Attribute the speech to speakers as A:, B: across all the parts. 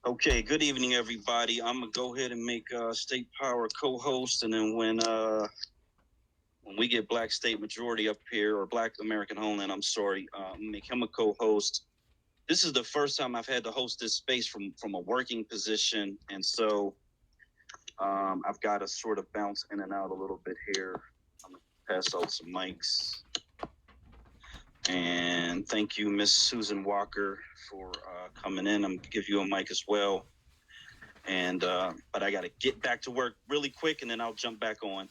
A: Okay, good evening, everybody. I'm gonna go ahead and make State Power co-host, and then when we get Black State Majority up here, or Black American Homeland, I'm sorry, make him a co-host. This is the first time I've had to host this space from a working position, and so I've got to sort of bounce in and out a little bit here. I'm gonna pass out some mics, and thank you, Miss Susan Walker, for coming in. I'm gonna give you a mic as well. And but I got to get back to work really quick, and then I'll jump back on.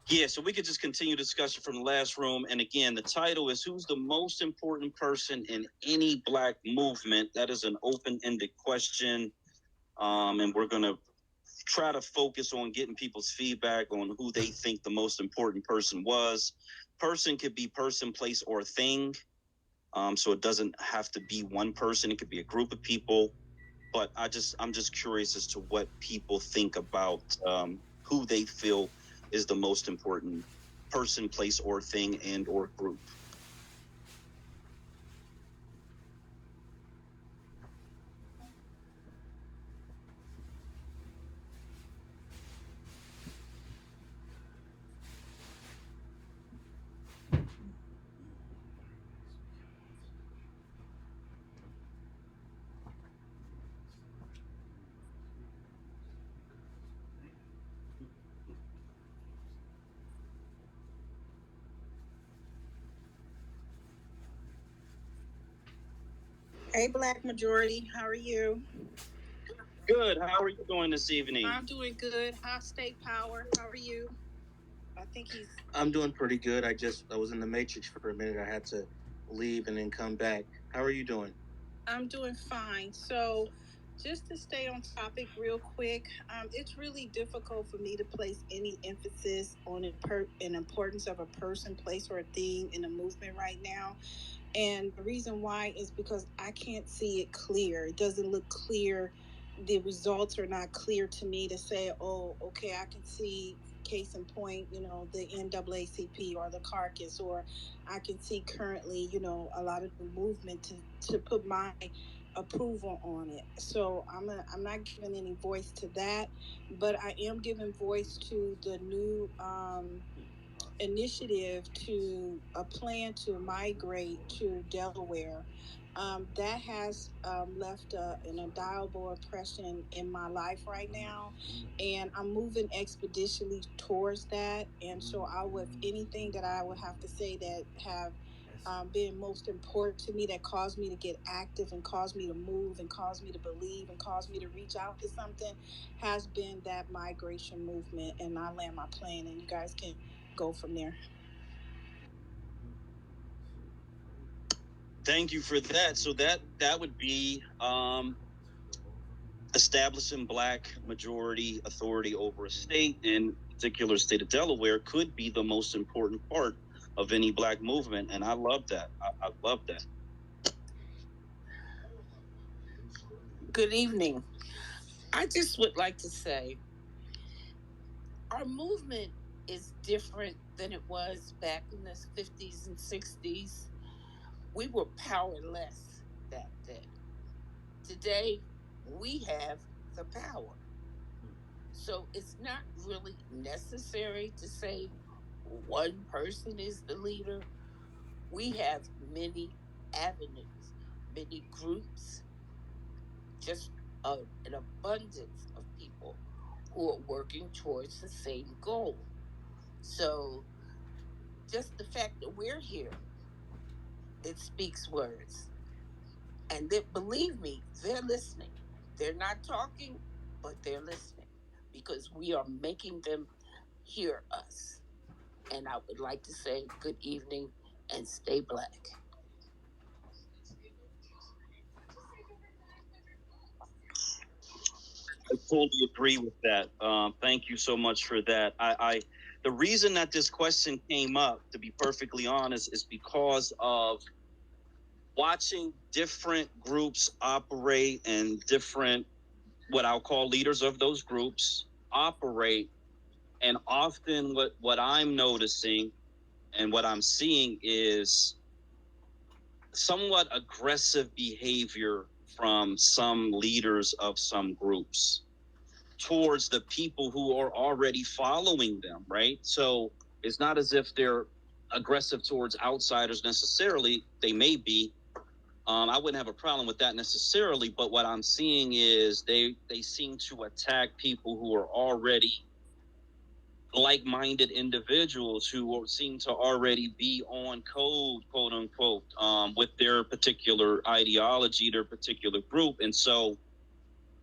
A: Yeah, so we could just continue discussion from the last room. And again, the title is "Who's the most important person in any Black movement?" That is an open-ended question, and we're gonna try to focus on getting people's feedback on who they think the most important person was. Person could be person, place, or thing. So it doesn't have to be one person. It could be a group of people. But I'm just curious as to what people think about who they feel is the most important person, place, or thing, and or group.
B: Hey, Black Majority, how are you?
A: Good. How are you doing this evening?
B: I'm doing good. High State Power, how are you? I think he's.
C: I'm doing pretty good. I was in the matrix for a minute. I had to leave and then come back. How are you doing?
B: I'm doing fine. So, just to stay on topic real quick, it's really difficult for me to place any emphasis on an importance of a person, place, or a thing in a movement right now. And the reason why is because I can't see it clear. It doesn't look clear. The results are not clear to me to say, oh, okay, I can see, case in point, the NAACP or the carcass, or I can see currently, a lot of the movement to put my approval on it. So I'm not giving any voice to that, but I am giving voice to the new initiative to a plan to migrate to Delaware. That has left an indelible impression in my life right now, and I'm moving expeditiously towards that. And so, I would anything that I would have to say that have been most important to me, that caused me to get active and caused me to move and caused me to believe and caused me to reach out to something, has been that migration movement. And I land my plane, and you guys can go from there.
A: Thank you for that. So that would be establishing Black majority authority over a state, in particular state of Delaware, could be the most important part of any Black movement, and I love that. I love that.
D: Good evening. I just would like to say our movement is different than it was back in the 50s and 60s. We were powerless back then. Today, we have the power. So it's not really necessary to say one person is the leader. We have many avenues, many groups, just an abundance of people who are working towards the same goal. So just the fact that we're here, it speaks words. And that, believe me, they're listening. They're not talking, but they're listening because we are making them hear us. And I would like to say good evening and stay Black.
A: I totally agree with that. Thank you so much for that. The reason that this question came up, to be perfectly honest, is because of watching different groups operate and different, what I'll call leaders of those groups operate. And often what I'm noticing and what I'm seeing is somewhat aggressive behavior from some leaders of some groups towards the people who are already following them, right? So it's not as if they're aggressive towards outsiders necessarily. They may be. I wouldn't have a problem with that necessarily, but what I'm seeing is they seem to attack people who are already like-minded individuals who seem to already be on code, quote unquote, with their particular ideology, their particular group. And so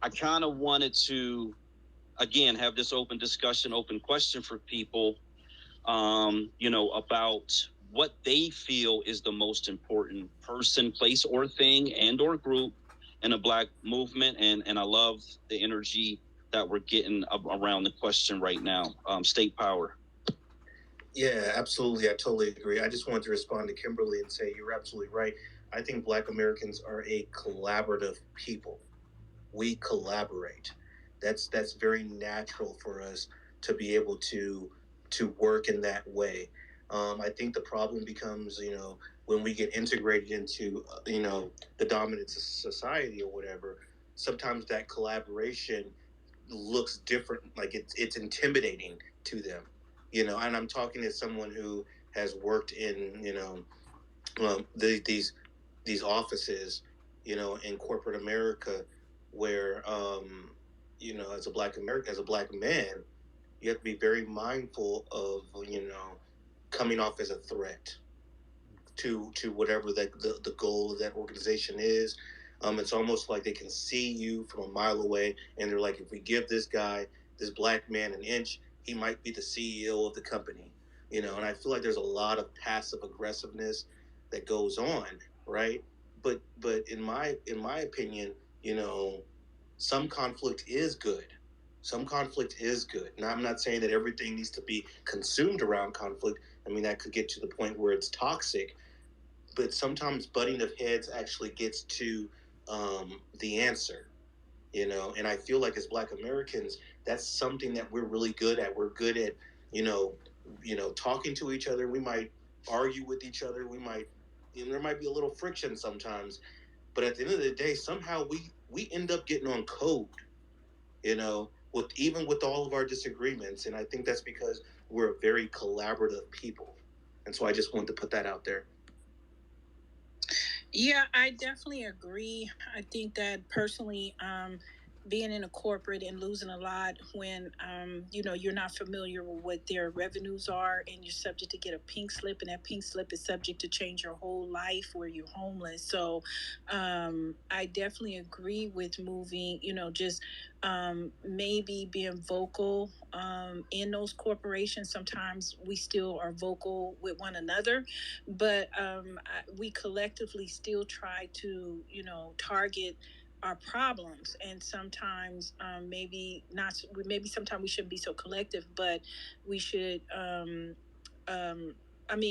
A: I kind of wanted to, again, have this open discussion, open question for people, about what they feel is the most important person, place, or thing, and or group in a Black movement. And I love the energy that we're getting around the question right now. State power.
C: Yeah, absolutely. I totally agree. I just wanted to respond to Kimberly and say you're absolutely right. I think Black Americans are a collaborative people. We collaborate. That's very natural for us to be able to work in that way. I think the problem becomes, when we get integrated into, the dominant society or whatever. Sometimes that collaboration looks different, like it's intimidating to them, And I'm talking to someone who has worked in, these offices, in corporate America, where, as a as a Black man, you have to be very mindful of, coming off as a threat to whatever the goal of that organization is. It's almost like they can see you from a mile away, and they're like, if we give this Black man an inch, he might be the CEO of the company. And I feel like there's a lot of passive aggressiveness that goes on, right? But in my opinion, some conflict is good. Some conflict is good. Now, I'm not saying that everything needs to be consumed around conflict. I mean, that could get to the point where it's toxic, but sometimes butting of heads actually gets to the answer, And I feel like as Black Americans, that's something that we're really good at. We're good at, talking to each other. We might argue with each other. There might be a little friction sometimes, but at the end of the day, somehow we end up getting on code, with all of our disagreements. And I think that's because we're a very collaborative people. And so I just wanted to put that out there.
B: Yeah, I definitely agree. I think that personally, being in a corporate and losing a lot when you're not familiar with what their revenues are, and you're subject to get a pink slip, and that pink slip is subject to change your whole life where you're homeless. So I definitely agree with moving, just maybe being vocal in those corporations. Sometimes we still are vocal with one another, but we collectively still try to target our problems. And sometimes maybe not, maybe sometimes we shouldn't be so collective, but we should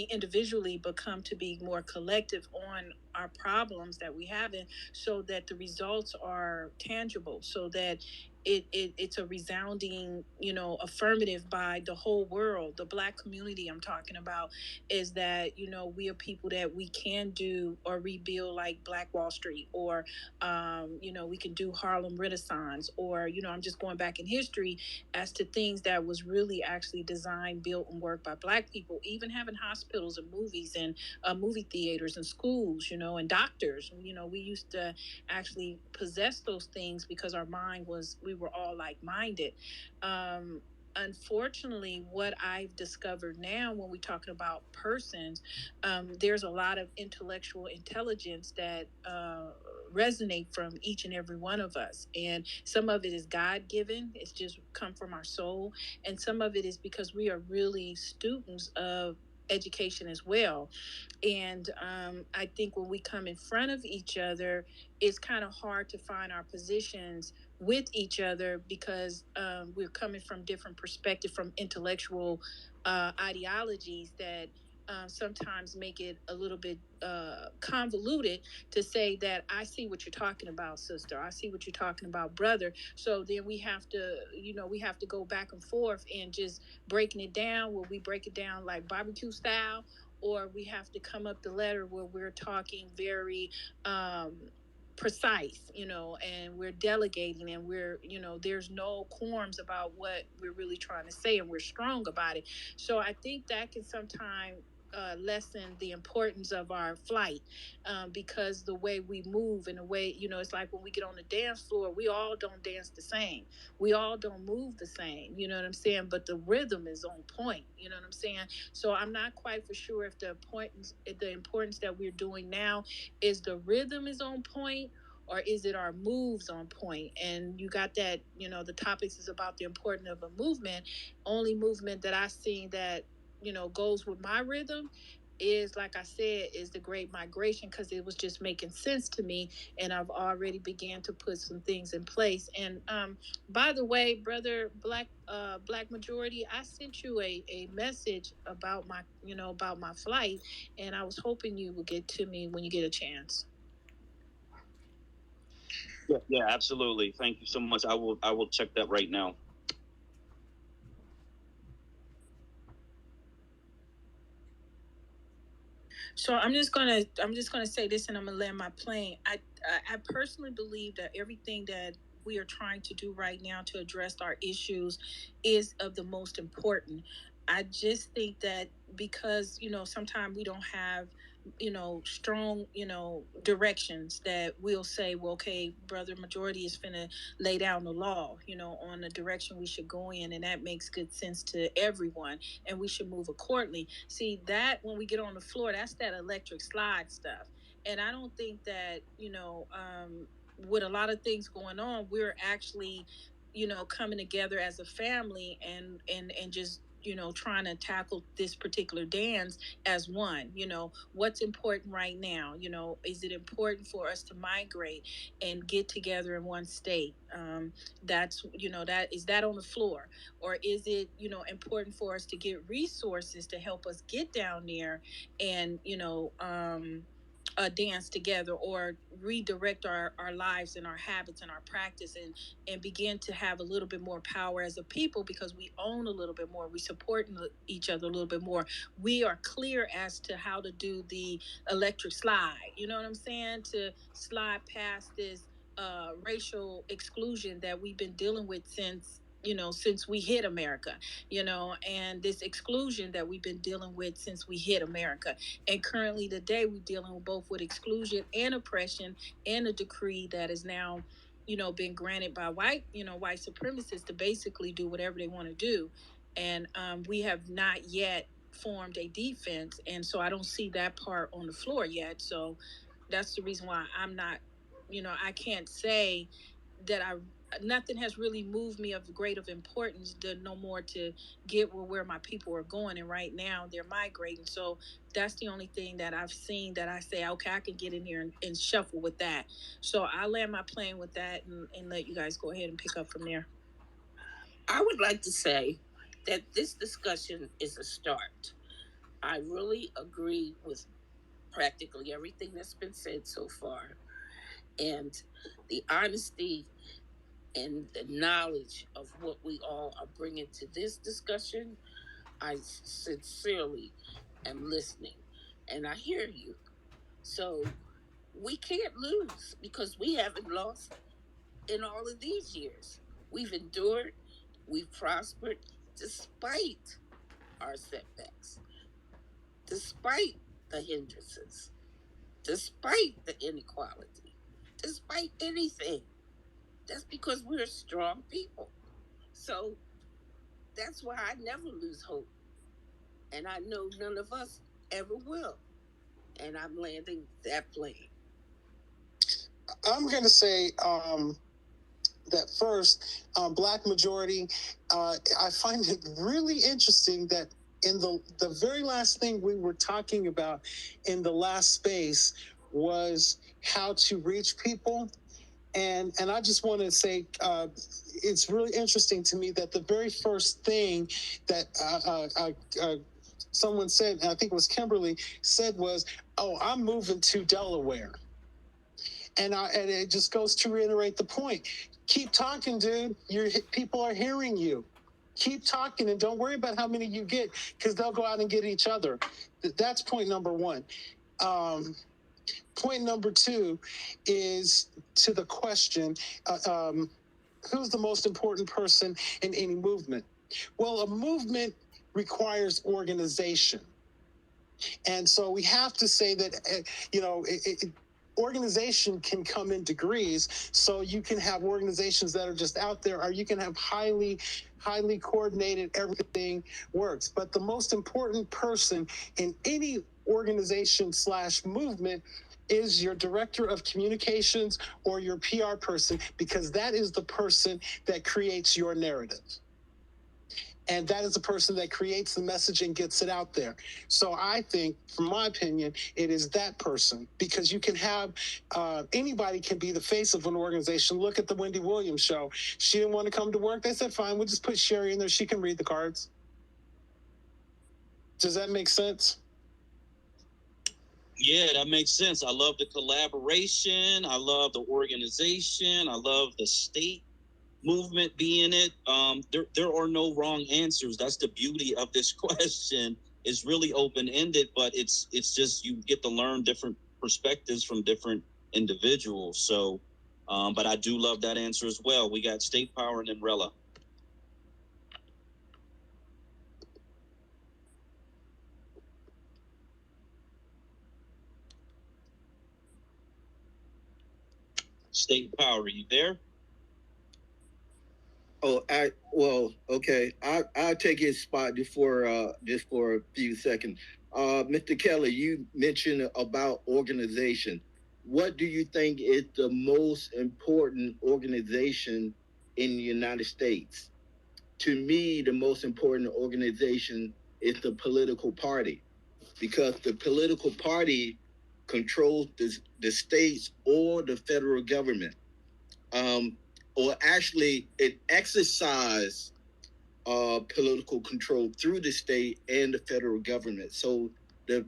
B: individually become to be more collective on our problems that we have, in, so that the results are tangible, so that it's a resounding, affirmative by the whole world. The Black community I'm talking about is that, we are people that we can do or rebuild like Black Wall Street, or, we can do Harlem Renaissance, or, I'm just going back in history as to things that was really actually designed, built, and worked by Black people, even having hospitals and movies and movie theaters and schools, and doctors. We used to actually possess those things because our mind was, we were all like-minded. Unfortunately, what I've discovered now when we're talking about persons, there's a lot of intellectual intelligence that resonate from each and every one of us. And some of it is God given, it's just come from our soul. And some of it is because we are really students of education as well. And I think when we come in front of each other, it's kind of hard to find our positions with each other, because we're coming from different perspectives, from intellectual ideologies that sometimes make it a little bit convoluted to say that I see what you're talking about, sister. I see what you're talking about, brother. So then we have to, we have to go back and forth and just breaking it down. Will we break it down like barbecue style? or we have to come up the letter where we're talking very precise, and we're delegating, and we're, there's no quorums about what we're really trying to say, and we're strong about it. So I think that can sometimes lessen the importance of our flight, because the way we move and the way, it's like when we get on the dance floor, we all don't dance the same. We all don't move the same, you know what I'm saying? But the rhythm is on point, you know what I'm saying? So I'm not quite for sure if the importance that we're doing now is the rhythm is on point, or is it our moves on point? And you got that, the topics is about the importance of a movement. Only movement that I seen that, goes with my rhythm is, like I said, is the Great Migration, because it was just making sense to me, and I've already began to put some things in place. And by the way, brother Black Majority, I sent you a message about my flight, and I was hoping you would get to me when you get a chance.
A: Yeah, absolutely. Thank you so much. I will check that right now.
B: So I'm just gonna say this, and I'm gonna land my plane. I personally believe that everything that we are trying to do right now to address our issues is of the most important. I just think that because sometimes we don't have strong directions that we'll say, well, okay, brother Majority is finna lay down the law on the direction we should go in, and that makes good sense to everyone, and we should move accordingly. See, that when we get on the floor, that's that electric slide stuff. And I don't think that, with a lot of things going on, we're actually, coming together as a family, and just trying to tackle this particular dance as one. What's important right now? Is it important for us to migrate and get together in one state? That's that is that on the floor, or is it important for us to get resources to help us get down there and dance together, or redirect our lives and our habits and our practice, and begin to have a little bit more power as a people, because we own a little bit more, we support each other a little bit more, we are clear as to how to do the electric slide, you know what I'm saying, to slide past this racial exclusion that we've been dealing with since we hit America, and this exclusion that we've been dealing with since we hit America. And currently today, we're dealing with both with exclusion and oppression, and a decree that is now, been granted by white supremacists to basically do whatever they want to do. And we have not yet formed a defense. And so I don't see that part on the floor yet. So that's the reason why I'm not, I can't say that nothing has really moved me of great of importance to no more to get where my people are going, and right now they're migrating. So that's the only thing that I've seen that I say, okay, I can get in here and shuffle with that. So I land my plane with that, and let you guys go ahead and pick up from there.
D: I would like to say that this discussion is a start. I really agree with practically everything that's been said so far, and the honesty and the knowledge of what we all are bringing to this discussion. I sincerely am listening, and I hear you. So we can't lose, because we haven't lost in all of these years. We've endured, we've prospered despite our setbacks, despite the hindrances, despite the inequality, despite anything. That's because we're strong people. So that's why I never lose hope. And I know none of us ever will. And I'm landing that plane.
E: I'm going to say that first, Black Majority, I find it really interesting that in the very last thing we were talking about in the last space was how to reach people. And I just want to say it's really interesting to me that the very first thing that someone said, and I think it was Kimberly, said was, "Oh, I'm moving to Delaware." And it just goes to reiterate the point. Keep talking, dude. Your people are hearing you. Keep talking and don't worry about how many you get, because they'll go out and get each other. That's point number one. Point number two is to the question, who's the most important person in any movement? Well, a movement requires organization. And so we have to say that, organization can come in degrees. So you can have organizations that are just out there, or you can have highly coordinated, everything works. But the most important person in any organization / movement is your director of communications or your PR person, because that is the person that creates your narrative. And that is the person that creates the message and gets it out there. So I think, from my opinion, it is that person, because you can have, anybody can be the face of an organization. Look at the Wendy Williams show. She didn't want to come to work. They said, fine, we'll just put Sherry in there. She can read the cards. Does that make sense?
A: Yeah, that makes sense. I love the collaboration. I love the organization. I love the state movement being it. There are no wrong answers. That's the beauty of this question. It's really open-ended, but it's just, you get to learn different perspectives from different individuals. So, but I do love that answer as well. We got State Power and then Rella. State Power, are you there?
F: Oh, okay. I'll take his spot just for a few seconds. Mr. Kelly, you mentioned about organization. What do you think is the most important organization in the United States? To me, the most important organization is the political party, because the political party controls the states or the federal government. Or actually, it exercises political control through the state and the federal government. So the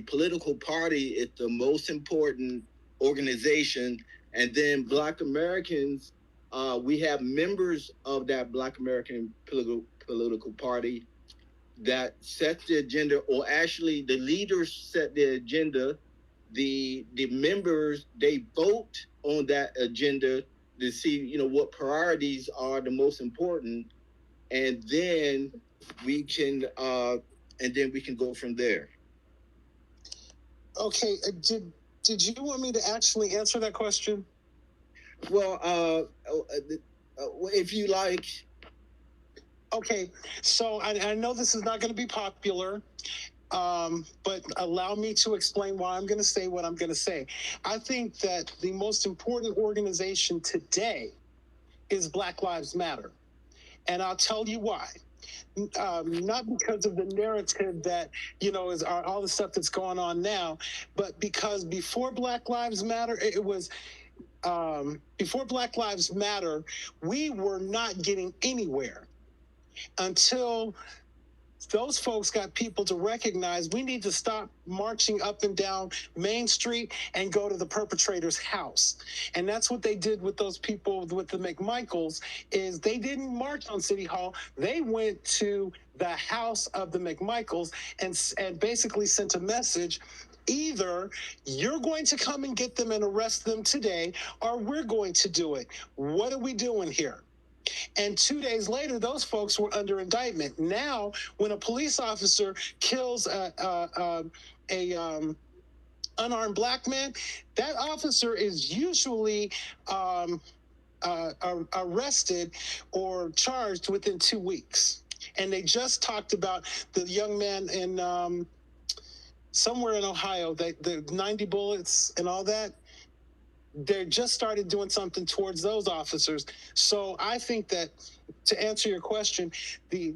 F: political party is the most important organization. And then Black Americans, we have members of that Black American political party that set the agenda, or actually the leaders set the agenda. The members, they vote on that agenda to see, what priorities are the most important, and then we can go from there.
E: Okay, did you want me to actually answer that question?
F: Well, if you like.
E: Okay, so I know this is not going to be popular, but allow me to explain why I'm going to say what I'm going to say. I think that the most important organization today is Black Lives Matter. And I'll tell you why. Not because of the narrative that, is all the stuff that's going on now, but because before Black Lives Matter, before Black Lives Matter, we were not getting anywhere until those folks got people to recognize we need to stop marching up and down Main Street and go to the perpetrator's house. And that's what they did with those people, with the McMichaels, is they didn't march on City Hall. They went to the house of the McMichaels and basically sent a message. Either you're going to come and get them and arrest them today, or we're going to do it. What are we doing here? And 2 days later, those folks were under indictment. Now, when a police officer kills a unarmed Black man, that officer is usually arrested or charged within 2 weeks. And they just talked about the young man in somewhere in Ohio, the 90 bullets and all that. They just started doing something towards those officers. So I think that, to answer your question, the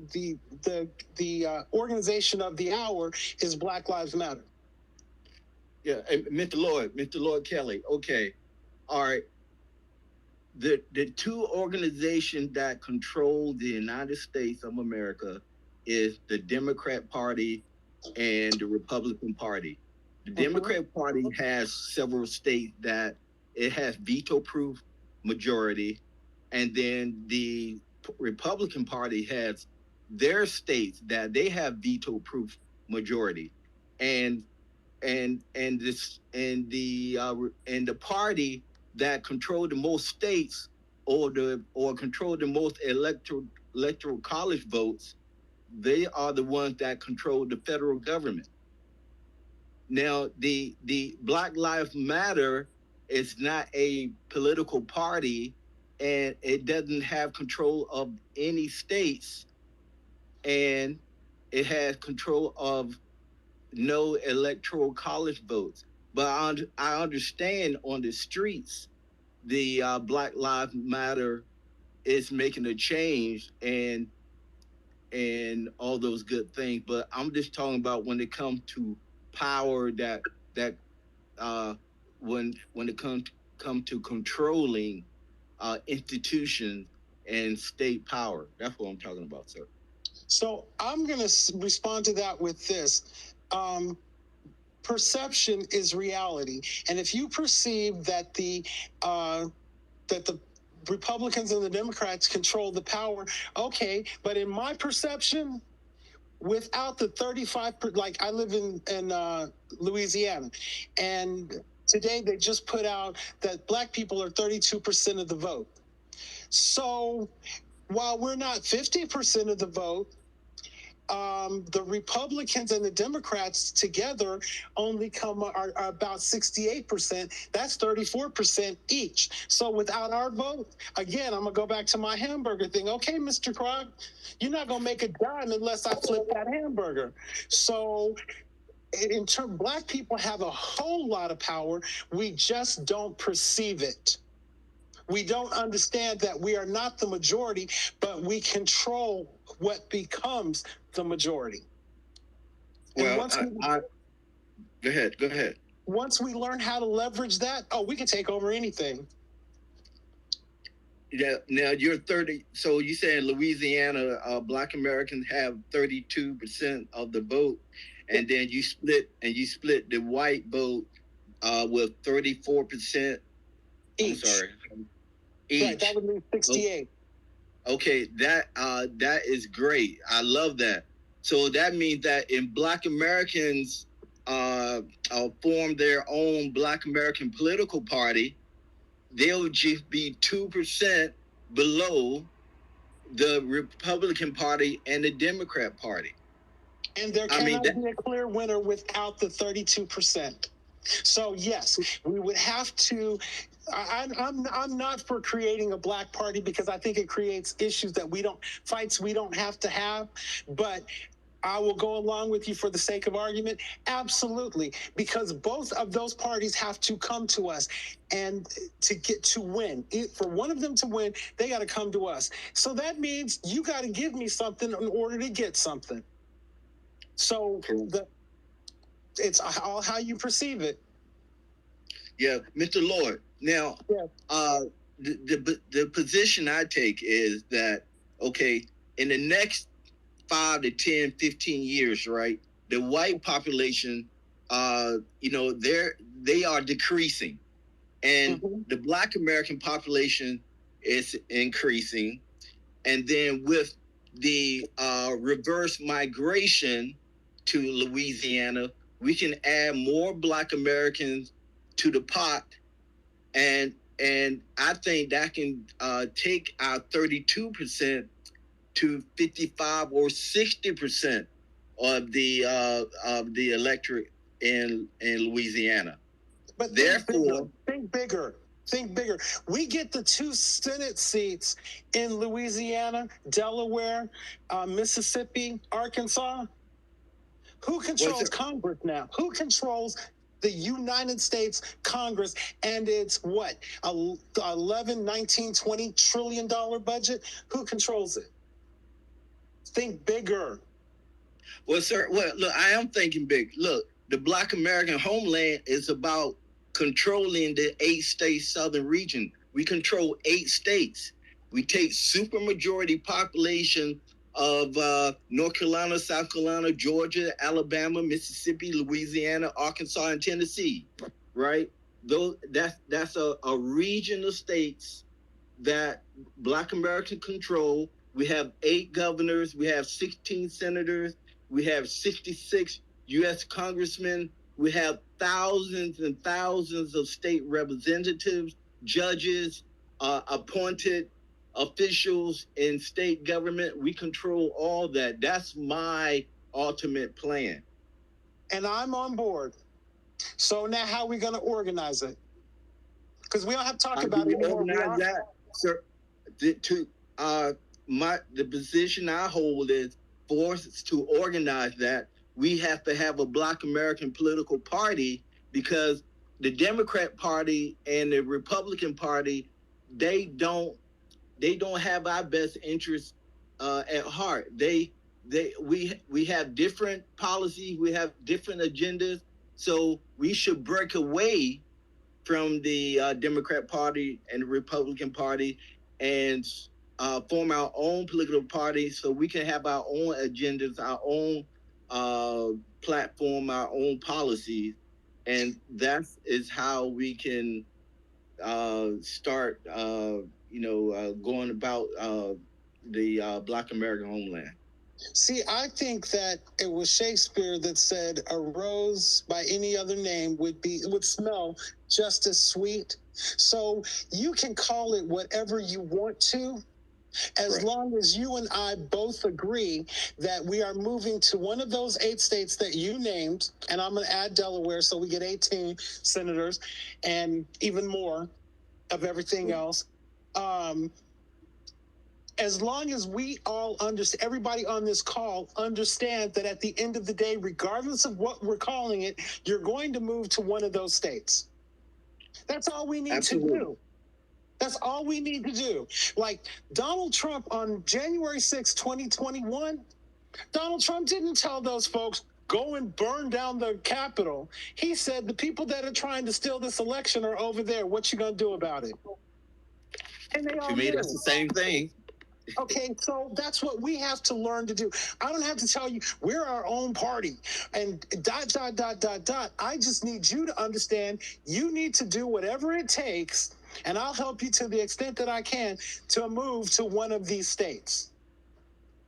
E: organization of the hour is Black Lives Matter.
F: Yeah, Mr. Lloyd Kelly. Okay, all right. The two organizations that control the United States of America is the Democrat Party and the Republican Party. The Democrat Party has several states that it has veto-proof majority, and then the Republican Party has their states that they have veto-proof majority, and the party that control the most states or control the most electoral college votes, they are the ones that control the federal government. Now, the Black Lives Matter is not a political party, and it doesn't have control of any states, and it has control of no electoral college votes. But I understand on the streets, the Black Lives Matter is making a change and all those good things. But I'm just talking about when it comes to power, that when it comes to controlling institutions and state power. That's what I'm talking about, sir.
E: So I'm going to respond to that with this. Perception is reality, and if you perceive that the Republicans and the Democrats control the power, okay, but in my perception, without the 35, like I live in Louisiana, and today they just put out that Black people are 32% of the vote. So while we're not 50% of the vote, the Republicans and the Democrats together only are about 68%. That's 34% each. So without our vote, again, I'm gonna go back to my hamburger thing. Okay, Mr. Krog, you're not gonna make a dime unless I flip that hamburger. So in turn, Black people have a whole lot of power. We just don't perceive it. We don't understand that we are not the majority, but we control what becomes the majority.
F: Well, go ahead.
E: Once we learn how to leverage that, we can take over anything.
F: Yeah. Now you're 30. So you saying Louisiana, Black Americans have 32% of the vote, and then you split the white vote with 34%
E: each.
F: I'm sorry. Each.
E: Right, that would mean 68.
F: Okay, that is great. I love that. So that means that if Black Americans form their own Black American political party, they'll just be 2% below the Republican Party and the Democrat Party.
E: And there cannot be a clear winner without the 32%. So yes, we would have to. I'm not for creating a Black party because I think it creates issues fights we don't have to have. But I will go along with you for the sake of argument. Absolutely, because both of those parties have to come to us, and to win. For one of them to win, they got to come to us. So that means you got to give me something in order to get something. So it's all how you perceive it.
F: Yeah, Mr. Lord. Now, the position I take is that, okay, in the next 5 to 10, 15 years, right, the white population, they are decreasing, and the Black American population is increasing, and then with the reverse migration to Louisiana, we can add more Black Americans to the pot, and I think that can take our 32% to 55 or 60% of the electorate in Louisiana.
E: But
F: therefore,
E: think bigger. We get the 2 Senate seats in Louisiana, Delaware, Mississippi, Arkansas. Who controls Congress now? Who controls the United States Congress and its what, 11, 19, 20 trillion dollar budget? Who controls it? Think bigger.
F: Well, sir, look, I am thinking big. Look, the Black American homeland is about controlling the 8-state southern region. We control 8 states. We take supermajority population of North Carolina, South Carolina, Georgia, Alabama, Mississippi, Louisiana, Arkansas, and Tennessee, right? That's a region of states that Black American control, We have 8 governors. We have 16 senators. We have 66 U.S. congressmen. We have thousands and thousands of state representatives, judges, appointed officials in state government. We control all that. That's my ultimate plan.
E: And I'm on board. So now how are we going to organize it? Because we don't have to talk about it anymore.
F: Organize that, sir. The position I hold is for us to organize that. We have to have a Black American political party, because the Democrat Party and the Republican Party, they don't have our best interests at heart. We have different policies, we have different agendas, so we should break away from the Democrat Party and the Republican Party and form our own political party, so we can have our own agendas, our own platform, our own policies, and that is how we can start, going about the Black American homeland.
E: See, I think that it was Shakespeare that said a rose by any other name would smell just as sweet. So you can call it whatever you want to, as
F: Right.
E: long as you and I both agree that we are moving to one of those 8 states that you named, and I'm going to add Delaware, so we get 18 senators and even more of everything else. As long as we all understand, everybody on this call understand that at the end of the day, regardless of what we're calling it, you're going to move to one of those states. That's all we need to do. That's all we need to do. Like Donald Trump on January 6, 2021, Donald Trump didn't tell those folks, go and burn down the Capitol. He said, the people that are trying to steal this election are over there. What you going to do about it? And they all
F: To me,
E: knew.
F: that's the same thing.
E: Okay, so that's what we have to learn to do. I don't have to tell you we're our own party and ... I just need you to understand you need to do whatever it takes, and I'll help you to the extent that I can to move to one of these states.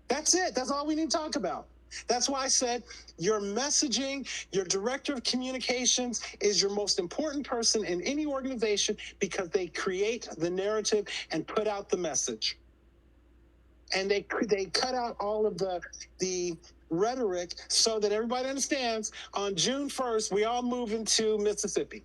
E: That's it. That's all we need to talk about. That's why I said your messaging, your director of communications is your most important person in any organization, because they create the narrative and put out the message. And they cut out all of the rhetoric so that everybody understands on June 1st, we all move into Mississippi.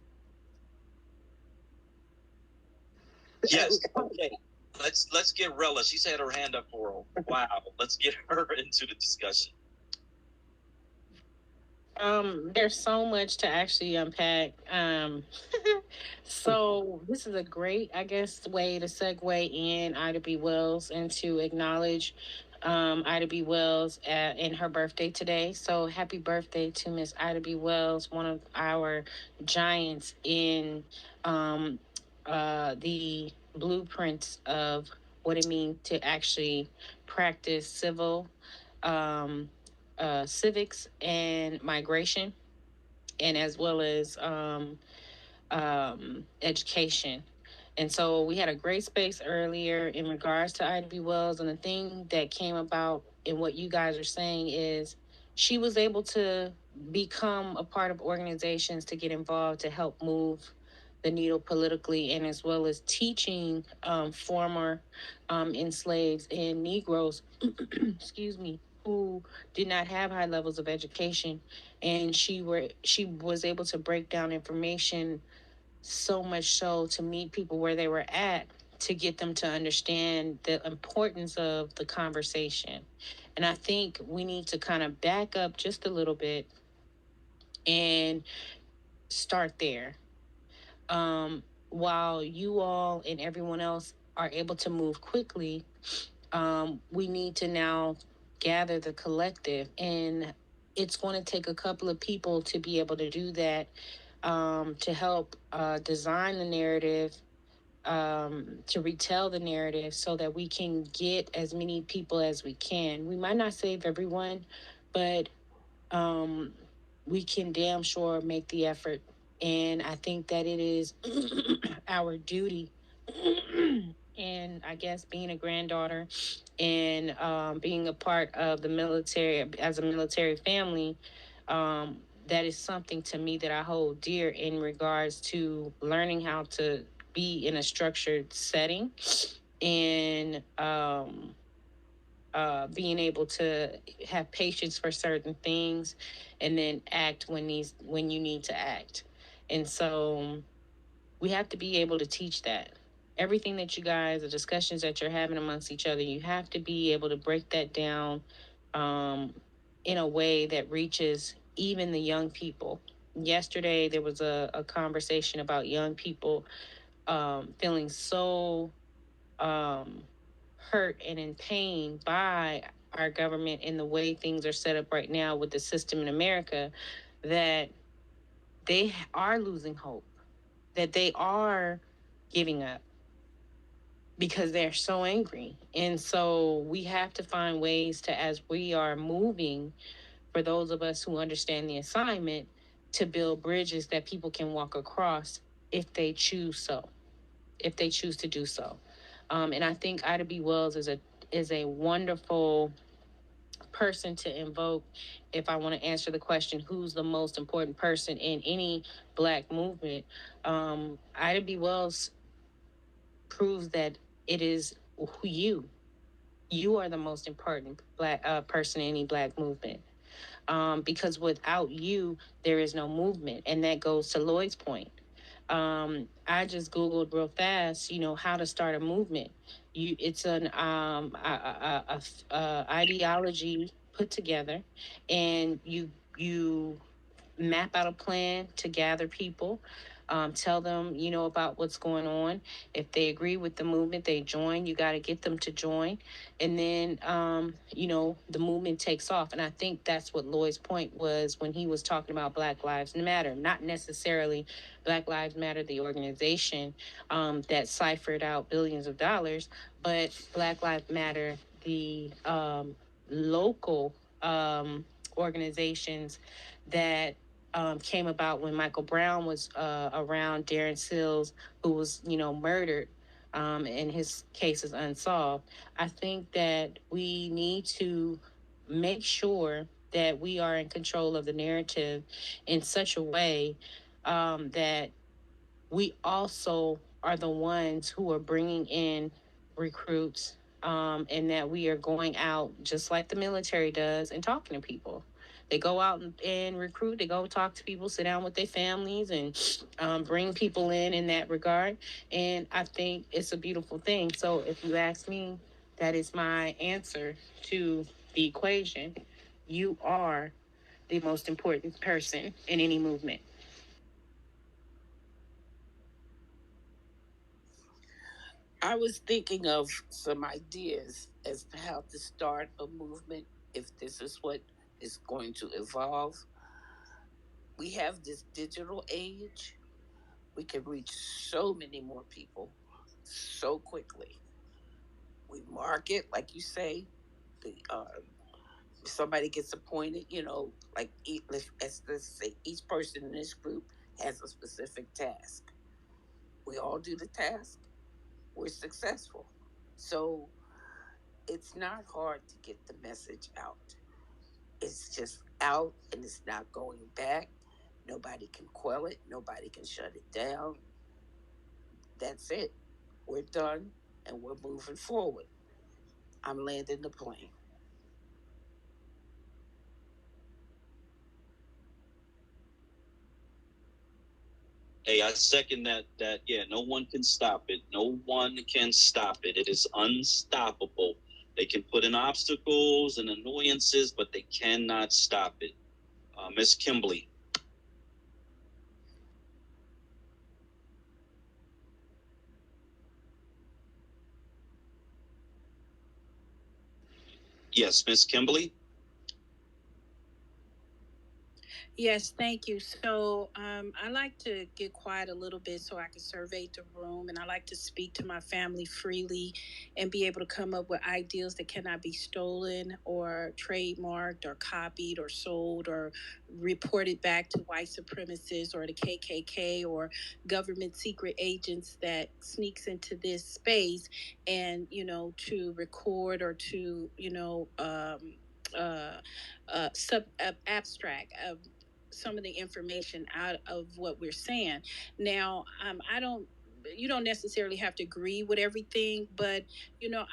A: Yes. Okay. Let's get Rella. She's had her hand up for a while. Let's get her into the discussion.
G: There's so much to actually unpack. So this is a great, I guess, way to segue in Ida B. Wells and to acknowledge Ida B. Wells in her birthday today. So happy birthday to Miss Ida B. Wells, one of our giants in the blueprints of what it means to actually practice civics and migration, and as well as education. And so we had a great space earlier in regards to Ida B. Wells, and the thing that came about in what you guys are saying is she was able to become a part of organizations to get involved to help move the needle politically, and as well as teaching former enslaved and Negroes, excuse me, who did not have high levels of education, and she was able to break down information so much so to meet people where they were at, to get them to understand the importance of the conversation. And I think we need to kind of back up just a little bit and start there. While you all and everyone else are able to move quickly, we need to now gather the collective, and it's going to take a couple of people to be able to do that, to help design the narrative, to retell the narrative so that we can get as many people as we can. We might not save everyone, but we can damn sure make the effort. And I think that it is our duty and I guess being a granddaughter and being a part of the military as a military family, um, that is something to me that I hold dear in regards to learning how to be in a structured setting and being able to have patience for certain things and then act when you need to act. And so we have to be able to teach that. Everything that you guys, the discussions that you're having amongst each other, you have to be able to break that down um, in a way that reaches even the young people. Yesterday, there was a conversation about young people feeling so um, hurt and in pain by our government and the way things are set up right now with the system in America that they are losing hope, that they are giving up because they're so angry. And so we have to find ways to, as we are moving, for those of us who understand the assignment, to build bridges that people can walk across if they choose so, if they choose to do so. And I think Ida B. Wells is a wonderful person to invoke if I want to answer the question, who's the most important person in any Black movement. Ida B. Wells proves that it is who you are the most important Black person in any Black movement. Because without you, there is no movement, and that goes to Lloyd's point. I just Googled real fast, how to start a movement. It's an ideology put together, and you map out a plan to gather people, tell them, about what's going on. If they agree with the movement, they join. You got to get them to join. And then, the movement takes off. And I think that's what Lloyd's point was when he was talking about Black Lives Matter, not necessarily Black Lives Matter, the organization that ciphered out billions of dollars, but Black Lives Matter, the local organizations that came about when Michael Brown was around, Darren Sills, who was, murdered, and his case is unsolved. I think that we need to make sure that we are in control of the narrative in such a way that we also are the ones who are bringing in recruits, and that we are going out just like the military does and talking to people. They go out and recruit. They go talk to people, sit down with their families, and bring people in that regard. And I think it's a beautiful thing. So if you ask me, that is my answer to the equation. You are the most important person in any movement.
D: I was thinking of some ideas as to how to start a movement if this is what is going to evolve. We have this digital age. We can reach so many more people so quickly. We market, like you say, the somebody gets appointed, like let's say each person in this group has a specific task. We all do the task. We're successful. So it's not hard to get the message out. It's just out and it's not going back. Nobody can quell it. Nobody can shut it down. That's it. We're done and we're moving forward. I'm landing the plane.
A: Hey, I second that yeah, no one can stop it. No one can stop it. It is unstoppable. They can put in obstacles and annoyances, but they cannot stop it. Miss Kimberly. Yes, Miss Kimberly.
B: Yes, thank you. So I like to get quiet a little bit so I can survey the room, and I like to speak to my family freely and be able to come up with ideas that cannot be stolen or trademarked or copied or sold or reported back to white supremacists or the KKK or government secret agents that sneaks into this space and, to record or to, abstract some of the information out of what we're saying. Now, I don't. You don't necessarily have to agree with everything, but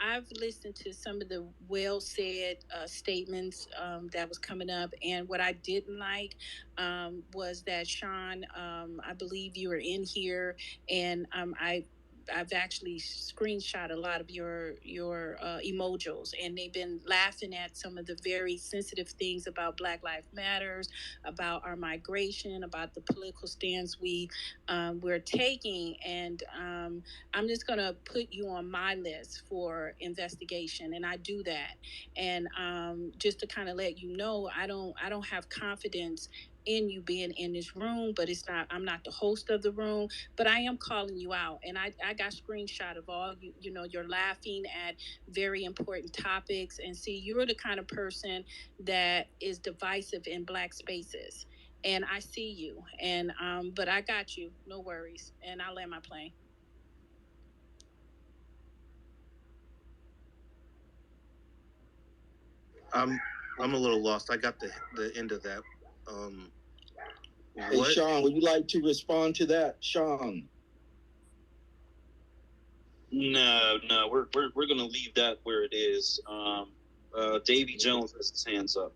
B: I've listened to some of the well said statements that was coming up, and what I didn't like was that Sean, I believe you were in here, and I've actually screenshot a lot of your emojis, and they've been laughing at some of the very sensitive things about Black Lives Matters, about our migration, about the political stance we're taking, and I'm just gonna put you on my list for investigation, and I do that, and just to kind of let you know, I don't have confidence in you being in this room, but I'm not the host of the room, but I am calling you out, and I got screenshot of all you're laughing at very important topics, and see, you're the kind of person that is divisive in Black spaces, and I see you, and but I got you, no worries, and I'll land my plane.
C: I'm a little lost. I got the end of that. Um,
F: Hey, Sean, would you like to respond to that, Sean?
A: No, we're gonna leave that where it is. Davy Jones has his hands up.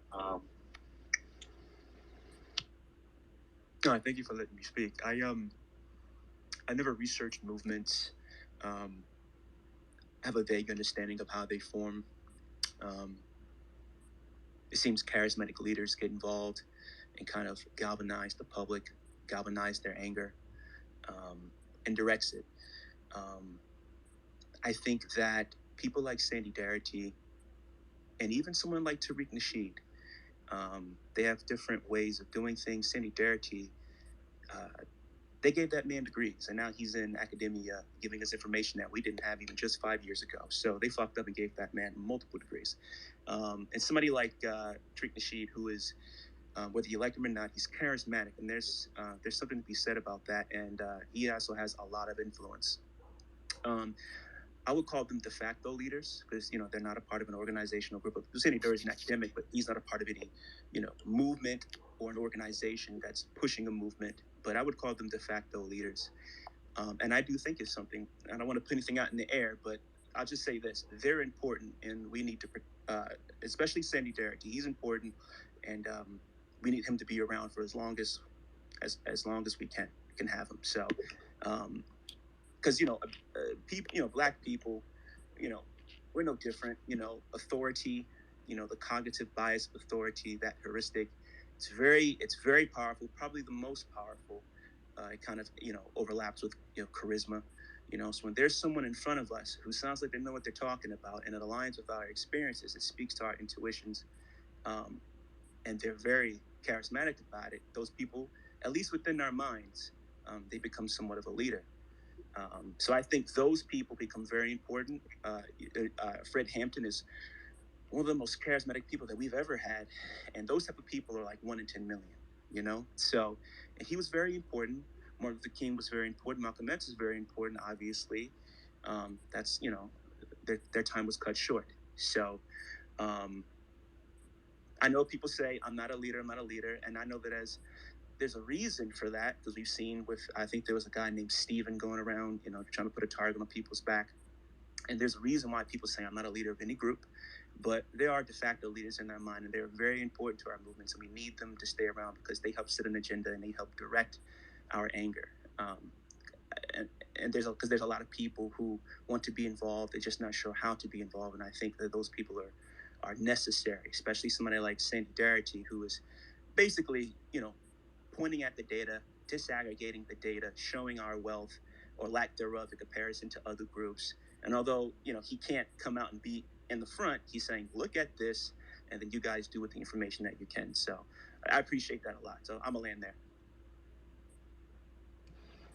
H: No, thank you for letting me speak. I never researched movements. I have a vague understanding of how they form. It seems charismatic leaders get involved and kind of galvanize the public, galvanize their anger, and directs it. I think that people like Sandy Darity and even someone like Tariq Nasheed, they have different ways of doing things. Sandy Darity, they gave that man degrees, and now he's in academia giving us information that we didn't have even just 5 years ago. So they fucked up and gave that man multiple degrees. And somebody like Tariq Nasheed, who is, whether you like him or not, he's charismatic, and there's something to be said about that. And he also has a lot of influence. I would call them de facto leaders because they're not a part of an organizational group. Sandy Darity is an academic, but he's not a part of any movement or an organization that's pushing a movement. But I would call them de facto leaders. And I do think it's something. I don't want to put anything out in the air, but I'll just say this: they're important, and we need to, especially Sandy Darity. He's important, and we need him to be around for as long as we can have him. So. Because people, Black people, we're no different. Authority, the cognitive bias of authority, that heuristic, it's very powerful. Probably the most powerful. It kind of overlaps with charisma. So when there's someone in front of us who sounds like they know what they're talking about and it aligns with our experiences, it speaks to our intuitions, and they're very charismatic about it. Those people, at least within our minds, they become somewhat of a leader. So I think those people become very important. Fred Hampton is one of the most charismatic people that we've ever had, and those type of people are like 1 in 10 million. So, and he was very important. Martin Luther King was very important. Malcolm X is very important, obviously. That's their time was cut short. So, I know people say I'm not a leader, and I know that there's a reason for that because we've seen I think there was a guy named Steven going around, trying to put a target on people's back. And there's a reason why people say I'm not a leader of any group, but there are de facto leaders in their mind, and they're very important to our movements, and we need them to stay around because they help set an agenda and they help direct our anger. And there's a lot of people who want to be involved, they're just not sure how to be involved, and I think that those people are necessary, especially somebody like Sandy Darity, who is basically, pointing at the data, disaggregating the data, showing our wealth or lack thereof in comparison to other groups. And although, he can't come out and be in the front, he's saying, look at this, and then you guys do with the information that you can. So I appreciate that a lot. So I'm gonna land there.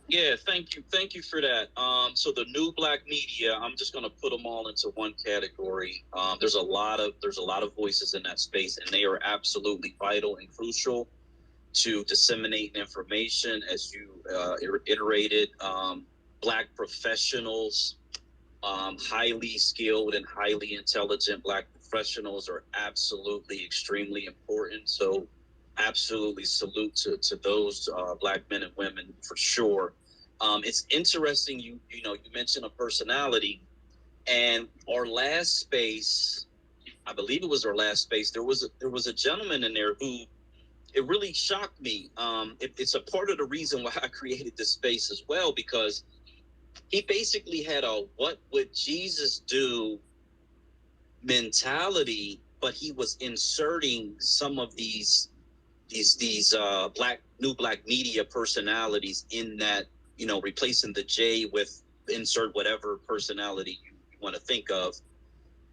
A: Yeah, thank you for that. So the new black media, I'm just gonna put them all into one category. There's a lot of voices in that space, and they are absolutely vital and crucial to disseminate information, as you iterated. Black professionals, highly skilled and highly intelligent black professionals are absolutely extremely important. So absolutely salute to those black men and women for sure. It's interesting you mentioned a personality, and our last space, I believe it was our last space, there was a gentleman in there who, it really shocked me. It's a part of the reason why I created this space as well, because he basically had a "what would Jesus do" mentality, but he was inserting some of these new black media personalities in that, replacing the J with insert whatever personality you want to think of.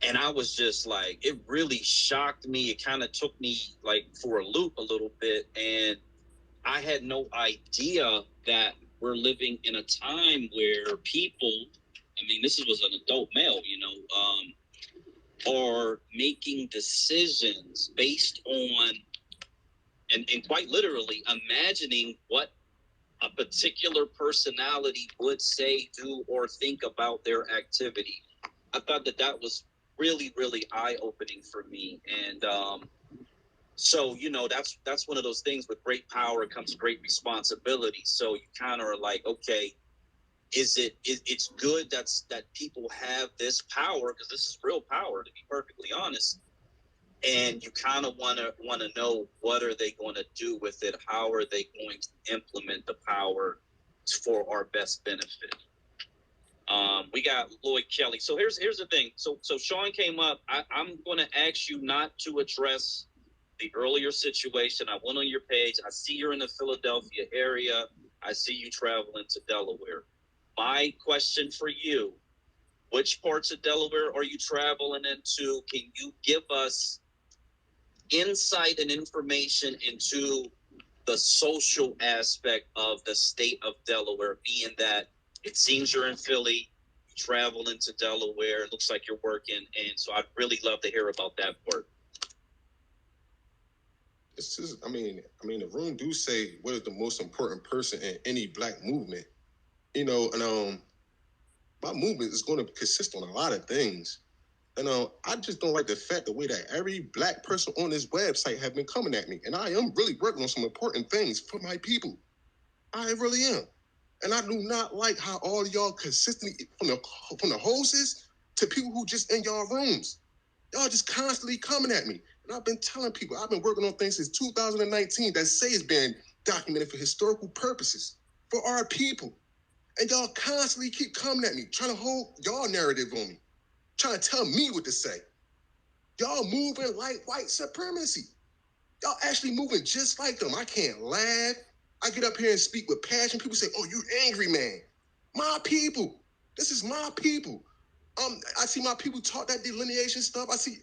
A: And I was just like, it really shocked me. It kind of took me like for a loop a little bit, and I had no idea that we're living in a time where people, I mean, this was an adult male, are making decisions based on, and quite literally imagining what a particular personality would say, do, or think about their activity. I thought that was really, really eye-opening for me. And so, that's one of those things. With great power comes great responsibility. So you kind of are like, okay, it's good that people have this power, because this is real power, to be perfectly honest. And you kind of want to know, what are they going to do with it? How are they going to implement the power for our best benefit? We got Lloyd Kelly. So here's the thing. So Sean came up. I'm going to ask you not to address the earlier situation. I went on your page. I see you're in the Philadelphia area. I see you traveling to Delaware. My question for you: which parts of Delaware are you traveling into? Can you give us insight and information into the social aspect of the state of Delaware, being that it seems you're in Philly, you travel into Delaware, it looks like you're working, and so I'd really love to hear about that part.
I: It's just, I mean, the room do say what is the most important person in any black movement, and my movement is going to consist on a lot of things. And I just don't like the way that every black person on this website have been coming at me. And I am really working on some important things for my people. I really am. And I do not like how all y'all consistently, from the hosts to people who just in y'all rooms, y'all just constantly coming at me. And I've been telling people, I've been working on things since 2019 that say it's been documented for historical purposes for our people. And y'all constantly keep coming at me, trying to hold y'all narrative on me, trying to tell me what to say. Y'all moving like white supremacy. Y'all actually moving just like them. I can't laugh. I get up here and speak with passion. People say, "Oh, you angry, man." My people. This is my people. I see my people talk that delineation stuff. I see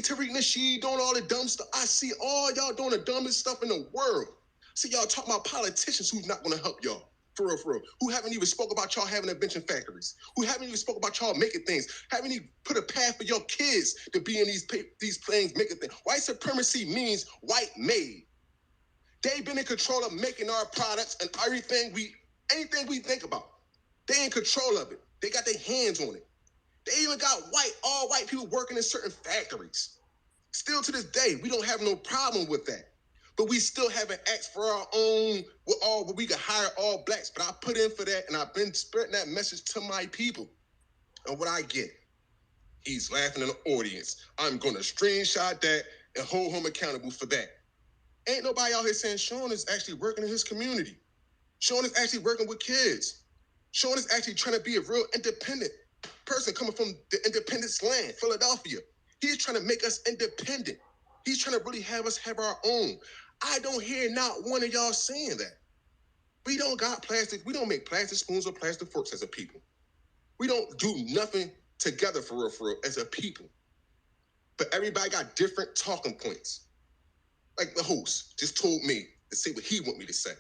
I: Tariq Nasheed doing all the dumb stuff. I see all y'all doing the dumbest stuff in the world. See y'all talking about politicians who's not going to help y'all. For real. Who haven't even spoke about y'all having invention factories. Who haven't even spoke about y'all making things. Haven't even put a path for your kids to be in these planes making things. White supremacy means white made. They've been in control of making our products and anything we think about. They in control of it. They got their hands on it. They even got all white people working in certain factories. Still to this day, we don't have no problem with that. But we still haven't asked for our own, where we can hire all blacks. But I put in for that, and I've been spreading that message to my people. And what I get, he's laughing in the audience. I'm going to screenshot that and hold him accountable for that. Ain't nobody out here saying Sean is actually working in his community. Sean is actually working with kids. Sean is actually trying to be a real independent person coming from the independence land, Philadelphia. He's trying to make us independent. He's trying to really have us have our own. I don't hear not one of y'all saying that. We don't got plastic. We don't make plastic spoons or plastic forks as a people. We don't do nothing together for real as a people. But everybody got different talking points. like the host just told me to say what he want me to say.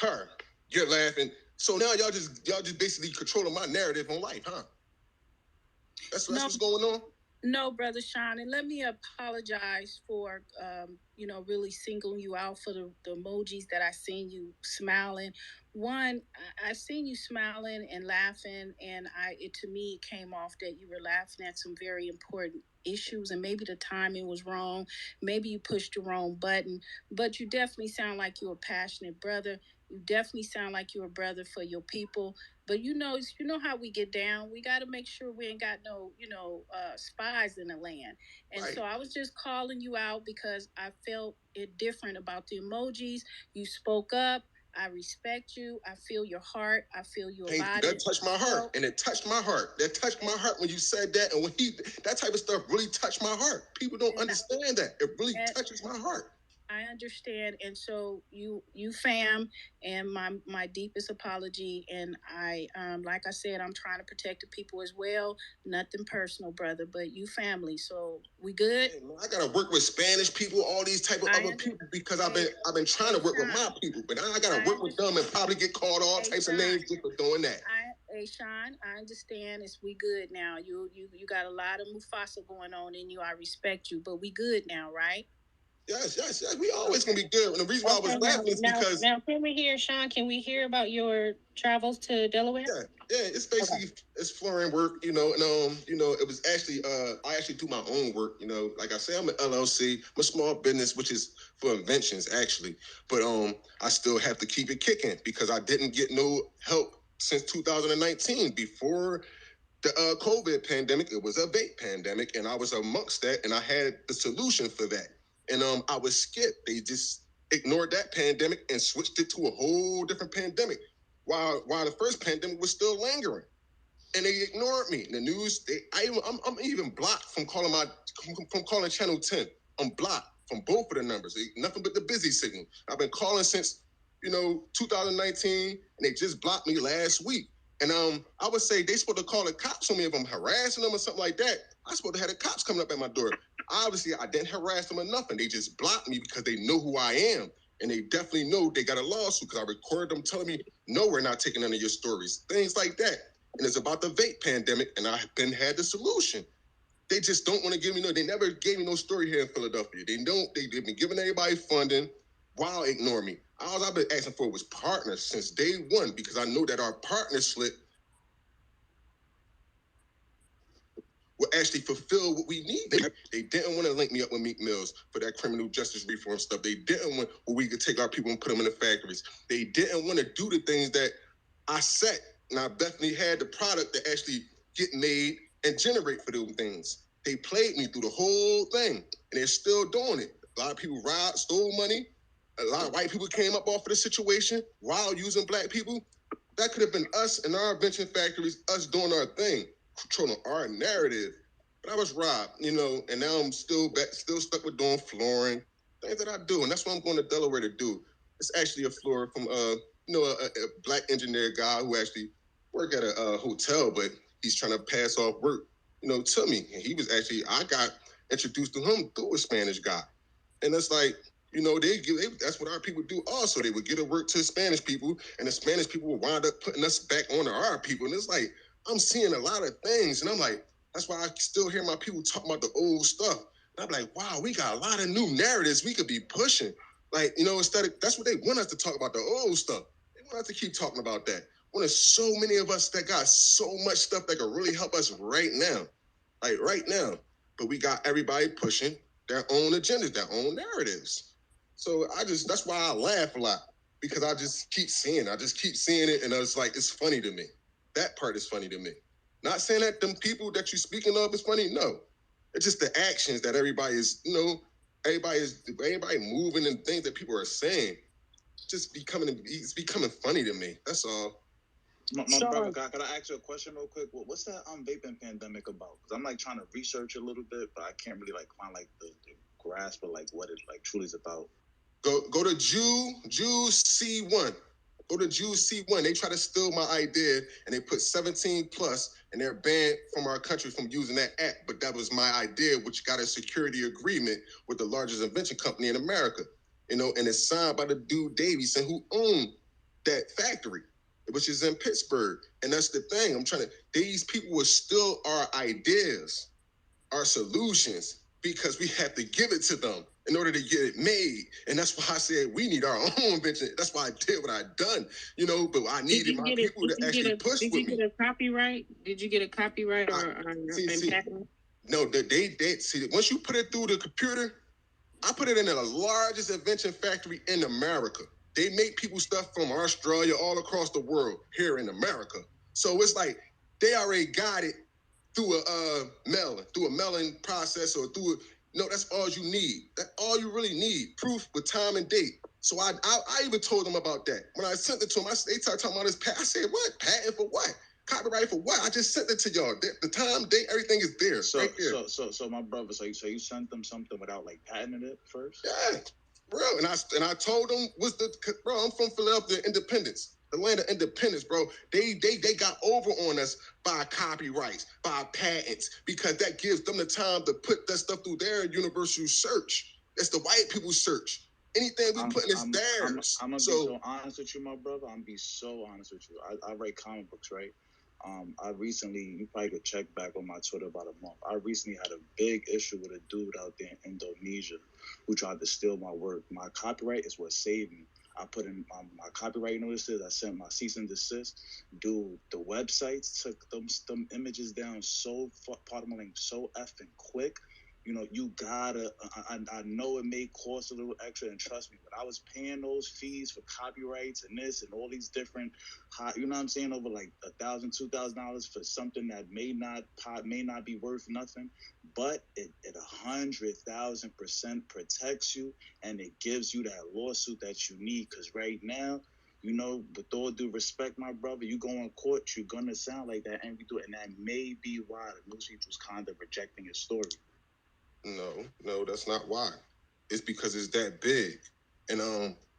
I: Her, you're laughing. So now y'all just basically controlling my narrative on life, huh? That's what's going on.
B: No, Brother Sean, and let me apologize for, really singling you out for the emojis that I seen you smiling. One, I seen you smiling and laughing, and to me, it came off that you were laughing at some very important issues, and maybe the timing was wrong. Maybe you pushed the wrong button, but you definitely sound like you're a passionate brother. You definitely sound like you're a brother for your people. But you know how we get down. We got to make sure we ain't got no, spies in the land. And
I: Right.
B: So I was just calling you out because I felt it different about the emojis. You spoke up. I respect you. I feel your heart. I feel your body.
I: That touched my heart, and it touched my heart. That touched my heart when you said that, and when that type of stuff really touched my heart. People don't understand that. It really touches my heart.
B: I understand, and so you fam, and my deepest apology. And I, like I said, I'm trying to protect the people as well. Nothing personal, brother, but you family. So we good.
I: Hey, man, I gotta work with Spanish people, all these type of other people, because I've been trying to work with my people, but now I gotta work with them and probably get called all types of names just for doing that.
B: Hey Sean, I understand. We good now. You got a lot of Mufasa going on in you. I respect you, but we good now, right?
I: Yes. We always gonna be good. And the reason why I was laughing is because
G: now can we hear, Sean? Can we hear about your travels to Delaware?
I: Yeah. It's basically it's flooring work, and it was actually I actually do my own work, like I say, I'm an LLC, I'm a small business, which is for inventions actually, but I still have to keep it kicking because I didn't get no help since 2019 before the COVID pandemic. It was a vape pandemic, and I was amongst that, and I had the solution for that. And I was skipped. They just ignored that pandemic and switched it to a whole different pandemic, while the first pandemic was still lingering. And they ignored me. The news, I'm even blocked from calling calling Channel 10. I'm blocked from both of the numbers. Nothing but the busy signal. I've been calling since 2019, and they just blocked me last week. And I would say they supposed to call the cops on me if I'm harassing them or something like that. I supposed to have the cops coming up at my door. Obviously, I didn't harass them or nothing. They just blocked me because they know who I am. And they definitely know they got a lawsuit because I recorded them telling me, no, we're not taking none of your stories. Things like that. And it's about the vape pandemic, and I've been had the solution. They just don't want to give me they never gave me no story here in Philadelphia. They've been giving everybody funding while ignoring me. All I've been asking for was partners since day one, because I know that our partner slip will actually fulfill what we need. They didn't want to link me up with Meek Mills for that criminal justice reform stuff. They didn't want where we could take our people and put them in the factories. They didn't want to do the things that I set, and I definitely had the product to actually get made and generate for those things. They played me through the whole thing, and they're still doing it. A lot of people stole money. A lot of white people came up off of the situation while using black people. That could have been us and our invention factories, us doing our thing, controlling our narrative. But I was robbed, and now I'm still stuck with doing flooring, things that I do, and that's what I'm going to Delaware to do. It's actually a floor from a black engineer guy who actually worked at a hotel, but he's trying to pass off work, to me. And he was actually, I got introduced to him through a Spanish guy. And it's like, that's what our people do also. They would give a work to Spanish people, and the Spanish people would wind up putting us back on to our people. And it's like, I'm seeing a lot of things, and I'm like, that's why I still hear my people talk about the old stuff. And I'm like, wow, we got a lot of new narratives we could be pushing. Like, instead of, that's what they want us to talk about, the old stuff. They want us to keep talking about that. When there's so many of us that got so much stuff that could really help us right now. Like right now. But we got everybody pushing their own agendas, their own narratives. So that's why I laugh a lot, because I just keep seeing it, and it's like, it's funny to me. That part is funny to me. Not saying that them people that you're speaking of is funny, no. It's just the actions that everybody is, everybody moving, and things that people are saying. It's becoming funny to me. That's all.
J: My brother, can I ask you a question real quick? What's that vaping pandemic about? Because I'm trying to research a little bit, but I can't really find the grasp of what it truly is about.
I: Go to Jew C1. Go to Jews C1. They try to steal my idea, and they put 17 plus, and they're banned from our country from using that app. But that was my idea, which got a security agreement with the largest invention company in America. You know, and it's signed by the dude Davidson, who owned that factory, which is in Pittsburgh. And that's the thing. These people will steal our ideas, our solutions, because we have to give it to them in order to get it made. And that's why I said we need our own invention. That's why I did what I done, you know, but I needed my people to actually push with me.
G: Did you get a copyright? Did you get a copyright or patent?
I: No, they see, once you put it through the computer, I put it in the largest invention factory in America. They make people stuff from Australia all across the world here in America. So it's like they already got it through a mailing process or through no, that's all you need. That's all you really need. Proof with time and date. So I even told them about that. When I sent it to them, they started talking about this patent. I said, what? Patent for what? Copyright for what? I just sent it to y'all. The time, date, everything is there.
J: So,
I: right there.
J: So my brother, so you sent them something without like patenting it first?
I: Yeah, bro. And I told them, bro, I'm from Philadelphia, Independence. The land of independence, bro. They got over on us by copyrights, by patents, because that gives them the time to put that stuff through their universal search. That's the white people's search. Anything we put in is theirs.
J: I'm gonna be so honest with you, my brother. I'm gonna be so honest with you. I write comic books, right? I recently, you probably could check back on my Twitter about a month. I recently had a big issue with a dude out there in Indonesia who tried to steal my work. My copyright is what saved me. I put in my copyright notices. I sent my cease and desist. Dude, the websites took them images down so effing quick. You know, you gotta. I know it may cost a little extra, and trust me, but I was paying those fees for copyrights and this and all these different, you know what I'm saying, over like $1,000, $2,000 for something that may not be worth nothing, but it 100,000% protects you, and it gives you that lawsuit that you need. Because right now, you know, with all due respect, my brother, you go in court, you're gonna sound like that, and we do it, and that may be why the newspaper was kind of rejecting his story.
I: No, that's not why. It's because it's that big. And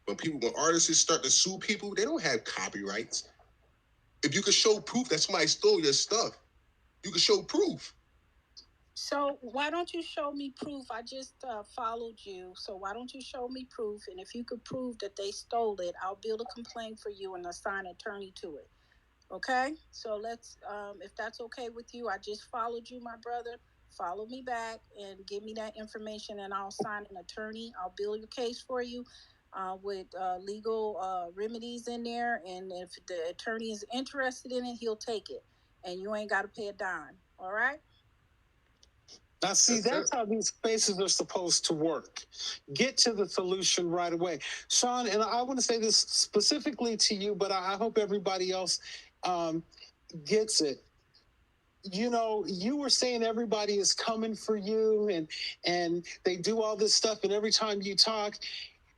I: when artists start to sue people, they don't have copyrights. If you could show proof that somebody stole your stuff, you could show proof.
B: So why don't you show me proof? I just followed you. So why don't you show me proof? And if you could prove that they stole it, I'll build a complaint for you and assign an attorney to it. Okay? So let's, if that's okay with you, I just followed you, my brother. Follow me back and give me that information, and I'll sign an attorney. I'll build your case for you with legal remedies in there. And if the attorney is interested in it, he'll take it. And you ain't got to pay a dime. All right?
E: Now, see, that's how these spaces are supposed to work. Get to the solution right away. Sean, and I want to say this specifically to you, but I hope everybody else gets it. You know, you were saying everybody is coming for you and they do all this stuff, and every time you talk,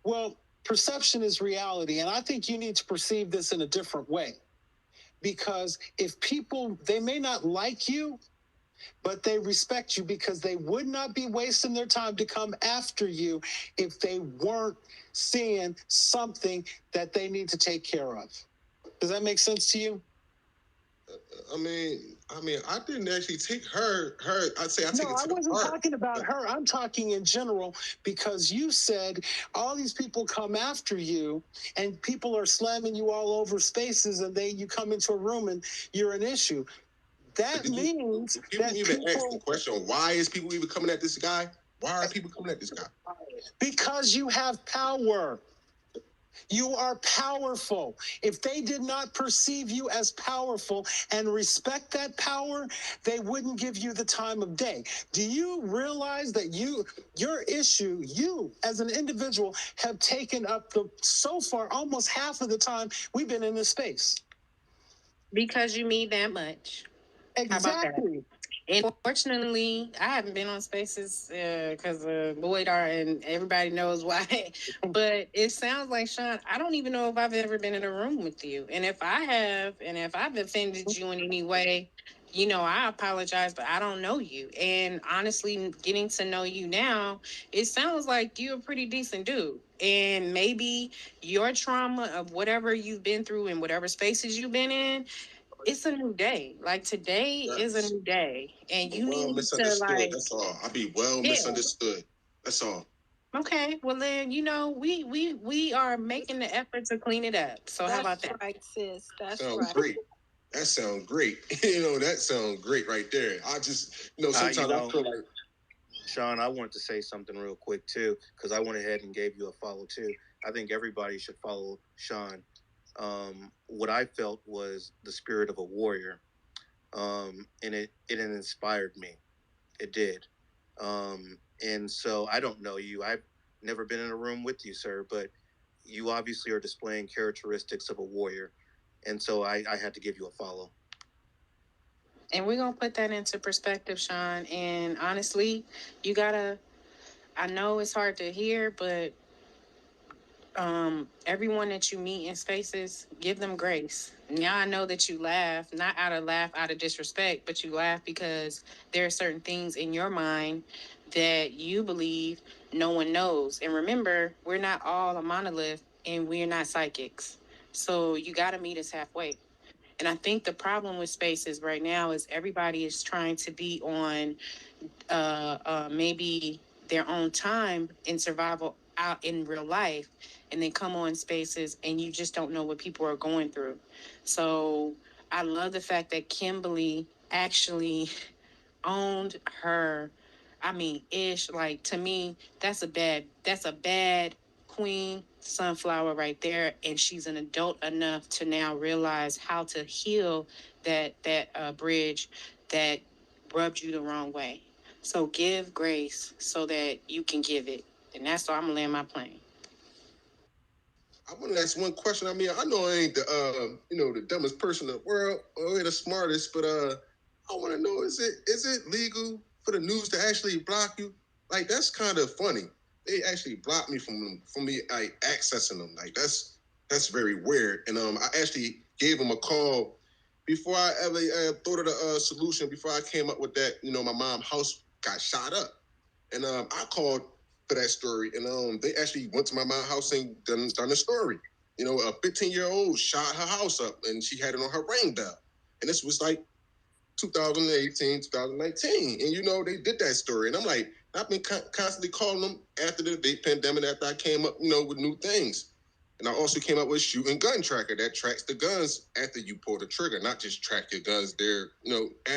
E: well, perception is reality. And I think you need to perceive this in a different way. Because if people, they may not like you, but they respect you, because they would not be wasting their time to come after you if they weren't seeing something that they need to take care of. Does that make sense to you?
I: I mean, I didn't actually take her. I'd say I take it to the heart.
E: No, I wasn't talking about her. I'm talking in general, because you said all these people come after you, and people are slamming you all over spaces, and you come into a room and you're an issue. That means
I: people
E: that
I: even ask the question: why is people even coming at this guy? Why are people coming at this guy?
E: Because you have power. You are powerful. If they did not perceive you as powerful and respect that power, they wouldn't give you the time of day. Do you realize that your issue, you as an individual, have taken up so far almost half of the time we've been in this space?
G: Because you mean that much.
E: Exactly.
G: And fortunately, I haven't been on Spaces because of Boydar, and everybody knows why. But it sounds like, Sean, I don't even know if I've ever been in a room with you. And if I have, and if I've offended you in any way, you know, I apologize, but I don't know you. And honestly, getting to know you now, it sounds like you're a pretty decent dude. And maybe your trauma of whatever you've been through and whatever spaces you've been in, it's a new day. Like today is a new day. And you
I: Well
G: need to
I: misunderstood.
G: like,
I: That's all. I be well
G: yeah.
I: misunderstood. That's all.
G: Okay, well then, you know, we are making the effort to clean it up. So how about
B: That's
G: that?
B: right, sis. That's
I: Sounds
B: right.
I: great. That sounds great. That sounds great right there. I just, sometimes I feel like,
C: Sean, I wanted to say something real quick too, because I went ahead and gave you a follow too. I think everybody should follow Sean. What I felt was the spirit of a warrior, and it inspired me. It did. And so I don't know you. I've never been in a room with you, sir, but you obviously are displaying characteristics of a warrior, and so I had to give you a follow.
G: And we're gonna put that into perspective, Sean. And honestly, you gotta, I know it's hard to hear, but everyone that you meet in spaces, give them grace. Now I know that you laugh, not out of disrespect, but you laugh because there are certain things in your mind that you believe no one knows. And remember, we're not all a monolith and we're not psychics. So you got to meet us halfway. And I think the problem with spaces right now is everybody is trying to be on maybe their own time in survival out in real life, and then come on spaces and you just don't know what people are going through. So I love the fact that Kimberly actually owned her, I mean, ish. Like to me, that's a bad queen sunflower right there. And she's an adult enough to now realize how to heal that bridge that rubbed you the wrong way. So give grace so that you can give it. And that's all I'm gonna land my plane.
I: I want to ask one question. I mean, I know I ain't the dumbest person in the world or the smartest, but I want to know, is it legal for the news to actually block you? Like, that's kind of funny. They actually blocked me from me like accessing them. Like, that's very weird. And I actually gave them a call before I ever thought of the solution. Before I came up with that, my mom's house got shot up, and I called for that story, and they actually went to my mom's house and done the story. A 15-year-old shot her house up, and she had it on her ring bell, and this was like 2018, 2019, and they did that story, and I'm like, I've been constantly calling them after the pandemic, after I came up, with new things. And I also came up with shooting gun tracker that tracks the guns after you pull the trigger, not just track your guns there,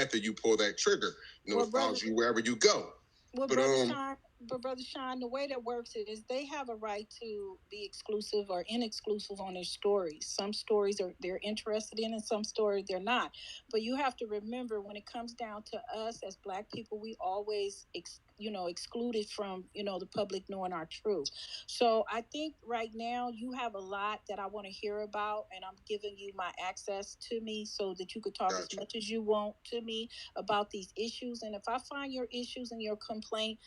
I: after you pull that trigger. It follows you wherever you go.
B: Well, Brother Sean, the way that works is they have a right to be exclusive or inexclusive on their stories. Some stories they're interested in, and some stories they're not. But you have to remember, when it comes down to us as Black people, we always excluded from the public knowing our truth. So I think right now you have a lot that I want to hear about, and I'm giving you my access to me so that you could talk as much as you want to me about these issues. And if I find your issues and your complaint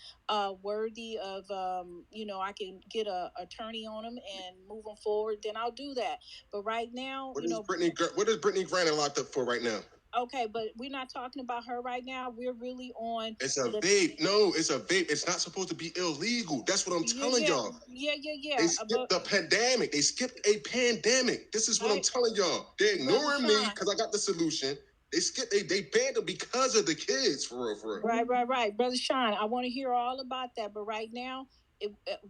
B: worthy of I can get a attorney on them and move them forward, then I'll do that. But right now,
I: what is Brittany Griner locked up for right now?
B: Okay, but we're not talking about her right now. We're really on.
I: It's a vape. No, it's a vape. It's not supposed to be illegal. That's what I'm telling y'all.
B: Yeah.
I: They skipped the pandemic. They skipped a pandemic. This is what I'm telling y'all. They're ignoring me because I got the solution. They skipped. They banned them because of the kids. For real.
B: Right, Brother Sean. I want to hear all about that. But right now,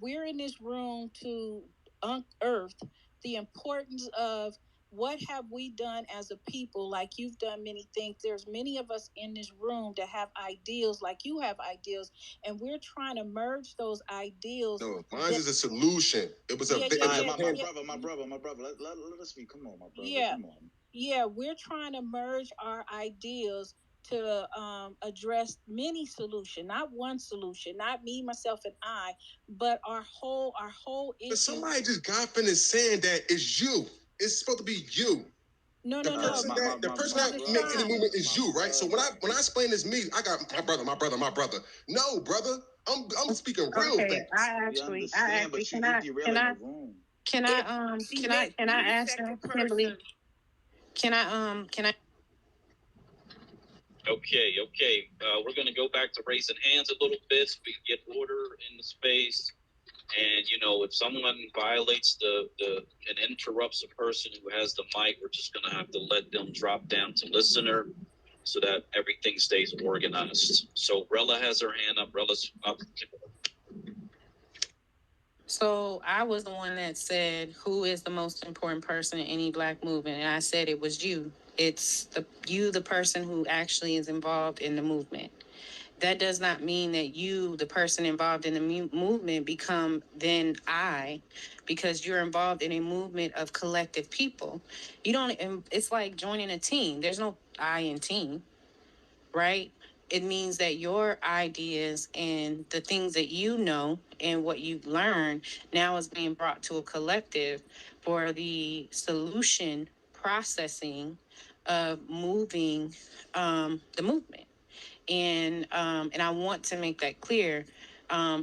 B: we're in this room to unearth the importance of what have we done as a people. Like you've done many things. There's many of us in this room that have ideals, like you have ideals, and we're trying to merge those ideals.
I: No, mine is a solution. It was
J: my brother. Let us speak. Come on, my brother.
B: Yeah.
J: Come on.
B: Yeah, we're trying to merge our ideals to address many solutions, not one solution, not me, myself, and I, but our whole issue.
I: But somebody just got finished saying that it's you. It's supposed to be you.
B: No.
I: The person that makes any movement is you, right? So when I explain this me, I got my brother. No, brother, I'm speaking real facts.
G: I actually can I ask Kimberly? Can I
A: Okay. We're going to go back to raising hands a little bit so we can get order in the space. And, if someone violates and interrupts a person who has the mic, we're just going to have to let them drop down to listener so that everything stays organized. So Rella has her hand up. Rella's up.
G: So I was the one that said, who is the most important person in any Black movement? And I said it was you. It's the person who actually is involved in the movement. That does not mean that you, the person involved in the movement, become then I, because you're involved in a movement of collective people. You don't, it's like joining a team. There's no I in team, right? It means that your ideas and the things that you know and what you've learned now is being brought to a collective for the solution processing of moving the movement. And I want to make that clear.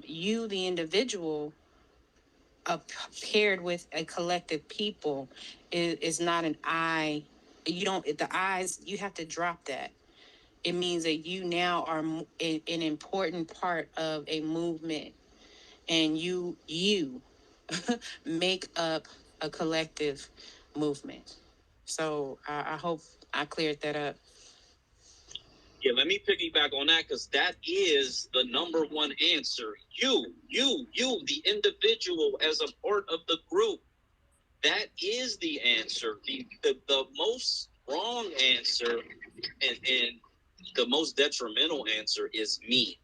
G: You, the individual, paired with a collective people, is not an I. You don't. The I's. You have to drop that. It means that you now are an important part of a movement, and you make up a collective movement. So I hope I cleared that up.
A: Yeah, let me piggyback on that because that is the number one answer. You, the individual as a part of the group. That is the answer. The most wrong answer and the most detrimental answer is me.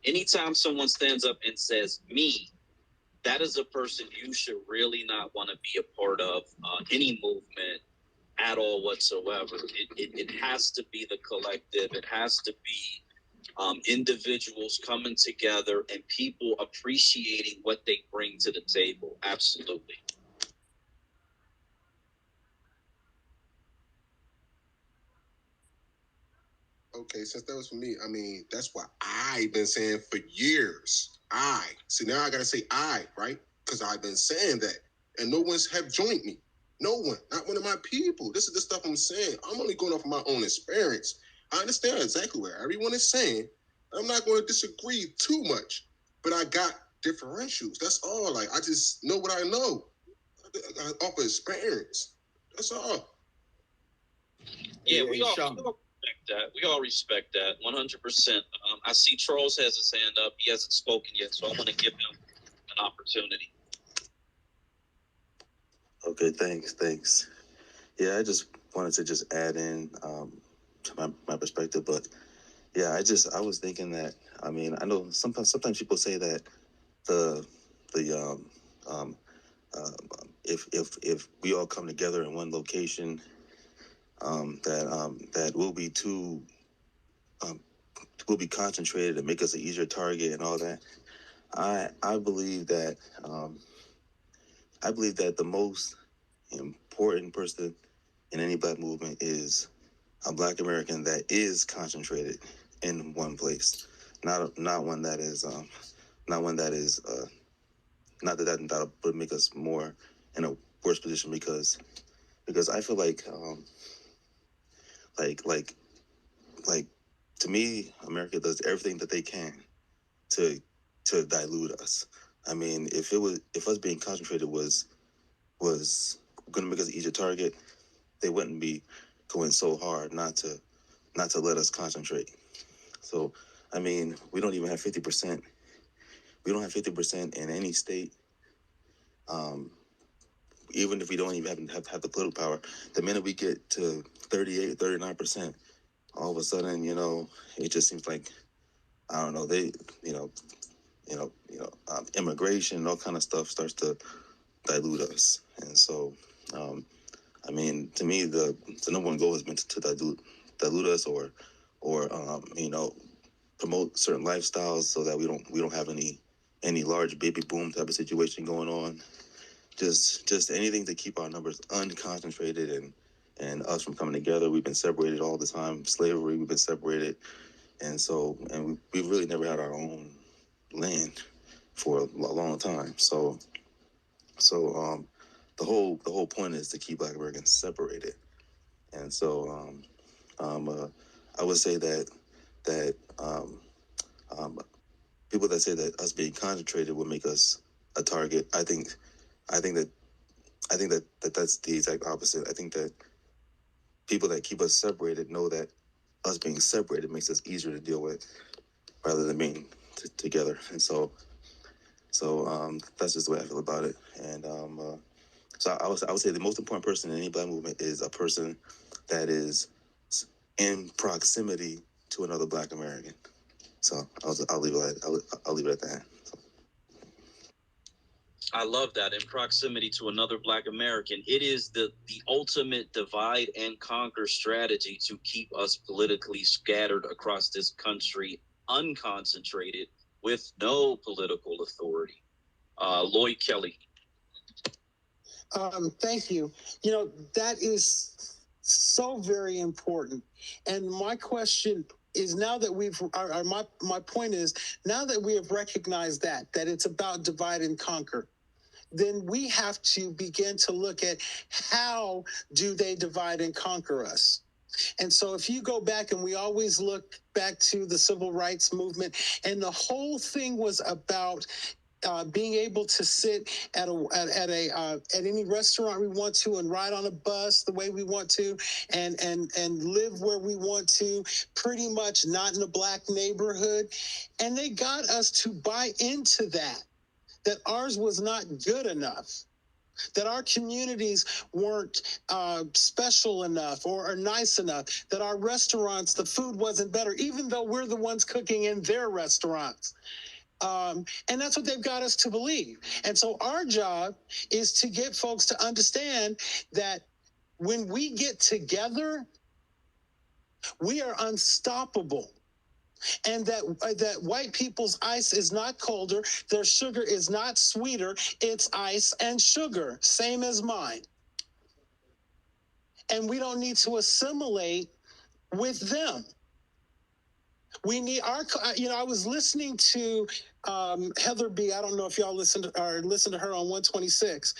A: Anytime someone stands up and says me, that is a person you should really not want to be a part of any movement at all whatsoever. It has to be the collective. It has to be individuals coming together and people appreciating what they bring to the table. Absolutely.
I: Okay, since that was for me, I mean, that's what I've been saying for years. See, now I gotta say I, right? Because I've been saying that, and no one's have joined me. No one, not one of my people. This is the stuff I'm saying. I'm only going off of my own experience. I understand exactly what everyone is saying. I'm not going to disagree too much, but I got differentials. That's all. Like, I just know what I know off of experience. That's all.
A: Yeah, we all respect that. We all respect that 100%. I see Charles has his hand up. He hasn't spoken yet, so I want to give him an opportunity.
K: Okay, thanks. Yeah, I just wanted to just add in to my perspective, but yeah, I was thinking that, I mean, I know sometimes people say that the if we all come together in one location, that will be concentrated and make us an easier target and all that. I believe that the most important person in any Black movement is a Black American that is concentrated in one place, not one that is not that would make us more in a worse position because I feel like to me, America does everything that they can to dilute us. I mean, if us being concentrated was going to make us an easier target, they wouldn't be going so hard not to let us concentrate. So, I mean, we don't even have 50%. We don't have 50% in any state. Even if we don't even have the political power, the minute we get to 38, 39%, all of a sudden, it just seems like, I don't know, they, immigration and all kind of stuff starts to dilute us. And so, I mean, to me, the number one goal has been to dilute us or promote certain lifestyles so that we don't have any large baby boom type of situation going on. Just anything to keep our numbers unconcentrated and us from coming together. We've been separated all the time. Slavery, we've been separated. And so, and we've really never had our own land for a long time. So the whole point is to keep Black Americans separated. And so, I would say that people that say that us being concentrated will make us a target. I think that that's the exact opposite. I think that people that keep us separated know that us being separated makes us easier to deal with rather than being together. And so that's just the way I feel about it. And so I would say the most important person in any Black movement is a person that is in proximity to another Black American. So I'll leave it at that. So.
A: I love that. In proximity to another Black American, it is the ultimate divide and conquer strategy to keep us politically scattered across this country, unconcentrated, with no political authority. Lloyd Kelly.
E: Thank you. You know, that is so very important. And my question is, now that my point is, now that we have recognized that it's about divide and conquer, then we have to begin to look at how do they divide and conquer us. And so if you go back, and we always look back to the civil rights movement, and the whole thing was about being able to sit at any restaurant we want to, and ride on a bus the way we want to, and live where we want to, pretty much not in a Black neighborhood. And they got us to buy into that ours was not good enough, that our communities weren't special enough or nice enough, that our restaurants, the food wasn't better, even though we're the ones cooking in their restaurants. And that's what they've got us to believe. And so our job is to get folks to understand that when we get together, we are unstoppable. And that white people's ice is not colder, their sugar is not sweeter, it's ice and sugar, same as mine. And we don't need to assimilate with them. We need I was listening to Heather B. I don't know if y'all listen to her on 126.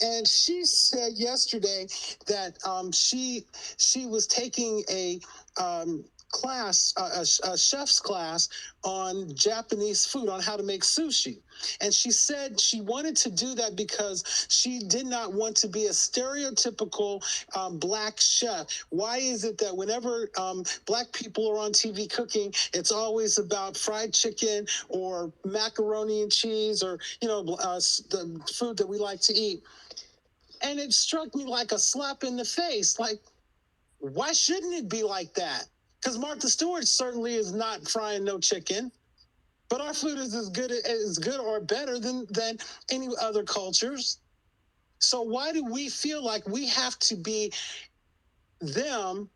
E: And she said yesterday that she was taking a class, a chef's class on Japanese food, on how to make sushi. And she said she wanted to do that because she did not want to be a stereotypical Black chef. Why is it that whenever Black people are on TV cooking, it's always about fried chicken or macaroni and cheese, or the food that we like to eat? And it struck me like a slap in the face. Like, why shouldn't it be like that? Because Martha Stewart certainly is not frying no chicken, but our food is as good or better than any other cultures. So why do we feel like we have to be them,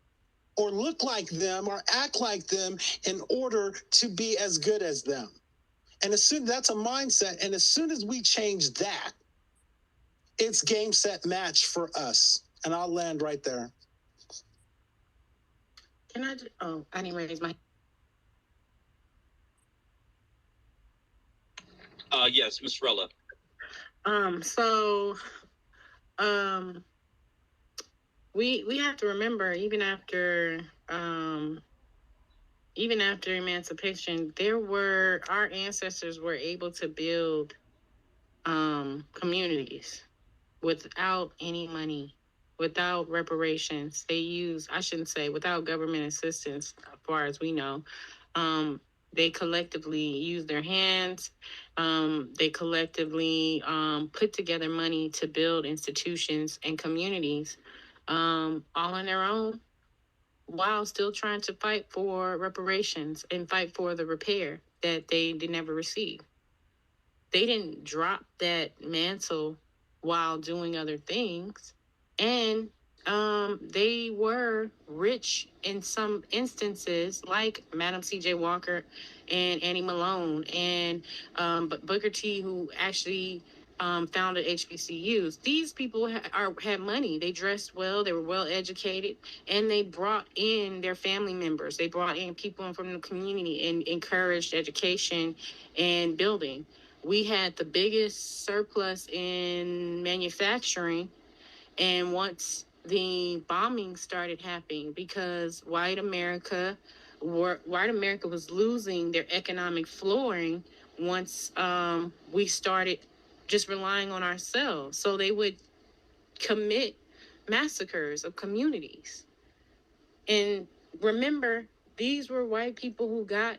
E: or look like them, or act like them in order to be as good as them? And that's a mindset. And as soon as we change that, it's game, set, match for us. And I'll land right there.
G: Can I? I didn't raise my.
A: Yes, Ms. Rella.
G: We have to remember, even after emancipation, our ancestors were able to build communities without any money, without reparations. Without government assistance, as far as we know. They collectively used their hands. They collectively put together money to build institutions and communities, all on their own, while still trying to fight for reparations and fight for the repair that they did never receive. They didn't drop that mantle while doing other things. And they were rich in some instances, like Madam C.J. Walker and Annie Malone, and Booker T, who actually founded HBCUs. These people had money. They dressed well. They were well educated, and they brought in their family members. They brought in people from the community and encouraged education and building. We had the biggest surplus in manufacturing, and once the bombing started happening because white America was losing their economic flooring once we started just relying on ourselves. So they would commit massacres of communities. And remember, these were white people who got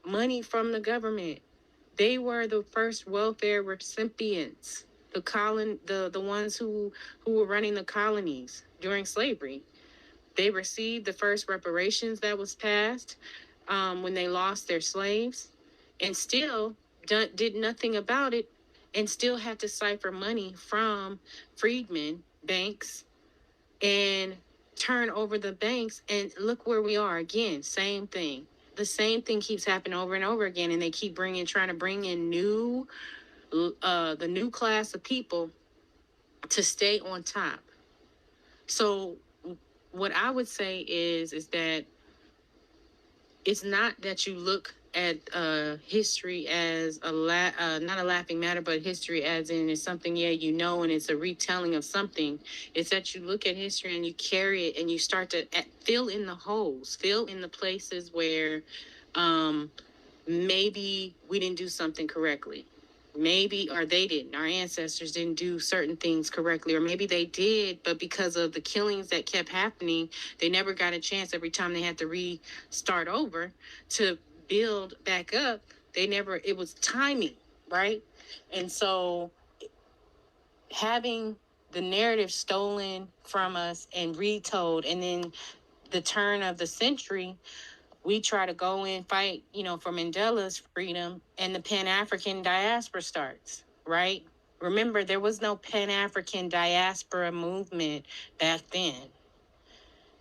G: money from the government. They were the first welfare recipients, the ones who were running the colonies during slavery. They received the first reparations that was passed when they lost their slaves, and still did nothing about it, and still had to cipher money from freedmen, banks, and turn over the banks. And look where we are again. Same thing. The same thing keeps happening over and over again, and they keep trying to bring in the new class of people to stay on top. So what I would say is that it's not that you look at history as not a laughing matter, but history as in it's something, and it's a retelling of something. It's that you look at history and you carry it and you start to fill in the holes, fill in the places where maybe we didn't do something correctly. Maybe, or they didn't, our ancestors didn't do certain things correctly, or maybe they did, but because of the killings that kept happening, they never got a chance every time they had to restart over to build back up. It was timing, right? And so having the narrative stolen from us and retold, and then the turn of the century, we try to go and fight, for Mandela's freedom, and the Pan-African diaspora starts, right? Remember, there was no Pan-African diaspora movement back then.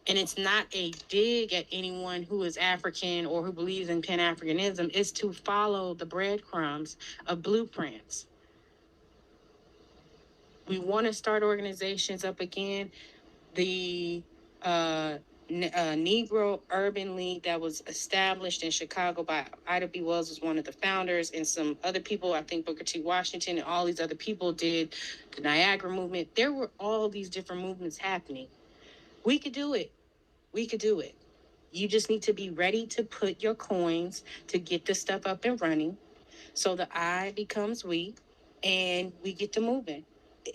G: And it's not a dig at anyone who is African or who believes in Pan-Africanism. It's to follow the breadcrumbs of blueprints. We want to start organizations up again. The Negro Urban League that was established in Chicago by Ida B. Wells was one of the founders, and some other people, I think Booker T. Washington and all these other people did the Niagara movement. There were all these different movements happening. We could do it. We could do it. You just need to be ready to put your coins to get this stuff up and running so the I becomes we and we get to moving.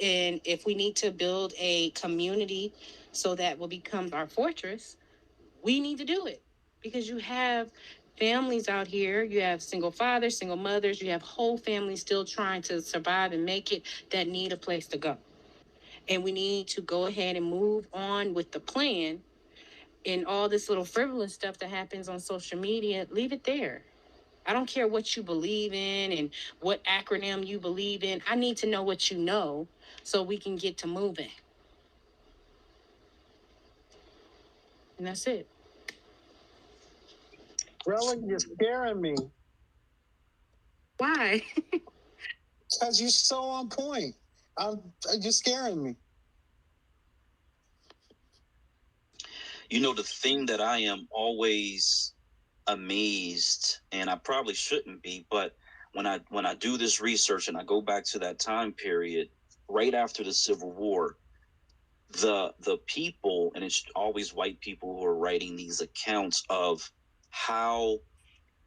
G: And if we need to build a community so that will become our fortress, we need to do it, because you have families out here, you have single fathers, single mothers, you have whole families still trying to survive and make it that need a place to go. And we need to go ahead and move on with the plan, and all this little frivolous stuff that happens on social media, leave it there. I don't care what you believe in and what acronym you believe in. I need to know what you know so we can get to moving. And that's it.
E: Rella, you're scaring me.
G: Why?
E: Because you're so on point. You're scaring me.
A: The thing that I am always amazed, and I probably shouldn't be, but when I do this research and I go back to that time period right after the Civil War, the people, and it's always white people who are writing these accounts of how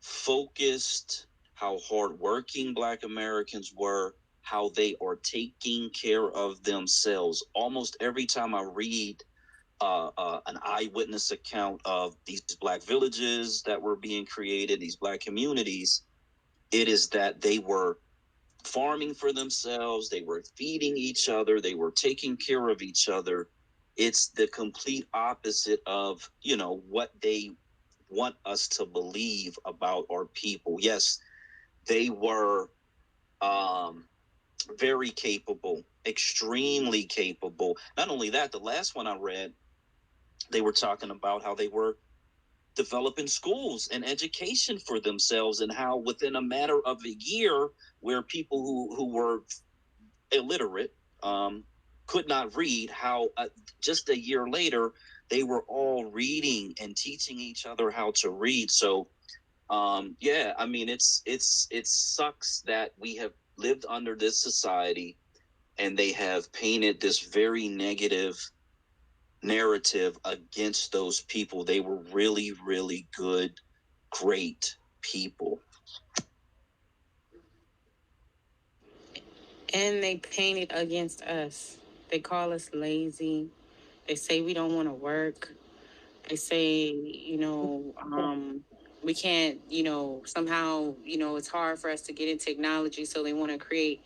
A: focused, how hardworking Black Americans were, how they are taking care of themselves. Almost every time I read an eyewitness account of these Black villages that were being created, these Black communities, it is that they were farming for themselves, they were feeding each other, they were taking care of each other. It's the complete opposite of, what they want us to believe about our people. Yes, they were very capable, extremely capable. Not only that, the last one I read, they were talking about how they were developing schools and education for themselves, and how within a matter of a year, where people who were illiterate could not read, how just a year later they were all reading and teaching each other how to read. So it sucks that we have lived under this society and they have painted this very negative narrative against those people. They were really, really good, great people.
G: And they paint it against us. They call us lazy. They say we don't want to work. They say, we can't, somehow, it's hard for us to get in technology. So they want to create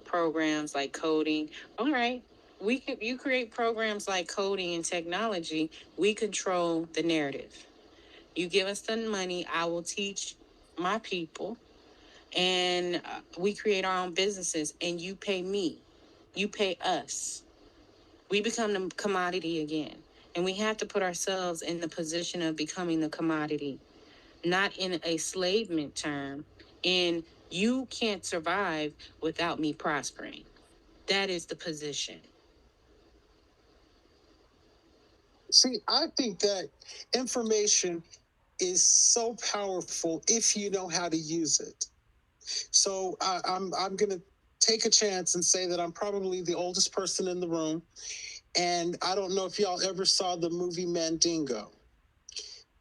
G: programs like coding. All right. You create programs like coding and technology. We control the narrative. You give us the money. I will teach my people, and we create our own businesses, and you pay me. You pay us. We become the commodity again. And we have to put ourselves in the position of becoming the commodity, not in a slavement term, in you can't survive without me prospering. That is the position.
E: See, I think that information is so powerful if you know how to use it. So I'm going to take a chance and say that I'm probably the oldest person in the room. And I don't know if y'all ever saw the movie Mandingo.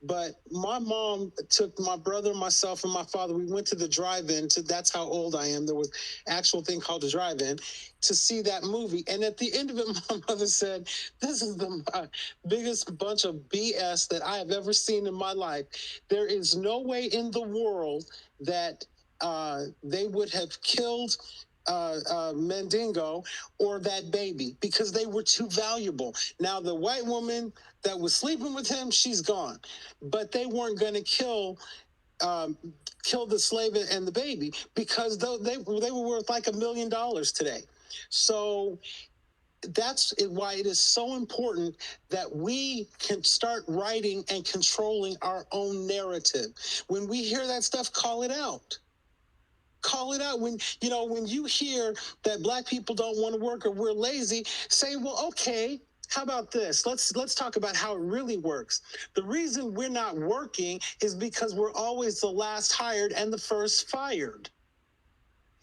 E: But my mom took my brother, myself, and my father. We went to the drive-in. That's how old I am. There was actual thing called a drive-in to see that movie. And at the end of it, my mother said, "This is the biggest bunch of BS that I have ever seen in my life. There is no way in the world that they would have killed Mandingo or that baby because they were too valuable. Now, the white woman that was sleeping with him, she's gone. But they weren't going to kill the slave and the baby because they were worth like $1 million today. So that's why it is so important that we can start writing and controlling our own narrative. When we hear that stuff, call it out. Call it out. When you hear that black people don't want to work or we're lazy, say, well, okay, how about this? Let's talk about how it really works. The reason we're not working is because we're always the last hired and the first fired.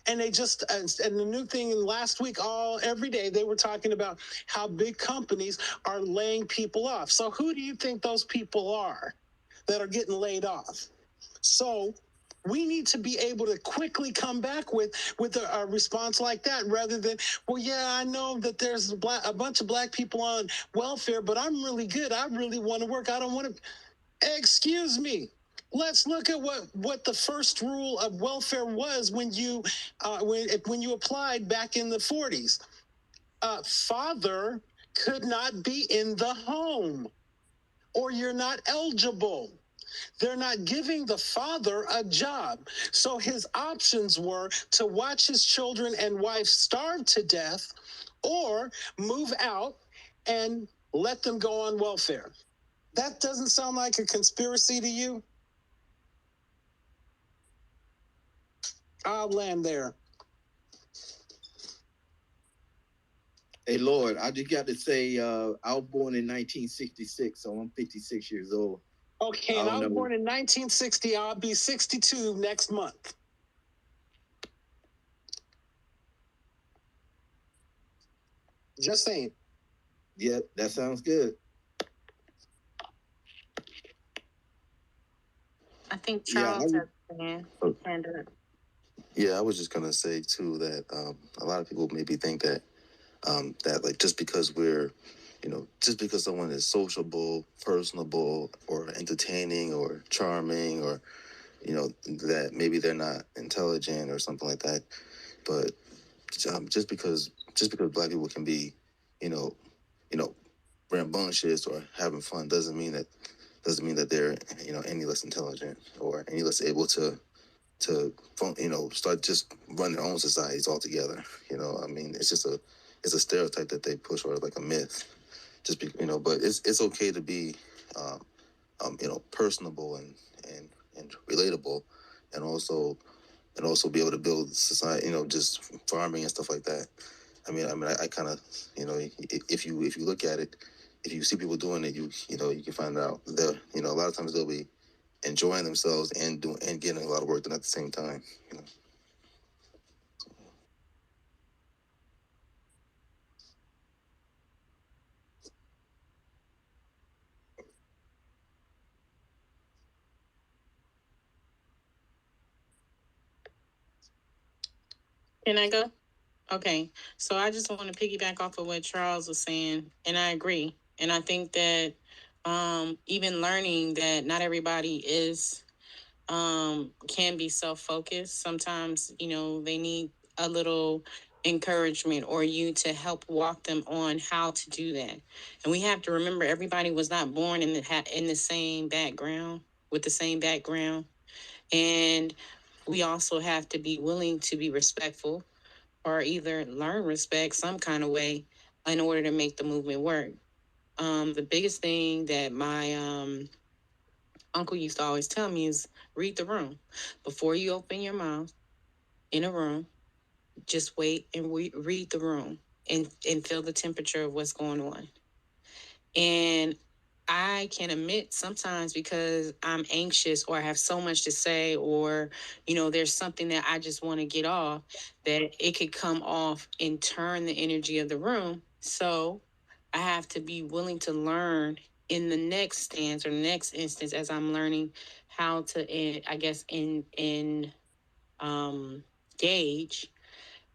E: And they just, and the new thing last week, every day, they were talking about how big companies are laying people off. So who do you think those people are that are getting laid off? So we need to be able to quickly come back with a response like that rather than, well, yeah, I know that there's a bunch of black people on welfare, but I'm really good. I really want to work. I don't want to. Excuse me. Let's look at what the first rule of welfare was when you applied back in the 40s. Father could not be in the home, or you're not eligible. They're not giving the father a job. So his options were to watch his children and wife starve to death or move out and let them go on welfare. That doesn't sound like a conspiracy to you? I'll land there.
F: Hey, Lord, I just got to say, I was born in 1966, so I'm 56 years old.
E: Okay, and I was born in 1960. I'll be 62 next month. Just saying.
F: Yeah, that sounds good.
G: I think Charles has a hand up.
K: Yeah, I was just gonna say too that a lot of people maybe think that that like just because someone is sociable, personable, or entertaining, or charming, or that maybe they're not intelligent or something like that. But just because black people can be, you know, rambunctious or having fun doesn't mean that they're any less intelligent or any less able to start just run their own societies altogether. I mean, it's a stereotype that they push, or like a myth. But it's okay to be personable and relatable, and also be able to build society. Just farming and stuff like that. I kind of, if you look at it, if you see people doing it, you can find out that a lot of times they'll be enjoying themselves and getting a lot of work done at the same time.
G: Can I go? Okay. So I just want to piggyback off of what Charles was saying, and I agree. And I think that even learning that not everybody is can be self-focused. Sometimes, they need a little encouragement or you to help walk them on how to do that. And we have to remember everybody was not born in the same background with the same background. And we also have to be willing to be respectful or either learn respect some kind of way in order to make the movement work. The biggest thing that my uncle used to always tell me is read the room. Before you open your mouth in a room, just wait and read the room and feel the temperature of what's going on. And I can admit sometimes because I'm anxious or I have so much to say or, there's something that I just want to get off that it could come off and turn the energy of the room. So I have to be willing to learn in the next stance or next instance as I'm learning how to, I guess, gauge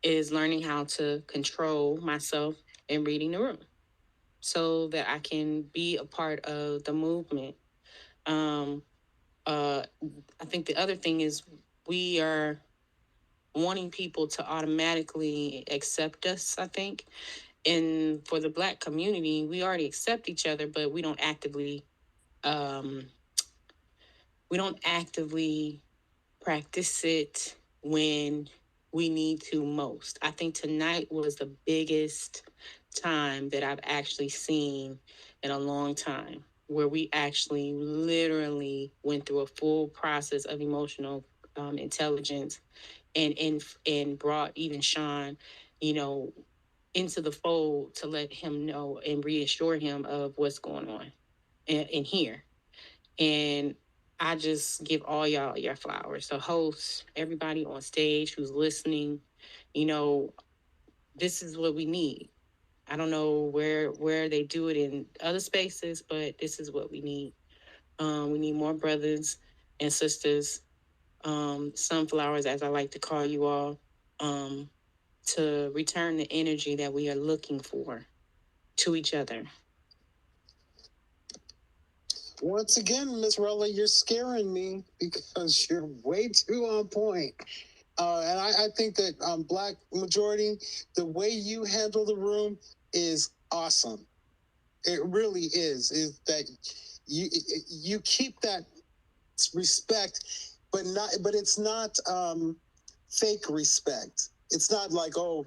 G: is learning how to control myself and reading the room so that I can be a part of the movement. Um, I think the other thing is we are wanting people to automatically accept us, I think. And for the Black community, we already accept each other, but um, we don't actively practice it when we need to most. I think tonight was the biggest time that I've actually seen in a long time where we actually literally went through a full process of emotional intelligence and brought even Sean, you know, into the fold to let him know and reassure him of what's going on in here. And I just give all y'all your flowers. The hosts, everybody on stage who's listening, this is what we need. I don't know where they do it in other spaces, but this is what we need. We need more brothers and sisters, sunflowers, as I like to call you all, to return the energy that we are looking for to each other.
E: Once again, Miss Rella, you're scaring me because you're way too on point. And I think that Black majority, the way you handle the room is awesome. It really is. Is that you keep that respect, but it's not fake respect. It's not like, oh,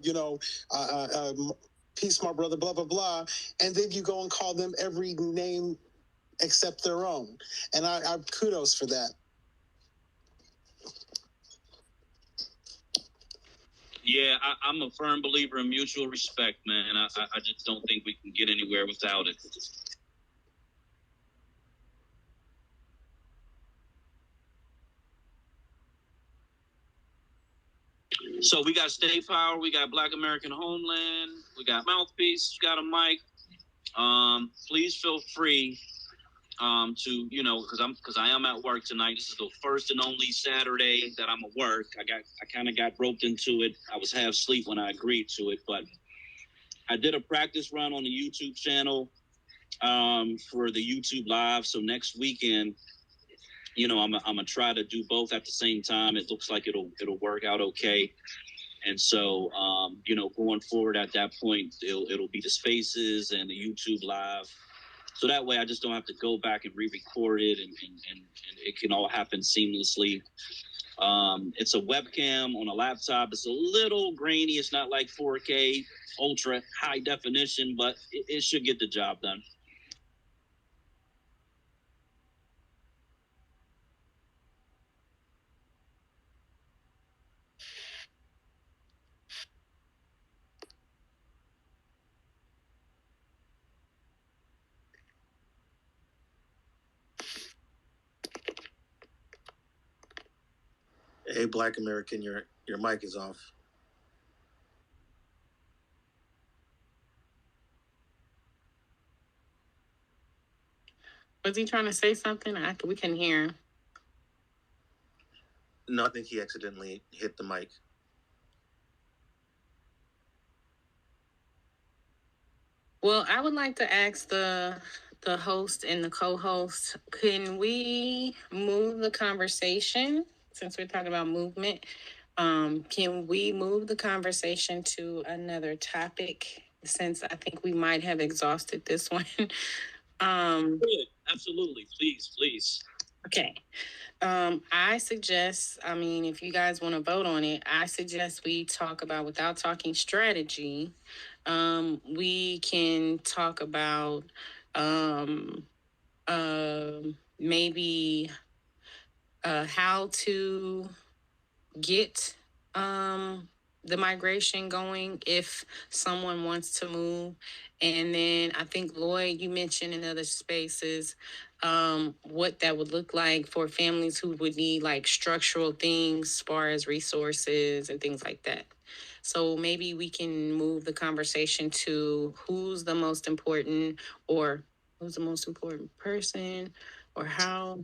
E: peace, my brother, blah blah blah, and then you go and call them every name except their own. And I kudos for that.
A: Yeah, I'm a firm believer in mutual respect, man. I just don't think we can get anywhere without it. So we got State Power, we got Black American Homeland, we got Mouthpiece, we got a mic. Please feel free to, because I am at work tonight. This is the first and only Saturday that I'm at work. I kind of got roped into it. I was half asleep when I agreed to it, but I did a practice run on the YouTube channel for the YouTube Live. So next weekend, I'm gonna try to do both at the same time. It looks like it'll work out okay. And so, going forward at that point, it'll be the Spaces and the YouTube Live. So that way I just don't have to go back and re-record it and it can all happen seamlessly. It's a webcam on a laptop. It's a little grainy. It's not like 4K ultra high definition, but it should get the job done.
C: Hey, Black American, your mic is off.
G: Was he trying to say something? We can hear him.
C: No, I think he accidentally hit the mic.
G: Well, I would like to ask the host and the co-host, can we move the conversation since we're talking about movement? Can we move the conversation to another topic since I think we might have exhausted this one?
A: Good. Absolutely. Please.
G: Okay. I suggest, I mean, if you guys want to vote on it, I suggest we talk about, without talking strategy, we can talk about maybe how to get the migration going if someone wants to move. And then I think, Lloyd, you mentioned in other spaces what that would look like for families who would need like structural things as far as resources and things like that. So maybe we can move the conversation to who's the most important, or who's the most important person, or how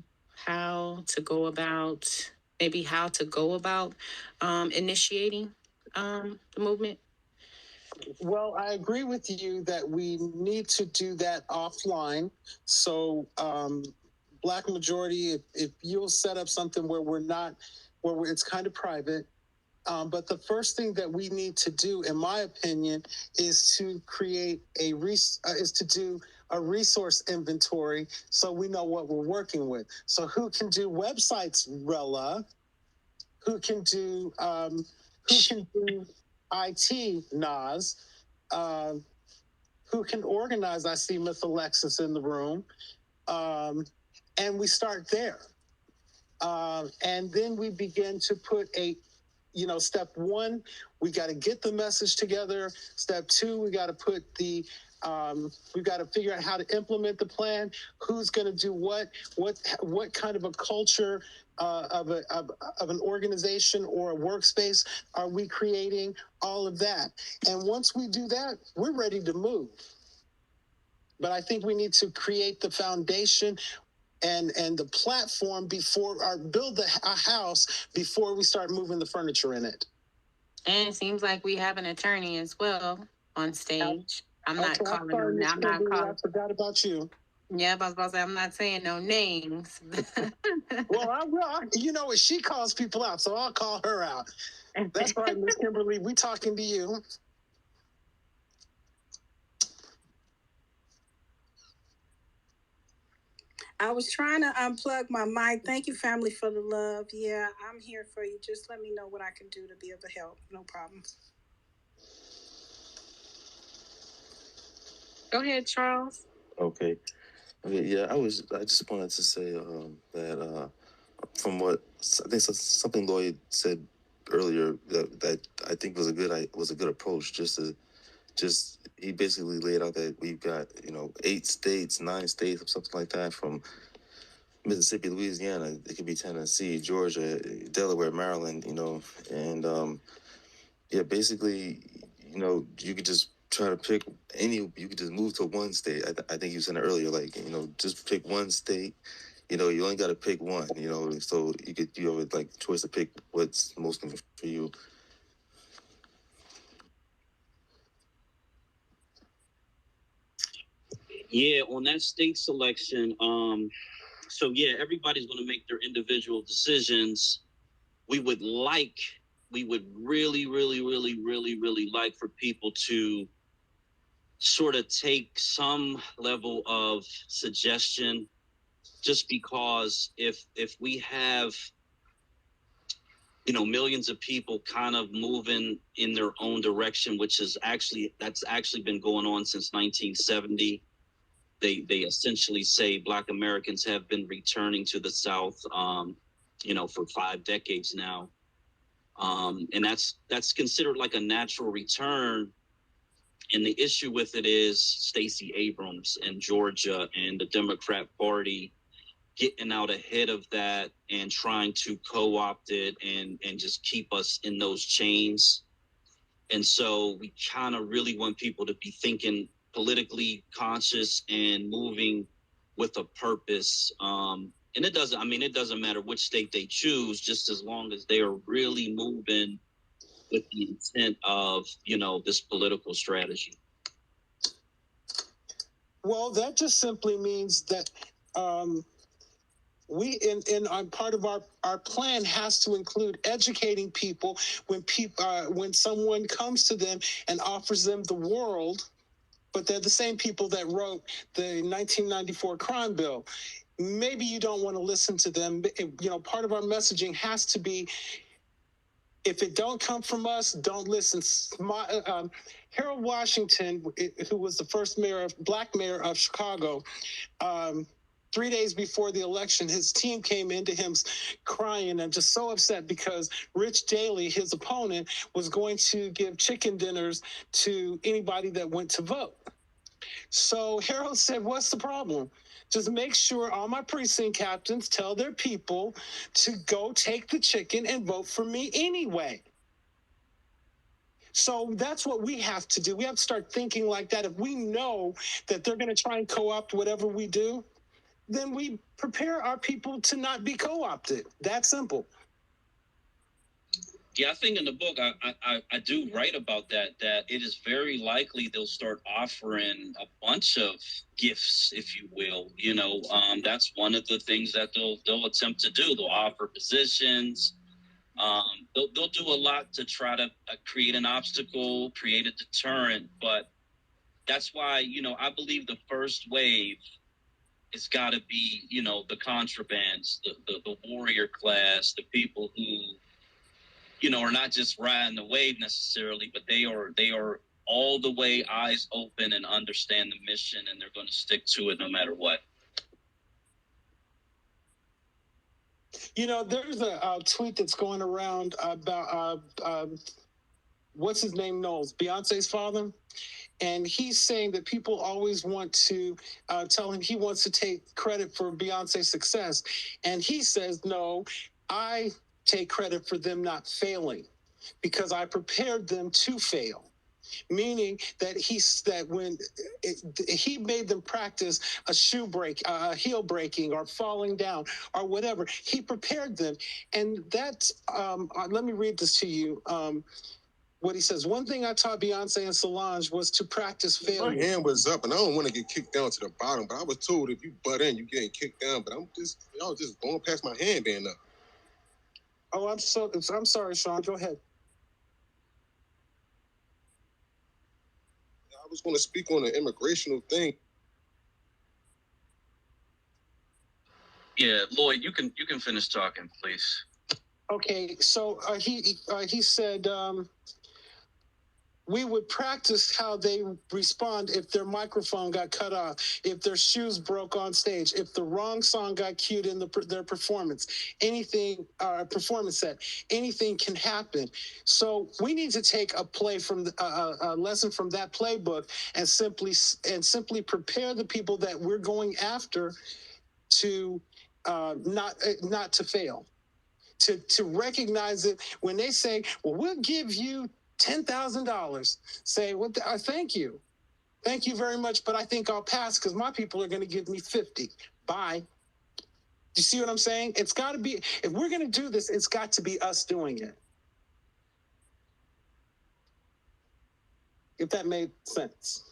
G: to go about, maybe how to go about initiating the movement.
E: Well, I agree with you that we need to do that offline. So, Black Majority, if you'll set up something where it's kind of private. But the first thing that we need to do, in my opinion, is to create is to do a resource inventory so we know what we're working with. So who can do websites, Rella? Who can do IT, Nas? Who can organize? I see Miss Alexis in the room. And we start there. And then we begin to put step one, we got to get the message together. Step two, we got to put we've got to figure out how to implement the plan. Who's going to do what kind of a culture of an organization or a workspace are we creating? All of that. And once we do that, we're ready to move. But I think we need to create the foundation and the platform build a house before we start moving the furniture in it.
G: And it seems like we have an attorney as well on stage. I'm not calling them.
E: I'm not calling. I forgot about you.
G: Yeah, I was about to say, I'm not saying no names.
E: Well, I will. You know what? She calls people out, so I'll call her out. That's right, Miss Kimberly. We talking to you.
B: I was trying to unplug my mic. Thank you, family, for the love. Yeah, I'm here for you. Just let me know what I can do to be of help. No problem.
G: Go ahead, Charles.
K: Okay. Yeah, I just wanted to say that from what I think something Lloyd said earlier that I think was a good approach. He basically laid out that we've got 8 states, 9 states, or something like that, from Mississippi, Louisiana. It could be Tennessee, Georgia, Delaware, Maryland. And basically, you could just try to pick you could just move to one state. I think you said it earlier, like, just pick one state. You only got to pick one, so you have like choice to pick what's most convenient for you.
A: Yeah, on that state selection, so yeah, everybody's going to make their individual decisions. We would really, really, really, really, really like for people to sort of take some level of suggestion, just because if we have millions of people kind of moving in their own direction, that's actually been going on since 1970. They essentially say Black Americans have been returning to the South for 5 decades now, and that's considered like a natural return. And the issue with it is Stacey Abrams in Georgia and the Democrat Party getting out ahead of that and trying to co-opt it and just keep us in those chains. And so we kind of really want people to be thinking politically conscious and moving with a purpose. And it doesn't matter which state they choose, just as long as they are really moving with the intent of, this political strategy.
E: Well, that just simply means that we in part of our plan has to include educating people when someone comes to them and offers them the world, but they're the same people that wrote the 1994 crime bill. Maybe you don't want to listen to them. Part of our messaging has to be, if it don't come from us, don't listen. Harold Washington, who was the first black mayor of Chicago, 3 days before the election, his team came into him crying and just so upset because Rich Daley, his opponent, was going to give chicken dinners to anybody that went to vote. So Harold said, what's the problem? Just make sure all my precinct captains tell their people to go take the chicken and vote for me anyway. So that's what we have to do. We have to start thinking like that. If we know that they're going to try and co-opt whatever we do, then we prepare our people to not be co-opted. That simple.
A: Yeah, I think in the book I do write about that it is very likely they'll start offering a bunch of gifts, if you will. That's one of the things that they'll attempt to do. They'll offer positions. They'll do a lot to try to create an obstacle, create a deterrent. But that's why I believe the first wave, it's got to be the contrabands, the warrior class, the people who are not just riding the wave necessarily, but they are all the way eyes open and understand the mission, and they're going to stick to it no matter what.
E: There's a tweet that's going around about what's his name, Knowles, Beyonce's father. And he's saying that people always want to tell him he wants to take credit for Beyonce's success. And he says, no, I take credit for them not failing because I prepared them to fail. Meaning that when he made them practice a heel breaking or falling down or whatever, he prepared them. And that's, let me read this to you. What he says, one thing I taught Beyonce and Solange was to practice failure.
I: My hand was up, and I don't want to get kicked down to the bottom, but I was told if you butt in, you getting kicked down. But y'all just going past my hand band up.
E: Oh, I'm sorry, Sean. Go ahead.
I: I was going to speak on the immigrational thing.
A: Yeah, Lloyd, you can finish talking, please.
E: Okay, so he said we would practice how they respond if their microphone got cut off, if their shoes broke on stage, if the wrong song got cued in their performance, performance set, anything can happen. So we need to take a lesson from that playbook and simply prepare the people that we're going after to not to fail. To recognize it when they say, well, we'll give you $10,000. Say, thank you. Thank you very much, but I think I'll pass because my people are going to give me 50. Bye. Do you see what I'm saying? It's got to be, if we're going to do this, it's got to be us doing it. If that made sense.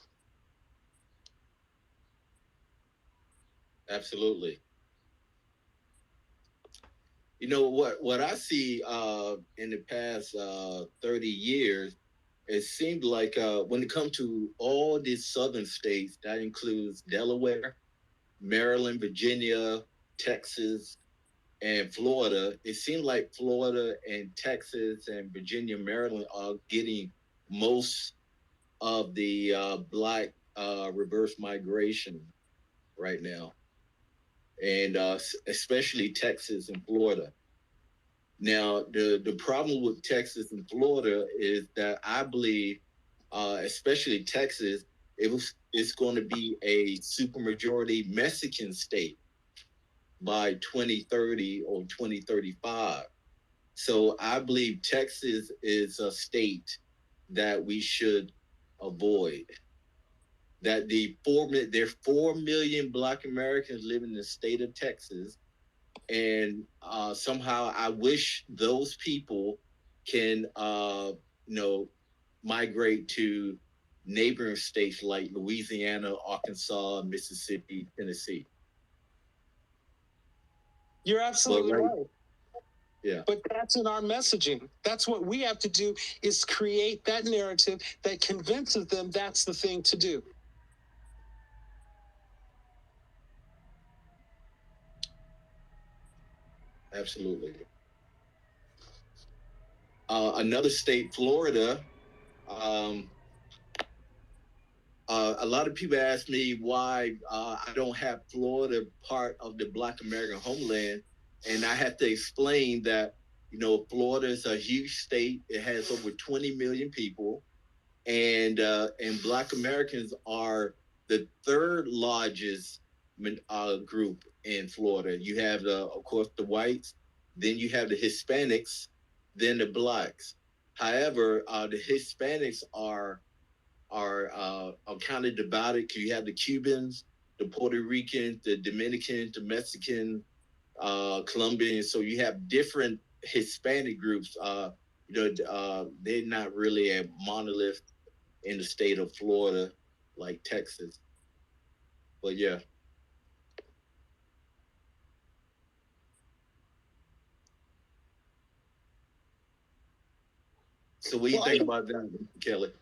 F: Absolutely. What I see in the past 30 years, it seemed like when it comes to all these southern states, that includes Delaware, Maryland, Virginia, Texas, and Florida, it seemed like Florida and Texas and Virginia, Maryland are getting most of the black reverse migration right now. And especially Texas and Florida. Now, the problem with Texas and Florida is that I believe, especially Texas, it's going to be a supermajority Mexican state by 2030 or 2035. So I believe Texas is a state that we should avoid. That there are 4 million Black Americans living in the state of Texas, and somehow I wish those people can, migrate to neighboring states like Louisiana, Arkansas, Mississippi, Tennessee.
E: You're absolutely
F: But,
E: right.
F: Yeah.
E: But that's in our messaging. That's what we have to do, is create that narrative that convinces them that's the thing to do.
F: Absolutely. Another state, Florida. A lot of people ask me why I don't have Florida part of the Black American homeland, and I have to explain that, you know, Florida is a huge state. It has over 20 million people, and Black Americans are the third largest group in Florida. You have of course, the whites, then you have the Hispanics, then the blacks. However, the Hispanics are kind of divided. You have the Cubans, the Puerto Ricans, the Dominicans, the Mexican, Colombians. So you have different Hispanic groups. They're not really a monolith in the state of Florida like Texas. But yeah. So what do you think about that, Kelly?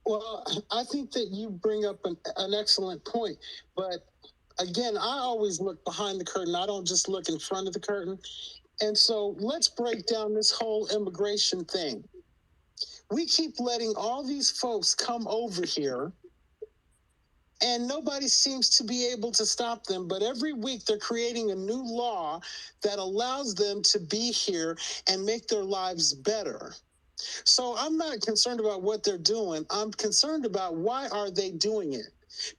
E: Well, I think that you bring up an excellent point. But again, I always look behind the curtain. I don't just look in front of the curtain. And so let's break down this whole immigration thing. We keep letting all these folks come over here, and nobody seems to be able to stop them. But every week they're creating a new law that allows them to be here and make their lives better. So I'm not concerned about what they're doing. I'm concerned about why are they doing it?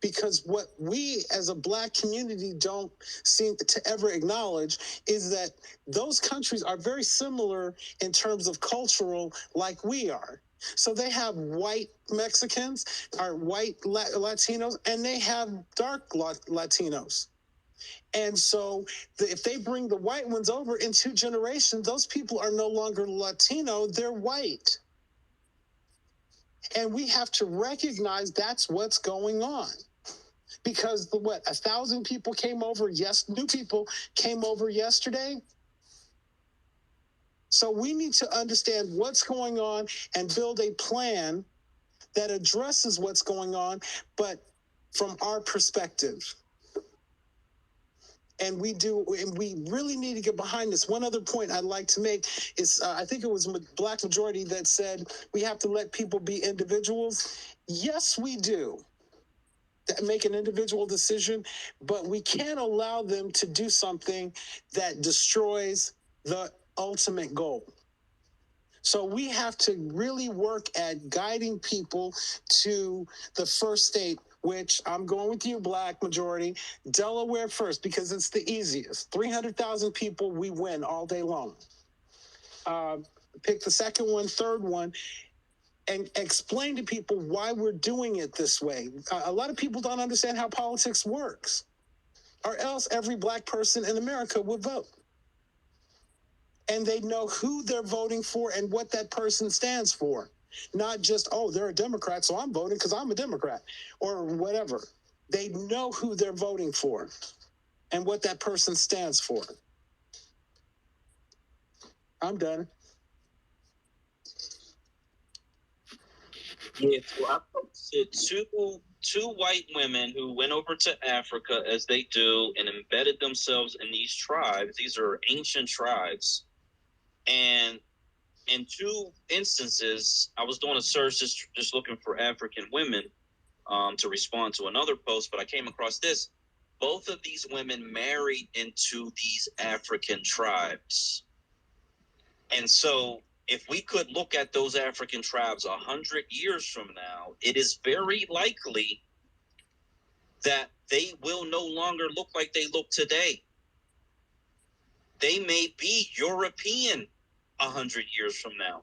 E: Because what we as a Black community don't seem to ever acknowledge is that those countries are very similar in terms of cultural, like we are. So they have white Mexicans, or white Latinos, and they have dark Latinos. And so if they bring the white ones over in 2 generations, those people are no longer Latino, they're white. And we have to recognize that's what's going on. Because 1,000 people came over, new people came over yesterday. So we need to understand what's going on and build a plan that addresses what's going on, but from our perspective. And we really need to get behind this. One other point I'd like to make is, I think it was Black Majority that said we have to let people be individuals. Yes, we do. Make an individual decision, but we can't allow them to do something that destroys the ultimate goal. So we have to really work at guiding people to the first state, which I'm going with you, Black Majority, Delaware first, because it's the easiest. 300,000 people, we win all day long. Pick the second one, third one, and explain to people why we're doing it this way. A lot of people don't understand how politics works, or else every Black person in America would vote. And they know who they're voting for and what that person stands for. Not just, oh, they're a Democrat, so I'm voting because I'm a Democrat, or whatever. They know who they're voting for and what that person stands for. I'm done.
A: Yeah, so I posted two white women who went over to Africa, as they do, and embedded themselves in these tribes. These are ancient tribes. And in 2 instances, I was doing a search just looking for African women to respond to another post, but I came across this. Both of these women married into these African tribes. And so if we could look at those African tribes 100 years from now, it is very likely that they will no longer look like they look today. They may be European 100 years from now.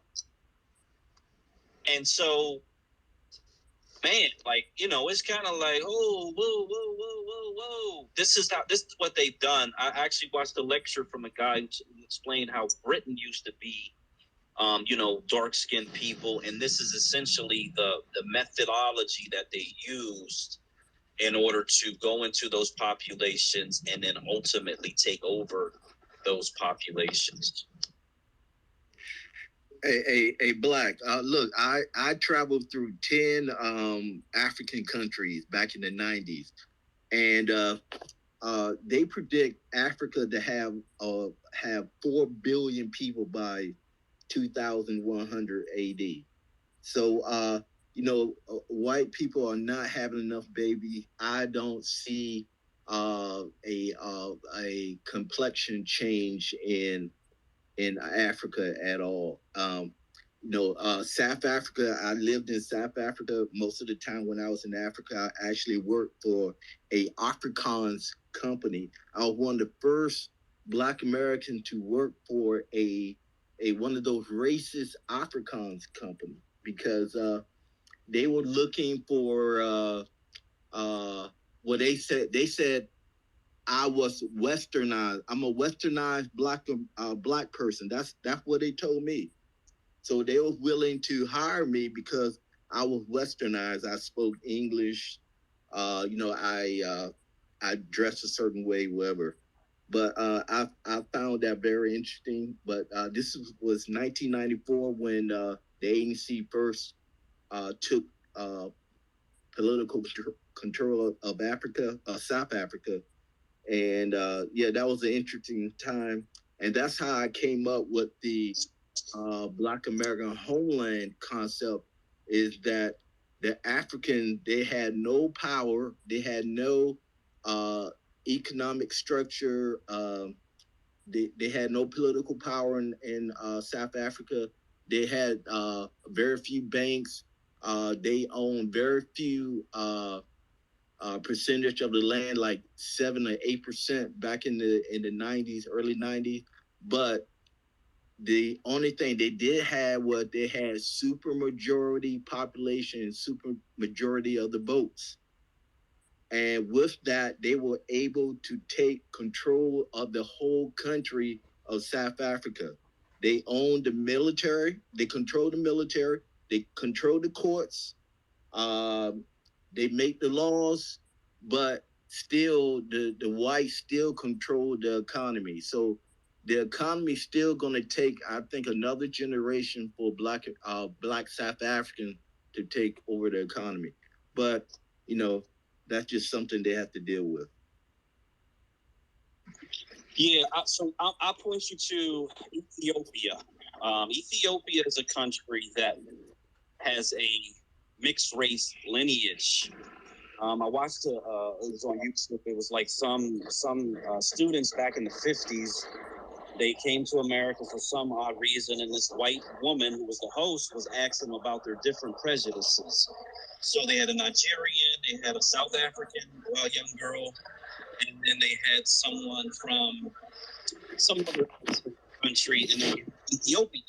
A: And so, man, it's kind of like, oh, whoa. This is what they've done. I actually watched a lecture from a guy who explained how Britain used to be dark skinned people. And this is essentially the methodology that they used in order to go into those populations and then ultimately take over those populations.
F: A Black. Look, I traveled through 10 African countries back in the 90s, and they predict Africa to have 4 billion people by 2100 AD. So white people are not having enough babies. I don't see a complexion change in Africa at all. South Africa, I lived in South Africa most of the time when I was in Africa. I actually worked for a Afrikaans company. I was one of the first Black Americans to work for a one of those racist Afrikaans company because they were looking for what they said I was westernized. I'm a westernized black person. That's what they told me. So they were willing to hire me because I was westernized. I spoke English. I dressed a certain way, whatever. But I found that very interesting. But this was 1994 when the ANC first took political control of Africa, South Africa. And that was an interesting time. And that's how I came up with the Black American homeland concept, is that the African, they had no power, they had no economic structure, they had no political power in South Africa. They had very few banks. They owned very few percentage of the land, like 7 or 8% back in the 90s, early 90s. But the only thing they did have was they had super majority population and super majority of the votes. And with that, they were able to take control of the whole country of South Africa. They owned the military. They controlled the military. They controlled the courts. They make the laws, but still the whites still control the economy. So the economy is still going to take, I think, another generation for black South Africans to take over the economy. But that's just something they have to deal with.
A: Yeah, so I'll point you to Ethiopia. Ethiopia is a country that has a mixed race lineage. I watched it was on YouTube. It was like some students back in the 50s. They came to America for some odd reason, and this white woman who was the host was asking them about their different prejudices. So they had a Nigerian, they had a South African young girl, and then they had someone from some other country, and then Ethiopian.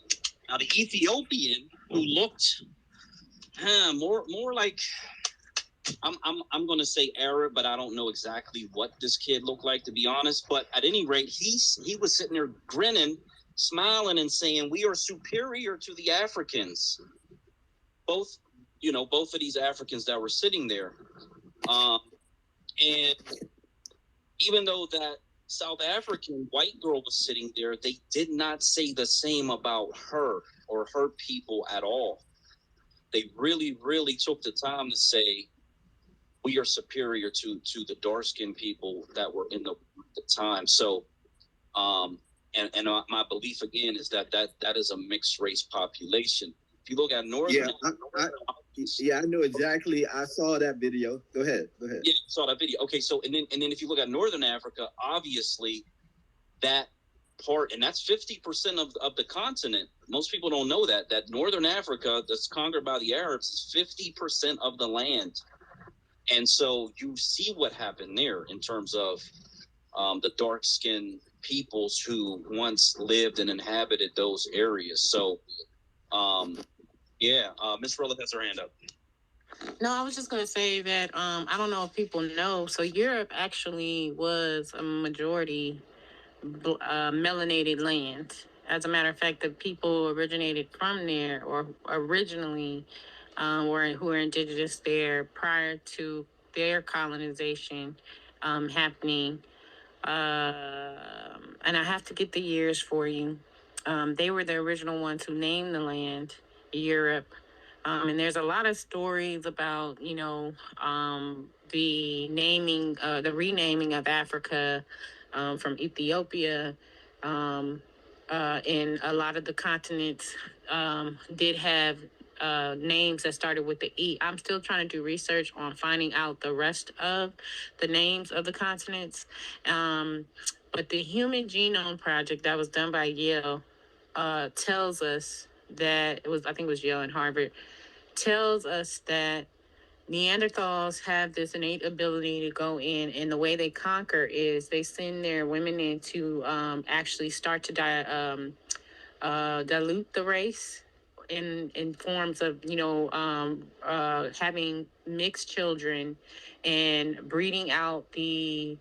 A: Now the Ethiopian who looked more like, I'm going to say Arab, but I don't know exactly what this kid looked like, to be honest. But at any rate, he was sitting there grinning, smiling, and saying, "We are superior to the Africans." Both of these Africans that were sitting there, and even though that South African white girl was sitting there, they did not say the same about her or her people at all. They really, really took the time to say, we are superior to the dark-skinned people that were in the time. So, and my belief again is that is a mixed race population. If you look at Northern,
F: I know exactly. I saw that video. Go ahead.
A: Yeah, you saw that video. Okay, so and then if you look at Northern Africa, obviously that part, and that's 50% of the continent. Most people don't know that Northern Africa that's conquered by the Arabs is 50% of the land. And so you see what happened there in terms of the dark-skinned peoples who once lived and inhabited those areas. So, Miss Rolla has her hand up.
G: No, I was just going to say that I don't know if people know. So Europe actually was a majority melanated land. As a matter of fact, the people originated from there or originally who were indigenous there prior to their colonization happening. And I have to get the years for you. They were the original ones who named the land Europe. And there's a lot of stories about, the naming, the renaming of Africa from Ethiopia. And a lot of the continents did have names that started with the E. I'm still trying to do research on finding out the rest of the names of the continents. But the Human Genome Project that was done by Yale tells us that I think it was Yale and Harvard, tells us that Neanderthals have this innate ability to go in, and the way they conquer is they send their women in to actually start to dilute the race in forms of having mixed children and breeding out the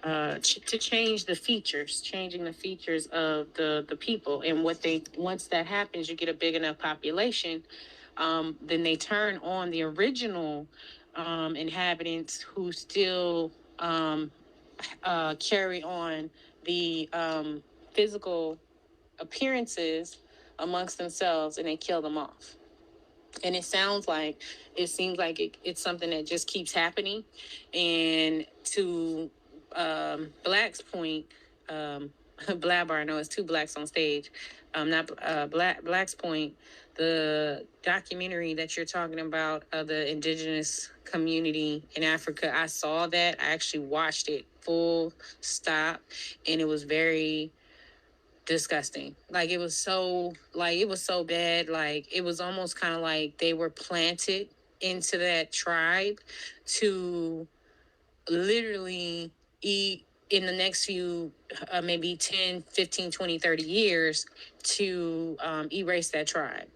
G: to change the features, changing the features of the people. And once that happens, you get a big enough population, then they turn on the original inhabitants who still carry on the physical appearances amongst themselves, and they kill them off. And it seems like it's something that just keeps happening. And to Black's point, Blabber, I know it's two blacks on stage. Not Black's point, the documentary that you're talking about of the indigenous community in Africa, I saw that. I actually watched it full stop, and it was very disgusting. It was so bad. It was almost kind of like they were planted into that tribe to literally eat in the next few maybe 10, 15, 20, 30 years to erase that tribe,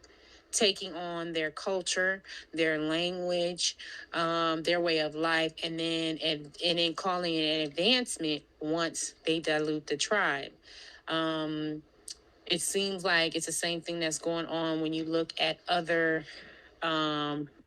G: taking on their culture, their language, their way of life, and then calling it an advancement once they dilute the tribe. It seems like it's the same thing that's going on when you look at other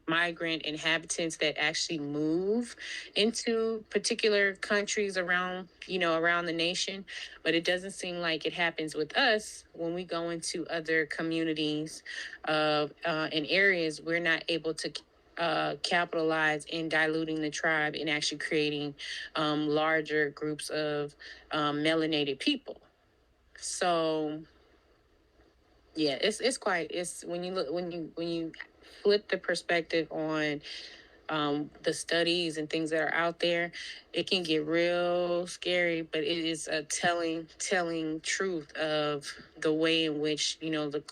G: migrant inhabitants that actually move into particular countries around the nation. But it doesn't seem like it happens with us when we go into other communities in areas. We're not able to capitalize in diluting the tribe and actually creating larger groups of melanated people. So yeah, it's when you flip the perspective on the studies and things that are out there, it can get real scary, but it is a telling truth of the way in which the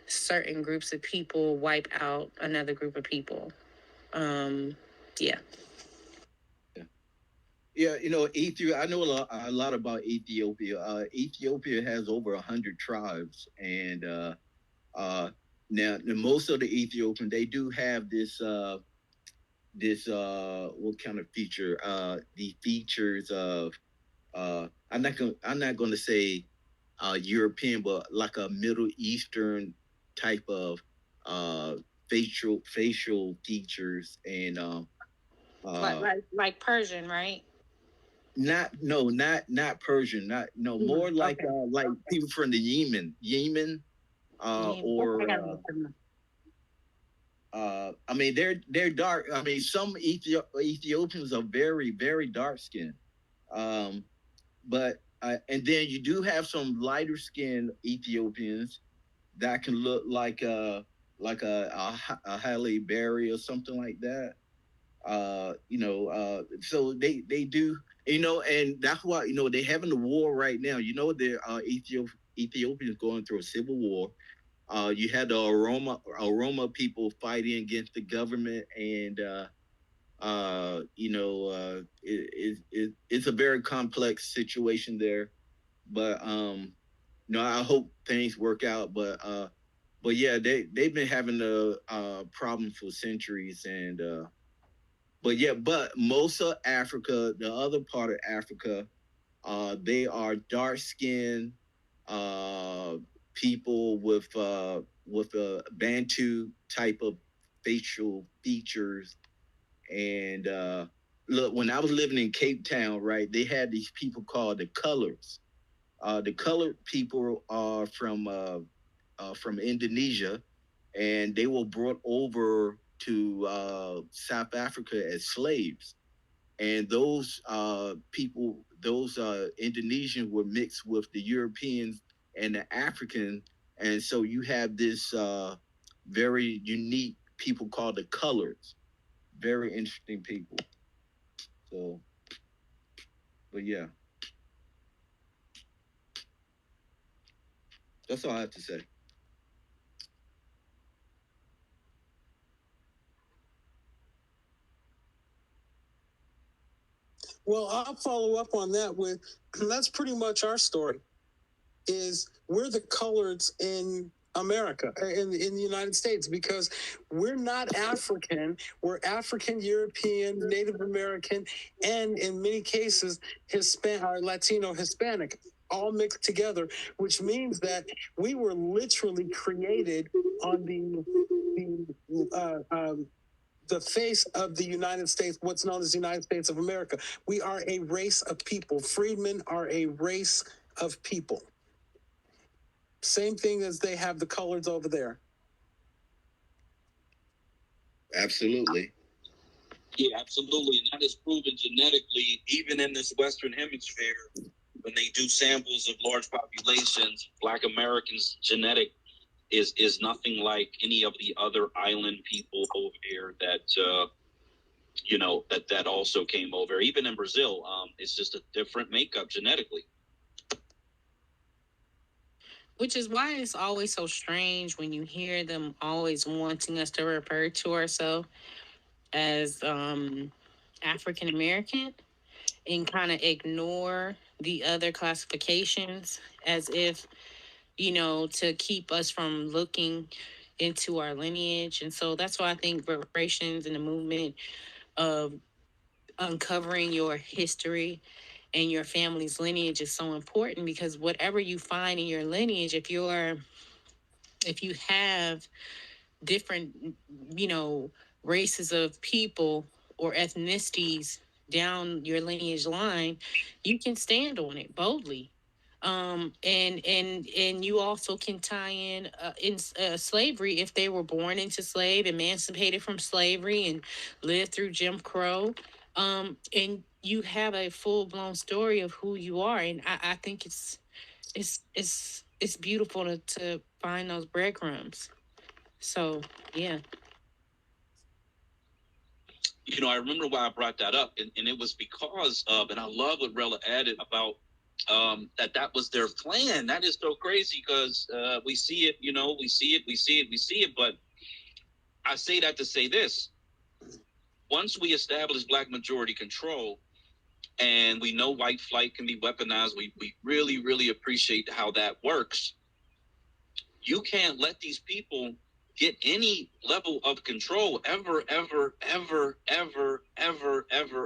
G: certain groups of people wipe out another group of people. Yeah.
F: Yeah, Ethiopia. I know a lot about Ethiopia. Ethiopia has over 100 tribes, and now most of the Ethiopians, they do have this what kind of feature? The features of I'm not going to say European, but like a Middle Eastern type of facial features, and
G: like Persian, right?
F: Not Persian, more like
G: okay.
F: Like people from the Yemen, or I mean they're dark. I mean some Ethiopians are very, very dark skinned, but and then you do have some lighter skinned Ethiopians that can look like a Halle Berry or something like that. So they do, and that's why they're having the war right now. The Ethiopians going through a civil war. You had the Oromo people fighting against the government, and it's a very complex situation there. But I hope things work out. But yeah, they've been having a problem for centuries, and but most of Africa, the other part of Africa, They are dark-skinned people with a Bantu type of facial features. And look, when I was living in Cape Town, right, they had these people called the Colors. The colored people are from Indonesia, and they were brought over to South Africa as slaves. And those people, those Indonesians, were mixed with the Europeans and the African, and so you have this very unique people called the Colors. Very interesting people. So, but yeah, that's all I have to say.
E: Well, I'll follow up on that with that's pretty much our story. Is we're the coloreds in America, in the United States, because we're not African. We're African, European, Native American, and in many cases, Latino, Hispanic, all mixed together, which means that we were literally created on the face of the United States, what's known as the United States of America. We are a race of people. Freedmen are a race of people. Same thing as they have the colors over there.
F: Absolutely.
A: Yeah, absolutely. And that is proven genetically, even in this Western Hemisphere, when they do samples of large populations, Black Americans' genetic is nothing like any of the other island people over here that that also came over. Even in Brazil, it's just a different makeup genetically.
G: Which is why it's always so strange when you hear them always wanting us to refer to ourselves as African American and kind of ignore the other classifications as if, to keep us from looking into our lineage. And so that's why I think reparations and the movement of uncovering your history and your family's lineage is so important, because whatever you find in your lineage, if you have different, races of people or ethnicities down your lineage line, you can stand on it boldly. And you also can tie in slavery, if they were born into emancipated from slavery and lived through Jim Crow. And you have a full blown story of who you are. And I think it's beautiful to find those breadcrumbs. So, yeah.
A: I remember why I brought that up, and it was because of, and I love what Rella added about that was their plan. That is so crazy, because we see it, we see it, but I say that to say this. Once we establish Black majority control, and we know white flight can be weaponized, we really, really appreciate how that works. You can't let these people get any level of control ever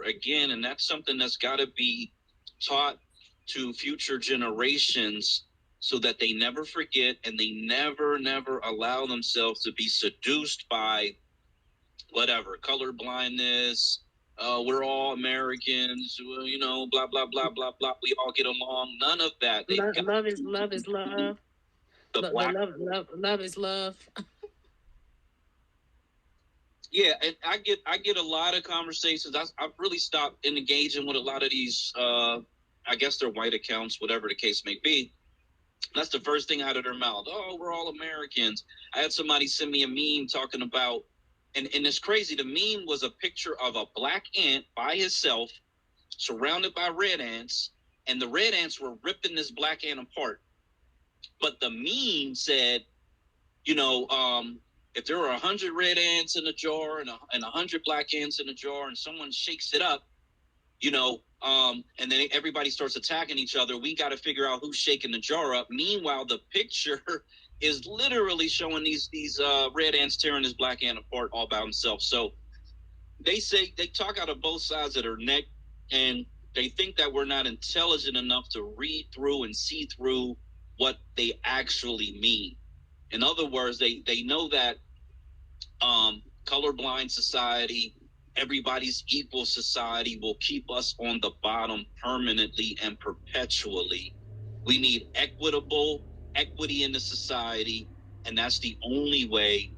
A: again. And that's something that's got to be taught to future generations, so that they never forget and they never allow themselves to be seduced by whatever, color blindness. We're all Americans, blah, blah, blah, blah, blah. We all get along. None of that.
G: Love is love. Love is love.
A: Yeah, and I get a lot of conversations. I've really stopped engaging with a lot of these. I guess they're white accounts, whatever the case may be. That's the first thing out of their mouth. Oh, we're all Americans. I had somebody send me a meme talking about, and it's crazy. The meme was a picture of a black ant by himself, surrounded by red ants, and the red ants were ripping this black ant apart. But the meme said, if there are 100 red ants in a jar and 100 black ants in a jar, and someone shakes it up, and then everybody starts attacking each other, we got to figure out who's shaking the jar up. Meanwhile, the picture is literally showing these red ants tearing this black ant apart all by themselves. So they talk out of both sides of their neck, and They think that we're not intelligent enough to read through and see through what they actually mean. In other words, they know that colorblind society, everybody's equal society will keep us on the bottom permanently and perpetually. We need equity in the society, and that's the only way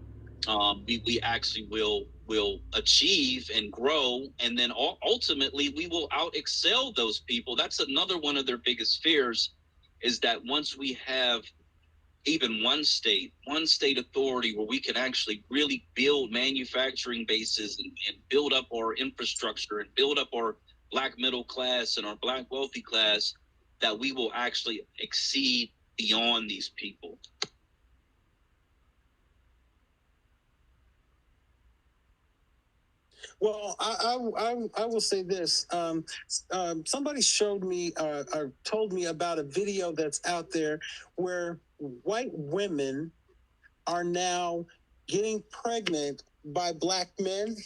A: we actually will achieve and grow, and then ultimately we will out excel those people. That's another one of their biggest fears, is that once we have even one state authority where we can actually really build manufacturing bases and build up our infrastructure and build up our black middle class and our black wealthy class, that we will actually exceed beyond these people.
E: Well, I will say this. Somebody showed me or told me about a video that's out there where white women are now getting pregnant by black men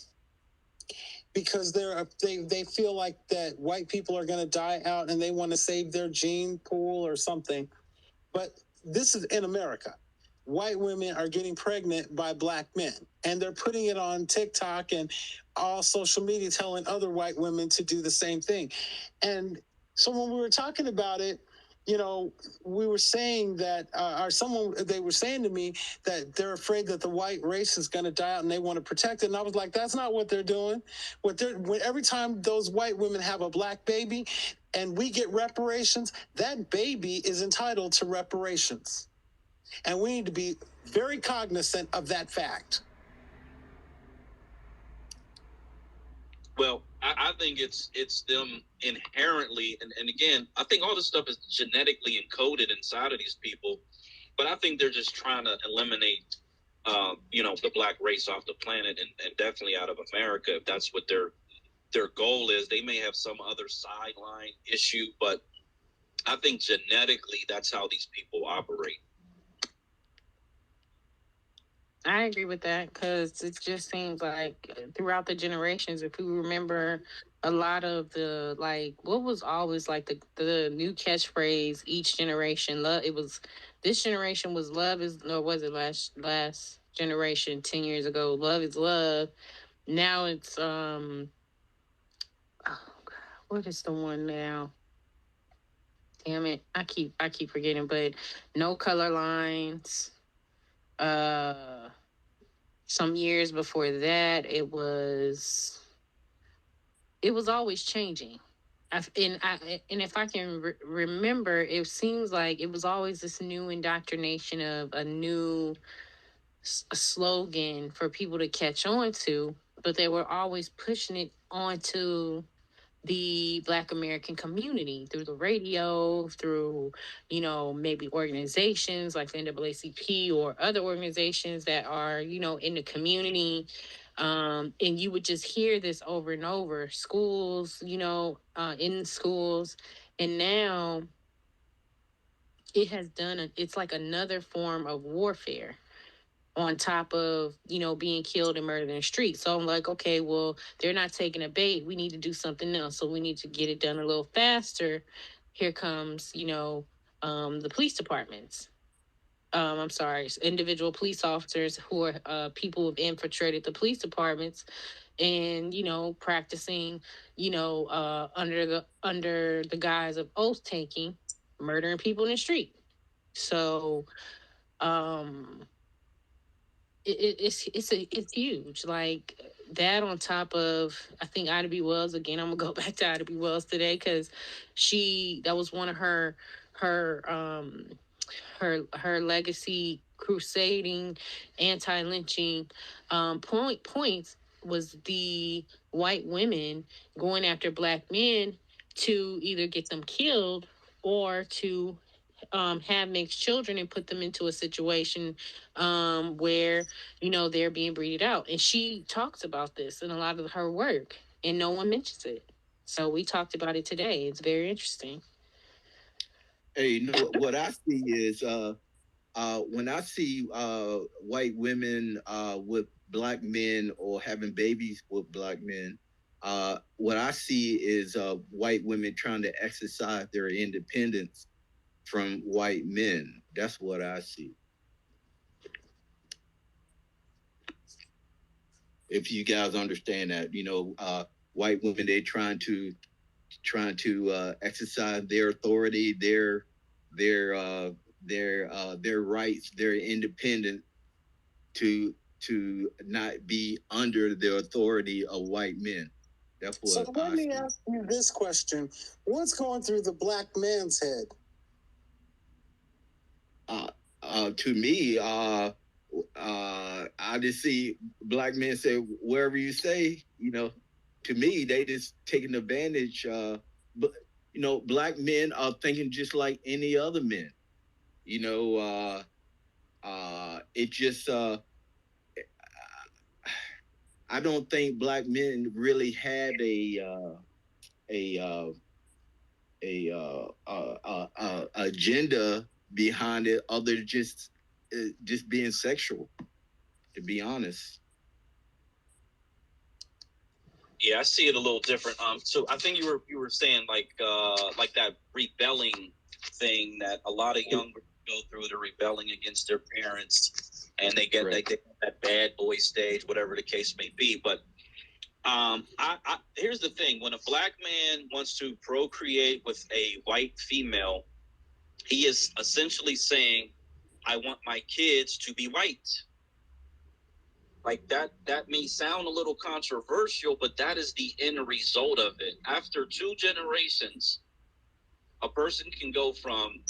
E: because they feel like that white people are going to die out and they want to save their gene pool or something. But this is in America. White women are getting pregnant by black men, and they're putting it on TikTok and all social media, telling other white women to do the same thing. And so when we were talking about it, you know, we were saying that, they were saying to me that they're afraid that the white race is going to die out and they want to protect it. And I was like, that's not what they're doing. Every time those white women have a black baby and we get reparations, that baby is entitled to reparations. And we need to be very cognizant of that fact.
A: Well, I think it's them inherently, and again, I think all this stuff is genetically encoded inside of these people, but I think they're just trying to eliminate, the black race off the planet, and definitely out of America, if that's what their goal is. They may have some other sideline issue, but I think genetically that's how these people operate.
G: I agree with that because it just seems like throughout the generations, if we remember a lot of the, like, what was always like the new catchphrase each generation, love, it was, this generation was love is, or was it last generation 10 years ago, love is love. Now it's oh God, what is the one now? Damn it, I keep forgetting, but no color lines. Some years before that, it was always changing. And if I can remember, it seems like it was always this new indoctrination of a new slogan for people to catch on to, but they were always pushing it onto the Black American community through the radio, through, maybe organizations like the NAACP or other organizations that are, in the community. And you would just hear this over and over. Schools, in schools. And now it has it's like another form of warfare on top of, being killed and murdered in the street. So I'm like, okay, well, they're not taking a bait. We need to do something else. So we need to get it done a little faster. Here comes, the police departments. I'm sorry, individual police officers who are people who have infiltrated the police departments and, practicing, under the guise of oath taking, murdering people in the street. So, it's huge, like that, on top of, I think Ida B. Wells, again, I'm gonna go back to Ida B. Wells today because that was one of her legacy crusading anti-lynching points was the white women going after black men to either get them killed or to have mixed children and put them into a situation where, they're being breeded out. And she talks about this in a lot of her work, and no one mentions it. So we talked about it today. It's very interesting.
F: Hey, what I see is when I see white women with black men or having babies with black men, what I see is white women trying to exercise their independence from white men. That's what I see. If you guys understand that, white women, they're trying to exercise their authority, their rights, their independence to not be under the authority of white men. That's what.
E: So let me ask you this question: what's going through the black man's head?
F: To me, I just see black men say wherever you say. To me, they just taking advantage. But black men are thinking just like any other men. It just. I don't think black men really had a agenda behind it, other than just being sexual. To be honest.
A: Yeah, I see it a little different. So I think you were saying like that rebelling thing that a lot of young girls go through, the rebelling against their parents, and they get that bad boy stage, whatever the case may be. But here's the thing: when a black man wants to procreate with a white female, he is essentially saying, "I want my kids to be white." Like that may sound a little controversial, but that is the end result of it. After 2 generations, a person can go from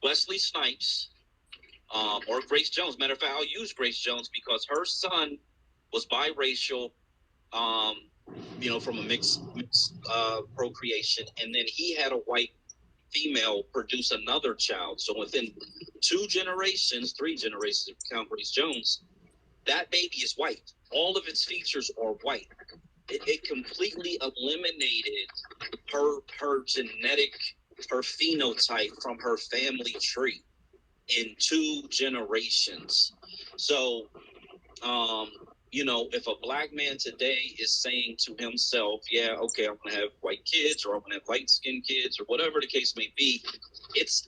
A: Wesley Snipes or Grace Jones. Matter of fact, I'll use Grace Jones because her son was biracial, from a mixed procreation, and then he had a white female produce another child. So within 2 generations, 3 generations, if you count Grace Jones, that baby is white. All of its features are white. It completely eliminated her genetic, her phenotype from her family tree in 2 generations. So, if a black man today is saying to himself, yeah, okay, I'm going to have white kids, or I'm going to have light-skinned kids, or whatever the case may be, it's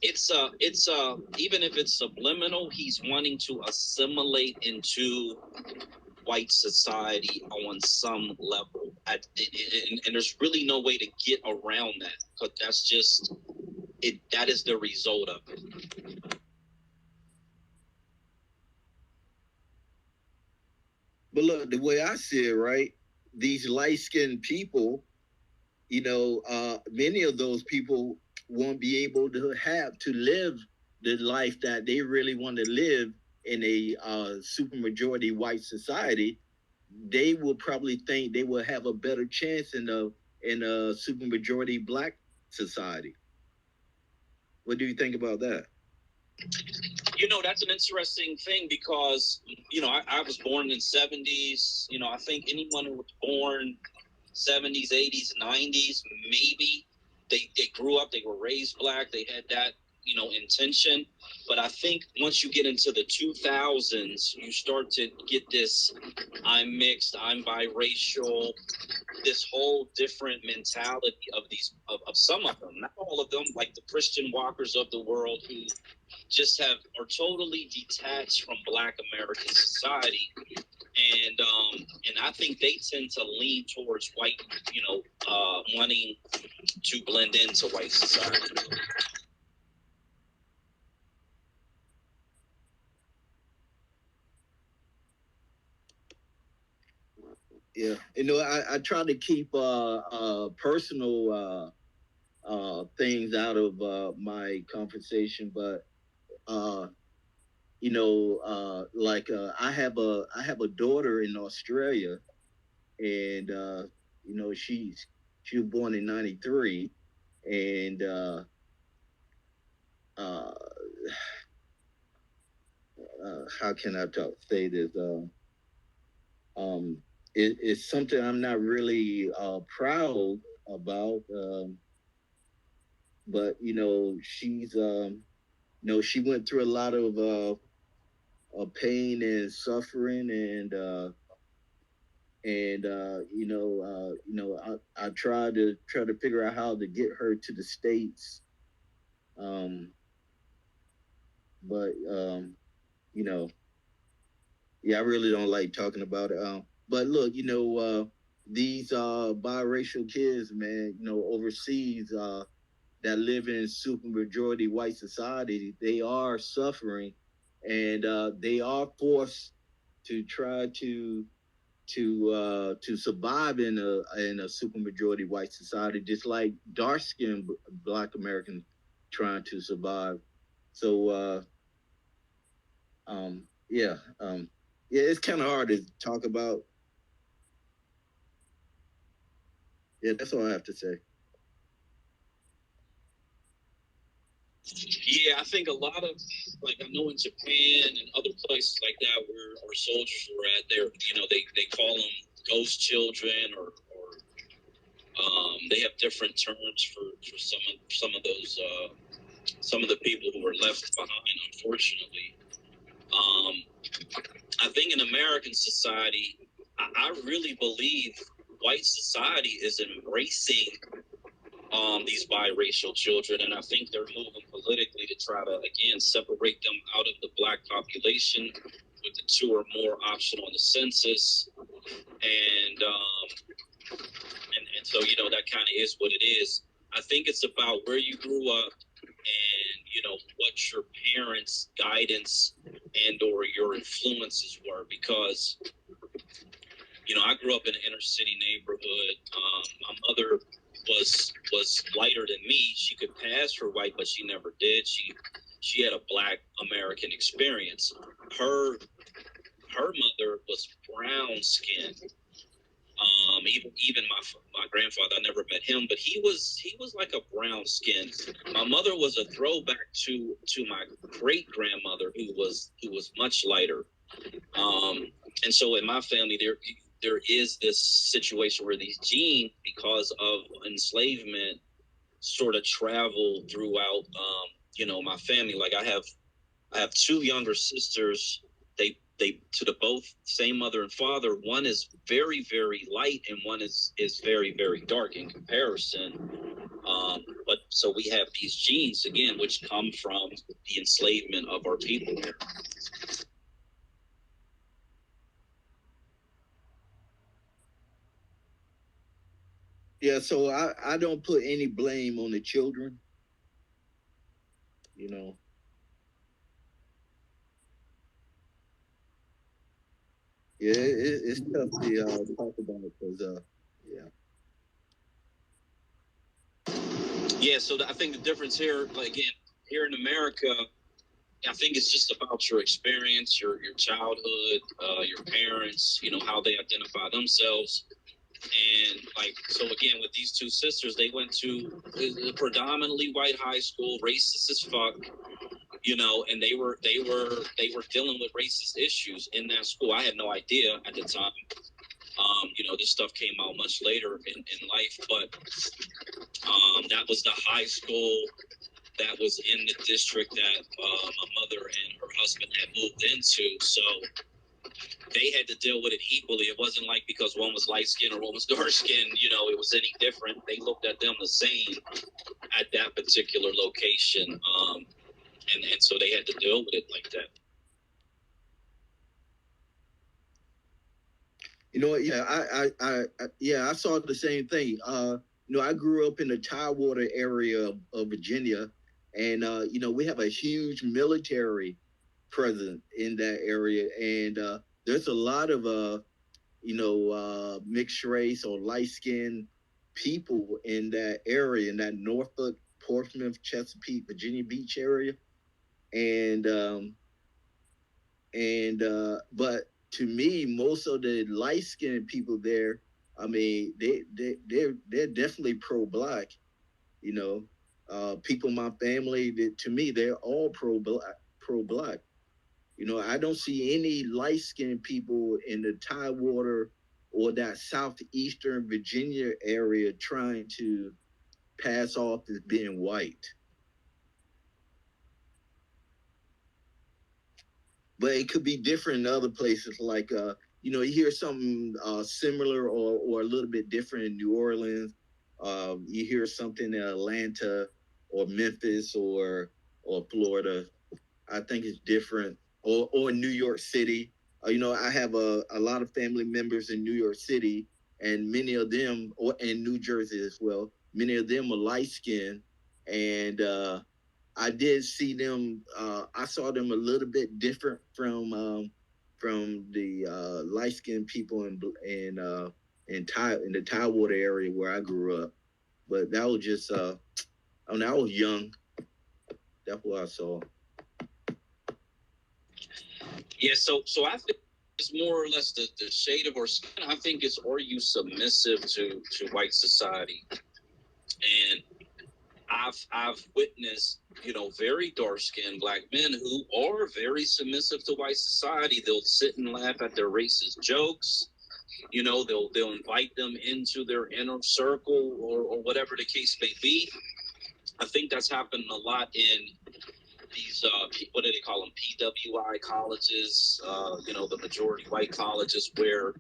A: even if it's subliminal, he's wanting to assimilate into white society on some level. And there's really no way to get around that, because that's just it. That is the result of it.
F: But look, the way I see it, right? These light-skinned people, many of those people won't be able to live the life that they really want to live in a supermajority white society. They will probably think they will have a better chance in a supermajority black society. What do you think about that?
A: That's an interesting thing because, I was born in the 70s. I think anyone who was born 70s, 80s, 90s, maybe they grew up, they were raised black, they had that, intention. But I think once you get into the 2000s, you start to get this, I'm mixed, I'm biracial, this whole different mentality of some of them, not all of them, like the Christian Walkers of the world, who just are totally detached from Black American society. And I think they tend to lean towards white, wanting to blend into white society.
F: Yeah, I try to keep personal things out of my conversation, but I have a daughter in Australia, and she was born in '93, and how can I say this? It's something I'm not really proud about, but she's she went through a lot of pain and suffering, and I try to figure out how to get her to the States, um, but you know, yeah, I really don't like talking about it. But look, these biracial kids, man, overseas, that live in super majority white society, they are suffering, and they are forced to try to survive in a super majority white society, just like dark skinned Black Americans trying to survive. So yeah, yeah, it's kind of hard to talk about. Yeah, that's all I have to say.
A: Yeah, I think a lot of, like, I know in Japan and other places like that where our soldiers were at, there, they call them ghost children, or they have different terms for some of those some of the people who were left behind, unfortunately. I think in American society, I really believe white society is embracing these biracial children, and I think they're moving politically to try to again separate them out of the black population with the 2 or more option on the census, and so that kind of is what it is. I think it's about where you grew up and what your parents' guidance and or your influences were, because I grew up in an inner city neighborhood. My mother was lighter than me. She could pass for white, but she never did. She had a Black American experience. Her mother was brown skinned. Even my grandfather, I never met him, but he was like a brown skin. My mother was a throwback to my great grandmother, who was much lighter. And so in my family, there is this situation where these genes, because of enslavement, sort of travel throughout my family. Like I have 2 younger sisters. They to the both same mother and father. One is very, very light, and one is very, very dark in comparison. But so we have these genes again, which come from the enslavement of our people here.
F: Yeah, so I don't put any blame on the children. Yeah, it's tough to talk about it because yeah.
A: Yeah, so I think the difference here, like, again, here in America, I think it's just about your experience, your childhood, your parents, how they identify themselves. And like, so again, with these 2 sisters, they went to a predominantly white high school, racist as fuck, and they were dealing with racist issues in that school. I had no idea at the time. This stuff came out much later in life, but that was the high school that was in the district that my mother and her husband had moved into. So they had to deal with it equally. It wasn't like because one was light skinned or one was dark skinned, it was any different. They looked at them the same at that particular location. And so they had to deal with it like that.
F: I saw the same thing. I grew up in the Tidewater area of Virginia, and we have a huge military presence in that area, and there's a lot of mixed race or light skinned people in that area, in that Norfolk, Portsmouth, Chesapeake, Virginia Beach area, but to me, most of the light skinned people there, I mean, they're definitely pro black. People in my family, to me, they're all pro black. I don't see any light skinned people in the Tidewater or that southeastern Virginia area trying to pass off as being white. But it could be different in other places like you hear something similar or a little bit different in New Orleans. You hear something in Atlanta or Memphis or Florida. I think it's different, or New York City. I have a lot of family members in New York City, and many of them, or in New Jersey as well. Many of them are light skinned, and I did see them. I saw them a little bit different from the light skinned people in the Tidewater area where I grew up. But that was just I was young. That's what I saw.
A: Yeah, so I think it's more or less the shade of our skin. I think it's, are you submissive to white society? And I've witnessed, very dark skinned black men who are very submissive to white society. They'll sit and laugh at their racist jokes. They'll invite them into their inner circle or whatever the case may be. I think that's happened a lot in these what do they call them, PWI colleges, the majority white colleges, where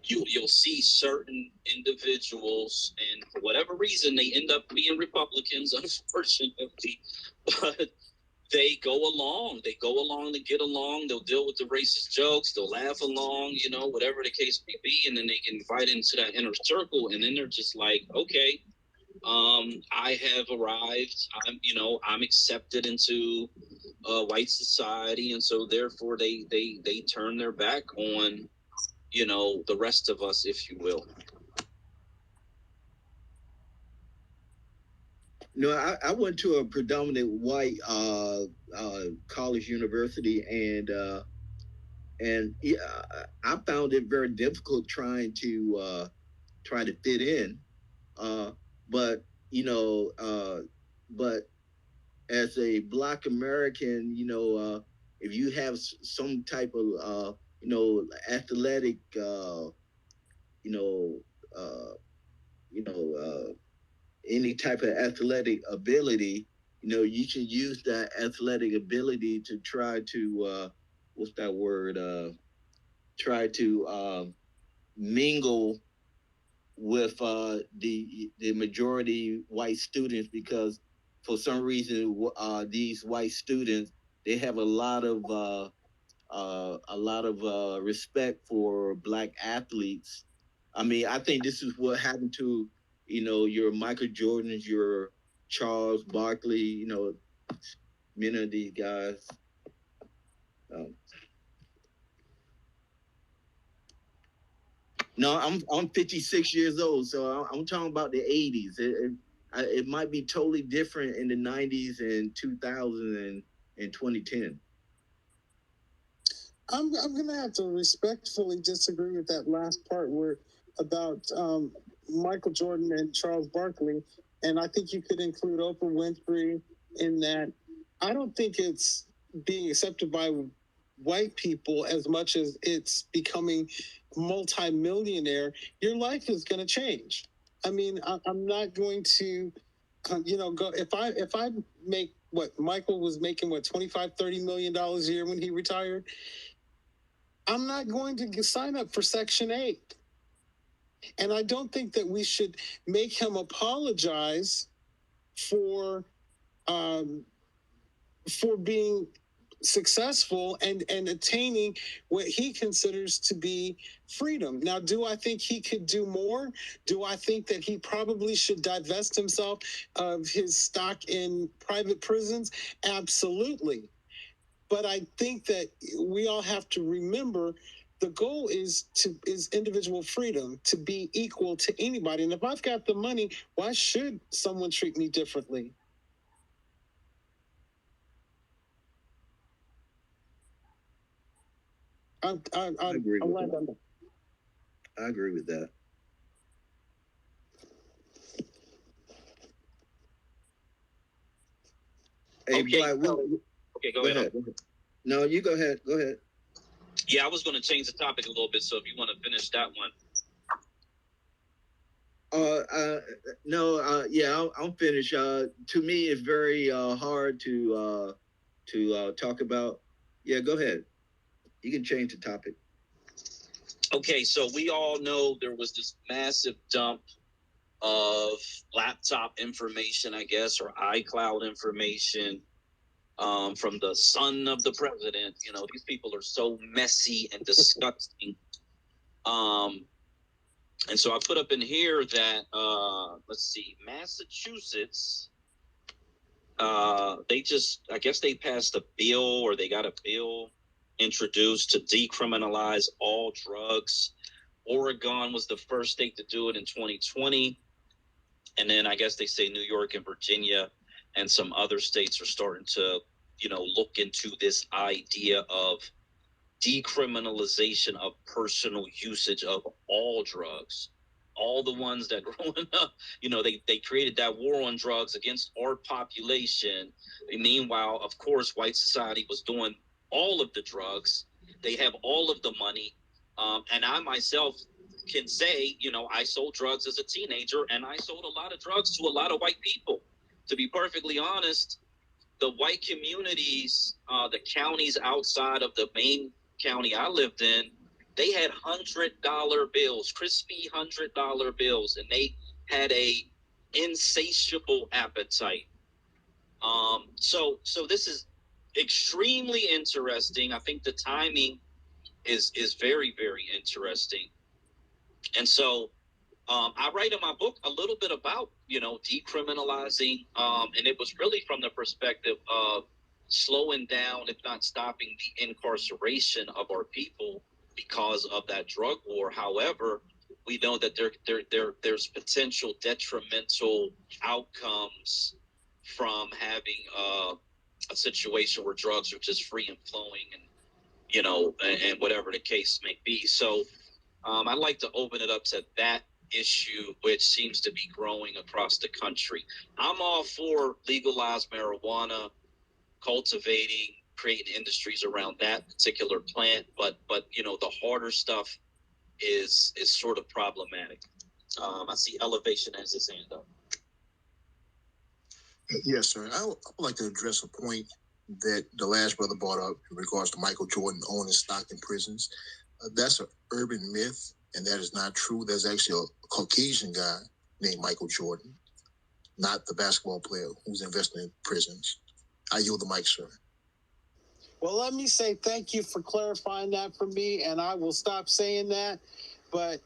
A: you'll see certain individuals, and for whatever reason they end up being Republicans, unfortunately, but they go along to get along. They'll deal with the racist jokes, they'll laugh along, whatever the case may be, and then they get invited into that inner circle, and then they're just like, okay, I have arrived. I'm accepted into white society, and so therefore they turn their back on, the rest of us, if you will.
F: No, I went to a predominant white college university, and yeah, I found it very difficult trying to fit in. But but as a Black American, if you have some type of athletic, any type of athletic ability, you should use that athletic ability to try to what's that word? Try to mingle with the majority white students, because for some reason these white students, they have a lot of respect for Black athletes. I mean, I think this is what happened to your Michael Jordans, your Charles Barkley, many of these guys. No, I'm 56 years old, so I'm talking about the 80s. It might be totally different in the 90s and 2000 and 2010.
E: I'm gonna have to respectfully disagree with that last part where about Michael Jordan and Charles Barkley, and I think you could include Oprah Winfrey in that. I don't think it's being accepted by white people as much as it's becoming multi-millionaire. Your life is going to change. I mean, I'm not going to, go if I make what Michael was making, $25-30 million a year when he retired. I'm not going to sign up for Section 8. And I don't think that we should make him apologize for being successful and attaining what he considers to be freedom. Now, do I think he could do more? Do I think that he probably should divest himself of his stock in private prisons? Absolutely. But I think that we all have to remember the goal is individual freedom, to be equal to anybody. And if I've got the money, why should someone treat me differently? I agree with that.
F: I agree with that. Hey,
A: okay.
F: Black,
A: okay, go ahead.
F: No, you go ahead. Go ahead.
A: Yeah, I was going to change the topic a little bit, so if you want to finish that one.
F: I'm finished. To me, it's very hard to talk about. Yeah, go ahead. You can change the topic.
A: Okay, so we all know there was this massive dump of laptop information, I guess, or iCloud information from the son of the president. You know, these people are so messy and disgusting. And so I put up in here that let's see, Massachusetts. I guess they passed a bill, or they got a bill introduced to decriminalize all drugs. Oregon was the first state to do it in 2020. And then I guess they say New York and Virginia and some other states are starting to, look into this idea of decriminalization of personal usage of all drugs. All the ones that growing up, they created that war on drugs against our population. And meanwhile, of course, white society was doing all of the drugs. They have all of the money. And I myself can say, I sold drugs as a teenager, and I sold a lot of drugs to a lot of white people. To be perfectly honest, the white communities, the counties outside of the main county I lived in, they had $100 bills, crispy $100 bills, and they had a insatiable appetite. So this is extremely interesting. I think the timing is very, very interesting. And so I write in my book a little bit about, decriminalizing, and it was really from the perspective of slowing down, if not stopping, the incarceration of our people because of that drug war. However, we know that there's potential detrimental outcomes from having a situation where drugs are just free and flowing, and whatever the case may be. So I'd like to open it up to that issue, which seems to be growing across the country. I'm all for legalized marijuana, cultivating, creating industries around that particular plant, but the harder stuff is sort of problematic. I see Elevation has his hand up.
L: Yes, sir. I would like to address a point that the last brother brought up in regards to Michael Jordan owning stock in prisons. That's an urban myth, and that is not true. There's actually a Caucasian guy named Michael Jordan, not the basketball player who's investing in prisons. I yield the mic, sir.
E: Well, let me say thank you for clarifying that for me, and I will stop saying that. But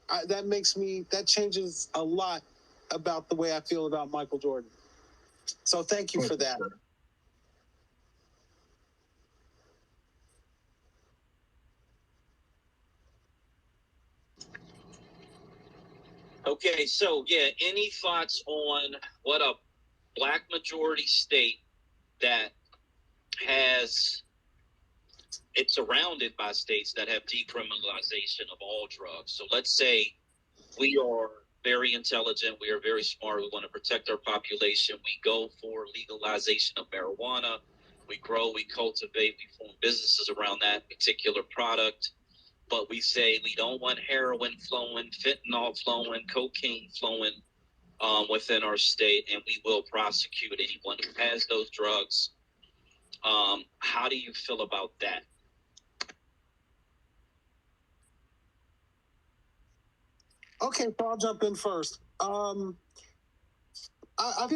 E: that changes a lot about the way I feel about Michael Jordan. So thank you for that.
A: Okay, so any thoughts on what a black majority state that it's surrounded by states that have decriminalization of all drugs? So let's say we are very intelligent, we are very smart, we want to protect our population, we go for legalization of marijuana, we grow, we cultivate, we form businesses around that particular product. But we say we don't want heroin flowing, fentanyl flowing, cocaine flowing within our state, and we will prosecute anyone who has those drugs. How do you feel about that?
E: Okay, so I'll jump in first. I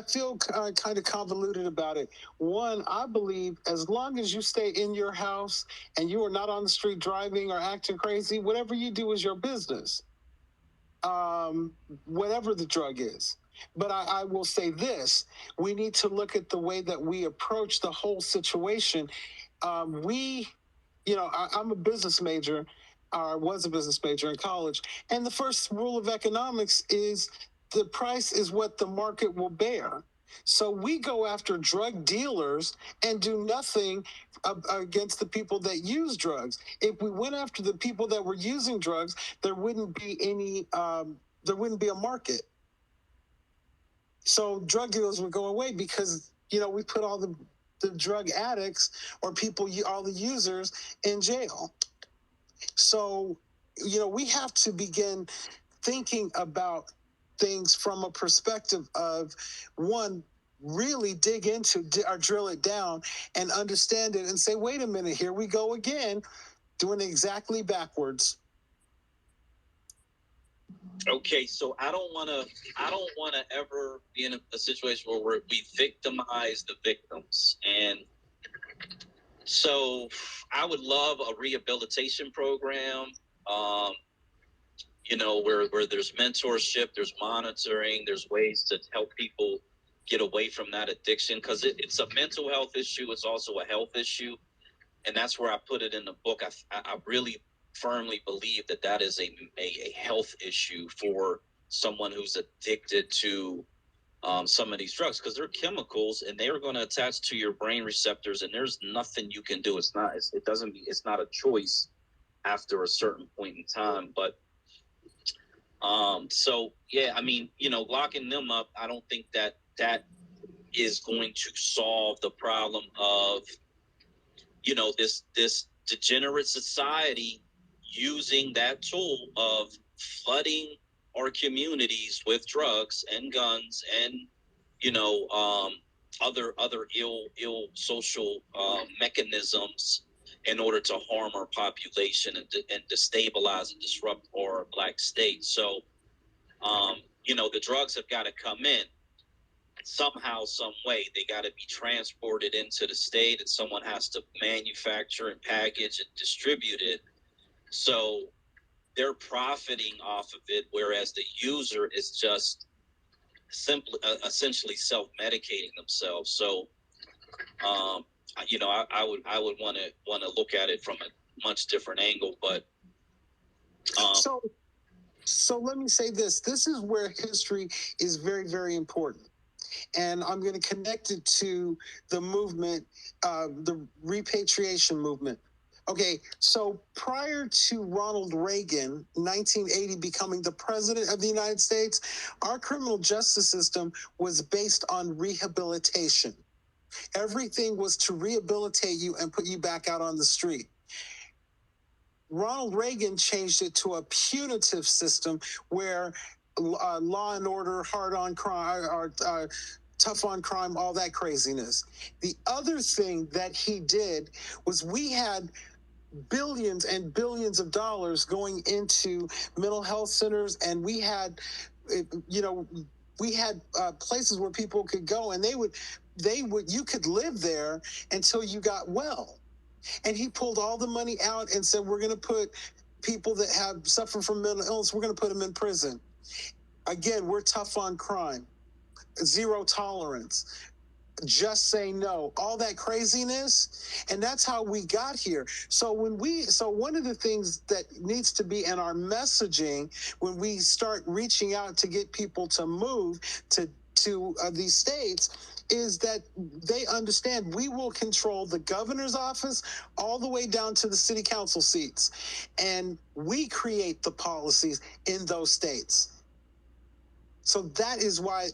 E: feel kind of convoluted about it. One, I believe as long as you stay in your house and you are not on the street driving or acting crazy, whatever you do is your business. Whatever the drug is. But I will say this, we need to look at the way that we approach the whole situation. I'm a business major, or was a business major in college, and the first rule of economics is the price is what the market will bear. So we go after drug dealers and do nothing against the people that use drugs. If we went after the people that were using drugs, there wouldn't be a market. So drug dealers would go away because, we put all the drug addicts or people, all the users in jail. So, we have to begin thinking about things from a perspective of, one, really dig into or drill it down and understand it and say, wait a minute, here we go again. doing it exactly backwards.
A: Okay, so I don't want to ever be in a situation where we victimize the victims, and so I would love a rehabilitation program. You know, where there's mentorship, there's monitoring, there's ways to help people get away from that addiction, because it's a mental health issue. It's also a health issue, and that's where I put it in the book. I really firmly believe that is a health issue for someone who's addicted to some of these drugs, because they're chemicals and they are going to attach to your brain receptors, and there's nothing you can do. It's not a choice after a certain point in time. But so yeah, I mean, you know, locking them up, I don't think that is going to solve the problem of, you know, this degenerate society using that tool of flooding our communities with drugs and guns and, you know, other ill social mechanisms in order to harm our population and destabilize and disrupt our black state. So, you know, the drugs have got to come in somehow, some way. They got to be transported into the state, and someone has to manufacture and package and distribute it. So they're profiting off of it, whereas the user is just simply essentially self-medicating themselves. So you know, I would want to look at it from a much different angle. But
E: so let me say this. This is where history is very, very important. And I'm going to connect it to the movement, the repatriation movement. Okay, so prior to Ronald Reagan, 1980, becoming the president of the United States, our criminal justice system was based on rehabilitation. Everything was to rehabilitate you and put you back out on the street. Ronald Reagan changed it to a punitive system where law and order, hard on crime, or tough on crime, all that craziness. The other thing that he did was we had billions and billions of dollars going into mental health centers, and we had, you know, places where people could go, and you could live there until you got well. And he pulled all the money out and said, we're going to put people that have suffered from mental illness, we're going to put them in prison. Again, we're tough on crime, zero tolerance, just say no, all that craziness. And that's how we got here. So one of the things that needs to be in our messaging when we start reaching out to get people to move to these states is that they understand we will control the governor's office all the way down to the city council seats. And we create the policies in those states. So that is why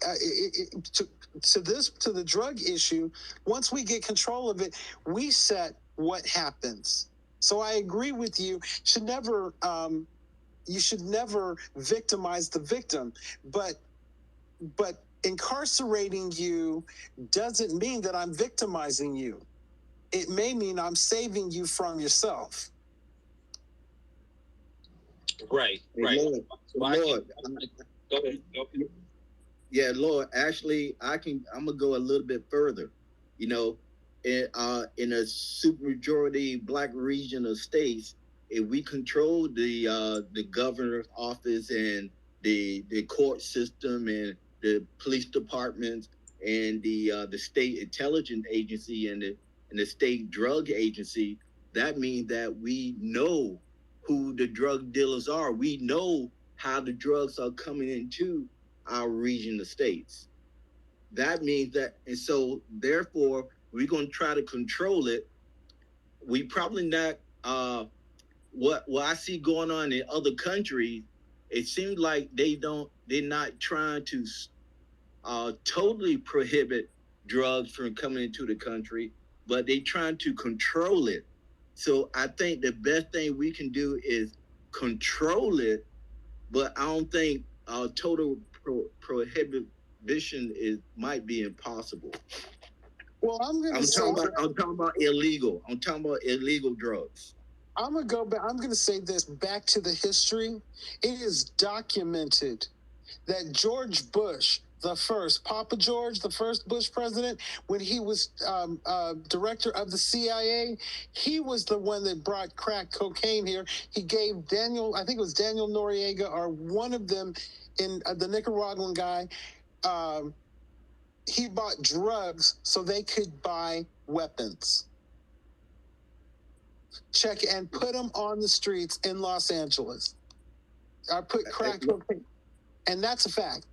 E: to the drug issue, once we get control of it, we set what happens. So I agree with you. You should never victimize the victim, but incarcerating you doesn't mean that I'm victimizing you. It may mean I'm saving you from yourself.
A: Right.
F: Lord,
A: Go ahead.
F: Yeah, Lord, actually, I'm gonna go a little bit further. You know, in a supermajority black region of states, if we control the governor's office and the court system and the police departments and the state intelligence agency and the state drug agency, that means that we know who the drug dealers are. We know how the drugs are coming into our region of states. That means that, and so therefore we're going to try to control it. We probably not, what I see going on in other countries, it seems like they're not trying to totally prohibit drugs from coming into the country, but they're trying to control it. So I think the best thing we can do is control it, but I don't think total prohibition might be impossible.
E: Well, I'm talking about illegal.
F: I'm talking about illegal drugs.
E: I'm gonna go back. I'm gonna say this back to the history. It is documented that George Bush, the first, Papa George, the first Bush president, when he was director of the CIA, he was the one that brought crack cocaine here. He gave Daniel, I think it was Daniel Noriega, or one of them, in the Nicaraguan guy. He bought drugs so they could buy weapons. Check it, and put them on the streets in Los Angeles. I put crack cocaine, and that's a fact.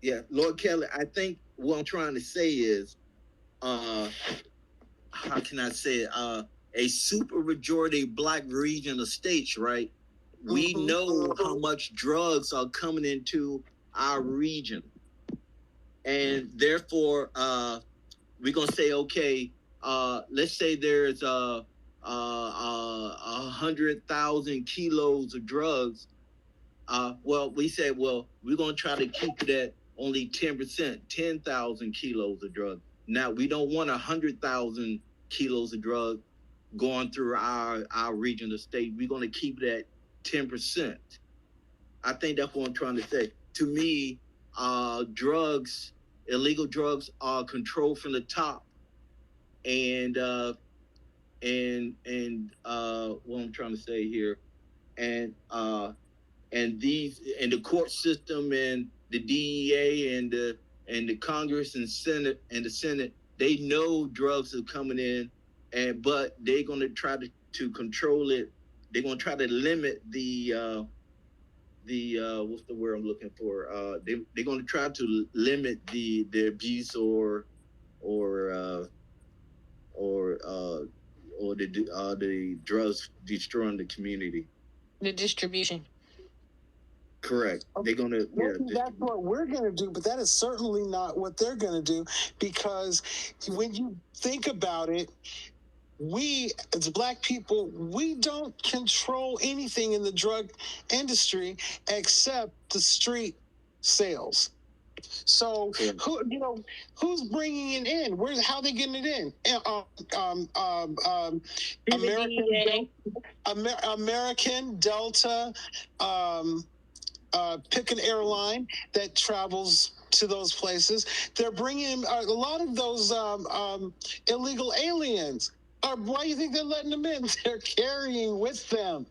F: Yeah, Lord Kelly, I think what I'm trying to say is, how can I say it? A super majority Black region of states, right? We know how much drugs are coming into our region. And therefore, we're going to say, okay, let's say there's 100,000 kilos of drugs. Well, we said, well, we're going to try to keep it at only 10%, 10,000 kilos of drugs. Now, we don't want 100,000 kilos of drugs going through our region of state. We're going to keep it at 10%. I think that's what I'm trying to say. To me, illegal drugs are controlled from the top. And what I'm trying to say here, and the court system and the DEA and the Congress and Senate and the Senate, they know drugs are coming in, but they're going to try to control it. They're going to try to limit the what's the word I'm looking for? They're going to try to limit the abuse or the drugs destroying the community.
G: The distribution.
F: Correct. They're going to.
E: That's what we're going to do, but that is certainly not what they're going to do, because when you think about it, we as Black people, we don't control anything in the drug industry except the street sales. So who's bringing it in? How are they getting it in? American Delta, pick an airline that travels to those places. They're bringing a lot of those illegal aliens. Why do you think they're letting them in? They're carrying with them.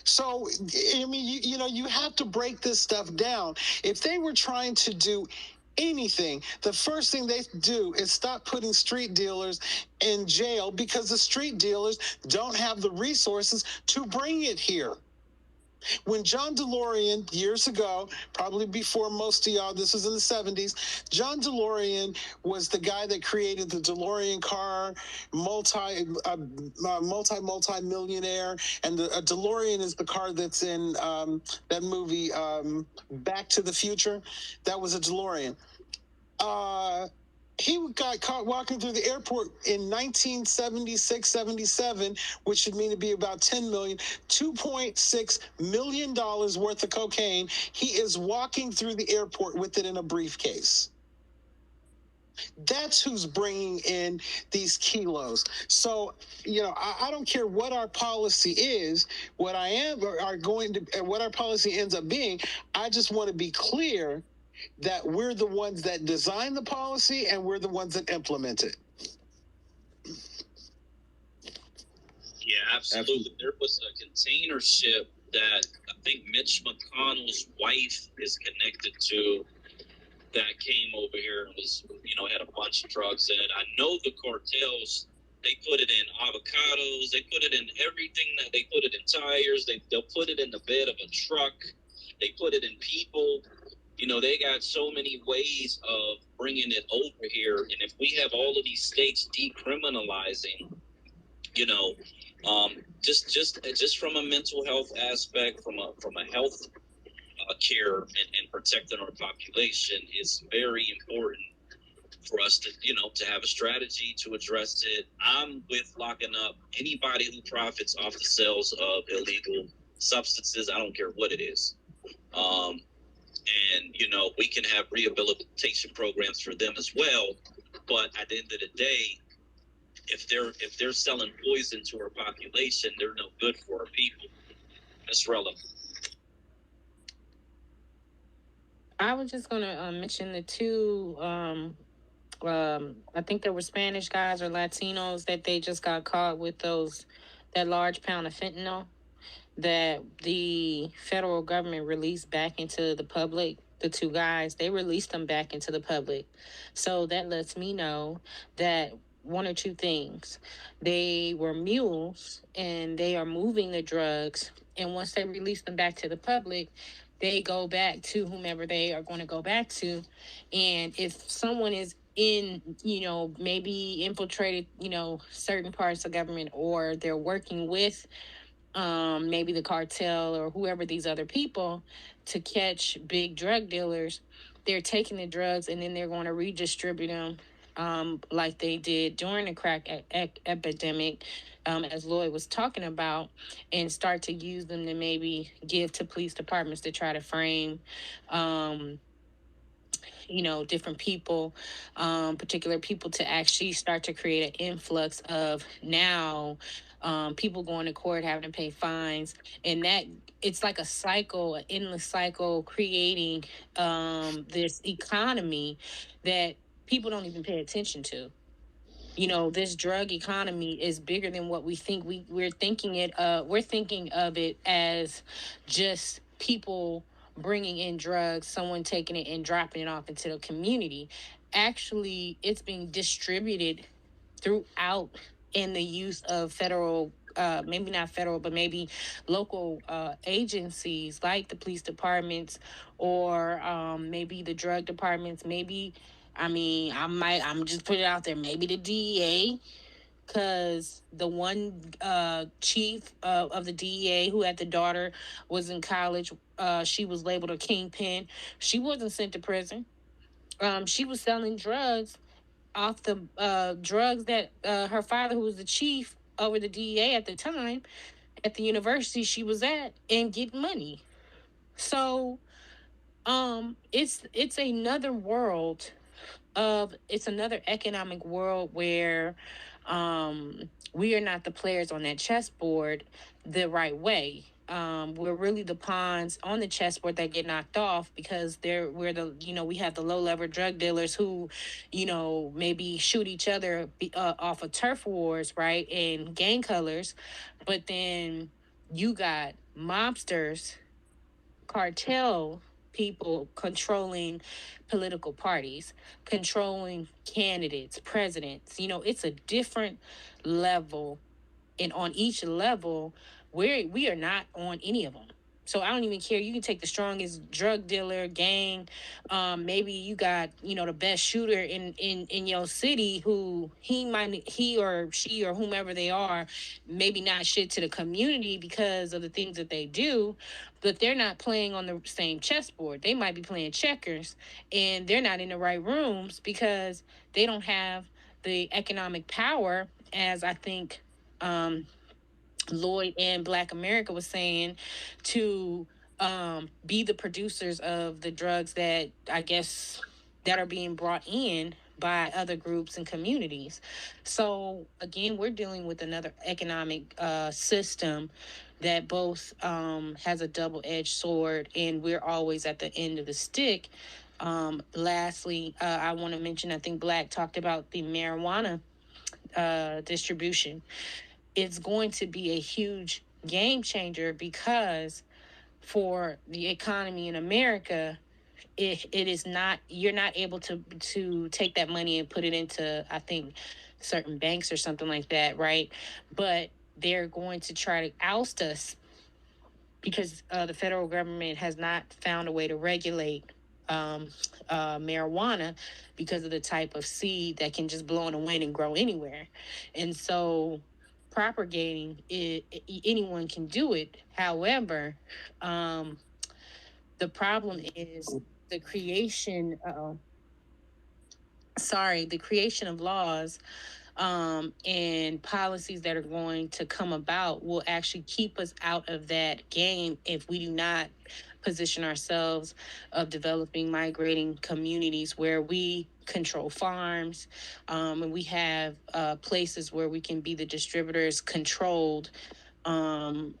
E: So, I mean, you have to break this stuff down. If they were trying to do anything, the first thing they do is stop putting street dealers in jail, because the street dealers don't have the resources to bring it here. When John DeLorean, years ago, probably before most of y'all, this was in the 70s, John DeLorean was the guy that created the DeLorean car, multi-millionaire. And a DeLorean is the car that's in that movie, Back to the Future. That was a DeLorean. He got caught walking through the airport in 1976, 77, which would mean to be about 10 million, $2.6 million worth of cocaine. He is walking through the airport with it in a briefcase. That's who's bringing in these kilos. So, I don't care what our policy is, what our policy ends up being. I just want to be clear that we're the ones that design the policy and we're the ones that implement it.
A: Yeah, absolutely. There was a container ship that I think Mitch McConnell's wife is connected to that came over here and was, had a bunch of drugs in it. I know the cartels, they put it in avocados, they put it in everything, that they put it in tires, they'll put it in the bed of a truck, they put it in people. They got so many ways of bringing it over here. And if we have all of these states decriminalizing, just from a mental health aspect, from a health care and protecting our population, is very important for us to have a strategy to address it. I'm with locking up anybody who profits off the sales of illegal substances. I don't care what it is. And, we can have rehabilitation programs for them as well. But at the end of the day, if they're selling poison to our population, they're no good for our people. That's relevant.
G: I was just gonna mention the two. I think there were Spanish guys or Latinos that they just got caught with that large pound of fentanyl that the federal government released back into the public. The two guys, they released them back into the public. So that lets me know that one or two things. They were mules and they are moving the drugs. And once they release them back to the public, they go back to whomever they are going to go back to. And if someone is in, maybe infiltrated, certain parts of government, or they're working with maybe the cartel or whoever these other people to catch big drug dealers, they're taking the drugs and then they're going to redistribute them like they did during the crack epidemic, as Lloyd was talking about, and start to use them to maybe give to police departments to try to frame different people, particular people, to actually start to create an influx of now people going to court, having to pay fines. And that it's like a cycle, an endless cycle, creating this economy that people don't even pay attention to. This drug economy is bigger than what we think. We're thinking of it as just people bringing in drugs, someone taking it and dropping it off into the community. Actually, it's being distributed throughout in the use of federal, maybe not federal, but maybe local agencies like the police departments, or maybe the drug departments, maybe, I'm just putting it out there, maybe the DEA, because the one chief of the DEA who had the daughter was in college. She was labeled a kingpin. She wasn't sent to prison. She was selling drugs off the drugs that her father, who was the chief over the DEA at the time, at the university she was at, and get money. So it's another world it's another economic world where we are not the players on that chessboard the right way. We're really the pawns on the chessboard that get knocked off because we have the low level drug dealers who, maybe shoot each other off of turf wars, right, and gang colors, but then you got mobsters, cartel people controlling political parties, controlling candidates, presidents. It's a different level, and on each level, we are not on any of them. So I don't even care. You can take the strongest drug dealer, gang. Maybe you got, the best shooter in your city who he or she or whomever they are, maybe not shit to the community because of the things that they do, but they're not playing on the same chessboard. They might be playing checkers, and they're not in the right rooms because they don't have the economic power, as I think Lloyd and Black America was saying, to be the producers of the drugs that I guess that are being brought in by other groups and communities. So again, we're dealing with another economic system that both has a double-edged sword, and we're always at the end of the stick. Lastly, I want to mention, I think Black talked about the marijuana distribution. It's going to be a huge game changer because for the economy in America, it is not, you're not able to take that money and put it into, I think, certain banks or something like that, right? But they're going to try to oust us because the federal government has not found a way to regulate marijuana because of the type of seed that can just blow in the wind and grow anywhere. And so propagating it, anyone can do it. However, the problem is the creation of laws and policies that are going to come about will actually keep us out of that game if we do not position ourselves of developing migrating communities where we control farms, and we have places where we can be the distributors controlled for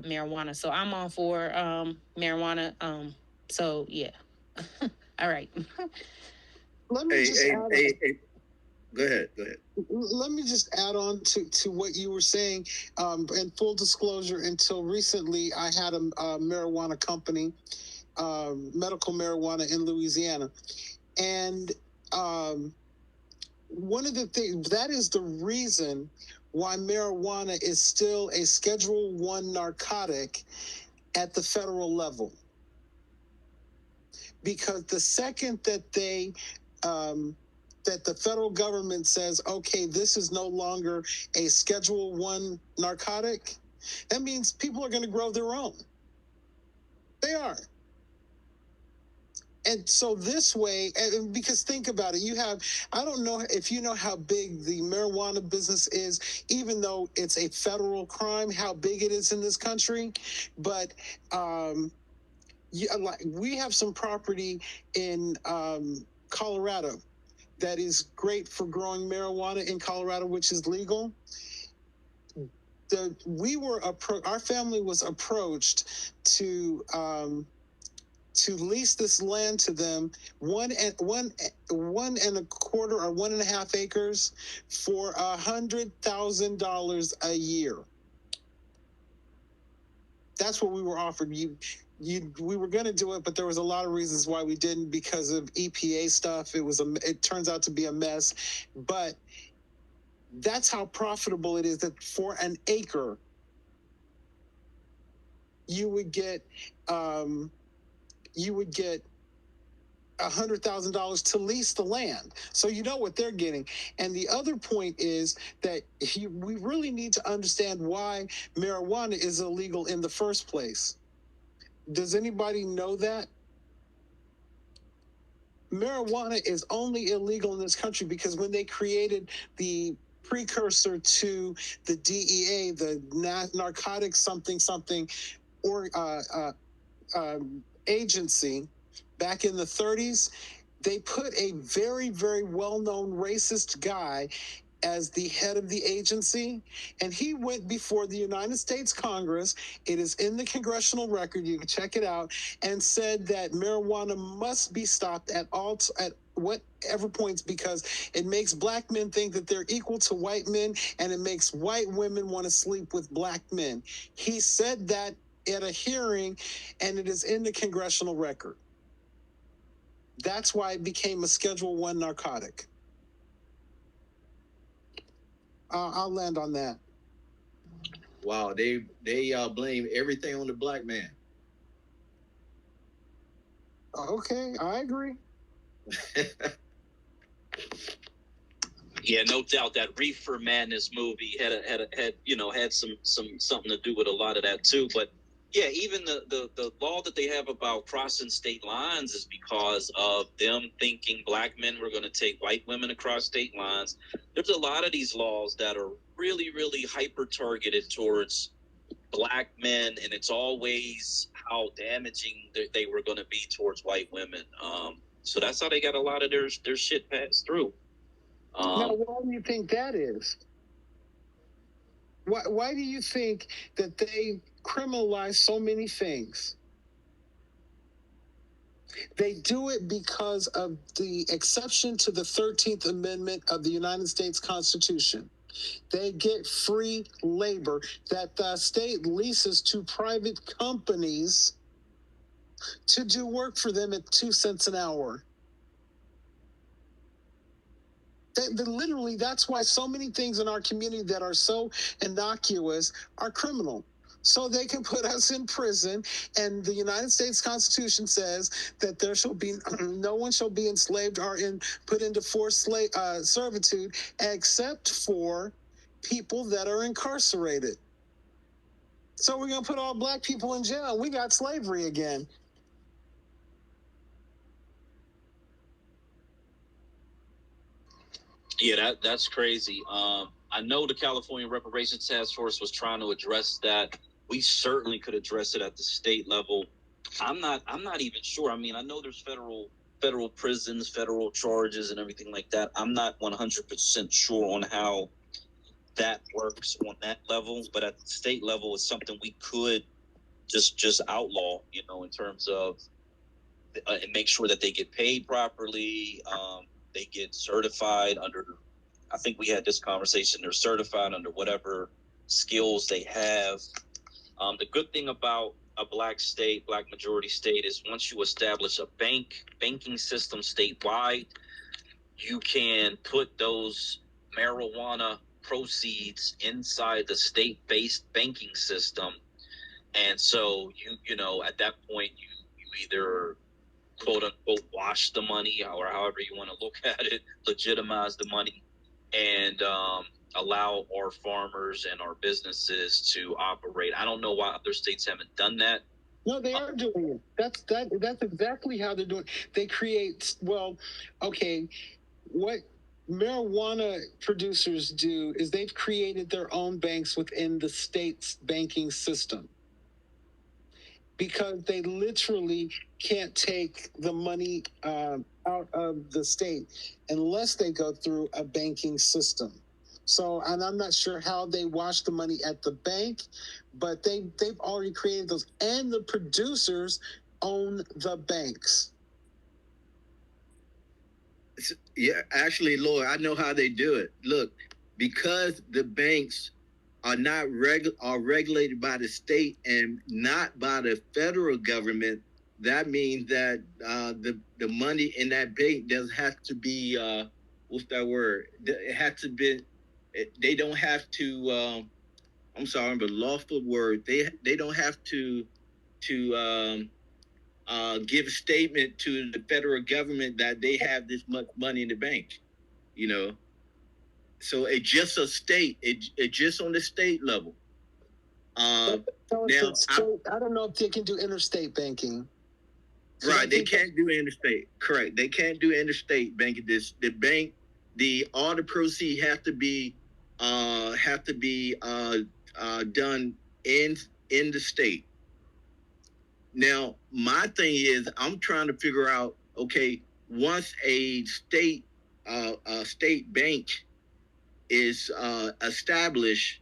G: marijuana. So I'm all for marijuana. So yeah. All right.
E: Let me just add on.
F: Go ahead.
E: Let me just add on to what you were saying. In full disclosure, until recently, I had a marijuana company, medical marijuana in Louisiana. And one of the things, that is the reason why marijuana is still a Schedule 1 narcotic at the federal level. Because the second that that the federal government says, okay, this is no longer a Schedule 1 narcotic, that means people are going to grow their own. They are. And so this way, and because think about it, you have, I don't know if you know how big the marijuana business is, even though it's a federal crime, how big it is in this country. But we have some property in Colorado that is great for growing marijuana in Colorado, which is legal. Our family was approached to lease this land to them, 1.25 or 1.5 acres for $100,000 a year. That's what we were offered. We were going to do it, but there was a lot of reasons why we didn't because of EPA stuff. It turns out to be a mess, but that's how profitable it is. That for an acre, you would get $100,000 to lease the land. So you know what they're getting. And the other point is that we really need to understand why marijuana is illegal in the first place. Does anybody know that? Marijuana is only illegal in this country because when they created the precursor to the DEA, the narcotics something or agency, back in the 30s, they put a very, very well-known racist guy as the head of the agency, and he went before the United States Congress. It is in the congressional record, you can check it out, and said that marijuana must be stopped at whatever points because it makes black men think that they're equal to white men, and it makes white women want to sleep with black men. He said that at a hearing, and it is in the congressional record. That's why it became a Schedule 1 narcotic. I'll land on that.
F: Wow, they blame everything on the black man.
E: Okay, I agree.
A: Yeah, no doubt that Reefer Madness movie had some something to do with a lot of that too. But yeah, even the law that they have about crossing state lines is because of them thinking black men were going to take white women across state lines. There's a lot of these laws that are really, really hyper targeted towards black men, and it's always how damaging they were going to be towards white women. So that's how they got a lot of their shit passed through.
E: Now, why do you think that is? Why do you think that they criminalize so many things? They do it because of the exception to the 13th Amendment of the United States Constitution. They get free labor that the state leases to private companies to do work for them at 2 cents an hour. Literally, that's why so many things in our community that are so innocuous are criminal. So they can put us in prison, and the United States Constitution says that there shall be no one shall be enslaved or put into forced servitude except for people that are incarcerated. So we're going to put all black people in jail. We got slavery again.
A: Yeah, that's crazy. I know the California Reparations Task Force was trying to address that. We certainly could address it at the state level. I'm not even sure. I mean, I know there's federal federal prisons, federal charges, and everything like that. I'm not 100% sure on how that works on that level, but at the state level, it's something we could just outlaw, you know, in terms of and make sure that they get paid properly. They get certified under, I think we had this conversation, they're certified under whatever skills they have. The good thing about a black majority state is once you establish a banking system statewide, you can put those marijuana proceeds inside the state-based banking system. And so you know, at that point you either quote unquote wash the money, or however you want to look at it, legitimize the money, and allow our farmers and our businesses to operate. I don't know why other states haven't done that.
E: No, they are doing it. That's exactly how they're doing it. They create, well, okay, what marijuana producers do is they've created their own banks within the state's banking system, because they literally can't take the money out of the state unless they go through a banking system. So, and I'm not sure how they wash the money at the bank, but they've already created those, and the producers own the banks.
F: Yeah, actually, Lord, I know how they do it. Look, because the banks are not regulated by the state and not by the federal government, that means that the money in that bank doesn't have to be what's that word? It has to be. They don't have to. I'm sorry, but lawful word. They don't have to give a statement to the federal government that they have this much money in the bank. You know. So it's just a state. It's just on the state level.
E: So now, I don't know if they can do interstate banking.
F: Right, they can't do interstate. Correct, they can't do interstate banking. All the proceeds have to be done in the state. Now, my thing is, I'm trying to figure out. Okay, once a state bank is established,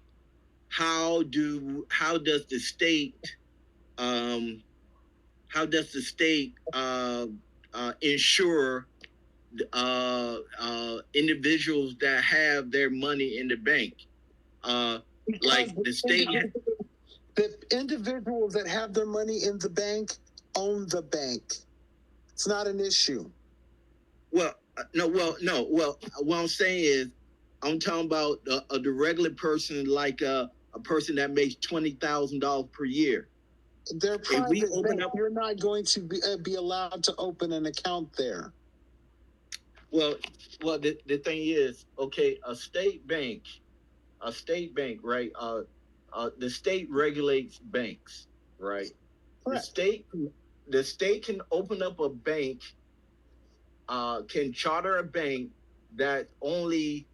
F: how does the state ensure individuals that have their money in the bank? Like the state,
E: the individuals that have their money in the bank own the bank. It's not an issue.
F: Well, no. What I'm saying is, I'm talking about the regular person, like a person that makes $20,000 per year.
E: They're private bank. You're not going to be allowed to open an account there.
F: Well, the thing is, okay, a state bank, right? The state regulates banks, right? Correct. The state can open up a bank, can charter a bank that only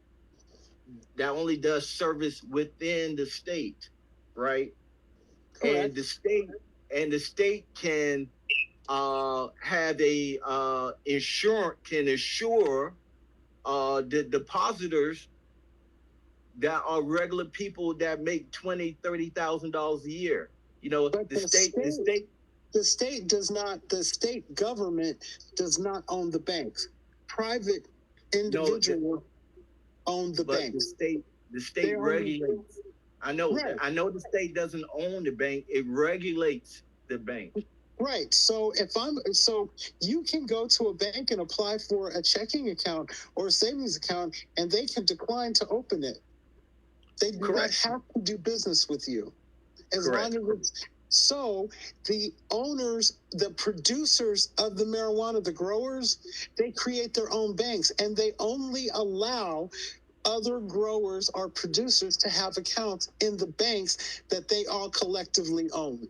F: does service within the state, right? Correct. And the state can have a assure the depositors that are regular people that make $20,000-$30,000 a year. You know,
E: but the state government does not own the banks. Private individuals own the banks.
F: The state regulates. I know the state doesn't own the bank, it regulates the bank.
E: Right. So you can go to a bank and apply for a checking account or a savings account, and they can decline to open it. They do not have to do business with you. As long as it's so, the owners, the producers of the marijuana, the growers, they create their own banks, and they only allow other growers or producers to have accounts in the banks that they all collectively own.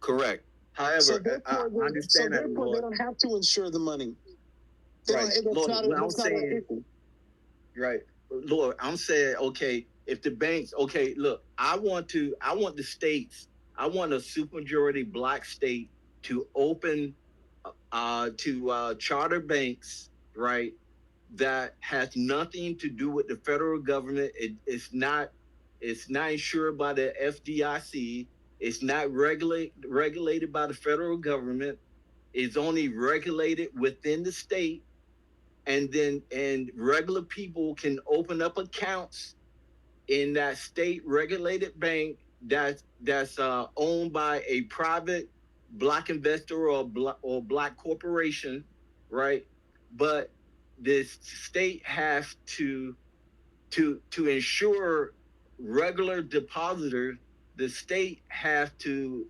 F: Correct. However, I understand that.
E: Therefore, they don't have to insure the money.
F: Right. Lord, I'm saying, okay, if the banks, okay, look, I want the states, I want a supermajority black state to open charter banks, right? That has nothing to do with the federal government. It's not insured by the FDIC. It's not regulated by the federal government. It's only regulated within the state. And regular people can open up accounts in that state regulated bank that's owned by a private black investor or black corporation, right? But this state has to ensure regular depositors. The state has to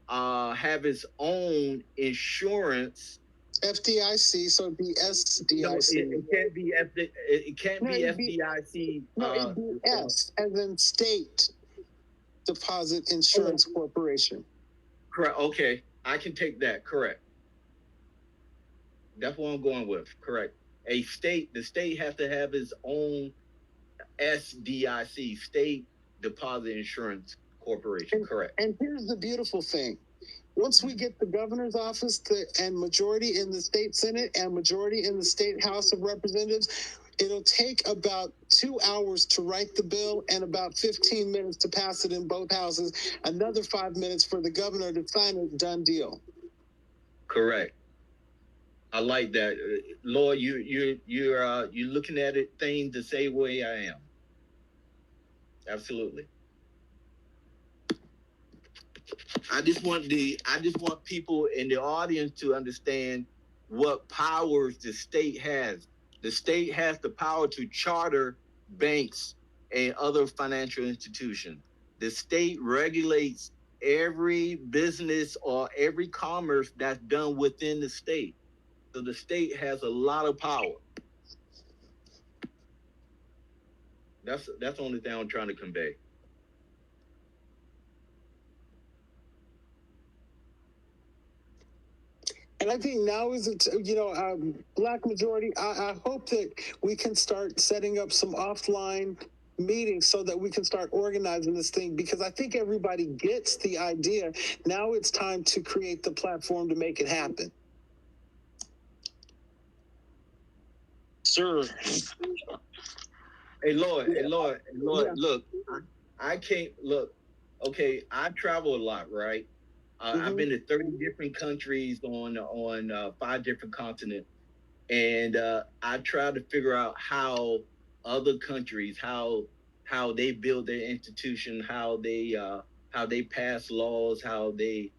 F: have its own insurance.
E: FDIC, so it'd be SDIC.
F: No, it can't be FDIC.
E: No, it'd be S, as in State Deposit Insurance Corporation.
F: Correct. Okay, I can take that. Correct. That's what I'm going with. Correct. The state has to have its own SDIC, State Deposit Insurance Corporation. Correct.
E: And here's the beautiful thing. Once we get the governor's office and majority in the state Senate and majority in the state House of Representatives, it'll take about 2 hours to write the bill and about 15 minutes to pass it in both houses. Another 5 minutes for the governor to sign it. Done deal.
F: Correct. I like that, Lord. You're looking at it things the same way I am. Absolutely. I just want people in the audience to understand what powers the state has. The state has the power to charter banks and other financial institutions. The state regulates every business or every commerce that's done within the state. So the state has a lot of power. That's the only thing I'm trying to convey.
E: And I think now is Black majority. I hope that we can start setting up some offline meetings so that we can start organizing this thing, because I think everybody gets the idea. Now it's time to create the platform to make it happen.
A: Sir.
F: Hey, Lord,
E: Yeah.
F: Look, I can't look. Okay, I travel a lot, right? I've been to 30 different countries on 5 different continents, and I try to figure out how other countries, how they build their institution, how they pass laws, how they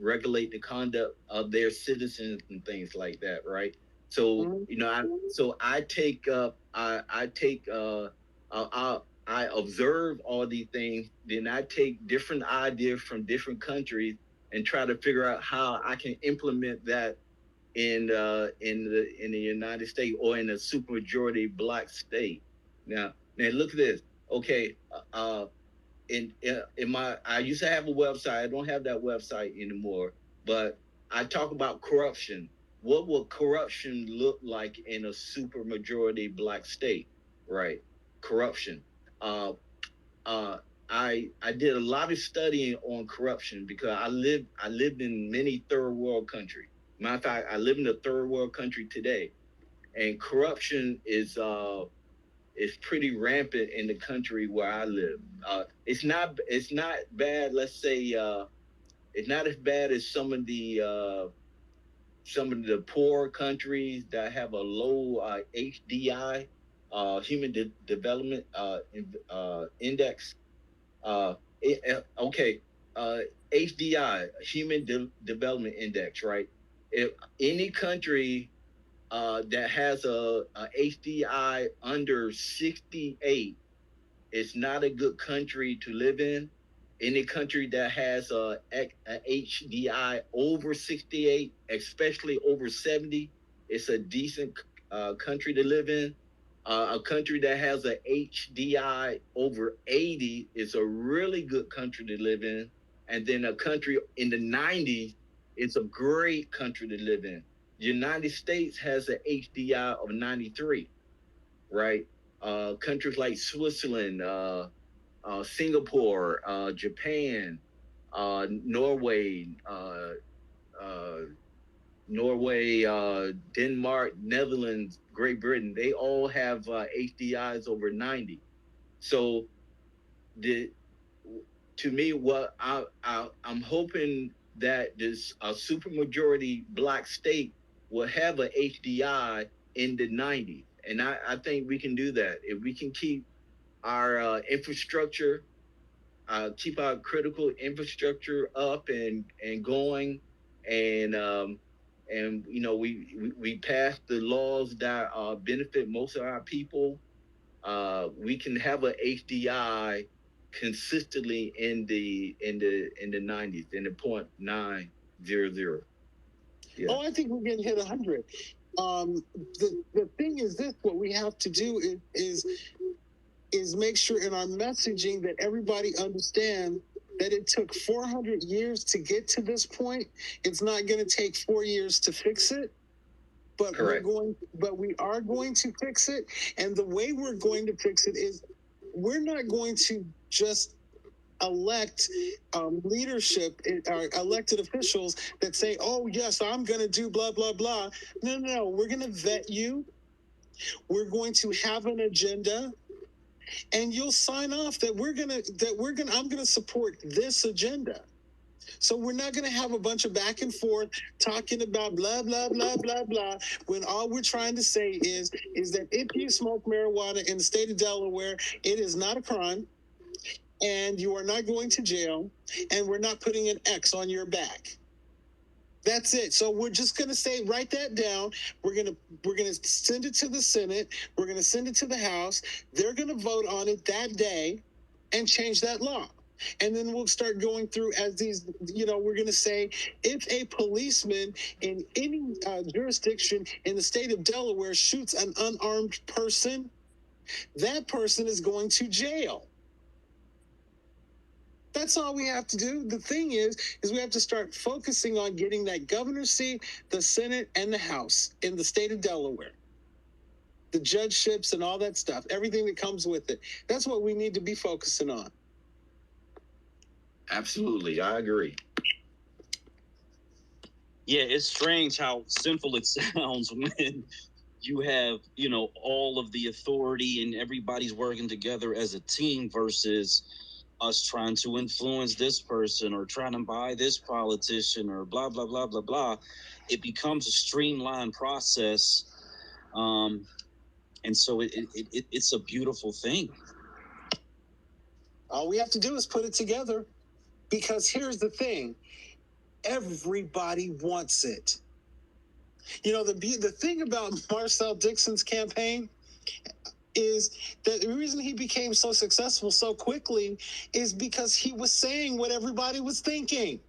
F: regulate the conduct of their citizens and things like that, right? So I observe all these things, then I take different ideas from different countries and try to figure out how I can implement that in the United States or in a supermajority black state. Now look at this. Okay, I used to have a website. I don't have that website anymore, but I talk about corruption. What will corruption look like in a supermajority black state, right? Corruption. I did a lot of studying on corruption because I lived in many third world countries. Matter of fact, I live in a third world country today, and corruption is pretty rampant in the country where I live. It's not bad. Let's say it's not as bad as some of the poor countries that have a low HDI. Human Development Index. HDI, Human Development Index, right? If any country that has a HDI under 68, it's not a good country to live in. Any country that has a HDI over 68, especially over 70, it's a decent country to live in. A country that has a HDI over 80 is a really good country to live in. And then a country in the 90s is a great country to live in. The United States has an HDI of 93, right? Countries like Switzerland, Singapore, Japan, Norway, Norway, Denmark, Netherlands, Great Britain, they all have HDIs over 90. So to me, what I'm hoping that this supermajority black state will have a HDI in the 90s. And I think we can do that. If we can keep our infrastructure, keep our critical infrastructure up and going, and you know, we pass the laws that benefit most of our people, we can have a HDI consistently in the 90s, in the 0.900. Yeah.
E: Oh, I think we're getting hit 100. The thing is this: what we have to do is make sure in our messaging that everybody understands that it took 400 years to get to this point. It's not going to take 4 years to fix it, but we are going to fix it. And the way we're going to fix it is we're not going to just elect leadership or elected officials that say, oh, yes, I'm going to do blah, blah, blah. No, we're going to vet you. We're going to have an agenda, and you'll sign off that I'm going to support this agenda. So we're not going to have a bunch of back and forth talking about blah, blah, blah, blah, blah, when all we're trying to say is that if you smoke marijuana in the state of Delaware, it is not a crime, and you are not going to jail, and we're not putting an X on your back. That's it. So we're just going to say, write that down. We're going to send it to the Senate. We're going to send it to the House. They're going to vote on it that day and change that law. And then we'll start going through as these, we're going to say, if a policeman in any jurisdiction in the state of Delaware shoots an unarmed person, that person is going to jail. That's all we have to do. The thing is we have to start focusing on getting that governor's seat, the Senate, and the House in the state of Delaware. The judgeships and all that stuff, everything that comes with it. That's what we need to be focusing on.
F: Absolutely, I agree.
A: Yeah, it's strange how simple it sounds when you have, all of the authority and everybody's working together as a team versus us trying to influence this person or trying to buy this politician or blah, blah, blah, blah, blah. It becomes a streamlined process. And so it's a beautiful thing.
E: All we have to do is put it together, because here's the thing. Everybody wants it. The thing about Marcel Dixon's campaign is that the reason he became so successful so quickly is because he was saying what everybody was thinking.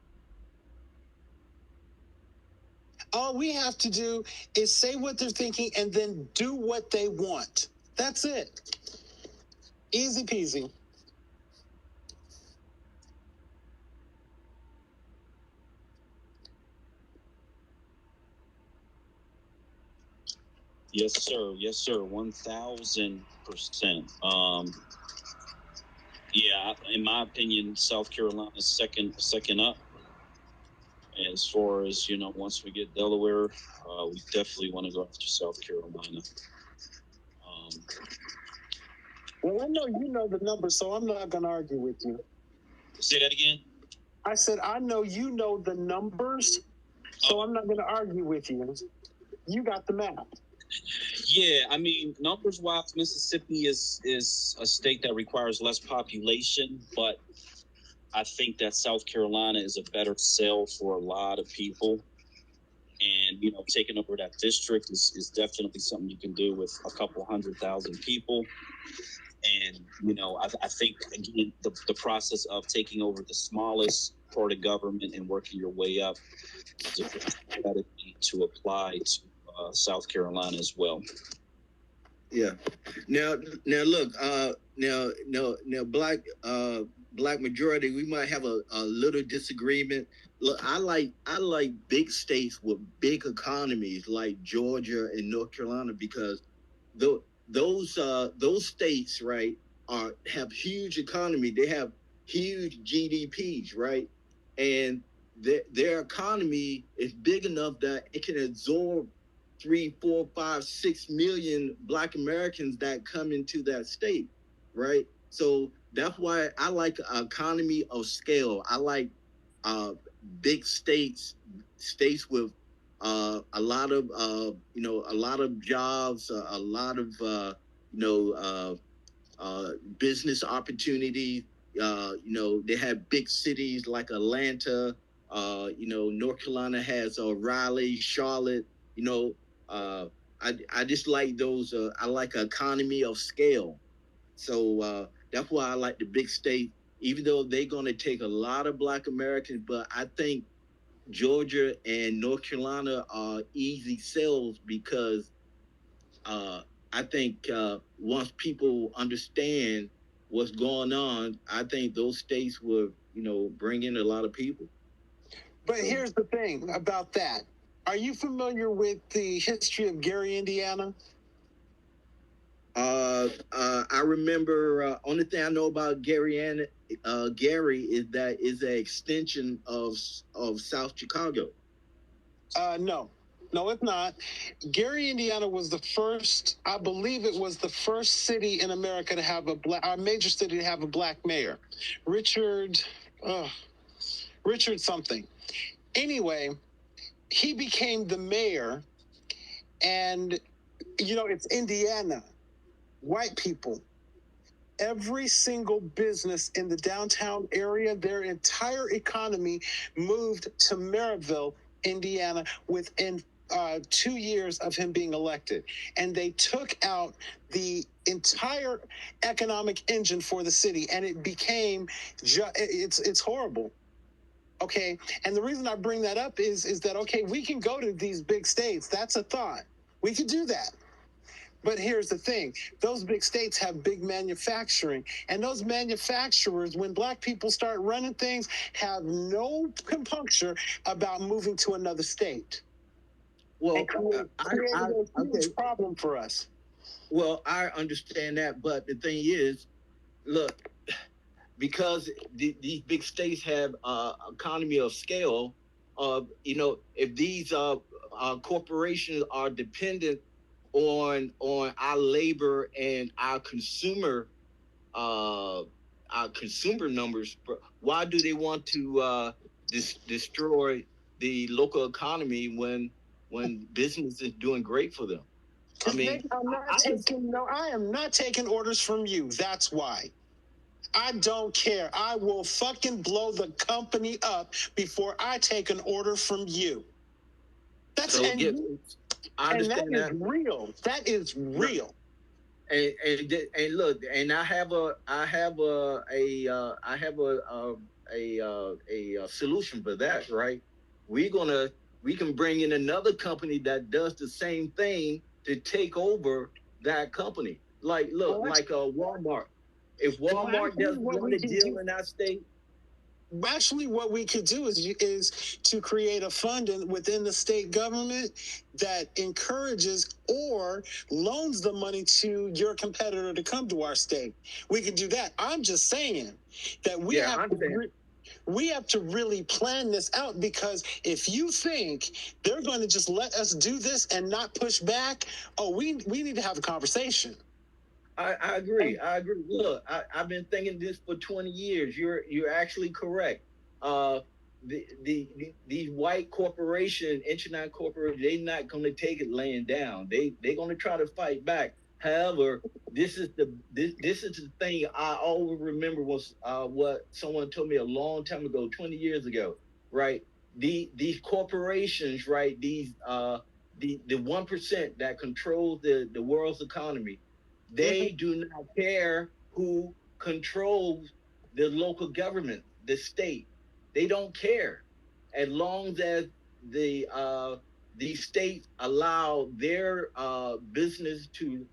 E: All we have to do is say what they're thinking and then do what they want. That's it. Easy peasy.
A: Yes, sir. 1,000%. Yeah, in my opinion, South Carolina is second up. As far as, once we get Delaware, we definitely want to go after South Carolina.
E: Well, I know you know the numbers, so I'm not going to argue with you.
A: Say that again?
E: I said, I know you know the numbers, so I'm not going to argue with you. You got the map.
A: Yeah, I mean, numbers-wise, Mississippi is a state that requires less population, but I think that South Carolina is a better sell for a lot of people. And, taking over that district is definitely something you can do with a couple 100,000 people. And, I think, again, the process of taking over the smallest part of government and working your way up is a good strategy to apply to South Carolina as well.
F: Yeah. Now look. Now, black majority. We might have a little disagreement. Look, I like big states with big economies like Georgia and North Carolina, because those states, right, have huge economy. They have huge GDPs, right, and their economy is big enough that it can absorb 3, 4, 5, 6 million Black Americans that come into that state, right? So that's why I like an economy of scale. I like big states with a lot of a lot of jobs, a lot of business opportunities. They have big cities like Atlanta. North Carolina has Raleigh, Charlotte. I just like those. I like an economy of scale. So that's why I like the big state, even though they're going to take a lot of Black Americans. But I think Georgia and North Carolina are easy sells because I think once people understand what's going on, I think those states will, bring in a lot of people.
E: But here's the thing about that. Are you familiar with the history of Gary, Indiana?
F: I remember. Only thing I know about Gary is that is an extension of South Chicago.
E: No, it's not. Gary, Indiana was the first. I believe it was the first city in America to have a major city to have a Black mayor, Richard something. Anyway, he became the mayor, and it's Indiana. White people, every single business in the downtown area, their entire economy moved to Maryville, Indiana, within 2 years of him being elected. And they took out the entire economic engine for the city, and it became it's horrible. Okay, and the reason I bring that up is that, okay, we can go to these big states. That's a thought. We could do that. But here's the thing. Those big states have big manufacturing. And those manufacturers, when Black people start running things, have no compunction about moving to another state.
F: Well,
E: creating a huge problem for us.
F: Well, I understand that. But the thing is, look, because these big states have economy of scale, if these corporations are dependent on our labor and our consumer numbers, why do they want to destroy the local economy when business is doing great for them? I mean,
E: I am not taking orders from you. That's why. I don't care. I will fucking blow the company up before I take an order from you.
F: I understand
E: that is real. That is real.
F: And look, and I have a solution for that, right? We can bring in another company that does the same thing to take over that company. Like Walmart. If Walmart doesn't want to deal in that state.
E: Actually, what we could do is to create a fund within the state government that encourages or loans the money to your competitor to come to our state. We could do that. I'm just saying that we have to really plan this out, because if you think they're going to just let us do this and not push back, we need to have a conversation.
F: I agree. Look, I've been thinking this for 20 years. You're actually correct. These white corporations, international corporations, they're not going to take it laying down. They're going to try to fight back. However, this is the thing I always remember was what someone told me a long time ago, 20 years ago, right? These corporations, right? These the 1% that controls the world's economy. They do not care who controls the local government, the state. They don't care, as long as the states allow their business to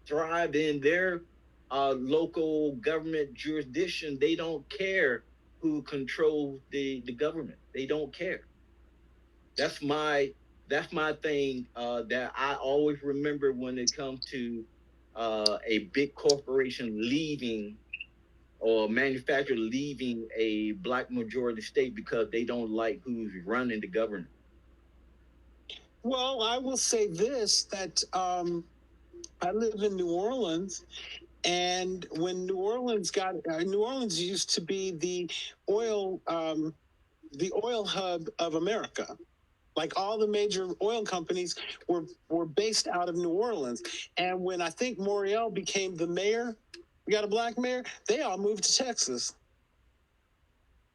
F: thrive in their local government jurisdiction. They don't care who controls the government. They don't care. That's my thing that I always remember when it comes to a big corporation leaving or manufacturer leaving a black majority state because they don't like who's running the government?
E: Well, I will say this, that I live in New Orleans, and when New Orleans used to be the oil hub of America. Like all the major oil companies were based out of New Orleans. And when I think Morial became the mayor, we got a black mayor, they all moved to Texas.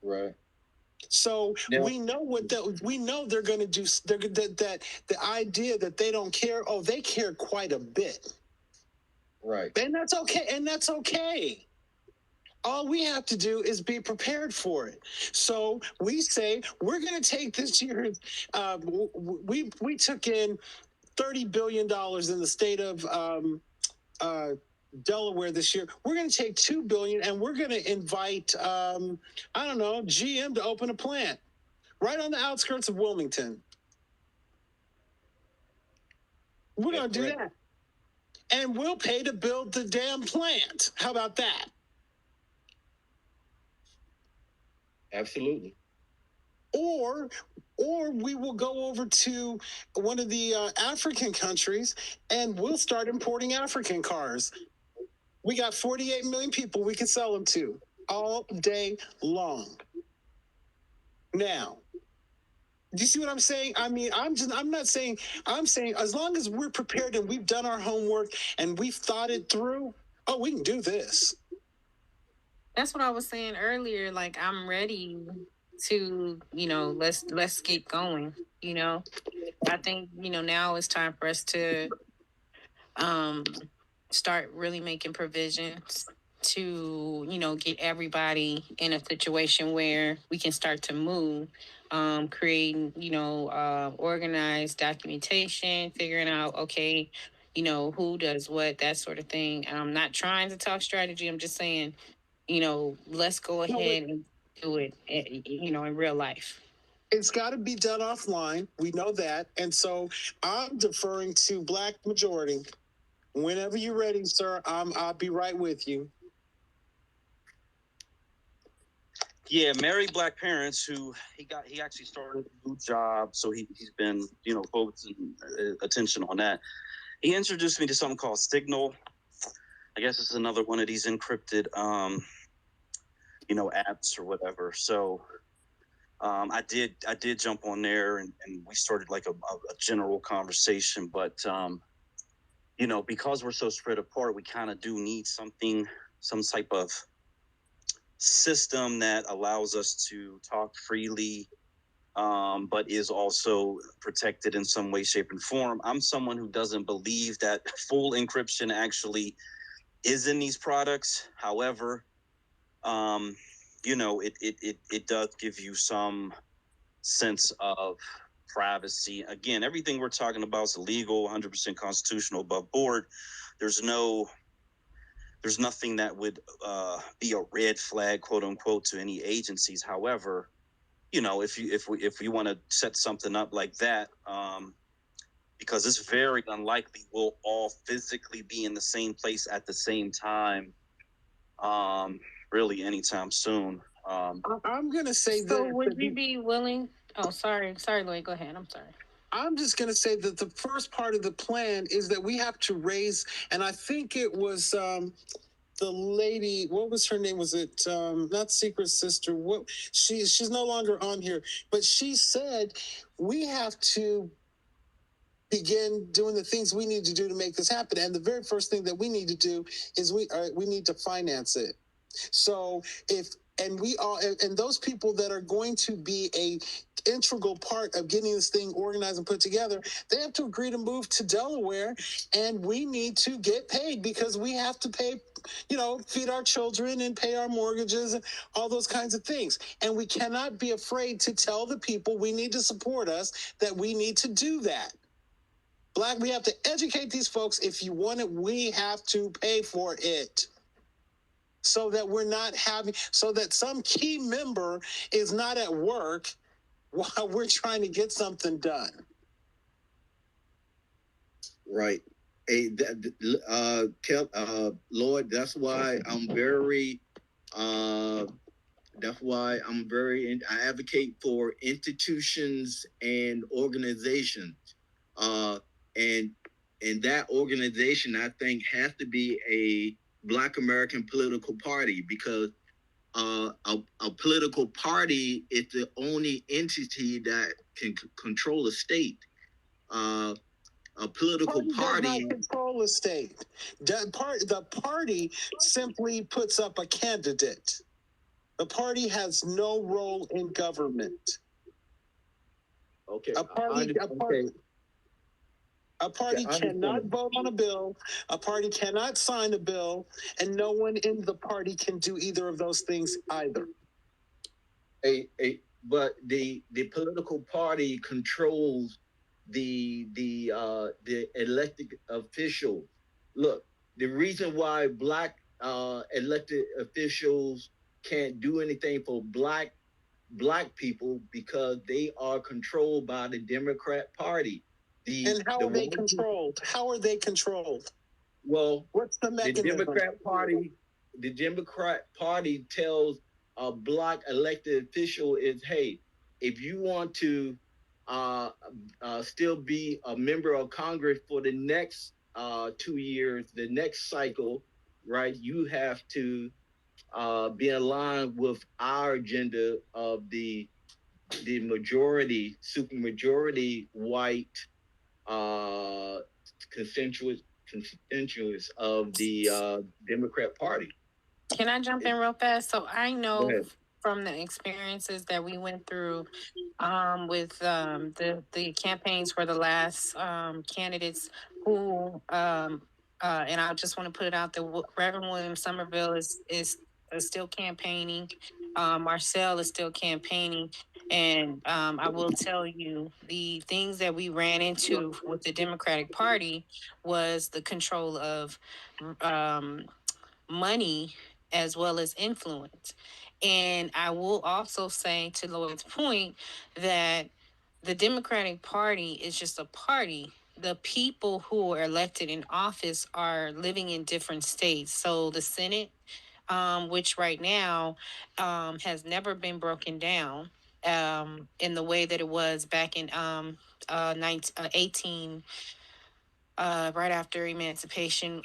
F: Right.
E: So
F: Now,
E: we know they're going to do that. The idea that they don't care, they care quite a bit.
F: Right.
E: And that's okay. All we have to do is be prepared for it. So we say we're going to take this year. We took in $30 billion in the state of Delaware this year. We're going to take $2 billion and we're going to invite GM to open a plant right on the outskirts of Wilmington. We're going to do that, and we'll pay to build the damn plant. How about that?
F: Absolutely.
E: Or we will go over to one of the African countries and we'll start importing African cars. We got 48 million people we can sell them to all day long. Now, do you see what I'm saying? I mean, I'm saying as long as we're prepared and we've done our homework and we've thought it through, we can do this.
G: That's what I was saying earlier. Like, I'm ready to, let's get going. I think, now it's time for us to start really making provisions to, get everybody in a situation where we can start to move, creating, organized documentation, figuring out, okay, who does what, that sort of thing. And I'm not trying to talk strategy. I'm just saying, let's go ahead and do it, in real life.
E: It's got to be done offline. We know that. And so I'm deferring to Black Majority. Whenever you're ready, sir, I'll be right with you.
A: Yeah, married black parents who he actually started a new job, so he's been focusing attention on that. He introduced me to something called Signal. I guess it's another one of these encrypted apps or whatever. So I did jump on there and we started like a general conversation, but because we're so spread apart, we kind of do need some type of system that allows us to talk freely, but is also protected in some way, shape, and form. I'm someone who doesn't believe that full encryption actually is in these products. However, it does give you some sense of privacy. Again, everything we're talking about is illegal, 100% constitutional, above board. There's nothing that would be a red flag, quote unquote, to any agencies. However, if we want to set something up like that, because it's very unlikely we'll all physically be in the same place at the same time, really anytime soon.
E: I'm going to say
G: so would you be willing? Oh, sorry, Lloyd, go ahead. I'm sorry.
E: I'm just going to say that the first part of the plan is that we have to raise, and I think it was the lady, what was her name? Was it not Secret Sister? What she's no longer on here, but she said we have to begin doing the things we need to do to make this happen. And the very first thing that we need to do is we need to finance it. So and those people that are going to be a integral part of getting this thing organized and put together, they have to agree to move to Delaware, and we need to get paid because we have to pay, feed our children and pay our mortgages and all those kinds of things. And we cannot be afraid to tell the people we need to support us that we need to do that. We have to educate these folks. If you want it, we have to pay for it. So that so that some key member is not at work while we're trying to get something done.
F: Right. Hey, Lloyd, that's why I'm very That's why I advocate for institutions and organizations. And that organization, I think, has to be a Black American political party, because a political party is the only entity that can control a state. A political party
E: does not control a state. The party simply puts up a candidate. The party has no role in government.
F: Okay.
E: A party cannot vote on a bill. A party cannot sign a bill, and no one in the party can do either of those things either.
F: But the political party controls the elected officials. Look, the reason why Black elected officials can't do anything for black people, because they are controlled by the Democrat Party.
E: And how are they controlled? How are they controlled?
F: Well,
E: what's the mechanism?
F: The Democrat Party tells a Black elected official is, hey, if you want to still be a member of Congress for the next 2 years, the next cycle, right, you have to be aligned with our agenda of the majority, supermajority white constituents of the Democrat Party.
G: Can I jump in real fast? So I know from the experiences that we went through with the campaigns for the last candidates who and I just want to put it out there, Reverend William Somerville is still campaigning. Marcel is still campaigning. And I will tell you, the things that we ran into with the Democratic Party was the control of money as well as influence. And I will also say, to Lloyd's point, that the Democratic Party is just a party. The people who are elected in office are living in different states. So the Senate, which right now has never been broken down in the way that it was back in 18 right after emancipation,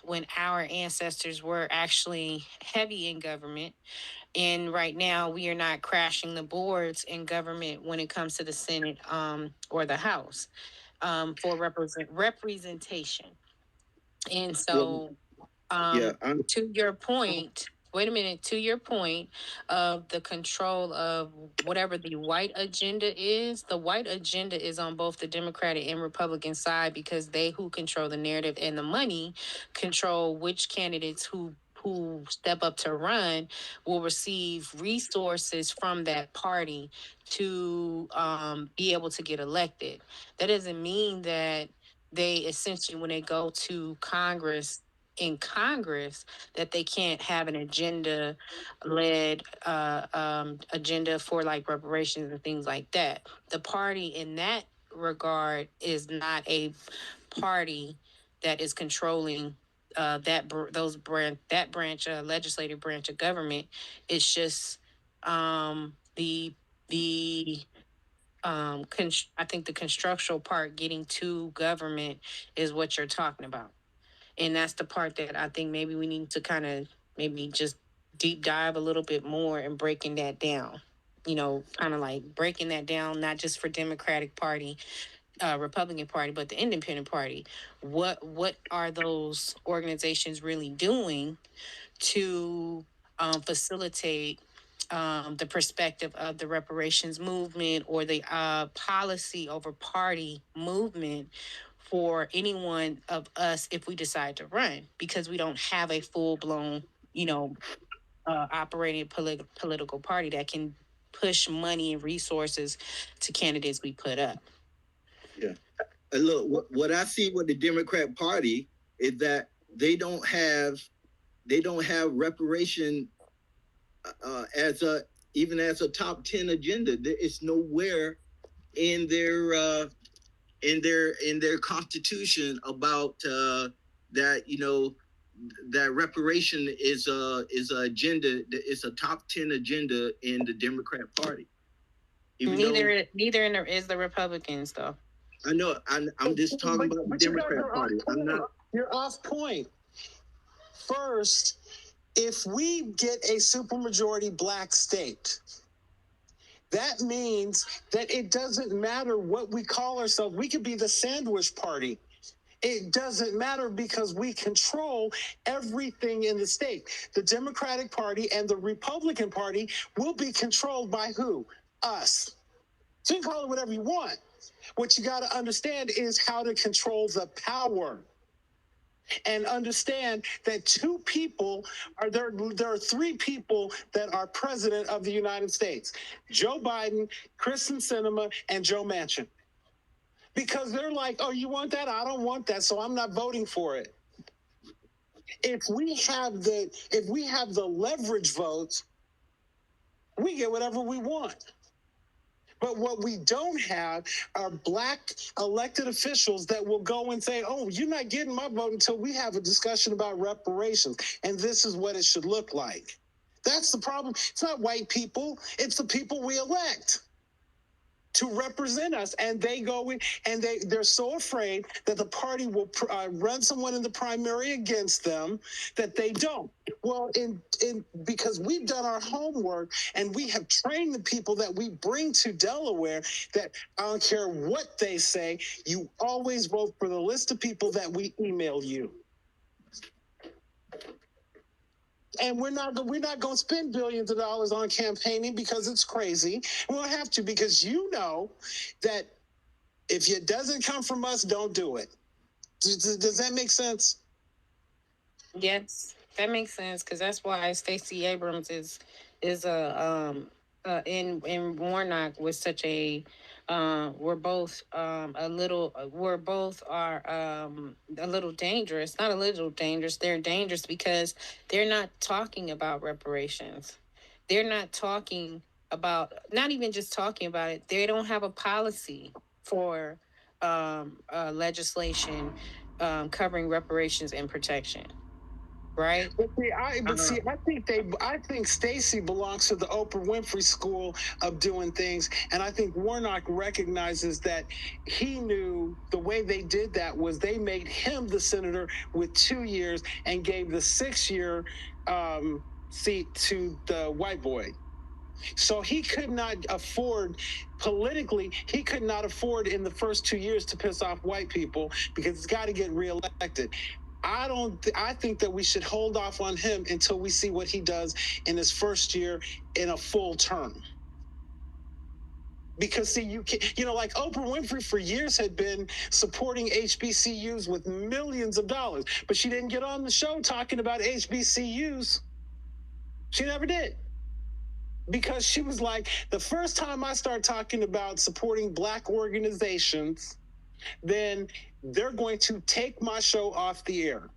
G: when our ancestors were actually heavy in government. And right now we are not crashing the boards in government when it comes to the Senate or the House for representation. And so to your point, to your point of the control of whatever the white agenda is, the white agenda is on both the Democratic and Republican side, because they who control the narrative and the money control which candidates who step up to run will receive resources from that party to be able to get elected. That doesn't mean that they essentially, when they go to Congress, that they can't have an agenda-led agenda for like reparations and things like that. The party in that regard is not a party that is controlling that legislative branch of government. It's just I think the constructional part, getting to government, is what you're talking about. And that's the part that I think maybe we need to kind of maybe just deep dive a little bit more and breaking that down. Kind of like breaking that down, not just for Democratic Party, Republican Party, but the Independent Party. What are those organizations really doing to facilitate the perspective of the reparations movement or the policy over party movement for any one of us if we decide to run, because we don't have a full-blown, operating political party that can push money and resources to candidates we put up.
F: Yeah. Look, what I see with the Democrat Party is that they don't have reparation as a top 10 agenda. It's nowhere in their constitution about that that reparation is a agenda. It's a top 10 agenda in the Democrat Party.
G: Neither is the Republicans, though.
F: I know. I'm just talking about the Democrat Party. I'm not.
E: You're off point. First, if we get a supermajority black state, that means that it doesn't matter what we call ourselves. We could be the sandwich party. It doesn't matter because we control everything in the state. The Democratic Party and the Republican Party will be controlled by who? Us. So you can call it whatever you want. What you got to understand is how to control the power. And understand that there are three people that are president of the United States: Joe Biden, Kristen Sinema, and Joe Manchin. Because they're like, oh, you want that? I don't want that, so I'm not voting for it. If we have the leverage votes, we get whatever we want. But what we don't have are black elected officials that will go and say, oh, you're not getting my vote until we have a discussion about reparations. And this is what it should look like. That's the problem. It's not white people. It's the people we elect to represent us. And they go in and they're so afraid that the party will run someone in the primary against them that they don't. Well, because we've done our homework and we have trained the people that we bring to Delaware that I don't care what they say, you always vote for the list of people that we email you. And we're not going to spend billions of dollars on campaigning because it's crazy. We'll have to, because you know that if it doesn't come from us, don't do it. Does that make sense?
G: Yes, that makes sense, because that's why Stacey Abrams is in Warnock was such a we're both a little dangerous. Not a little dangerous. They're dangerous because they're not talking about reparations. They're not talking about, not even just talking about it. They don't have a policy for legislation covering reparations and protection. Right.
E: I think Stacey belongs to the Oprah Winfrey school of doing things, and I think Warnock recognizes that he knew the way they did that was they made him the senator with 2 years and gave the 6-year seat to the white boy. So he could not afford, politically, he could not afford in the first 2 years to piss off white people because he's got to get reelected. I think that we should hold off on him until we see what he does in his first year in a full term. Because see, like Oprah Winfrey for years had been supporting HBCUs with millions of dollars, but she didn't get on the show talking about HBCUs. She never did. Because she was like, the first time I start talking about supporting black organizations, then they're going to take my show off the air.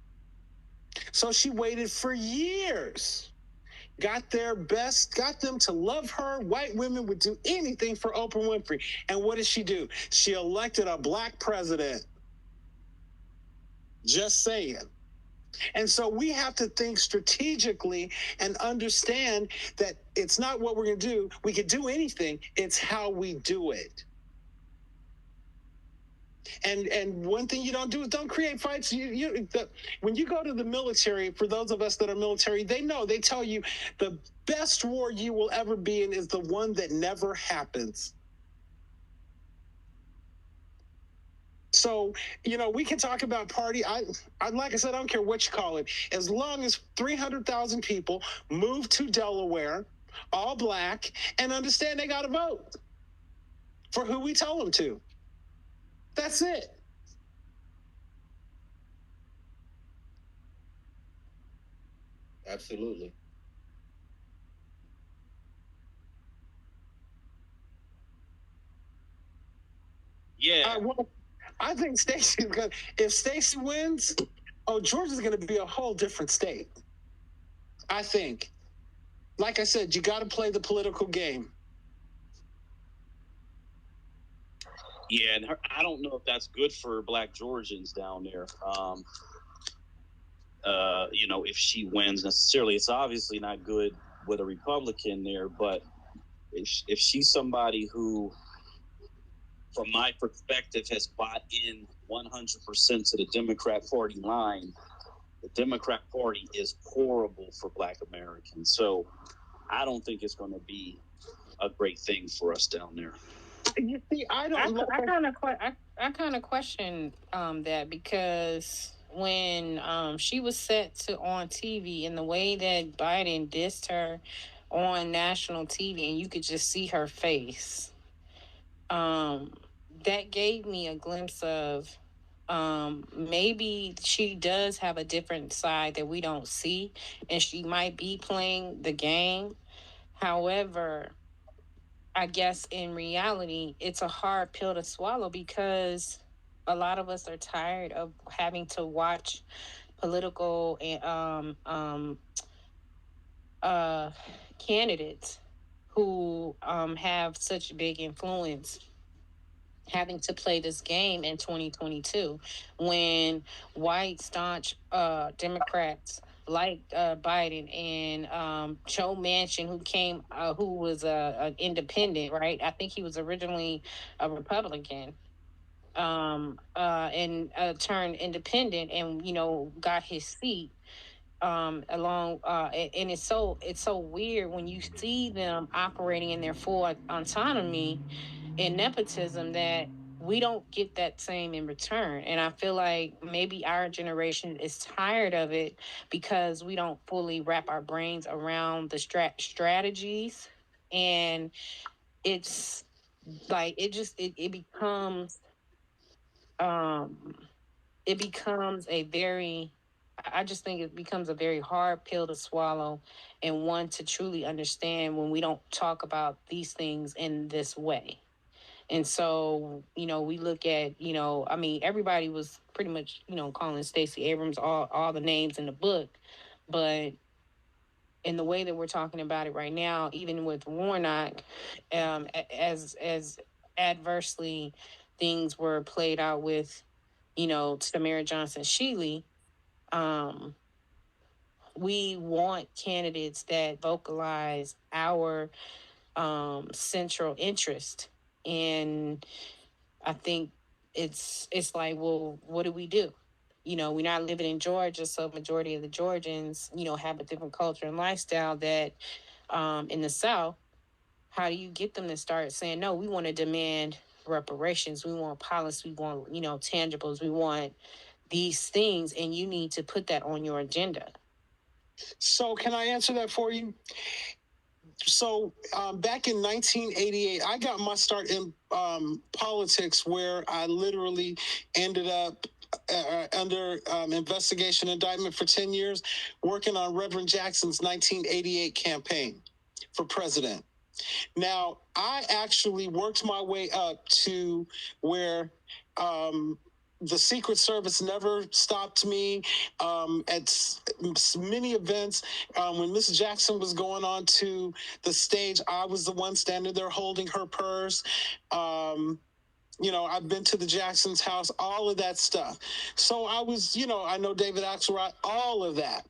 E: So she waited for years, got them to love her. White women would do anything for Oprah Winfrey. And what did she do? She elected a black president. Just saying. And so we have to think strategically and understand that it's not what we're going to do. We could do anything. It's how we do it. And one thing you don't do is don't create fights. When you go to the military, for those of us that are military, they tell you the best war you will ever be in is the one that never happens. So, we can talk about party. I like I said, I don't care what you call it. As long as 300,000 people move to Delaware, all black, and understand they got to vote for who we tell them to. That's it.
F: Absolutely.
A: Yeah.
E: I think Stacey's going to, if Stacey wins, Georgia's going to be a whole different state. I think. Like I said, you got to play the political game.
A: Yeah, and I don't know if that's good for black Georgians down there. if she wins necessarily. It's obviously not good with a Republican there, but if she's somebody who, from my perspective, has bought in 100% to the Democrat Party line, the Democrat Party is horrible for Black Americans. So I don't think it's going to be a great thing for us down there.
E: You see, I
G: kind of question that, because when she was set to on TV, and the way that Biden dissed her on national TV, and you could just see her face, that gave me a glimpse of maybe she does have a different side that we don't see, and she might be playing the game. However, I guess in reality, it's a hard pill to swallow, because a lot of us are tired of having to watch political candidates who have such big influence having to play this game in 2022, when white staunch Democrats like Biden and Joe Manchin, who was an independent, right? I think he was originally a Republican, and turned independent, and got his seat along. And it's so weird when you see them operating in their full autonomy and nepotism, that we don't get that same in return. And I feel like maybe our generation is tired of it, because we don't fully wrap our brains around the strategies. And it's like it becomes it becomes a very I just think it becomes a very hard pill to swallow, and one to truly understand when we don't talk about these things in this way. And so, we look at, everybody was pretty much, calling Stacey Abrams all the names in the book. But in the way that we're talking about it right now, even with Warnock, as adversely things were played out with, Tamara Johnson Shealy, we want candidates that vocalize our central interest. And I think it's like, well, what do we do? We're not living in Georgia, so majority of the Georgians, have a different culture and lifestyle that in the South. How do you get them to start saying, no, we want to demand reparations, we want policy, we want, tangibles, we want these things, and you need to put that on your agenda.
E: So can I answer that for you? So back in 1988, I got my start in politics, where I literally ended up under investigation indictment for 10 years, working on Reverend Jackson's 1988 campaign for president. Now, I actually worked my way up to where the Secret Service never stopped me at many events. When Miss Jackson was going on to the stage, I was the one standing there holding her purse. I've been to the Jackson's house, all of that stuff. So I was, I know David Axelrod, all of that.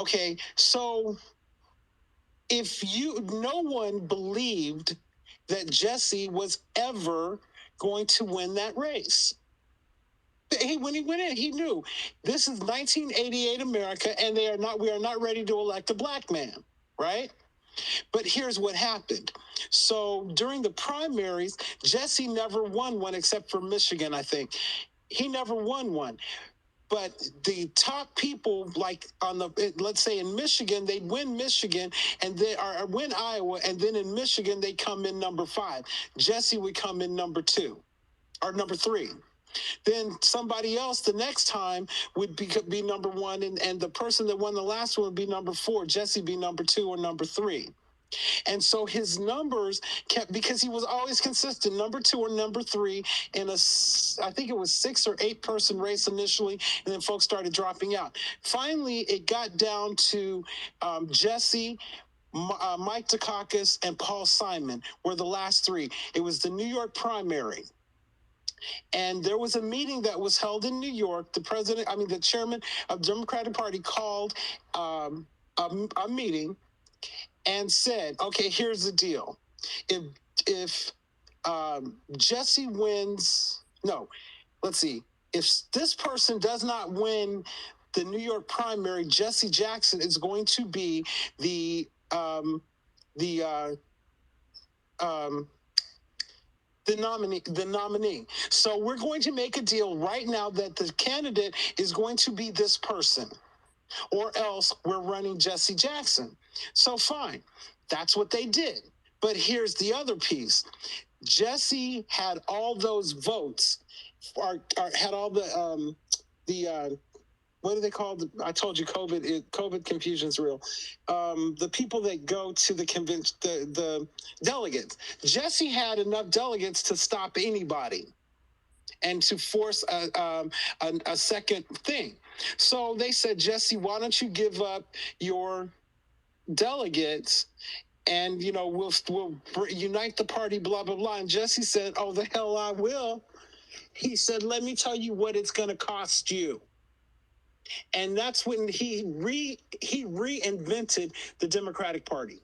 E: Okay, so no one believed that Jesse was ever going to win that race. When he went in, he knew this is 1988 America, and we are not ready to elect a black man, right? But here's what happened. So during the primaries, Jesse never won one except for Michigan, I think. He never won one. But the top people, like let's say in Michigan, they'd win Michigan and win Iowa, and then in Michigan they come in number 5. Jesse would come in number 2 or number 3. Then somebody else the next time would be number 1, and the person that won the last one would be number 4. Jesse be number 2 or number 3. And so his numbers kept, because he was always consistent, number 2 or number 3 in I think it was 6 or 8 person race initially, and then folks started dropping out. Finally, it got down to Jesse, Mike Dukakis, and Paul Simon were the last 3. It was the New York primary. And there was a meeting that was held in New York. The chairman of the Democratic Party called a meeting and said, okay, here's the deal. If Jesse wins, no, let's see. If this person does not win the New York primary, Jesse Jackson is going to be the nominee. So we're going to make a deal right now that the candidate is going to be this person, or else we're running Jesse Jackson. So fine, that's what they did. But here's the other piece. Jesse had all those votes, had all the what do they call I told you COVID confusion's real. The people that go to the convention, the delegates. Jesse had enough delegates to stop anybody and to force a second thing. So they said, Jesse, why don't you give up your delegates and, we'll unite the party, blah, blah, blah. And Jesse said, oh, the hell I will. He said, let me tell you what it's going to cost you. And that's when he reinvented the Democratic Party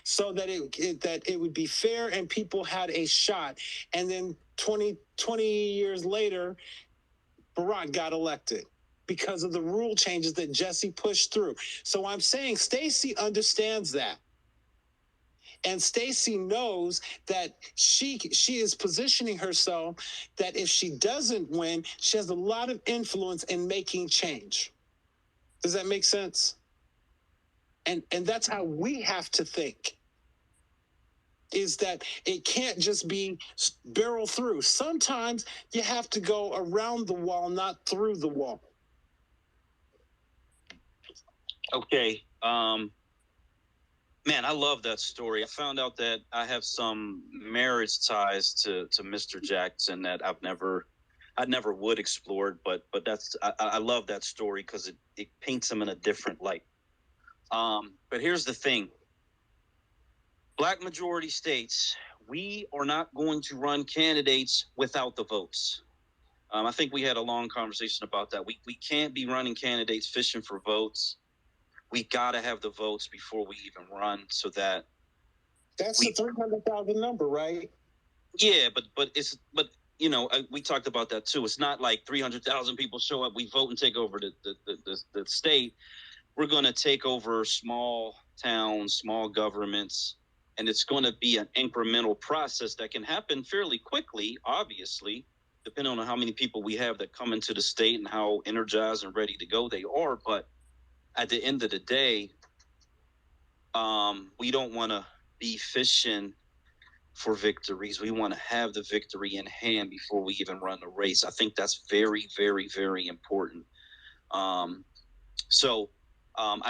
E: so that it would be fair and people had a shot. And then 20 years later, Barack got elected because of the rule changes that Jesse pushed through. So I'm saying Stacey understands that. And Stacey knows that she is positioning herself that if she doesn't win, she has a lot of influence in making change. Does that make sense? And that's how we have to think, is that it can't just be barrel through. Sometimes you have to go around the wall, not through the wall.
A: Okay. Man, I love that story. I found out that I have some marriage ties to Mr. Jackson that I never would explore, but I love that story because it paints him in a different light. But here's the thing. Black majority states, we are not going to run candidates without the votes. I think we had a long conversation about that. We can't be running candidates fishing for votes. We got to have the votes before we even run, so that
E: that's the 300,000 number, right?
A: Yeah, but we talked about that too. It's not like 300,000 people show up, we vote and take over the state. We're going to take over small towns, small governments, and it's going to be an incremental process that can happen fairly quickly, obviously, depending on how many people we have that come into the state and how energized and ready to go they are. But at the end of the day, we don't want to be fishing for victories. We want to have the victory in hand before we even run the race. I think that's very, very, very important. I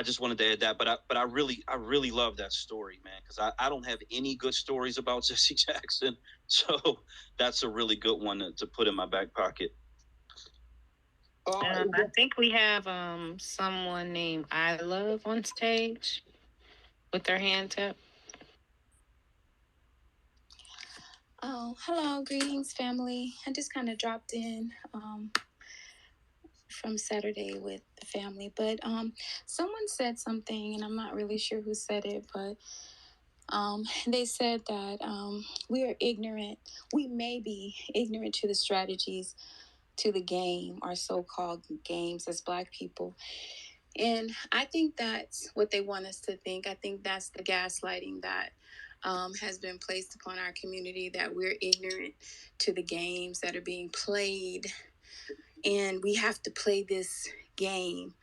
A: just wanted to add that, but I really love that story, man, because I don't have any good stories about Jesse Jackson, so that's a really good one to put in my back pocket.
G: I think we have someone named I Love on stage with their hand up.
M: Oh, hello, greetings, family. I just kind of dropped in from Saturday with the family, but someone said something, and I'm not really sure who said it, but they said that we are ignorant. We may be ignorant to the strategies to the game, our so-called games as Black people. And I think that's what they want us to think. I think that's the gaslighting that has been placed upon our community, that we're ignorant to the games that are being played. And we have to play this game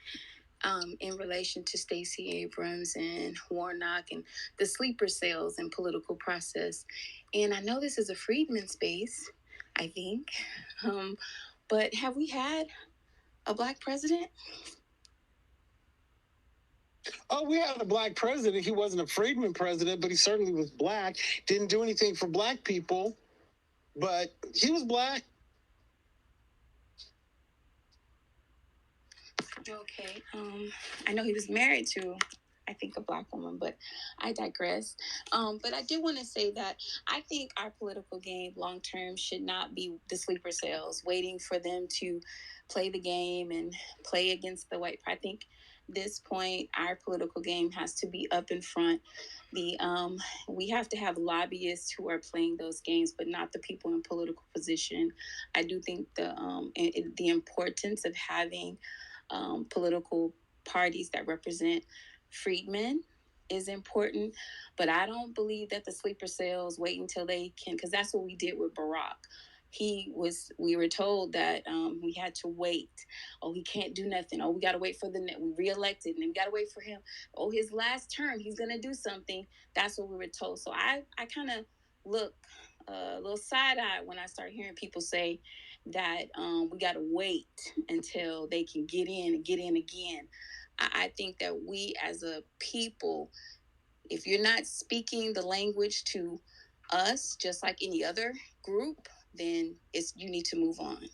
M: in relation to Stacey Abrams and Warnock and the sleeper cells and political process. And I know this is a Friedman space, I think. But have we had a Black president?
E: Oh, we had a Black president. He wasn't a Friedman president, but he certainly was Black. Didn't do anything for Black people, but he was Black.
M: Okay. I know he was married to I think, a Black woman, but I digress. But I do want to say that I think our political game long term should not be the sleeper cells, waiting for them to play the game and play against the white. I think this point, our political game has to be up in front. We have to have lobbyists who are playing those games, but not the people in political position. I do think the importance of having political parties that represent freedmen is important, but I don't believe that the sleeper cells wait until they can, because that's what we did with Barack. We were told that we had to wait. Oh, he can't do nothing. Oh, we got to wait for we reelected, and we got to wait for him. Oh, his last term, he's going to do something. That's what we were told. So I kind of look a little side-eyed when I start hearing people say that we got to wait until they can get in again. I think that we as a people, if you're not speaking the language to us, just like any other group, then you need to move on.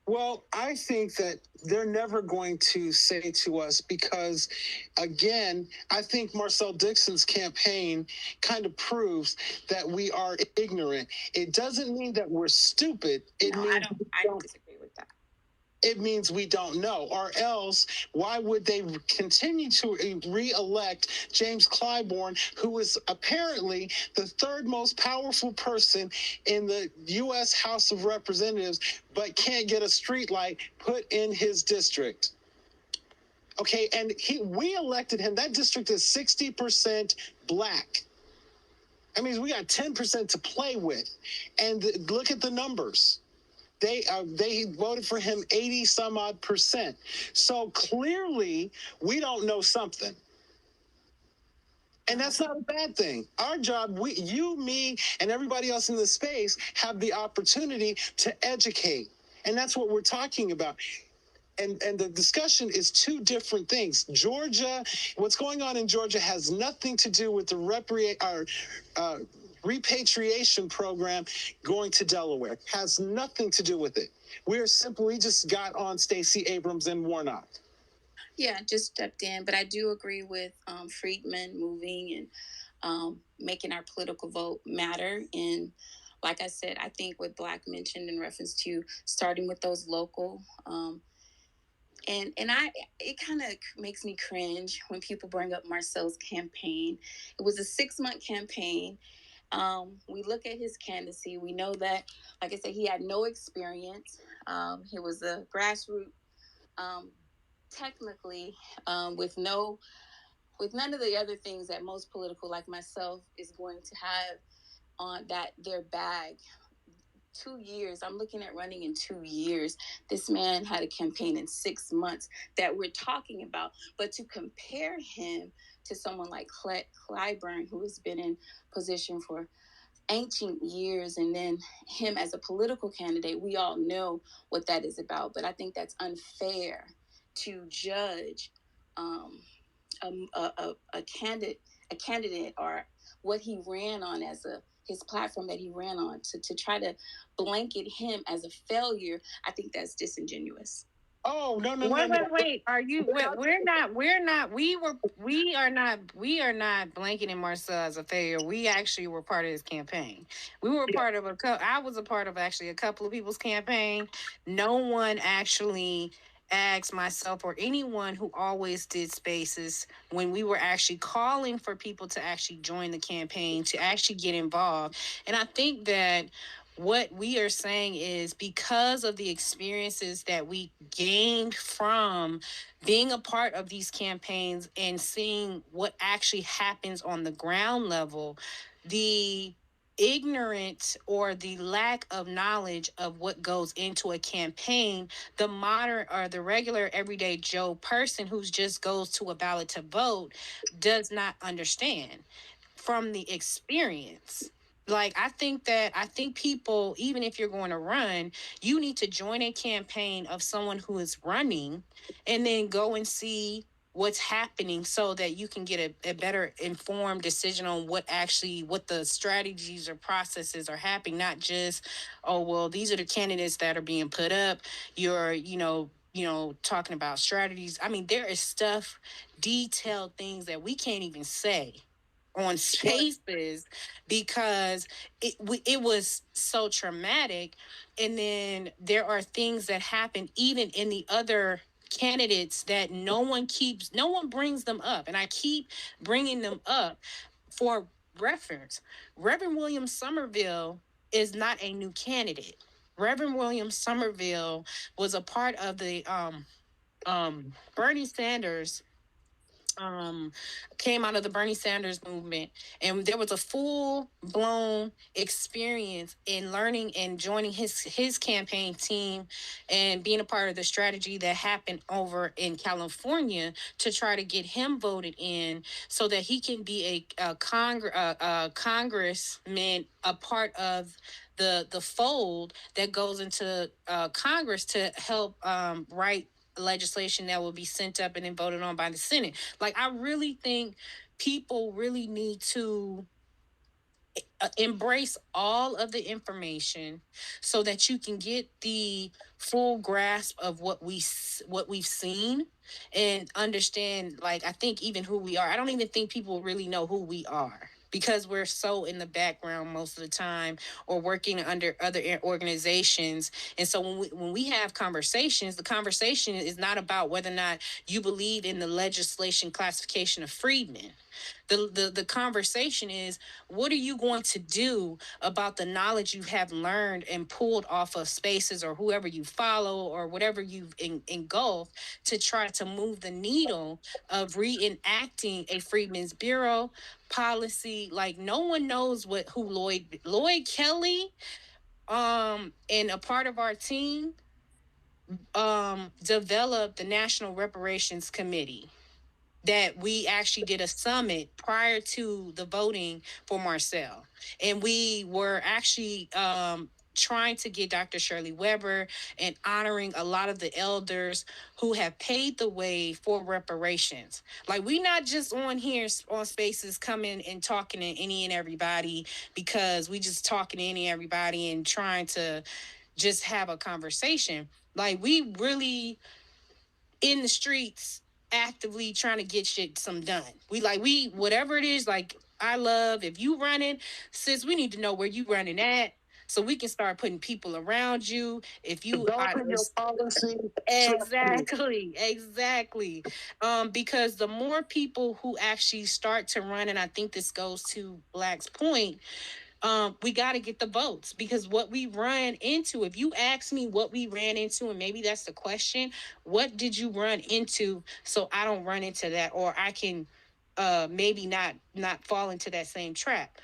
E: Well, I think that they're never going to say to us because, again, I think Marcel Dixon's campaign kind of proves that we are ignorant. It doesn't mean that we're stupid. I don't disagree with that. It means we don't know, or else why would they continue to re-elect James Clyburn, who is apparently the third most powerful person in the U.S. House of Representatives, but can't get a streetlight put in his district? Okay, and we elected him. That district is 60% Black. I mean, we got 10% to play with, and look at the numbers. They voted for him 80 some odd percent. So clearly we don't know something. And that's not a bad thing. Our job, you, me, and everybody else in this space have the opportunity to educate. And that's what we're talking about. And the discussion is two different things. Georgia, what's going on in Georgia has nothing to do with the repatriation program going to Delaware. Has nothing to do with it. We just got on Stacey Abrams and Warnock.
M: Yeah, just stepped in, but I do agree with Friedman moving and making our political vote matter. And like I said, I think what Black mentioned in reference to starting with those local, it kind of makes me cringe when people bring up Marcel's campaign. It was a 6-month campaign. We look at his candidacy. We know that, like I said, he had no experience. He was a grassroots, technically, with none of the other things that most political, like myself, is going to have on their bag. 2 years. I'm looking at running in 2 years. This man had a campaign in 6 months that we're talking about. But to compare him to someone like Clyburn, who has been in position for ancient years, and then him as a political candidate, we all know what that is about. But I think that's unfair to judge a candidate or what he ran on as his platform that he ran on to try to blanket him as a failure. I think that's disingenuous.
E: Oh, no.
G: Wait. Are you? We are not blanketing Marcel as a failure. We actually were part of his campaign. We were part of I was a part of actually a couple of people's campaign. No one actually asked myself or anyone who always did spaces when we were actually calling for people to actually join the campaign, to actually get involved. And I think that what we are saying is, because of the experiences that we gained from being a part of these campaigns and seeing what actually happens on the ground level, the ignorance or the lack of knowledge of what goes into a campaign, the modern or the regular everyday Joe person who just goes to a ballot to vote does not understand from the experience. Like, I think people, even if you're going to run, you need to join a campaign of someone who is running and then go and see what's happening so that you can get a better informed decision on what the strategies or processes are happening. Not just, oh, well, these are the candidates that are being put up. You're talking about strategies. I mean, there is stuff, detailed things that we can't even say on Spaces because it was so traumatic. And then there are things that happen even in the other candidates that no one brings them up. And I keep bringing them up for reference. Reverend William Somerville is not a new candidate. Reverend William Somerville was a part of the Bernie Sanders came out of the Bernie Sanders movement, and there was a full blown experience in learning and joining his campaign team and being a part of the strategy that happened over in California to try to get him voted in so that he can be a congressman, a part of the fold that goes into Congress to help write legislation that will be sent up and then voted on by the Senate. Like, I really think people really need to embrace all of the information so that you can get the full grasp of what we've seen and understand, like, I think even who we are. I don't even think people really know who we are because we're so in the background most of the time or working under other organizations. And so when we have conversations, the conversation is not about whether or not you believe in the legislation classification of freedmen. The conversation is, what are you going to do about the knowledge you have learned and pulled off of Spaces or whoever you follow or whatever you've engulfed to try to move the needle of reenacting a Freedmen's Bureau policy? Like, no one knows who Lloyd Kelly and a part of our team developed the National Reparations Committee that we actually did a summit prior to the voting for Marcel. And we were actually trying to get Dr. Shirley Weber and honoring a lot of the elders who have paved the way for reparations. Like, we not just on here on Spaces coming and talking to any and everybody because we just talking to any and everybody and trying to just have a conversation. Like, we really in the streets actively trying to get some done. We whatever it is, like, I love, if you running, sis, we need to know where you running at so we can start putting people around you. If you
E: developing your policy.
G: Exactly. Because the more people who actually start to run, and I think this goes to Black's point, we got to get the votes, because what we run into, if you ask me what we ran into, and maybe that's the question, what did you run into so I don't run into that, or I can maybe not fall into that same trap?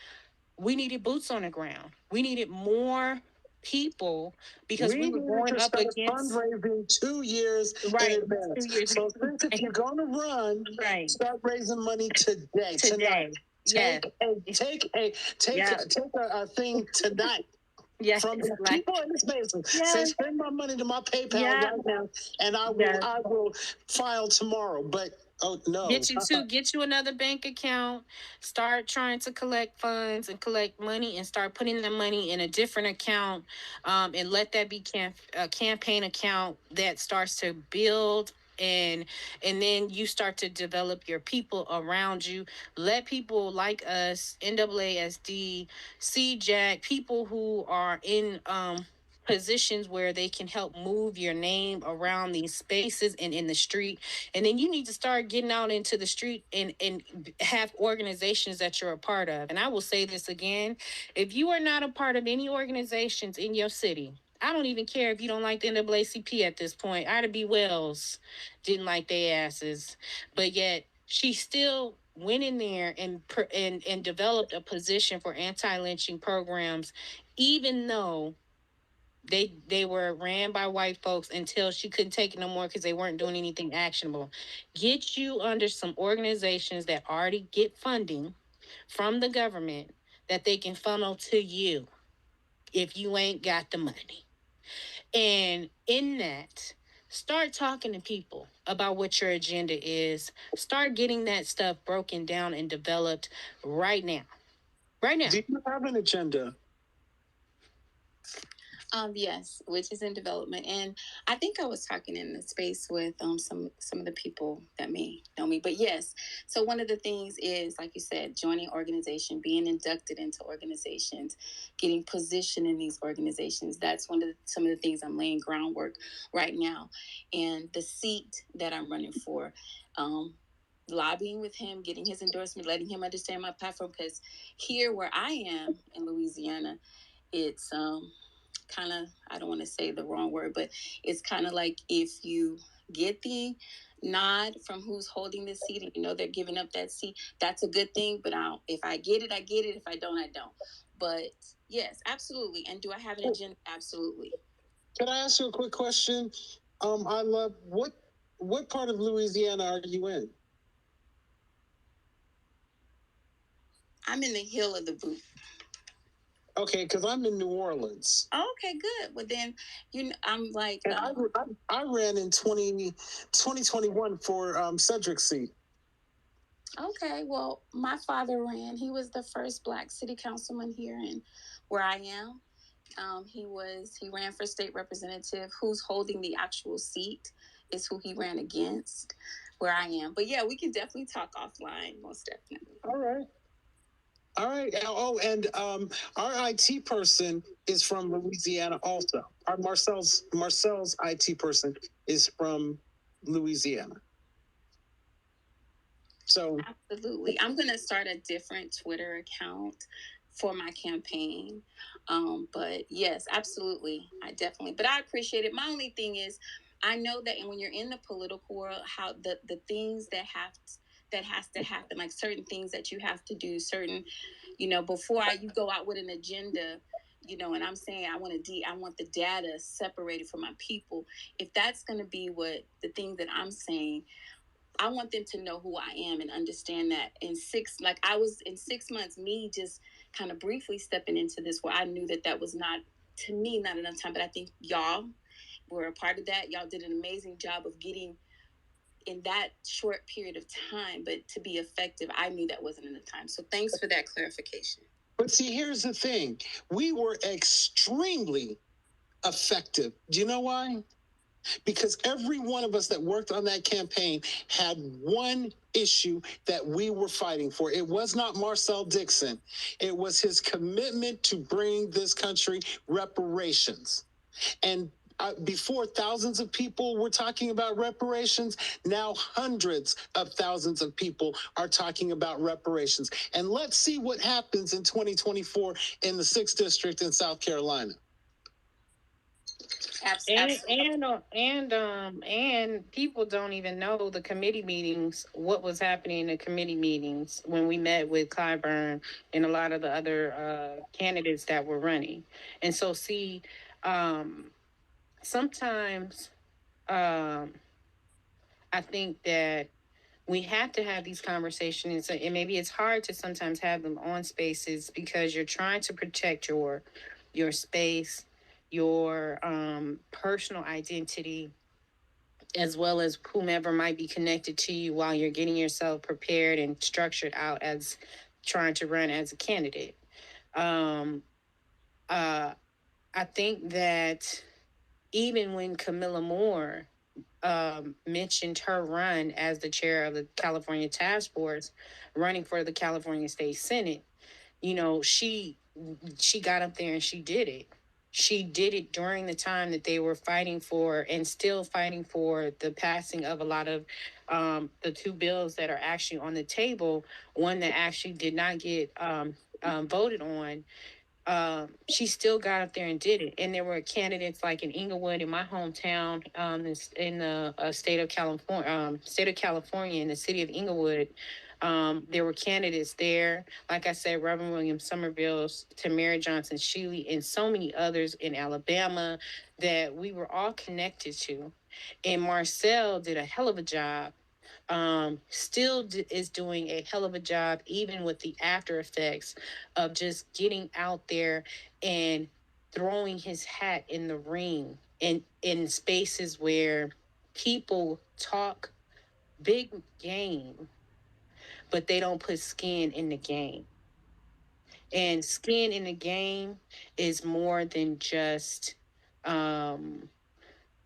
G: We needed boots on the ground. We needed more people because we were going up against
E: fundraising 2 years in advance.
G: 2 years.
E: So if you're going to run, start raising money tonight. Take a thing tonight.
G: Yes,
E: from the people in the Spaces. Say, send my money to my PayPal right now, and I will file tomorrow. But oh no,
G: get you another bank account. Start trying to collect funds and collect money, and start putting the money in a different account, and let that be a campaign account that starts to build. And then you start to develop your people around you. Let people like us, NAASD, CJAC, people who are in positions where they can help move your name around these spaces and in the street. And then you need to start getting out into the street and have organizations that you're a part of. And I will say this again, if you are not a part of any organizations in your city, I don't even care if you don't like the NAACP at this point. Ida B. Wells didn't like their asses, but yet she still went in there and developed a position for anti-lynching programs, even though they were ran by white folks, until she couldn't take it no more because they weren't doing anything actionable. Get you under some organizations that already get funding from the government that they can funnel to you if you ain't got the money. And in that, start talking to people about what your agenda is. Start getting that stuff broken down and developed right now. Right now.
E: Do you have an agenda?
M: Yes, which is in development, and I think I was talking in the space with some of the people that may know me. But yes, so one of the things is, like you said, joining organization, being inducted into organizations, getting positioned in these organizations. That's some of the things I'm laying groundwork right now, and the seat that I'm running for. Lobbying with him, getting his endorsement, letting him understand my platform. Because here, where I am in Louisiana, it's kind of, I don't want to say the wrong word, but it's kind of like if you get the nod from who's holding the seat and you know they're giving up that seat, that's a good thing. But if I get it, I get it. If I don't, I don't. But yes, absolutely. And do I have an agenda? Absolutely.
E: Can I ask you a quick question? I love what part of Louisiana are you in?
M: I'm in the Hill of the Boot.
E: Okay, because I'm in New Orleans.
M: Okay, good. Well, then, I'm like...
E: And I ran in 2021 for Cedric's seat.
M: Okay, well, my father ran. He was the first Black city councilman here in where I am. He ran for state representative. Who's holding the actual seat is who he ran against where I am. But yeah, we can definitely talk offline, most definitely.
E: All right. Oh, and our IT person is from Louisiana also. Our Marcel's IT person is from Louisiana. So
M: absolutely. I'm going to start a different Twitter account for my campaign. But yes, absolutely. But I appreciate it. My only thing is, I know that when you're in the political world, how the things that has to happen, like certain things that you have to do, certain, before you go out with an agenda, and I'm saying I want the data separated from my people. If that's going to be what the thing that I'm saying, I want them to know who I am and understand that in 6 months, me just kind of briefly stepping into this, where I knew that was not, to me, not enough time. But I think y'all were a part of that. Y'all did an amazing job of getting in that short period of time, but to be effective, I knew that wasn't enough time. So thanks for that clarification.
E: But see, here's the thing. We were extremely effective. Do you know why? Because every one of us that worked on that campaign had one issue that we were fighting for. It was not Marcel Dixon. It was his commitment to bring this country reparations. And before, thousands of people were talking about reparations. Now hundreds of thousands of people are talking about reparations. And let's see what happens in 2024 in the 6th District in South Carolina.
G: And people don't even know the committee meetings, what was happening in the committee meetings when we met with Clyburn and a lot of the other candidates that were running. And so sometimes I think that we have to have these conversations, and maybe it's hard to sometimes have them on spaces because you're trying to protect your space, your personal identity, as well as whomever might be connected to you while you're getting yourself prepared and structured out as trying to run as a candidate. I think that even when Camilla Moore mentioned her run as the chair of the California Task Force, running for the California State Senate, she got up there and she did it. She did it during the time that they were fighting for and still fighting for the passing of a lot of the 2 bills that are actually on the table. One that actually did not get voted on. She still got up there and did it. And there were candidates like in Inglewood, in my hometown, in the state of California, in the city of Inglewood. There were candidates there, like I said, Reverend William Somerville, Tamara Johnson Shealy, and so many others in Alabama that we were all connected to. And Marcel did a hell of a job. Is doing a hell of a job, even with the after effects of just getting out there and throwing his hat in the ring in spaces where people talk big game, but they don't put skin in the game. And skin in the game is more than just um,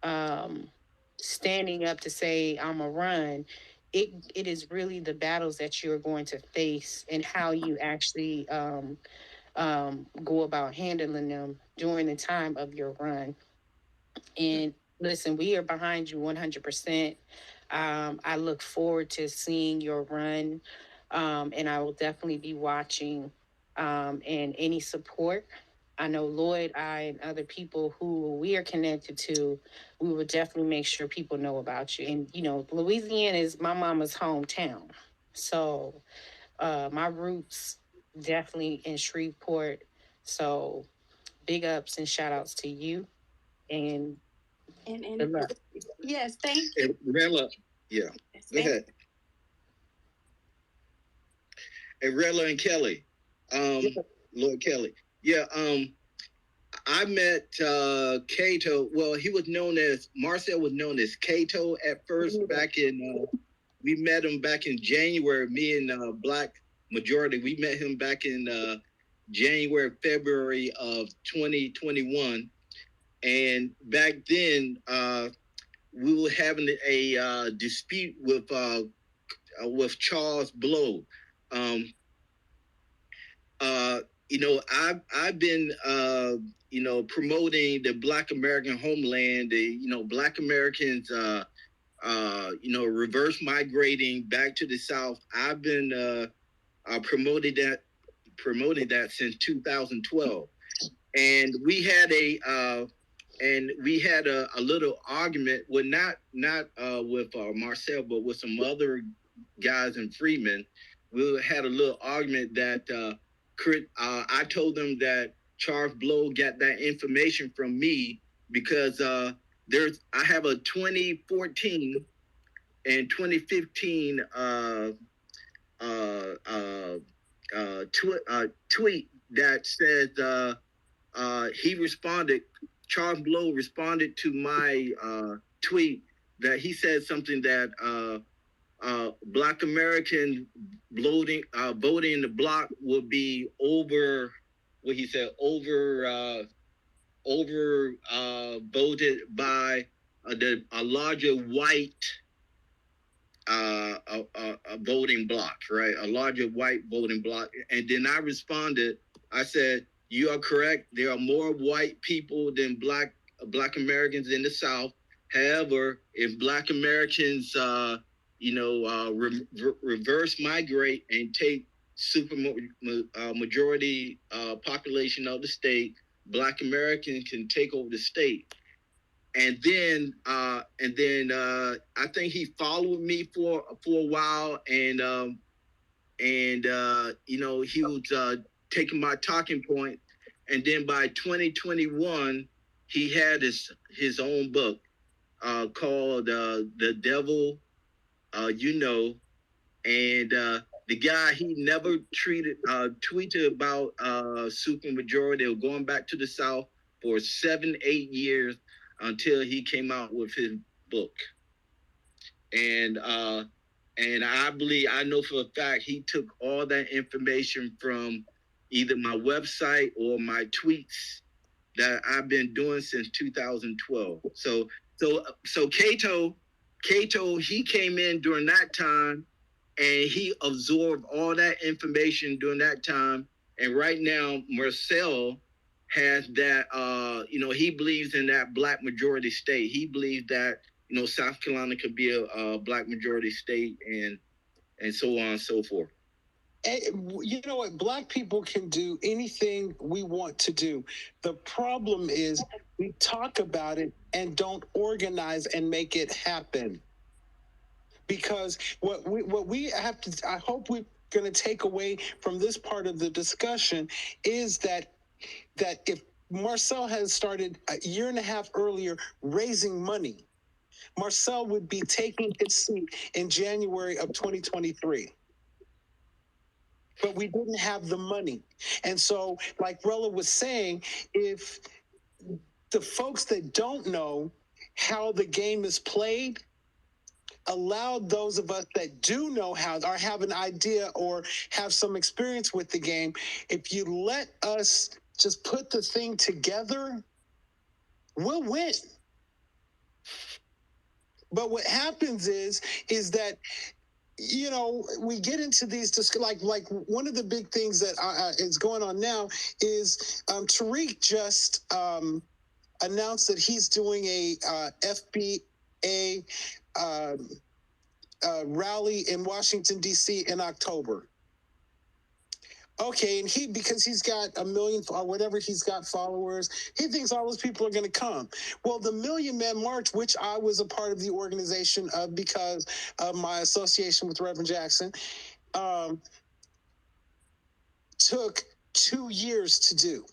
G: um, standing up to say I'm a run. It is really the battles that you're going to face and how you actually go about handling them during the time of your run. And listen, we are behind you 100%. I look forward to seeing your run, and I will definitely be watching and any support. I know Lloyd, I, and other people who we are connected to, we will definitely make sure people know about you. And, you know, Louisiana is my mama's hometown. So my roots definitely in Shreveport. So big ups and shout outs to you. And good luck.
M: Yes, thank you.
F: And Rella, yeah, go ahead. And Rella and Kelly, Lord Kelly, yeah. I met Cato. Well, he was known as Marcel was known as Cato at first. Back in we met him back in January. Me and Black Majority. We met him back in January, February of 2021. And back then, we were having a dispute with Charles Blow. You know, I've been you know, promoting the Black American homeland. The Black Americans you know, reverse migrating back to the South. I've been promoting that since 2012, and we had a little argument with not with Marcel, but with some other guys in Freeman. We had a little argument that I told them that Charles Blow got that information from me because I have a 2014 and 2015 tweet that says Charles Blow responded to my tweet that he said something that Black American voting in the block would be over what he said voted by a larger white a voting bloc, right? A larger white voting bloc. And then I responded, I said, you are correct. There are more white people than black Americans in the South. However, if Black Americans, reverse migrate and take super majority population of the state, Black Americans can take over the state. And then I think he followed me for a while, and he was taking my talking point. And then by 2021, he had his own book called The Devil and the guy, he never tweeted about supermajority or going back to the South for 7-8 years until he came out with his book. And I know for a fact he took all that information from either my website or my tweets that I've been doing since 2012. So Cato, he came in during that time and he absorbed all that information during that time. And right now, Marcel has that, he believes in that Black majority state. He believes that, South Carolina could be a Black majority state and so on and so forth.
E: You know what? Black people can do anything we want to do. The problem is we talk about it and don't organize and make it happen. Because what we have to, I hope we're going to take away from this part of the discussion is that if Marcel has started a year and a half earlier raising money, Marcel would be taking his seat in January of 2023. But we didn't have the money. And so, like Rella was saying, if the folks that don't know how the game is played, allowed those of us that do know how or have an idea or have some experience with the game, if you let us just put the thing together, we'll win. But what happens is that, you know, we get into these like one of the big things that is going on now is Tariq just announced that he's doing a FBA rally in Washington, D.C. in October. Okay, and because he's got 1 million or whatever he's got followers, he thinks all those people are going to come. Well, the Million Man March, which I was a part of the organization of because of my association with Reverend Jackson, took 2 years to do.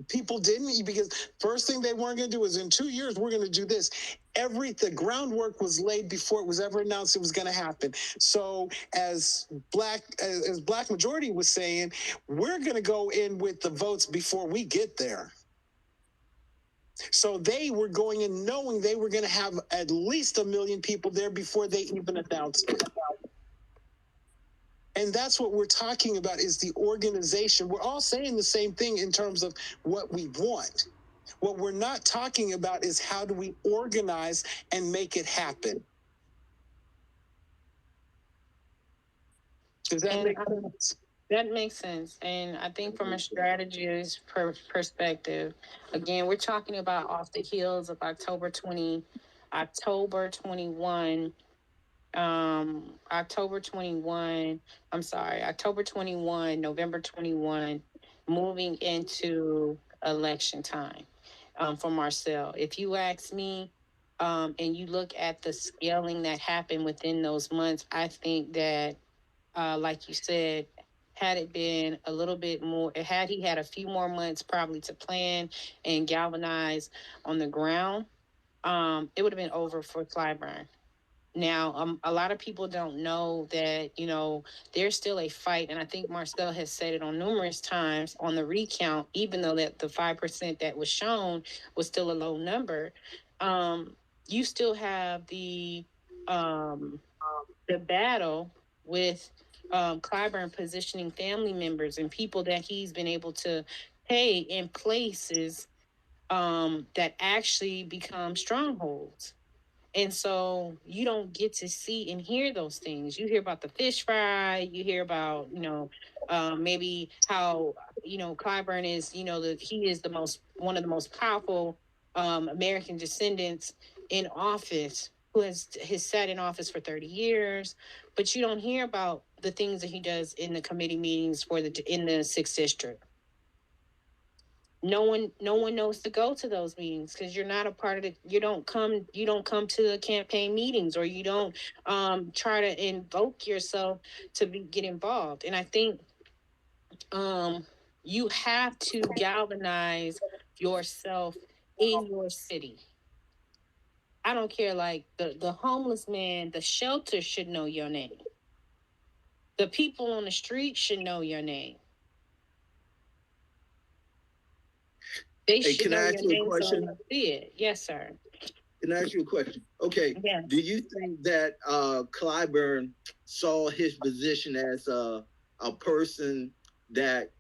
E: People didn't, because first thing they weren't going to do is in 2 years, we're going to do this. The groundwork was laid before it was ever announced it was going to happen. So as Black Majority was saying, we're going to go in with the votes before we get there. So they were going in knowing they were going to have at least 1 million people there before they even announced it. And that's what we're talking about, is the organization. We're all saying the same thing in terms of what we want. What we're not talking about is how do we organize and make it happen. Does that make sense?
G: That makes sense. And I think from a strategist perspective, again, we're talking about off the heels of October 21, November 21, moving into election time for Marcel. If you ask me, and you look at the scaling that happened within those months, I think that, like you said, had it been a little bit more, had he had a few more months probably to plan and galvanize on the ground, it would have been over for Clyburn. Now, a lot of people don't know that, you know, there's still a fight. And I think Marcel has said it on numerous times on the recount, even though that the 5% that was shown was still a low number. You still have the battle with Clyburn positioning family members and people that he's been able to pay in places that actually become strongholds. And so you don't get to see and hear those things. You hear about the fish fry, you hear about, you know, maybe how, you know, Clyburn is, you know, he is one of the most powerful American descendants in office, who has sat in office for 30 years, but you don't hear about the things that he does in the committee meetings in the 6th district. No one knows to go to those meetings because you're not a part of it. You don't come to the campaign meetings, or you don't try to invoke yourself to get involved. And I think you have to galvanize yourself in your city. I don't care, like the homeless man, the shelter should know your name. The people on the street should know your name. They should know your name so they see it. Yes, sir.
F: Can I ask you a question? Okay. Yes. Do you think that Clyburn saw his position as a person that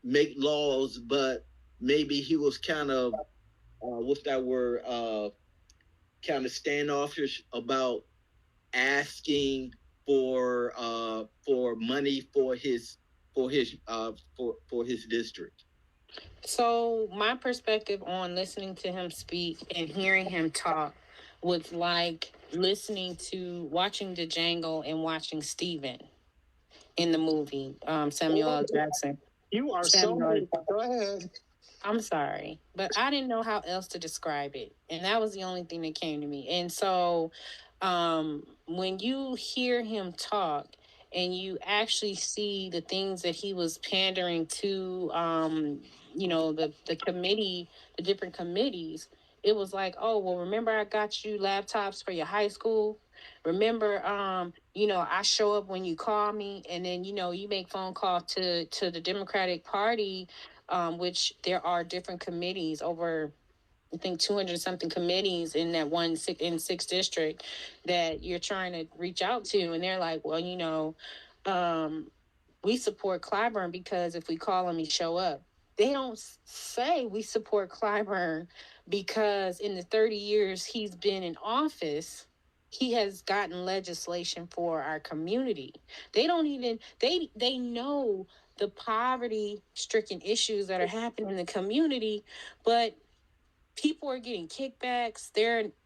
F: make laws, but maybe he was kind of what's that word? Kind of standoffish about asking for money for his district?
G: So my perspective on listening to him speak and hearing him talk was like watching Django and watching Steven in the movie, Samuel L. Jackson.
E: You are so go ahead.
G: I'm sorry, but I didn't know how else to describe it. And that was the only thing that came to me. And so when you hear him talk and you actually see the things that he was pandering to, you know, the committee, the different committees, it was like, oh, well, remember I got you laptops for your high school? Remember, you know, I show up when you call me, and then, you know, you make phone calls to the Democratic Party, which there are different committees over I think 200 something committees in that in 6th district that you're trying to reach out to. And they're like, well, you know, we support Clyburn because if we call him, he show up. They don't say we support Clyburn because in the 30 years he's been in office, he has gotten legislation for our community. They don't even, they know the poverty stricken issues that are happening in the community, but people are getting kickbacks.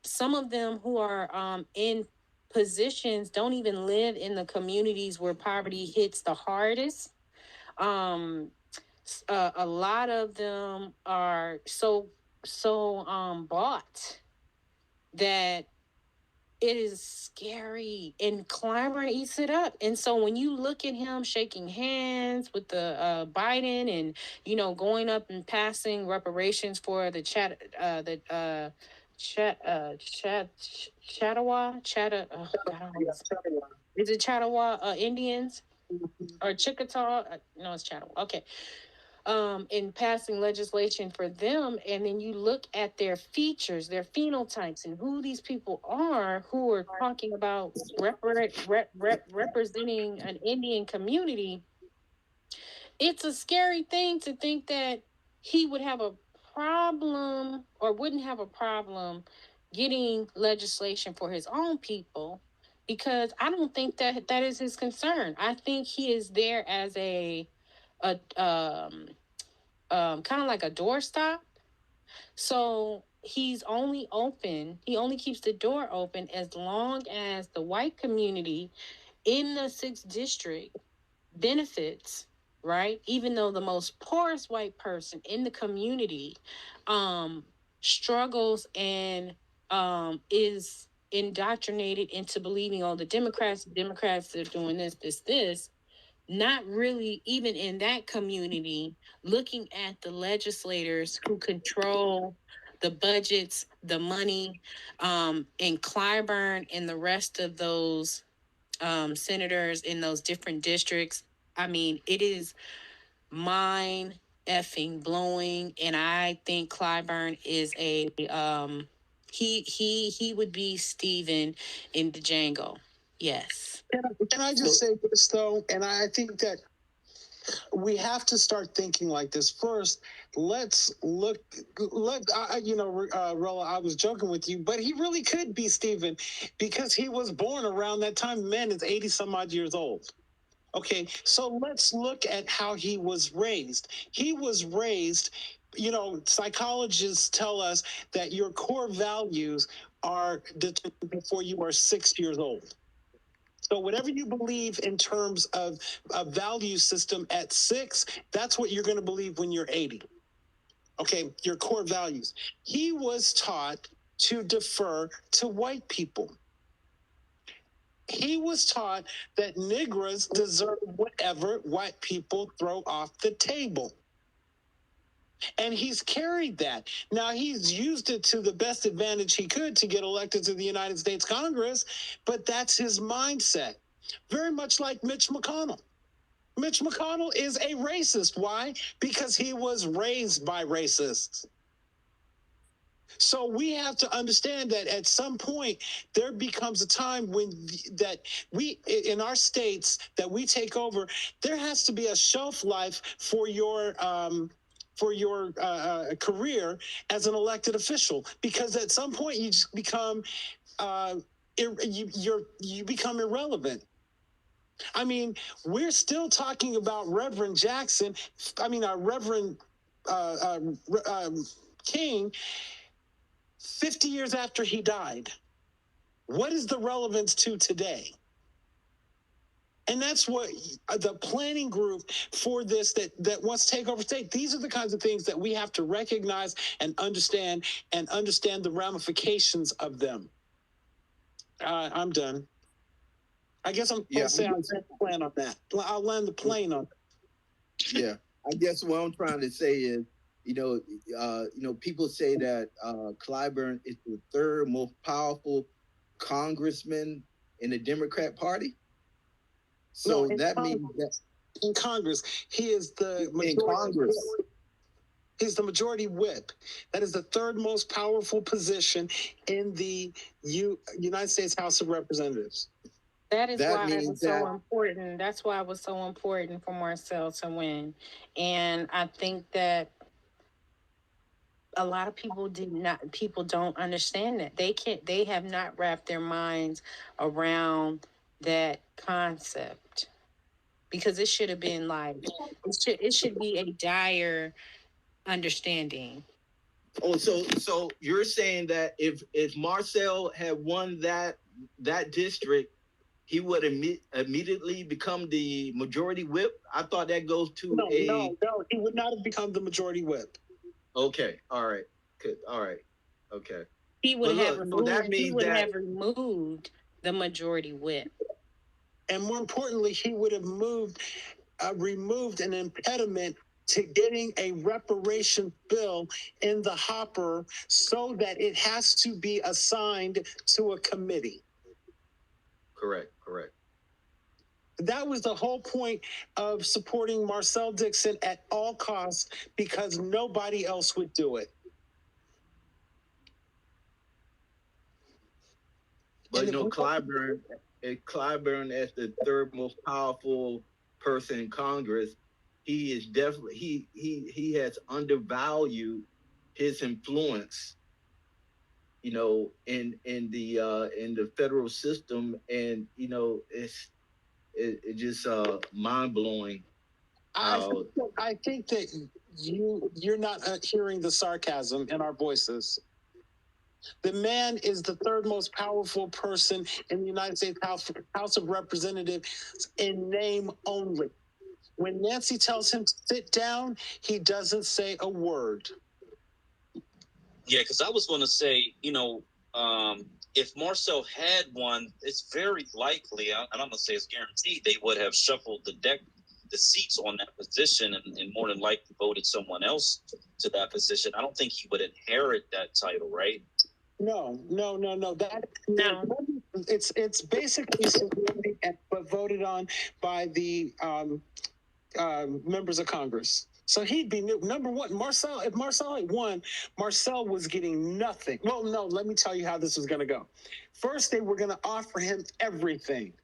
G: Some of them who are in positions don't even live in the communities where poverty hits the hardest. A lot of them are so bought that it is scary, and Clyburn eats it up. And so when you look at him shaking hands with the Biden, and you know, going up and passing reparations for the Chattawa, is it Chattawa Indians or Chickasaw? No, it's Chattawa. Okay. In passing legislation for them, and then you look at their features, their phenotypes, and who these people are who are talking about representing an Indian community. It's a scary thing to think that he would have a problem or wouldn't have a problem getting legislation for his own people, because I don't think that is his concern. I think he is there as a kind of like a doorstop. So he only keeps the door open as long as the white community in the 6th district benefits, right? Even though the most poorest white person in the community struggles and is indoctrinated into believing, oh, the Democrats are doing this, not really even in that community looking at the legislators who control the budgets, the money, and Clyburn and the rest of those senators in those different districts. I mean, it is mind effing blowing, and I think Clyburn is a he would be Steven in Django. Yes.
E: Can I just say this though? And I think that we have to start thinking like this. First, let's look. Rolla, I was joking with you, but he really could be Steven because he was born around that time. Man is 80 some odd years old. Okay, so let's look at how he was raised. He was raised, psychologists tell us that your core values are determined before you are 6 years old. So whatever you believe in terms of a value system at 6, that's what you're going to believe when you're 80. Okay, your core values. He was taught to defer to white people. He was taught that Negroes deserve whatever white people throw off the table. And he's carried that. Now, he's used it to the best advantage he could to get elected to the United States Congress, but that's his mindset. Very much like Mitch McConnell. Mitch McConnell is a racist. Why? Because he was raised by racists. So we have to understand that at some point there becomes a time when that we in our states that we take over, there has to be a shelf life for your career as an elected official, because at some point you just become you become irrelevant. I mean, we're still talking about Reverend Jackson. Reverend King. 50 years after he died, what is the relevance to today? And that's what the planning group for this that wants to take over state, these are the kinds of things that we have to recognize and understand the ramifications of them. I'm done. I guess I'm going to say I'll plan on that. I'll land the plane on that.
F: Yeah, I guess what I'm trying to say is, people say that Clyburn is the third most powerful congressman in the Democrat Party. So that means that
E: in Congress, he is the majority.
F: In Congress.
E: He's the majority whip. That is the third most powerful position in the United States House of Representatives.
G: That is
F: That
G: why it
F: means
G: was
F: that
G: so important. That's why it was so important for Marcel to win. And I think that a lot of people don't understand that. They have not wrapped their minds around that concept. Because it should have been like it should be a dire understanding.
F: Oh, so you're saying that if Marcel had won that district, he would immediately become the majority whip? I thought that goes to
E: No, he would not have become the majority whip.
F: Okay, all right, good, all right, okay.
G: He would have removed.
F: So that means
G: he would have removed the majority whip.
E: And more importantly, he would have removed an impediment to getting a reparation bill in the hopper so that it has to be assigned to a committee.
F: Correct.
E: That was the whole point of supporting Marcel Dixon at all costs, because nobody else would do it.
F: But Clyburn as the third most powerful person in Congress, he is definitely he has undervalued his influence, in the federal system, and it's just mind blowing.
E: I think that you're not hearing the sarcasm in our voices. The man is the third most powerful person in the United States House of Representatives in name only. When Nancy tells him to sit down, he doesn't say a word.
A: Yeah, because I was going to say, if Marcel had won, it's very likely, and I'm going to say it's guaranteed, they would have shuffled the seats on that position and more than likely voted someone else to that position. I don't think he would inherit that title, right?
E: No. It's basically seniority, but voted on by the members of Congress. So he'd be number one. Marcel, if Marcel had won, Marcel was getting nothing. Well, no, let me tell you how this was going to go. First, they were going to offer him everything.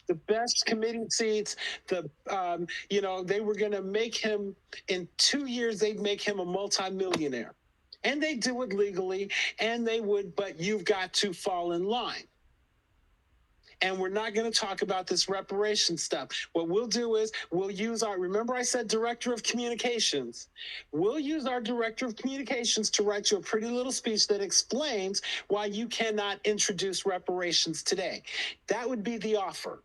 E: The best committee seats, they were going to make him, in 2 years, they'd make him a multimillionaire. And they do it legally, and they would, but you've got to fall in line. And we're not going to talk about this reparation stuff. What we'll do is we'll use remember I said director of communications. We'll use our director of communications to write you a pretty little speech that explains why you cannot introduce reparations today. That would be the offer.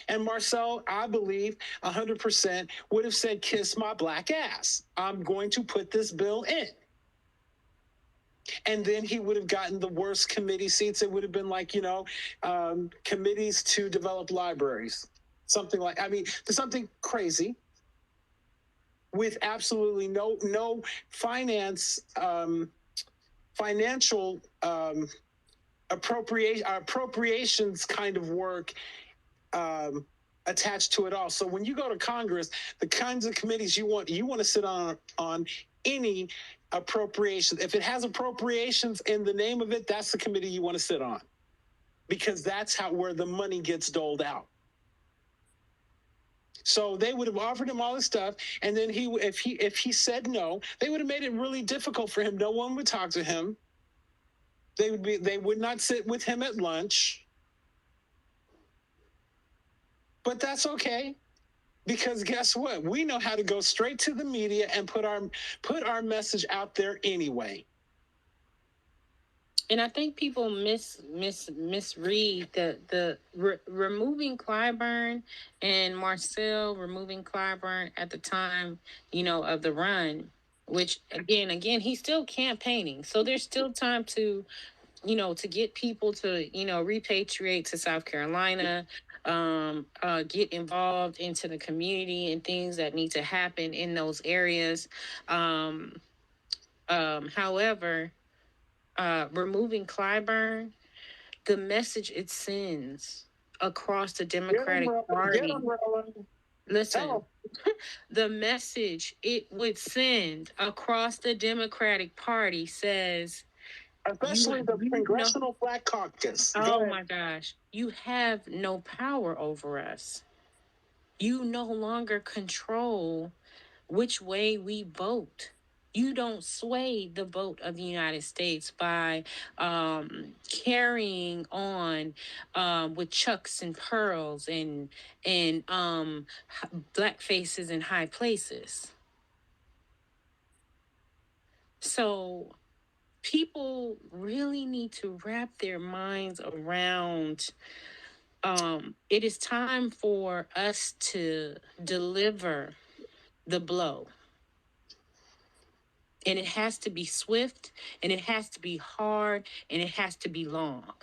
E: And Marcel, I believe 100% would have said, kiss my black ass. I'm going to put this bill in. And then he would have gotten the worst committee seats. It would have been like, committees to develop libraries. Something crazy with absolutely no financial appropriations kind of work attached to it all. So when you go to Congress, the kinds of committees you want to sit on any appropriations. If it has appropriations in the name of it, that's the committee you want to sit on, because that's where the money gets doled out. So they would have offered him all this stuff, and then if he said no, they would have made it really difficult for him. No one would talk to him. They would not sit with him at lunch. But that's okay. Because guess what? We know how to go straight to the media and put our message out there anyway.
G: And I think people misread the removing Clyburn and Marcel removing Clyburn at the time, of the run, which again, he's still campaigning. So there's still time to get people to, repatriate to South Carolina, get involved into the community and things that need to happen in those areas. However, removing Clyburn, the message it sends across the Democratic Party.
E: Listen,
G: the message it would send across the Democratic Party says,
E: especially the Congressional Black Caucus.
G: oh my gosh, you have no power over us. You no longer control which way we vote. You don't sway the vote of the United States by carrying on with chucks and pearls and black faces in high places. So people really need to wrap their minds around it is time for us to deliver the blow. And it has to be swift, and it has to be hard, and it has to be long.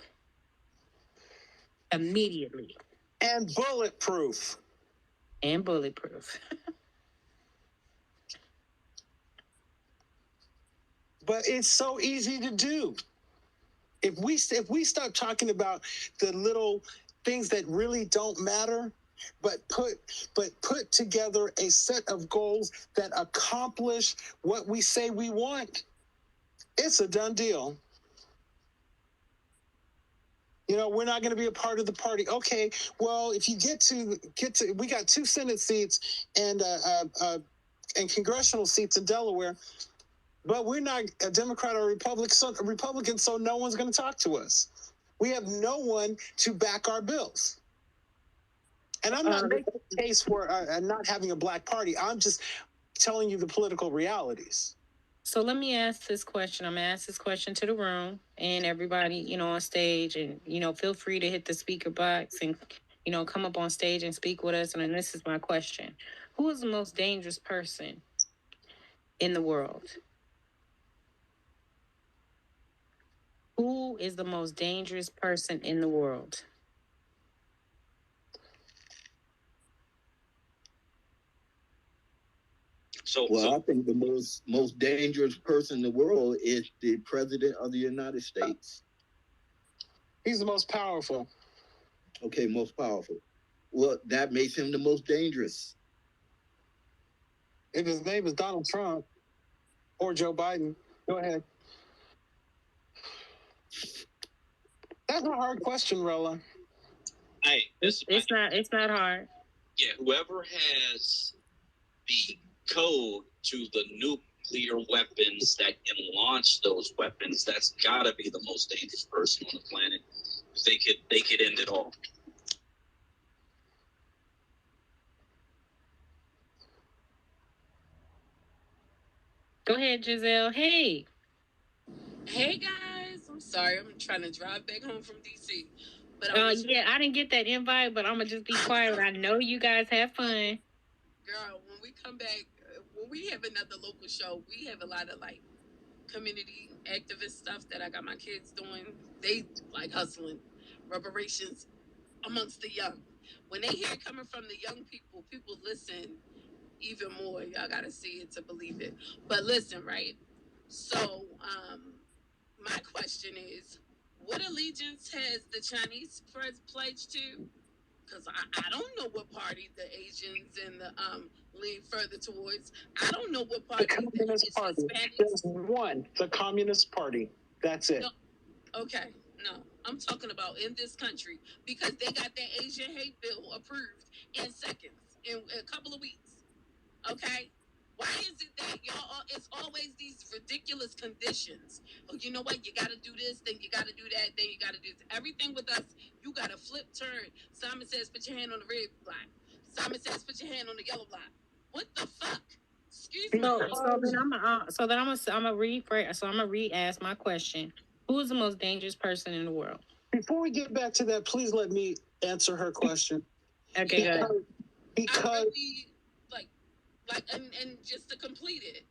G: Immediately.
E: And bulletproof.
G: And bulletproof.
E: But it's so easy to do. If we start talking about the little things that really don't matter, but put together a set of goals that accomplish what we say we want, it's a done deal. You know, we're not going to be a part of the party. Okay, well, if you get to, we got 2 Senate seats and congressional seats in Delaware, but we're not a Democrat or Republican, so no one's going to talk to us. We have no one to back our bills. And I'm not making a case for not having a black party. I'm just telling you the political realities.
G: So let me ask this question. I'm going to ask this question to the room and everybody, you know, on stage. And, you know, feel free to hit the speaker box and, you know, come up on stage and speak with us. And then this is my question. Who is the most dangerous person in the world? Who is the most dangerous person in the world?
F: I think the most dangerous person in the world is the President of the United States.
E: He's the most powerful.
F: Okay, most powerful. Well, that makes him the most dangerous.
E: If his name is Donald Trump or Joe Biden, go ahead. That's a hard question, Rella.
A: Hey,
G: it's not hard.
A: Yeah, whoever has the code to the nuclear weapons that can launch those weapons, that's gotta be the most dangerous person on the planet. They could end it all.
G: Go ahead, Giselle. Hey
D: guys, I'm sorry, I'm trying to drive back home from DC. But
G: I didn't get that invite, but I'm gonna just be quiet. I know you guys have fun.
D: Girl, when we come back, when we have another local show, we have a lot of like community activist stuff that I got my kids doing. They like hustling reparations amongst the young. When they hear it coming from the young people, people listen even more. Y'all gotta see it to believe it. But listen, right? So, my question is, what allegiance has the Chinese pledged to? Because I don't know what party the Asians and the lean further towards. I don't know what party.
E: The Communist Party. There's one, the Communist Party. That's it.
D: No. Okay, no. I'm talking about in this country, because they got their Asian hate bill approved in seconds, in a couple of weeks. Okay? Why is it that it's always these ridiculous conditions? Oh, you know what? You got to do this, then you got to do that, then you got to do this. Everything with us, you got to flip turn. Simon says, put your hand on the red block. Simon says, put your hand on the yellow block. What the fuck? Excuse me.
G: So then I'm gonna rephrase. So I'm gonna re-ask my question. Who is the most dangerous person in the world?
E: Before we get back to that, please let me answer her question.
G: Okay, good.
E: Because
D: and just to complete it,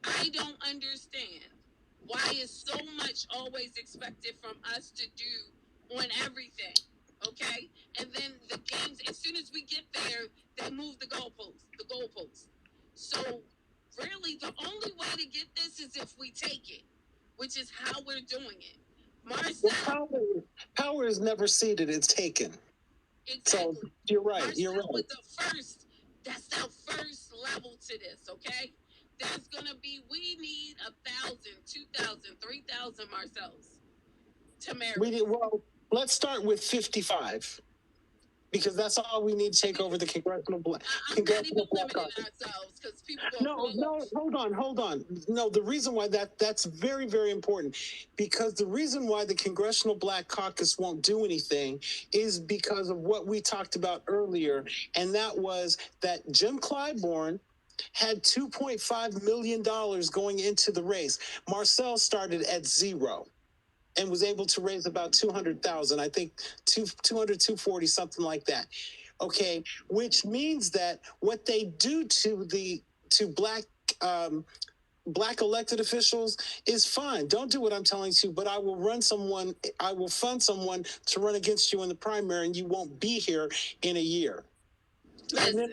D: I don't understand why is so much always expected from us to do on everything. Okay, and then the games, as soon as we get there, they move the goalposts. So really, the only way to get this is if we take it, which is how we're doing it. Marcel,
E: power is never ceded; it's taken.
D: Exactly.
E: So you're right.
D: Marcel
E: You're right.
D: was the first That's our first level to this, okay? There's gonna be, we need 1,000, 2,000, 3,000 Marcells to marry.
E: Well, let's start with 55. Because that's all we need to take over the congressional black.
D: I'm not even limiting ourselves because people go.
E: No, hold on. No, the reason why that's very, very important, because the reason why the Congressional Black Caucus won't do anything is because of what we talked about earlier, and that was that Jim Clyburn had $2.5 million going into the race. Marcel started at zero and was able to raise about 200,000, I think 200, 240, something like that. Okay, which means that what they do to black elected officials is fine. Don't do what I'm telling you, but I will fund someone to run against you in the primary, and you won't be here in a year.
D: Listen,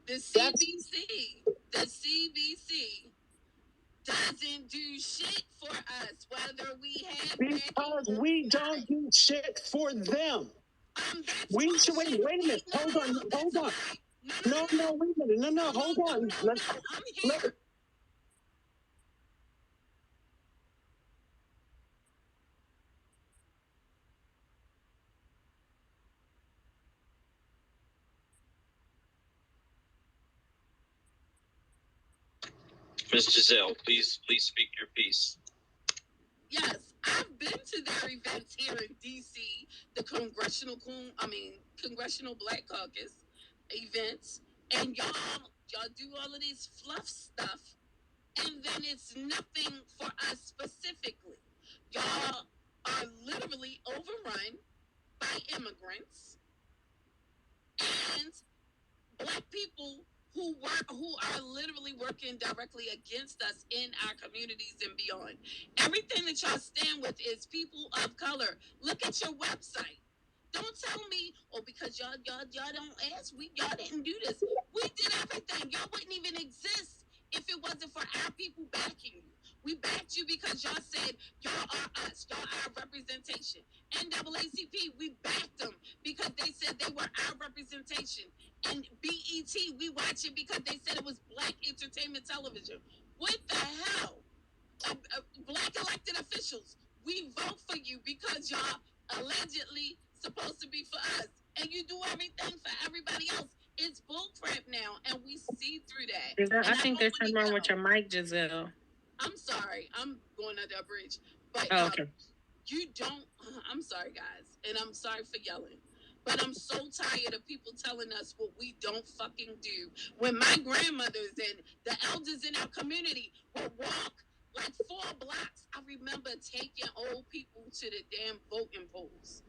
D: the CBC doesn't do shit for us, whether we have.
E: Because we don't do shit for them. We should wait a minute. Hold on. No, wait a minute. No, hold on.
D: I'm here.
A: Ms. Giselle, please speak your piece.
D: Yes, I've been to their events here in DC, the Congressional Black Caucus events, and y'all do all of this fluff stuff, and then it's nothing for us specifically. Y'all are literally overrun by immigrants and black people who are literally working directly against us in our communities and beyond. Everything that y'all stand with is people of color. Look at your website. Don't tell me, because y'all don't ask. Y'all didn't do this. We did everything. Y'all wouldn't even exist if it wasn't for our people backing you. We backed you because y'all said y'all are us. Y'all are our representation. NAACP, we backed them because they said they were our representation. And BET, we watch it because they said it was black entertainment television. What the hell? Black elected officials, we vote for you because y'all allegedly supposed to be for us. And you do everything for everybody else. It's bullcrap now, and we see through that.
G: I think there's something wrong with your mic, Giselle.
D: I'm sorry. I'm going under a bridge. But
G: okay.
D: I'm sorry, guys. And I'm sorry for yelling. But I'm so tired of people telling us what we don't fucking do. When my grandmothers and the elders in our community would walk like 4 blocks, I remember taking old people to the damn voting polls.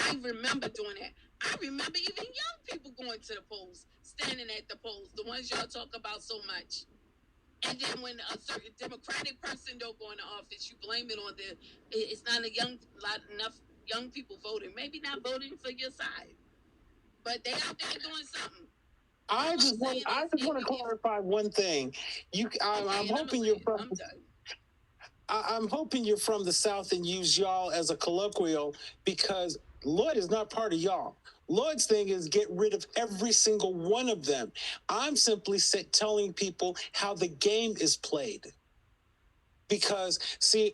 D: I remember doing that. I remember even young people going to the polls, standing at the polls, the ones y'all talk about so much. And then when a certain Democratic person don't go into office, you blame it on it's not enough young people voting. Maybe not voting for your side, but they out there doing something.
E: I just want to clarify one thing. I'm hoping you're from. I'm hoping you're from the South and use y'all as a colloquial, because Lloyd is not part of y'all. Lloyd's thing is get rid of every single one of them. I'm simply telling people how the game is played. Because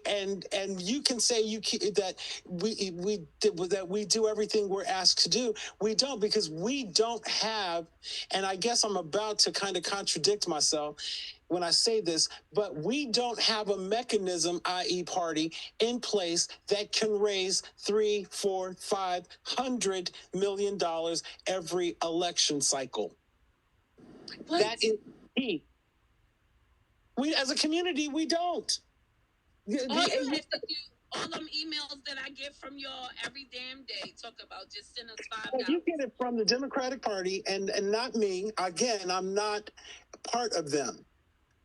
E: and you can say that we do everything we're asked to do. We don't, because we don't have, and I guess I'm about to kind of contradict myself when I say this, but we don't have a mechanism, i.e. party, in place that can raise $300, $400, $500 million every election cycle. What? That is key. We, as a community, we don't.
D: All you have to do, all them emails that I get from y'all every damn day talk about just send us $5.
E: You get it from the Democratic Party and not me. Again, I'm not part of them.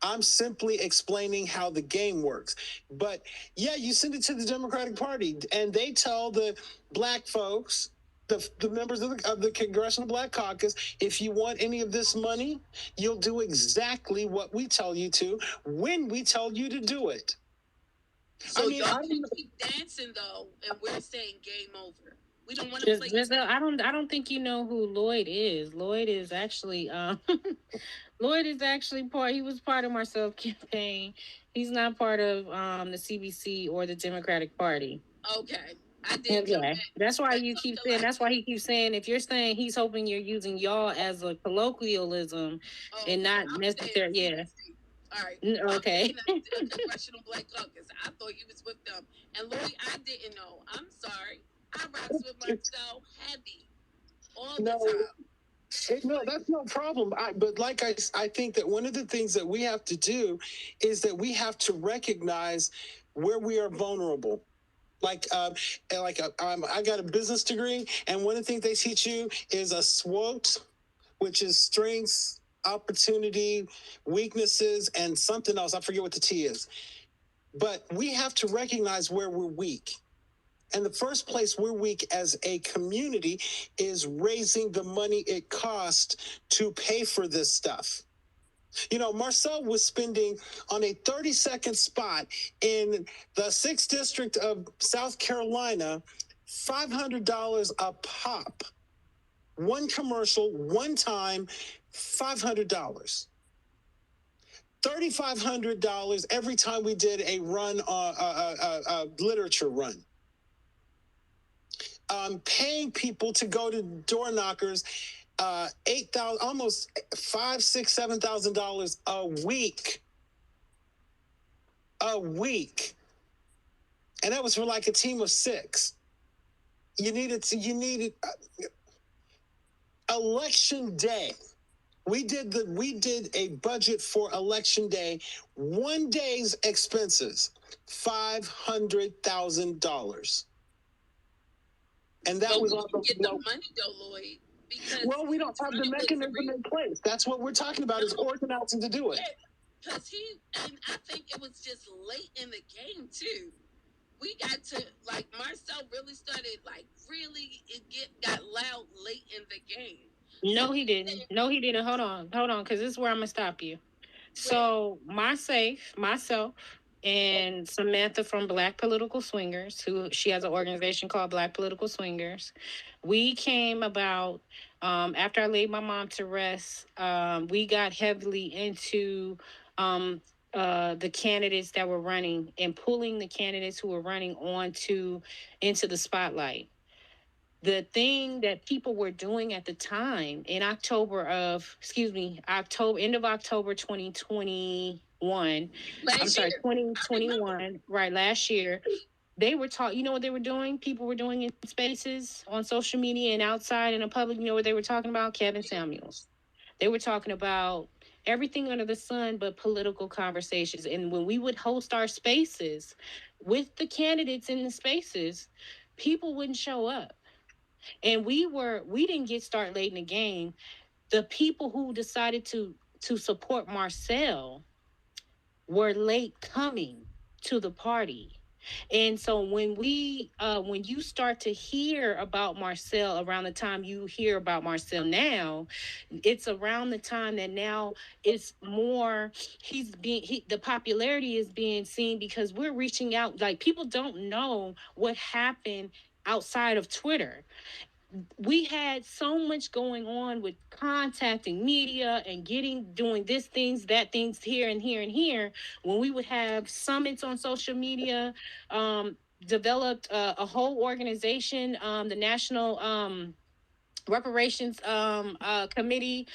E: I'm simply explaining how the game works. But yeah, you send it to the Democratic Party and they tell the black folks, the members of the Congressional Black Caucus, if you want any of this money, you'll do exactly what we tell you to when we tell you to do it.
D: So y'all can keep dancing though, and we're saying game over. We don't want to play.
G: I don't think you know who Lloyd is. Lloyd is actually Lloyd is actually he was part of Marcel's campaign. He's not part of the CBC or the Democratic Party.
D: Okay. I did. Okay.
G: That's why you keep saying. That's why he keeps saying. If you're saying he's hoping you're using y'all as a colloquialism, and not necessarily. Yeah.
D: All right.
G: Okay.
D: A Congressional Black Caucus. I thought you was with them, and Lloyd, I didn't know. I'm sorry. I rocks with Marcel heavy all the time.
E: No, that's no problem. But like I think that one of the things that we have to do is that we have to recognize where we are vulnerable. I got a business degree, and one of the things they teach you is a SWOT, which is strengths, opportunity, weaknesses, and something else. I forget what the T is. But we have to recognize where we're weak. And the first place we're weak as a community is raising the money it costs to pay for this stuff. You know, Marcel was spending on a 30-second spot in the 6th District of South Carolina, $500 a pop. One commercial, one time, $500. $3,500 every time we did a run, a literature run. Paying people to go to door knockers, $8,000, almost $5,000, $6,000, $7,000 a week. And that was for like a team of 6. You needed election day. We did a budget for election day, one day's expenses, $500,000. And that was
D: on the money though, Lloyd.
E: Well, we don't have the mechanism in place. That's what we're talking about, is organizing to do it.
D: Because and I think it was just late in the game too. We got to, like, Marcel really started, like, really, got loud late in the game.
G: No, he didn't. Hold on, because this is where I'm going to stop you. So, myself, and Samantha from Black Political Swingers, she has an organization called Black Political Swingers. We came about, after I laid my mom to rest, we got heavily into the candidates that were running and pulling the candidates who were running into the spotlight. The thing that people were doing at the time in end of October 2021. 2021, right, last year. They were you know what they were doing? People were doing in spaces on social media and outside in the public. You know what they were talking about? Kevin Samuels. They were talking about everything under the sun but political conversations. And when we would host our spaces with the candidates in the spaces, people wouldn't show up. And we didn't get started late in the game. The people who decided to support Marcel were late coming to the party. And so when you start to hear about Marcel around the time you hear about Marcel now, it's around the time that now it's more, the popularity is being seen because we're reaching out. Like, people don't know what happened outside of Twitter. We had so much going on with contacting media and doing this things, that things here and here and here. When we would have summits on social media, developed a whole organization, the National Reparations Committee,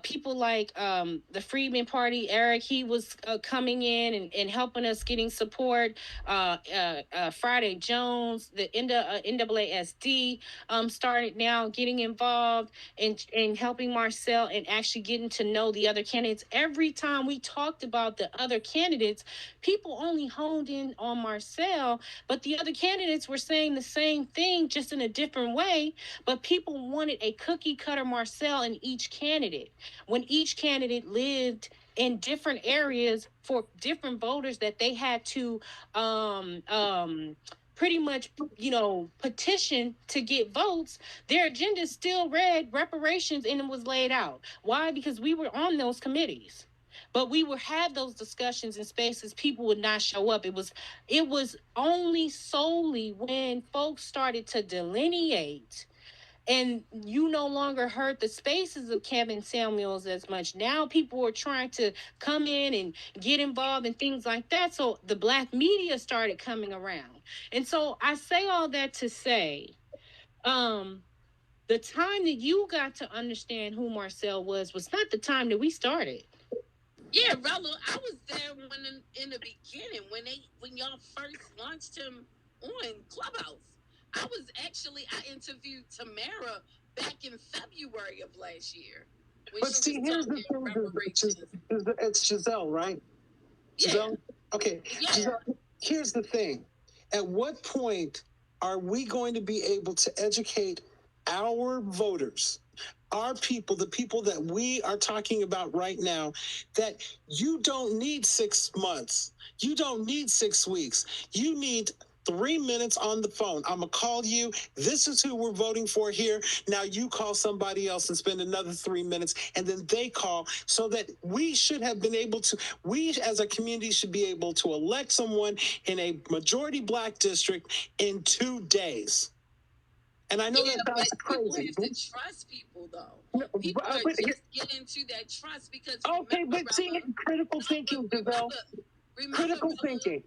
G: people like the Freedmen Party, Eric, he was coming in and helping us, getting support. Friday Jones, the NAASD started now getting involved in helping Marcel and actually getting to know the other candidates. Every time we talked about the other candidates, people only honed in on Marcel, but the other candidates were saying the same thing, just in a different way. But people wanted a cookie cutter Marcel in each candidate. When each candidate lived in different areas for different voters that they had to pretty much, petition to get votes, their agenda still read reparations and it was laid out. Why? Because we were on those committees. But we would have those discussions in spaces. People would not show up. It was only solely when folks started to delineate and you no longer heard the spaces of Kevin Samuels as much. Now people are trying to come in and get involved in things like that. So the black media started coming around. And so I say all that to say, the time that you got to understand who Marcel was not the time that we started.
D: Yeah, Rella, I was there when in the beginning when y'all first launched him on Clubhouse. I interviewed Tamara back in February of last year.
E: But see, here's the thing. It's Giselle, right?
D: Yeah.
E: Giselle? Okay.
D: Yeah.
E: Giselle, here's the thing. At what point are we going to be able to educate our voters, our people, the people that we are talking about right now, that you don't need 6 months. You don't need 6 weeks. You need 3 minutes on the phone. I'm going to call you. This is who we're voting for here. Now you call somebody else and spend another 3 minutes, and then they call, so that we should have been able to, we as a community should be able to elect someone in a majority black district in 2 days. And I know that sounds crazy.
D: People have to trust people, though. People are just getting into that trust because.
E: Okay, but see, critical thinking, Giselle. Critical thinking.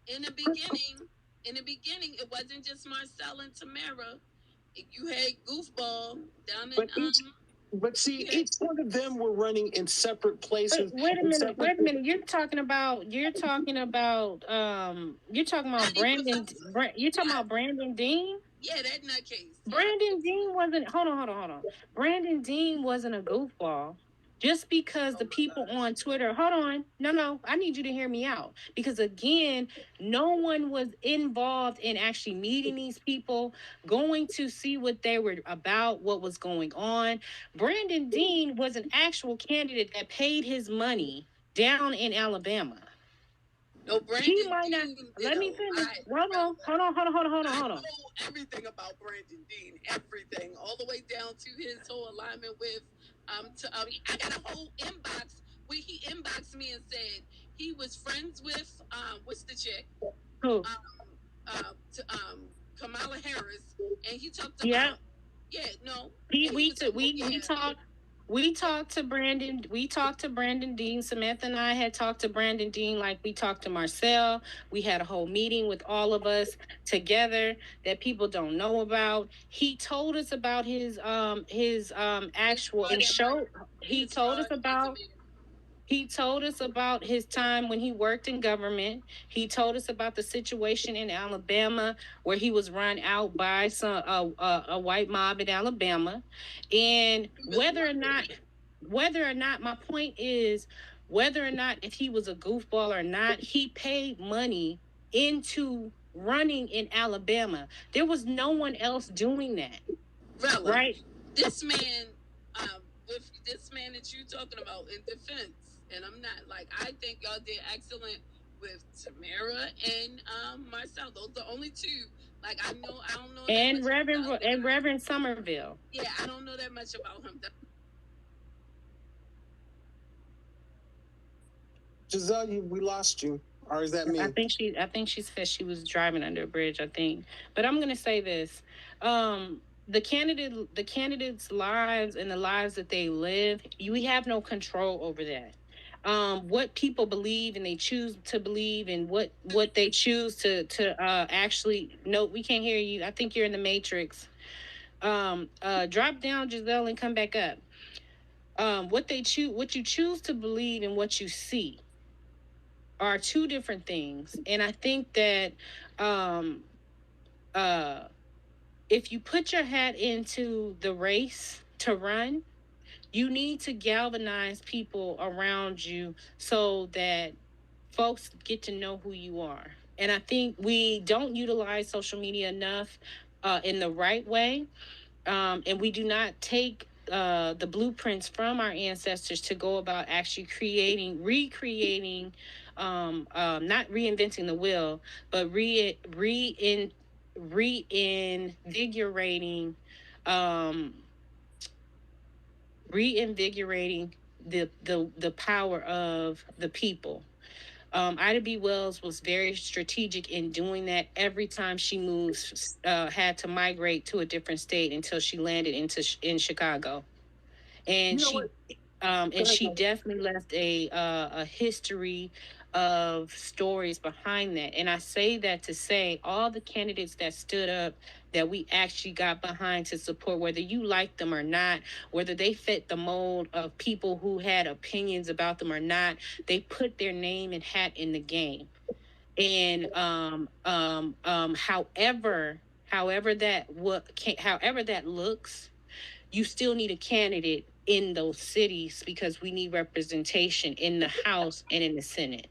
D: In the beginning, it wasn't just Marcel and Tamara. You had Goofball down in.
E: But see, each one of them were running in separate places.
G: Wait a minute. You're talking about Brandon. You're talking about Brandon Dean.
D: Yeah, that nutcase.
G: Brandon Dean wasn't. Hold on. Brandon Dean wasn't a goofball. Just because the people on Twitter, hold on, no, I need you to hear me out. Because again, no one was involved in actually meeting these people, going to see what they were about, what was going on. Brandon Dean was an actual candidate that paid his money down in Alabama.
D: No, Brandon
G: he might not.
D: Dean,
G: let me finish. Hold on.
D: Everything about Brandon Dean, everything, all the way down to his whole alignment with I got a whole inbox where he inboxed me and said he was friends with what's the chick?
G: Who?
D: Kamala Harris, and he talked about
G: We talked to Brandon. We talked to Brandon Dean. Samantha and I had talked to Brandon Dean like we talked to Marcel. We had a whole meeting with all of us together that people don't know about. He told us about his actual show. He told us about his time when he worked in government. He told us about the situation in Alabama where he was run out by a white mob in Alabama. And whether or not my point is, whether or not if he was a goofball or not, he paid money into running in Alabama. There was no one else doing that.
D: Rella,
G: right?
D: This man, with this man that you're talking about in defense, and I'm not like, I think y'all did excellent with Tamara and Marcel. Those are the only two. Like I don't know.
G: And Reverend Somerville.
D: Yeah, I don't know that much about him.
E: Giselle, we lost you. Or is that me?
G: I think she said she was driving under a bridge, I think. But I'm gonna say this. The candidates' lives and the lives that they live, we have no control over that. What people believe and they choose to believe and what they choose to actually no, we can't hear you. I think you're in the Matrix. Drop down, Giselle, and come back up. What you choose to believe and what you see are two different things. And I think that if you put your hat into the race to run, you need to galvanize people around you so that folks get to know who you are. And I think we don't utilize social media enough in the right way. And we do not take the blueprints from our ancestors to go about actually recreating, not reinventing the wheel, but reinvigorating the power of the people. Ida B. Wells was very strategic in doing that. Every time she moves, had to migrate to a different state until she landed in Chicago, and she definitely left a history of stories behind that. And I say that to say all the candidates that stood up, that we actually got behind to support, whether you like them or not, whether they fit the mold of people who had opinions about them or not, they put their name and hat in the game. And however that looks, you still need a candidate in those cities because we need representation in the House and in the Senate.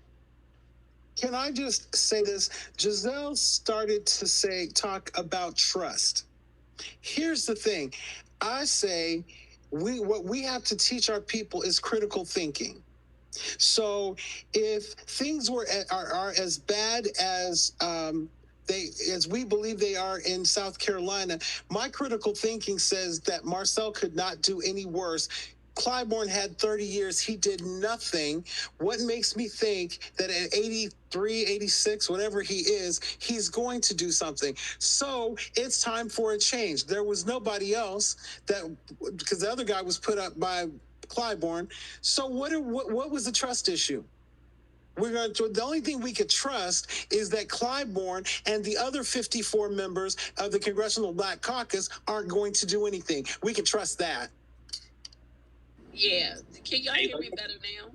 E: Can I just say this? Giselle started to talk about trust. Here's the thing. I say what we have to teach our people is critical thinking. So if things are as bad as as we believe they are in South Carolina, my critical thinking says that Marcel could not do any worse. Clyburn had 30 years. He did nothing. What makes me think that at 83, 86, whatever he is, he's going to do something? So it's time for a change. There was nobody else because the other guy was put up by Clyburn. So what was the trust issue? The only thing we could trust is that Clyburn and the other 54 members of the Congressional Black Caucus aren't going to do anything. We can trust that.
D: Yeah. Can y'all hear me better now?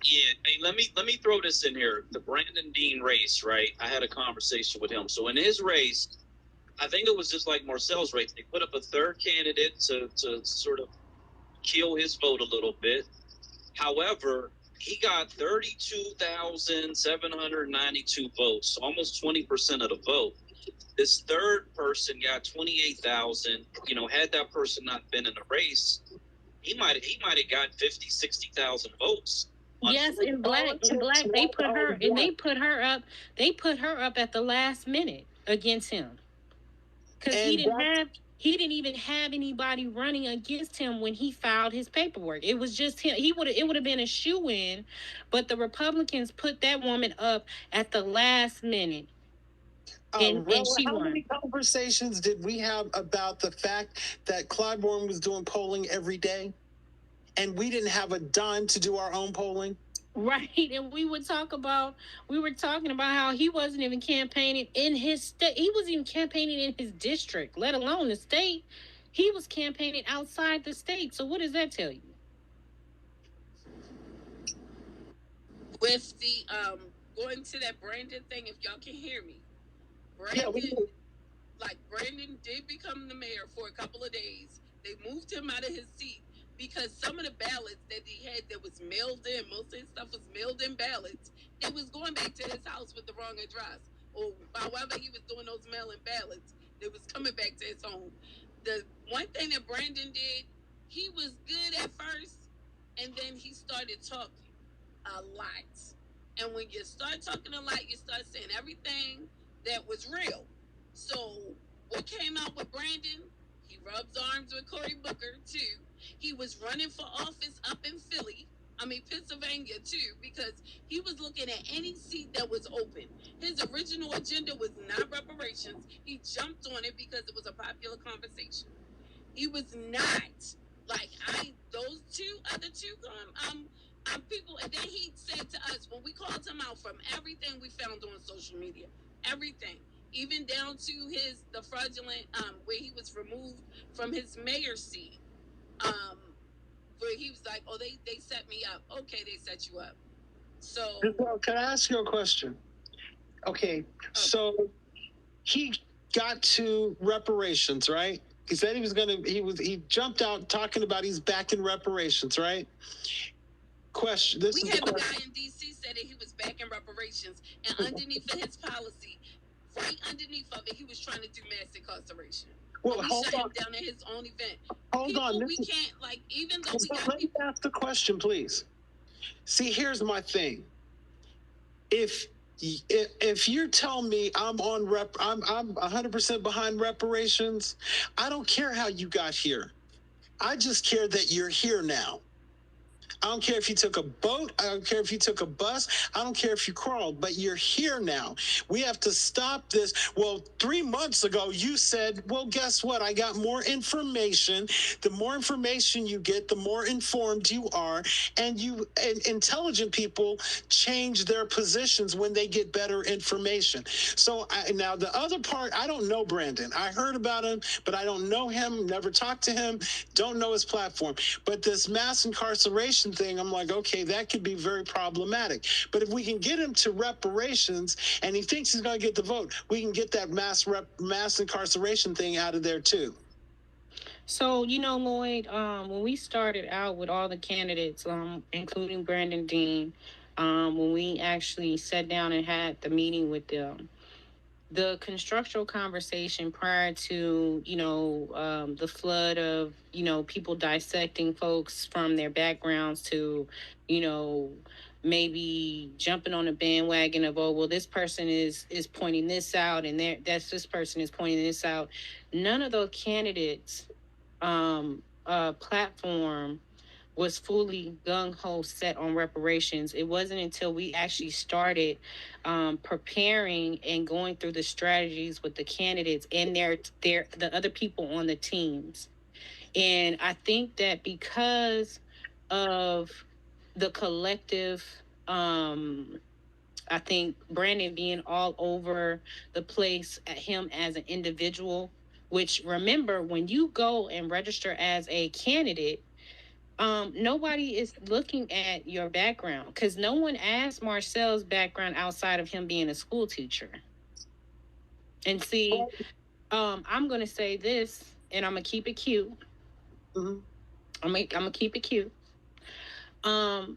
A: Yeah. Hey, let me throw this in here. The Brandon Dean race, right? I had a conversation with him. So in his race, I think it was just like Marcel's race. They put up a third candidate to sort of kill his vote a little bit. However, he got 32,792 votes, almost 20% of the vote. This third person got 28,000. Had that person not been in the race, he might have got 50, 60,000 votes.
G: Yes, in black, they put her up at the last minute against him. Because he didn't even have anybody running against him when he filed his paperwork. It was just him. It would have been a shoo-in, but the Republicans put that woman up at the last minute. And she won. How many
E: conversations did we have about the fact that Clyburn was doing polling every day, and we didn't have a dime to do our own polling?
G: Right, and we were talking about how he wasn't even campaigning in his state. He wasn't even campaigning in his district, let alone the state. He was campaigning outside the state. So what does that tell you?
D: With the going to that Brandon thing, if y'all can hear me, Brandon did become the mayor for a couple of days. They moved him out of his seat because some of the ballots that he had that was mailed in, most of his stuff was mailed in ballots, it was going back to his house with the wrong address. Or however he was doing those mail-in ballots, it was coming back to his home. The one thing that Brandon did, he was good at first, and then he started talking a lot. And when you start talking a lot, you start saying everything that was real. So what came out with Brandon, he rubs arms with Cory Booker, too. He was running for office up in Pennsylvania, too, because he was looking at any seat that was open. His original agenda was not reparations. He jumped on it because it was a popular conversation. He was not those other two people. And then he said to us, when we called him out from everything we found on social media, everything, even down to the fraudulent, where he was removed from his mayor's seat, where he was like, oh, they set me up. Okay, they set you up. So
E: can I ask you a question? Okay, so he got to reparations, right? He said he jumped out talking about he's back in reparations, right? Question.
D: We had a guy in D.C. said that he was back in reparations, and underneath of his policy, right underneath of it, he was trying to do mass incarceration.
E: Well,
D: hold on. Him down at his own event.
E: Hold on.
D: We can't even though we got.
E: Let me ask the question, please. See, here's my thing. If you tell me I'm 100% behind reparations, I don't care how you got here. I just care that you're here now. I don't care if you took a boat. I don't care if you took a bus. I don't care if you crawled, but you're here now. We have to stop this. Well, 3 months ago, you said, well, guess what? I got more information. The more information you get, the more informed you are. And intelligent people change their positions when they get better information. So now the other part, I don't know Brandon. I heard about him, but I don't know him, never talked to him, don't know his platform. But this mass incarceration thing, I'm like, okay, that could be very problematic. But if we can get him to reparations and he thinks he's going to get the vote, we can get that mass incarceration thing out of there too.
G: So, Lloyd, when we started out with all the candidates, including Brandon Dean, when we actually sat down and had the meeting with them, the constructural conversation prior to, the flood of, people dissecting folks from their backgrounds to, maybe jumping on a bandwagon of, oh, well, this person is pointing this out and this person is pointing this out. None of those candidates platform was fully gung-ho set on reparations. It wasn't until we actually started preparing and going through the strategies with the candidates and the other people on the teams. And I think that because of the collective, I think Brandon being all over the place at him as an individual, which remember, when you go and register as a candidate, nobody is looking at your background because no one asked Marcel's background outside of him being a school teacher. And see, I'm going to say this, and I'm going to keep it cute. Mm-hmm. I'm going to keep it cute. No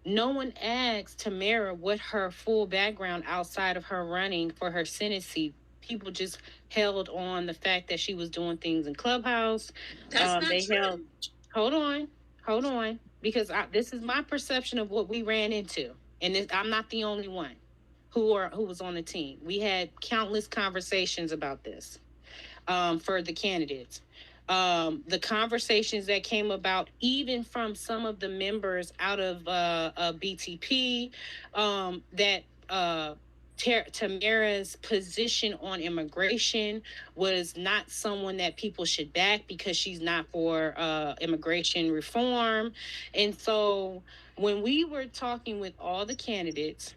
G: one asked Tamara what her full background outside of her running for her Senate seat. People just held on the fact that she was doing things in Clubhouse.
D: That's not true.
G: Hold on, because this is my perception of what we ran into, and I'm not the only one who was on the team. We had countless conversations about this for the candidates. The conversations that came about, even from some of the members out of BTP, that Tamara's position on immigration was not someone that people should back because she's not for immigration reform. And so when we were talking with all the candidates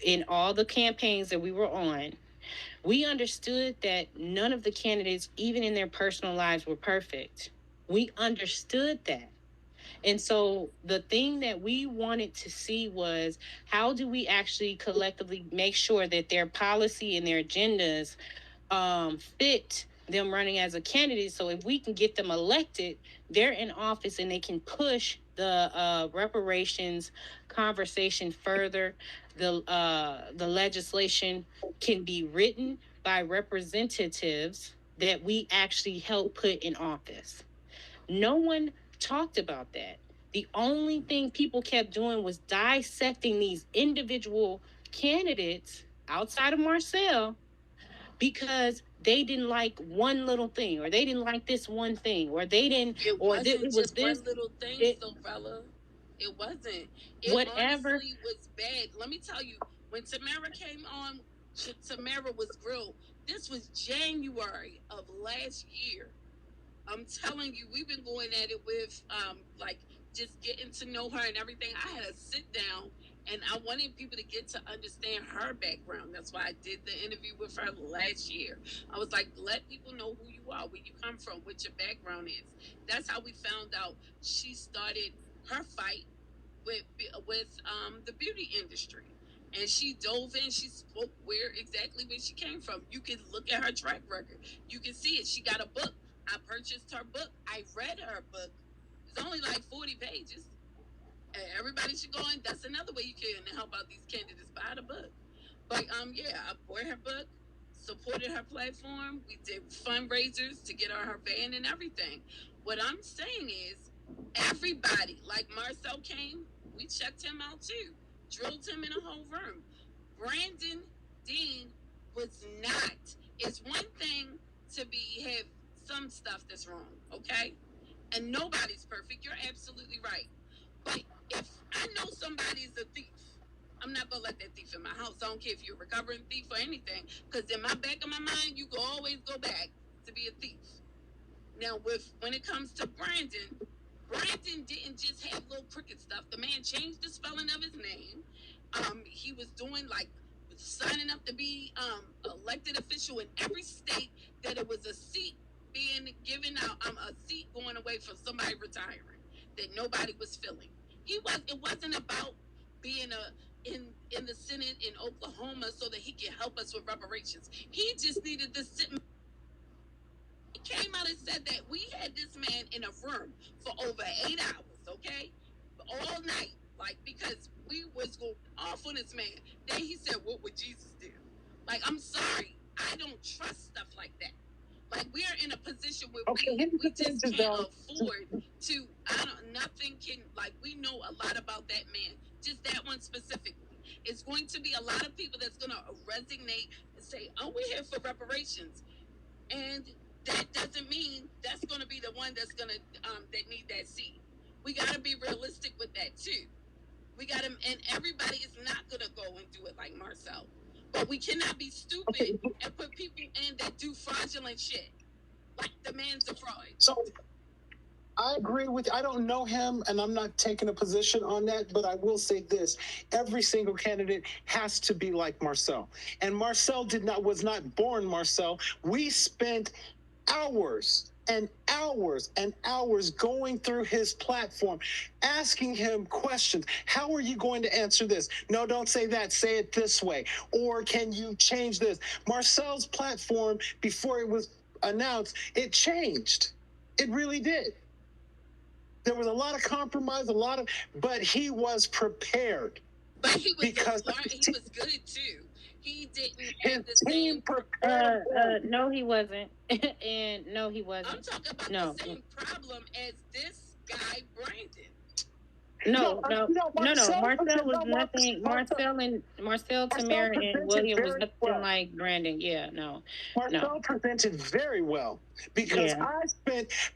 G: in all the campaigns that we were on, we understood that none of the candidates, even in their personal lives, were perfect. We understood that. And so the thing that we wanted to see was, how do we actually collectively make sure that their policy and their agendas fit them running as a candidate? So if we can get them elected, they're in office and they can push the reparations conversation further. The legislation can be written by representatives that we actually help put in office. No one talked about that. The only thing people kept doing was dissecting these individual candidates outside of Marcel because they didn't like one little thing, or they didn't like this one thing, or they didn't.
D: It wasn't just one little thing, Sofella. It wasn't. It
G: whatever
D: honestly was bad. Let me tell you, when Tamara came on, Tamara was grilled. This was January of last year. I'm telling you, we've been going at it with just getting to know her and everything. I had to sit down, and I wanted people to get to understand her background. That's why I did the interview with her last year. I was like, let people know who you are, where you come from, what your background is. That's how we found out she started her fight with the beauty industry. And she dove in, she spoke where she came from. You can look at her track record. You can see it. She got a book. I purchased her book. I read her book. It's only like 40 pages. And everybody should go in. That's another way you can help out these candidates. Buy the book. But I bought her book, supported her platform. We did fundraisers to get her van and everything. What I'm saying is, everybody, like Marcel came, we checked him out too. Drilled him in a whole room. Brandon Dean was not. It's one thing to have some stuff that's wrong, okay? And nobody's perfect. You're absolutely right. Like, if I know somebody's a thief, I'm not gonna let that thief in my house. I don't care if you're a recovering thief or anything, because in my back of my mind, you can always go back to be a thief. Now, when it comes to Brandon didn't just have little crooked stuff. The man changed the spelling of his name. He was doing signing up to be elected official in every state that it was a seat being given out, a seat going away for somebody retiring that nobody was filling. It wasn't about being in the Senate in Oklahoma so that he can help us with reparations. He just needed to sit. He came out and said that we had this man in a room for over 8 hours, okay? All night, because we was going off on this man. Then he said, what would Jesus do? I'm sorry. I don't trust stuff like that. We are in a position where we just can't afford to, nothing can, we know a lot about that man. Just that one specifically. It's going to be a lot of people that's going to resonate and say, oh, we're here for reparations. And that doesn't mean that's going to be the one that's going to, that need that seat. We got to be realistic with that too. We got to, and everybody is not going to go and do it like Marcel. But we cannot be stupid and put people in that do fraudulent shit. The man's a fraud.
E: So I agree with, I don't know him and I'm not taking a position on that, but I will say this. Every single candidate has to be like Marcel. And Marcel was not born Marcel. We spent hours and hours and hours going through his platform, asking him questions. How are you going to answer this? No, don't say that. Say it this way. Or can you change this? Marcel's platform, before it was announced, it changed. It really did. There was a lot of compromise, but he was prepared.
D: But he was
E: because
D: he was good too. He didn't have the
E: team
D: same.
G: No, he wasn't. And no, he wasn't.
D: I'm talking about the same problem as this guy, Brandon.
G: No. Marcel was nothing. Marcel, Tamara, and William was nothing like Brandon. Yeah, no.
E: Marcel presented very well because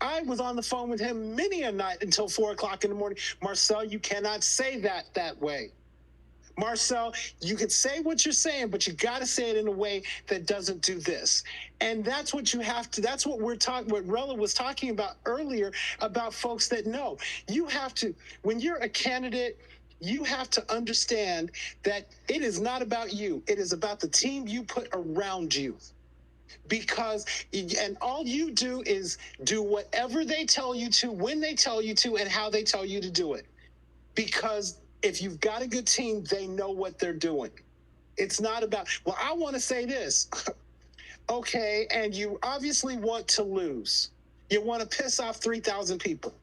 E: I was on the phone with him many a night until 4:00 in the morning. Marcel, you cannot say that way. Marcel, you can say what you're saying, but you got to say it in a way that doesn't do this. And that's what you have to, that's what what Rella was talking about earlier about folks that know. You have to, when you're a candidate, you have to understand that it is not about you. It is about the team you put around you. Because, and all you do is do whatever they tell you to, when they tell you to, and how they tell you to do it. Because if you've got a good team, they know what they're doing. It's not about, well, I want to say this. Okay, and you obviously want to lose. You want to piss off 3,000 people.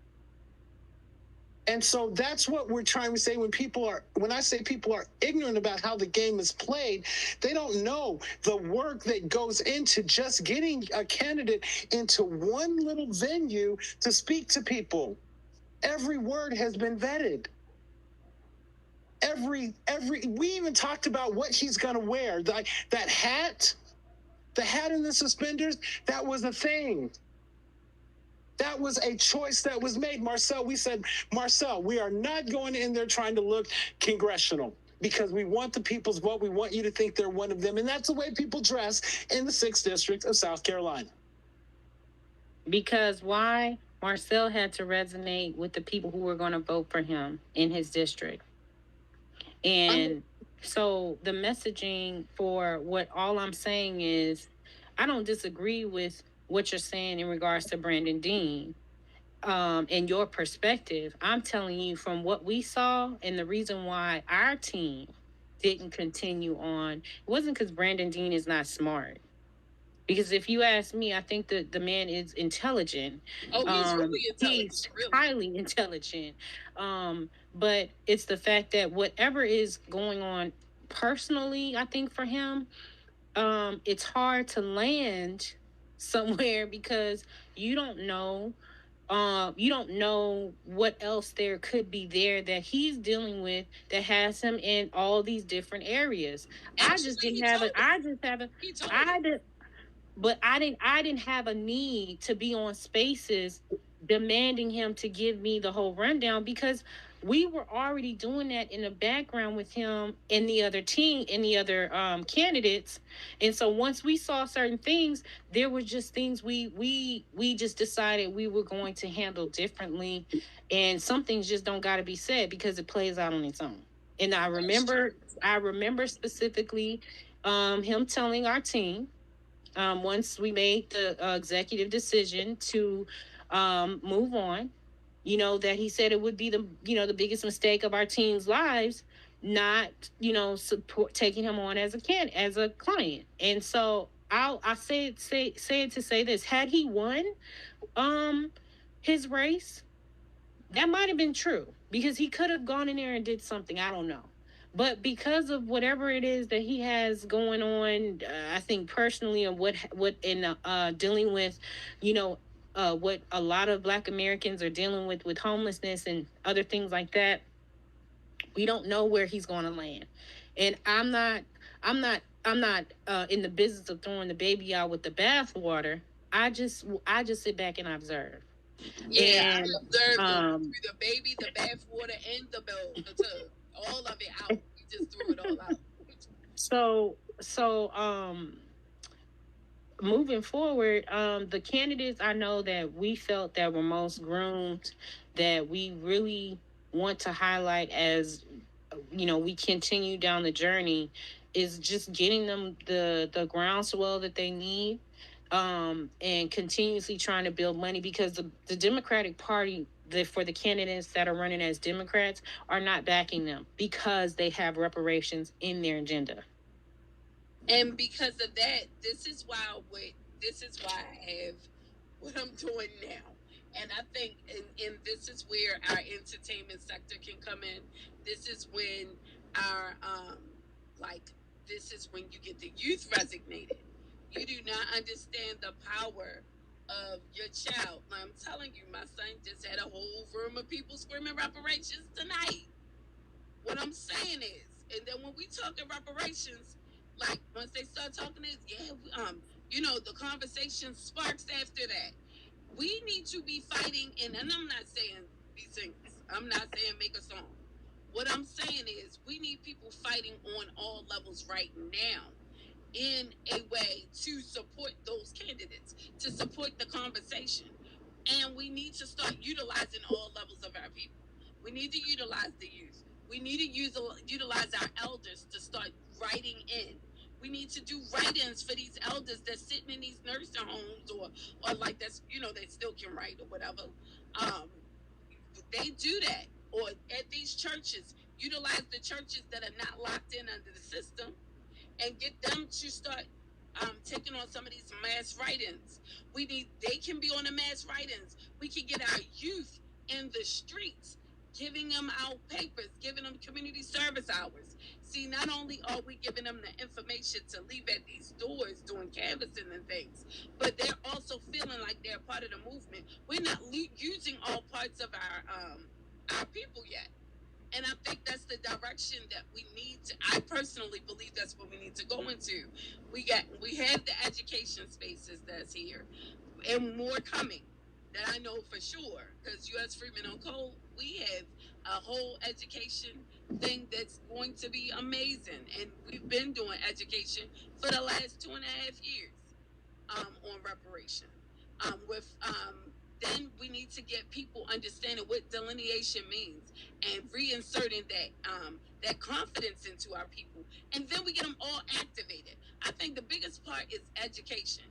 E: And so that's what we're trying to say when I say people are ignorant about how the game is played, they don't know the work that goes into just getting a candidate into one little venue to speak to people. Every word has been vetted. We even talked about what he's going to wear. That hat, the hat and the suspenders, that was a thing. That was a choice that was made. Marcel, we said, Marcel, we are not going in there trying to look congressional because we want the people's vote. We want you to think they're one of them. And that's the way people dress in the 6th District of South Carolina.
G: Because why? Marcel had to resonate with the people who were going to vote for him in his district. And so the messaging for what all I'm saying is, I don't disagree with what you're saying in regards to Brandon Dean, and your perspective. I'm telling you from what we saw and the reason why our team didn't continue on, it wasn't because Brandon Dean is not smart. Because if you ask me, I think that the man is intelligent.
D: Oh, he's really intelligent.
G: He's highly intelligent. But it's the fact that whatever is going on personally, I think for him, it's hard to land somewhere because you don't know what else there could be there that he's dealing with that has him in all these different areas. I didn't have a need to be on Spaces demanding him to give me the whole rundown because we were already doing that in the background with him and the other team and the other candidates. And so once we saw certain things, there were just things we just decided we were going to handle differently. And some things just don't got to be said because it plays out on its own. And I remember specifically him telling our team, once we made the executive decision to move on, that he said it would be the biggest mistake of our team's lives, not, support taking him on as a client. And so I say it to say this: had he won his race, that might have been true because he could have gone in there and did something. I don't know. But because of whatever it is that he has going on, I think personally, and what in dealing with, what a lot of Black Americans are dealing with homelessness and other things like that, we don't know where he's going to land. And I'm not in the business of throwing the baby out with the bathwater. I just sit back and observe.
N: Yeah,
G: And,
N: I observed the baby, the bathwater, and the tub. All of it out. You just threw it all out.
G: So moving forward, the candidates I know that we felt that were most groomed, that we really want to highlight as, we continue down the journey, is just getting them the groundswell that they need, and continuously trying to build money, because the Democratic Party, for the candidates that are running as Democrats, are not backing them because they have reparations in their agenda.
N: And because of that, this is why I have what I'm doing now. And I think, and this is where our entertainment sector can come in. This is when our, this is when you get the youth resignated. You do not understand the power of your child. I'm telling you, my son just had a whole room of people screaming reparations tonight. What I'm saying is, and then when we talk reparations, like once they start talking is, the conversation sparks after that. We need to be fighting, and I'm not saying be singers. I'm not saying make a song. What I'm saying is we need people fighting on all levels right now in a way to support those candidates, to support the conversation. And we need to start utilizing all levels of our people. We need to utilize the youth. We need to utilize our elders to start writing in. We need to do write-ins for these elders that's sitting in these nursing homes or like that's, they still can write or whatever. They do that. Or at these churches, utilize the churches that are not locked in under the system and get them to start taking on some of these mass write-ins. They can be on the mass write-ins. We can get our youth in the streets, giving them out papers, giving them community service hours. See, not only are we giving them the information to leave at these doors doing canvassing and things, but they're also feeling like they're part of the movement. We're not using all parts of our people yet. And I think that's the direction that we need to. I personally believe that's what we need to go into. We have the education spaces that's here, and more coming that I know for sure. Because U.S. Freeman on Code, we have a whole education thing that's going to be amazing, and we've been doing education for the last 2.5 years on reparation. Then we need to get people understanding what delineation means and reinserting that confidence into our people. And then we get them all activated. I think the biggest part is education.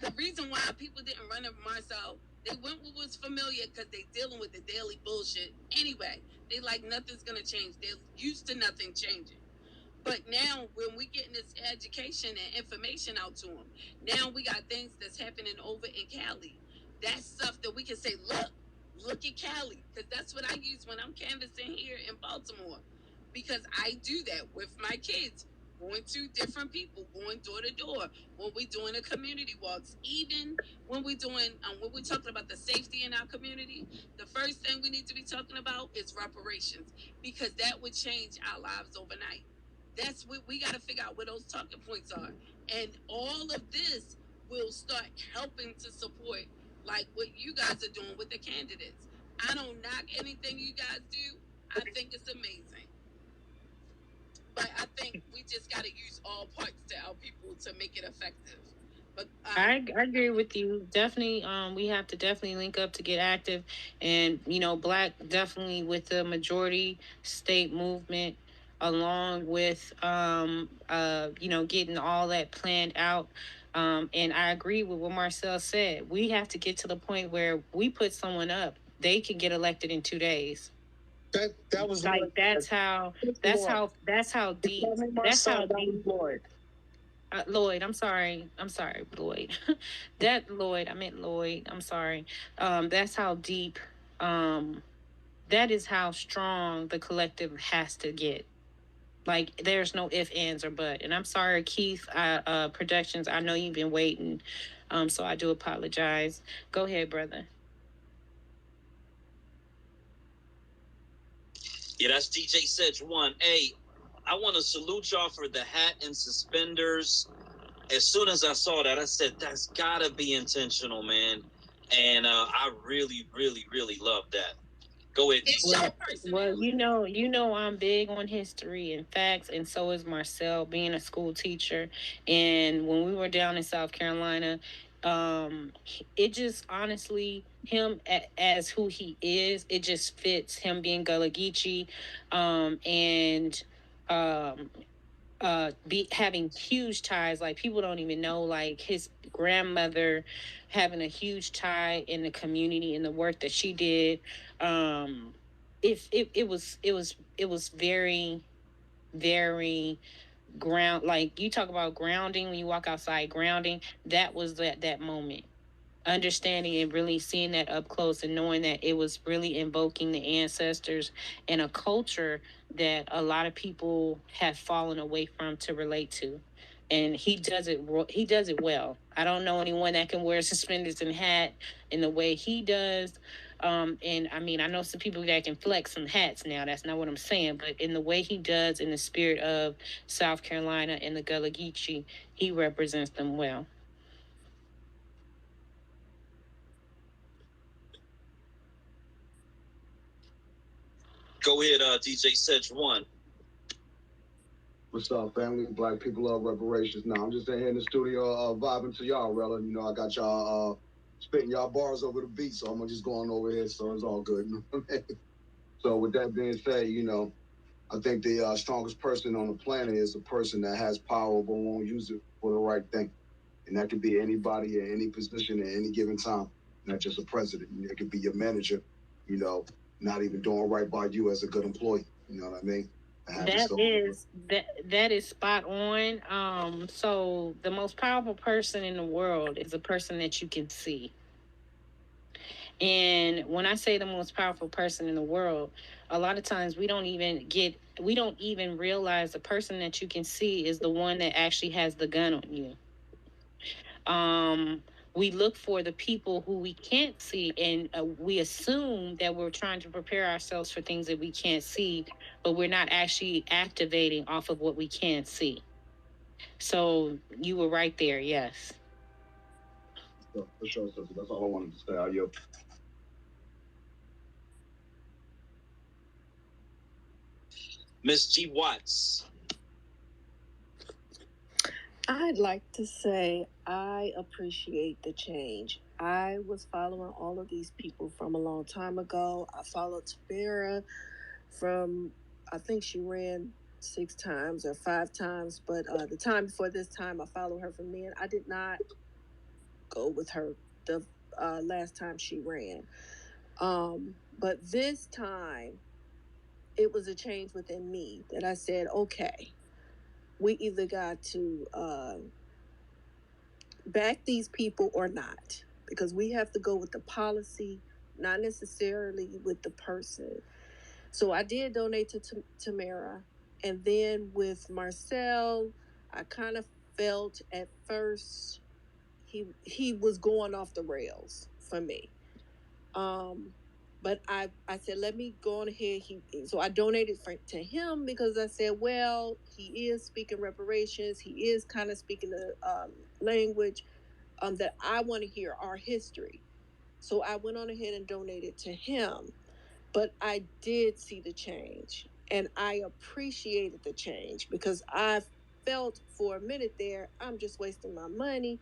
N: The reason why people didn't run up Marcel, they went with what's familiar because they're dealing with the daily bullshit anyway. They like nothing's going to change. They're used to nothing changing. But now when we getting this education and information out to them, now we got things that's happening over in Cali. That's stuff that we can say, look at Cali, because that's what I use when I'm canvassing here in Baltimore, because I do that with my kids, going to different people, going door to door, when we're doing the community walks, even when we're doing, when we're talking about the safety in our community, the first thing we need to be talking about is reparations, because that would change our lives overnight. That's what we got to figure out, where those talking points are. And all of this will start helping to support like what you guys are doing with the candidates. I don't knock anything you guys do. I think it's amazing. But I think we just got to use all parts to our people to make it effective. But
G: I agree with you. Definitely, we have to definitely link up to get active, and Black definitely with the majority state movement, along with getting all that planned out. And I agree with what Marcel said. We have to get to the point where we put someone up, they can get elected in 2 days.
E: That was
G: Like that's how deep that's how deep
E: Lloyd.
G: Lloyd, I'm sorry, Lloyd. I meant Lloyd. I'm sorry. That's how deep. That is how strong the collective has to get. Like, there's no if, ands, or but. And I'm sorry, Keith. Productions. I know you've been waiting, so I do apologize. Go ahead, brother.
A: Yeah, that's DJ Sedge 1. Hey, I want to salute y'all for the hat and suspenders. As soon as I saw that, I said, that's got to be intentional, man. And I really, really, really love that. Go ahead.
G: Well, I'm big on history and facts, and so is Marcel, being a school teacher. And when we were down in South Carolina, it just honestly, him as who he is, it just fits him being Gullah Geechee, and be having huge ties. Like, people don't even know, like, his grandmother having a huge tie in the community and the work that she did. It was very, very ground. Like, you talk about grounding, when you walk outside, grounding, that was that moment, understanding and really seeing that up close and knowing that it was really invoking the ancestors and a culture that a lot of people have fallen away from to relate to. And he does it well. I don't know anyone that can wear suspenders and hat in the way he does. And I mean, I know some people that can flex some hats now. That's not what I'm saying. But in the way he does, in the spirit of South Carolina and the Gullah Geechee, he represents them well.
A: Go ahead, DJ Sedge 1.
O: What's up, family? Black people love reparations. Now, I'm just in here in the studio vibing to y'all, Rella. I got y'all spitting y'all bars over the beat, so I'm gonna just go on over here, so it's all good. So with that being said, I think the strongest person on the planet is a person that has power but won't use it for the right thing. And that could be anybody in any position at any given time, not just a president. It could be your manager, not even doing right by you as a good employee. You know what I mean?
G: That is spot on. So the most powerful person in the world is a person that you can see. And when I say the most powerful person in the world, a lot of times we don't even realize the person that you can see is the one that actually has the gun on you. We look for the people who we can't see, and we assume that we're trying to prepare ourselves for things that we can't see, but we're not actually activating off of what we can't see. So you were right there, yes.
O: For sure, sister. That's all I wanted to say. Yo.
A: Miss G. Watts.
P: I'd like to say I appreciate the change. I was following all of these people from a long time ago. I followed Tamara from, I think she ran 6 times or 5 times, but the time before this time, I followed her from then. I did not go with her the last time she ran. But this time, it was a change within me that I said, okay, we either got to back these people or not, because we have to go with the policy, not necessarily with the person. So I did donate to Tamara, and then with Marcel, I kind of felt at first he was going off the rails for me. But I said, let me go on ahead. So I donated to him because I said, well, he is speaking reparations. He is kind of speaking the language that I want to hear, our history. So I went on ahead and donated to him. but I did see the change, and I appreciated the change because I felt for a minute there, I'm just wasting my money,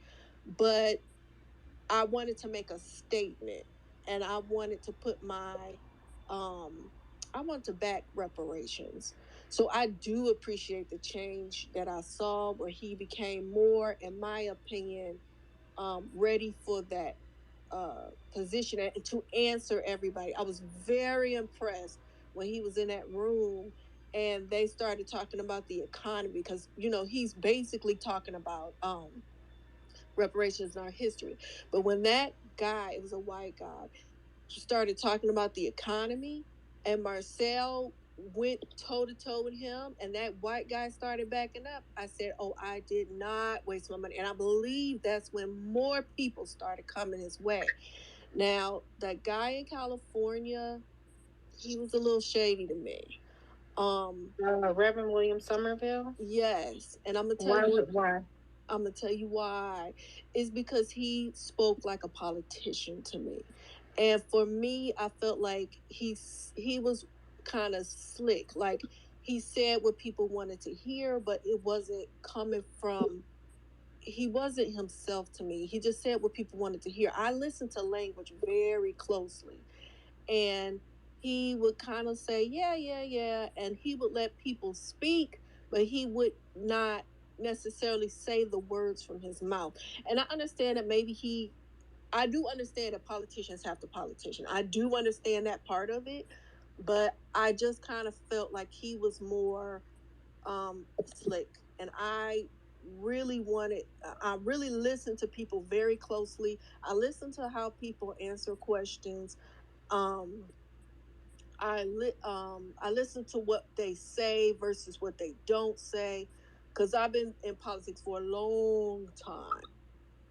P: but I wanted to make a statement, and I wanted to put my, I want to back reparations. So I do appreciate the change that I saw where he became more, in my opinion, ready for that position and to answer everybody. I was very impressed when he was in that room and they started talking about the economy because, you know, he's basically talking about reparations in our history. But when that guy, it was a white guy, started talking about the economy and Marcel went toe to toe with him and that white guy started backing up, I said, oh, I did not waste my money. And I believe that's when more people started coming his way. Now, that guy in California, he was a little shady to me.
G: Reverend William Somerville.
P: Yes, and I'm gonna tell you why. I'm gonna tell you why. It's because he spoke like a politician to me, and for me, I felt like he was kind of slick. Like he said what people wanted to hear, but it wasn't coming from. He wasn't himself to me. He just said what people wanted to hear. I listened to language very closely, and he would kind of say, yeah, and he would let people speak, but he would not necessarily say the words from his mouth. And I understand that I do understand that politicians have to politician. I do understand that part of it, but I just kind of felt like he was more slick. And I really listened to people very closely. I listened to how people answer questions. Um, I listen to what they say versus what they don't say, because I've been in politics for a long time.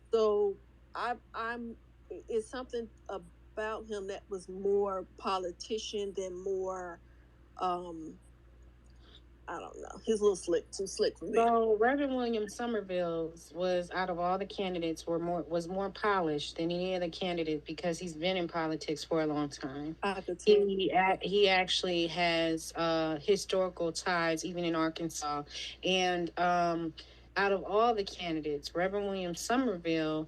P: So I'm it's something about him that was more politician than more I don't know. He's a little too slick for me.
G: So Reverend William Somerville was, out of all the candidates, was more polished than any other candidate because he's been in politics for a long time. He actually has historical ties even in Arkansas, and out of all the candidates, Reverend William Somerville,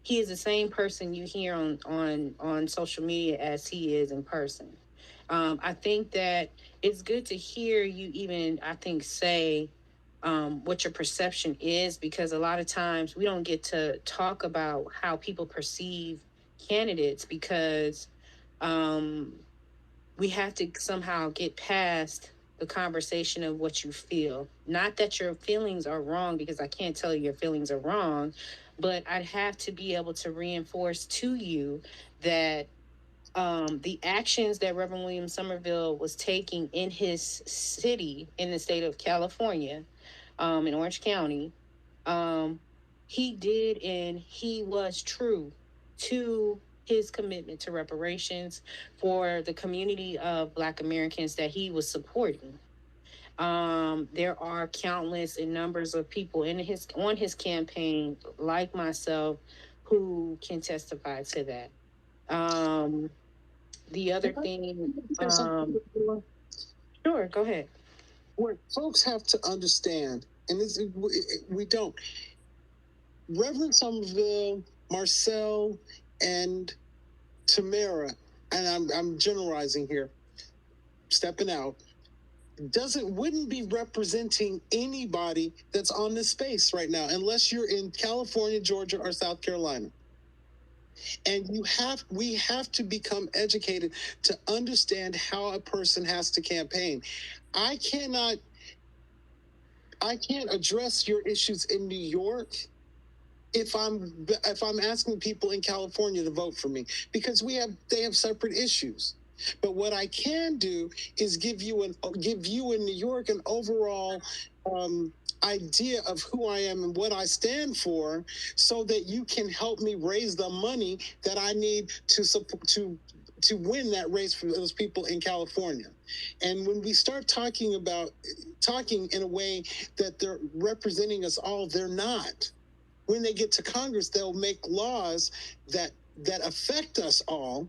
G: he is the same person you hear on social media as he is in person. I think that it's good to hear you even, I think, say what your perception is, because a lot of times we don't get to talk about how people perceive candidates because we have to somehow get past the conversation of what you feel. Not that your feelings are wrong, because I can't tell you your feelings are wrong, but I'd have to be able to reinforce to you that the actions that Reverend William Somerville was taking in his city in the state of California, in Orange County, he did, and he was true to his commitment to reparations for the community of Black Americans that he was supporting. There are countless and numbers of people on his campaign, like myself, who can testify to that. The other thing, sure, go ahead.
E: What folks have to understand, and we don't. Reverend Somerville, Marcel, and Tamara, and I'm generalizing here, stepping out, wouldn't be representing anybody that's on this space right now, unless you're in California, Georgia, or South Carolina. And we have to become educated to understand how a person has to campaign. I can't address your issues in New York if I'm asking people in California to vote for me, because they have separate issues. But what I can do is give you in New York an overall idea of who I am and what I stand for, so that you can help me raise the money that I need to win that race for those people in California. And when we start talking in a way that they're representing us all, they're not. When they get to Congress, they'll make laws that that affect us all,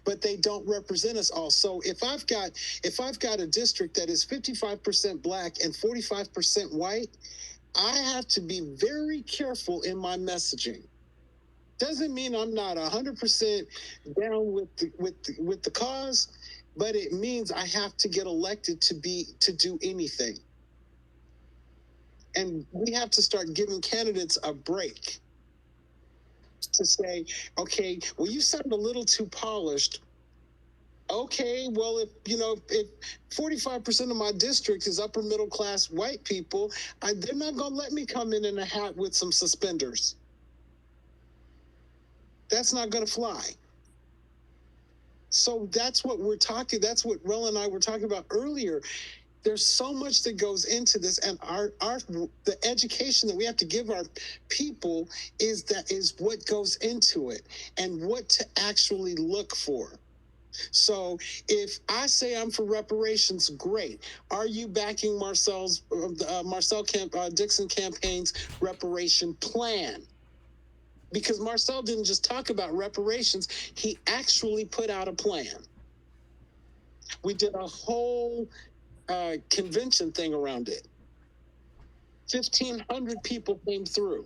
E: but they don't represent us all. So if I've got a district that is 55% black and 45% white, I have to be very careful in my messaging. Doesn't mean I'm not 100% down with the cause, but it means I have to get elected to do anything. And we have to start giving candidates a break to say, okay, well, you sound a little too polished. Okay, well, if 45% of my district is upper middle class white people, they're not going to let me come in a hat with some suspenders. That's not going to fly. So that's what that's what Rel and I were talking about earlier. There's so much that goes into this, and the education that we have to give our people is what goes into it and what to actually look for. So if I say I'm for reparations, great. Are you backing Marcel Dixon campaign's reparation plan? Because Marcel didn't just talk about reparations, he actually put out a plan. We did a whole convention thing around it. 1,500 people came through.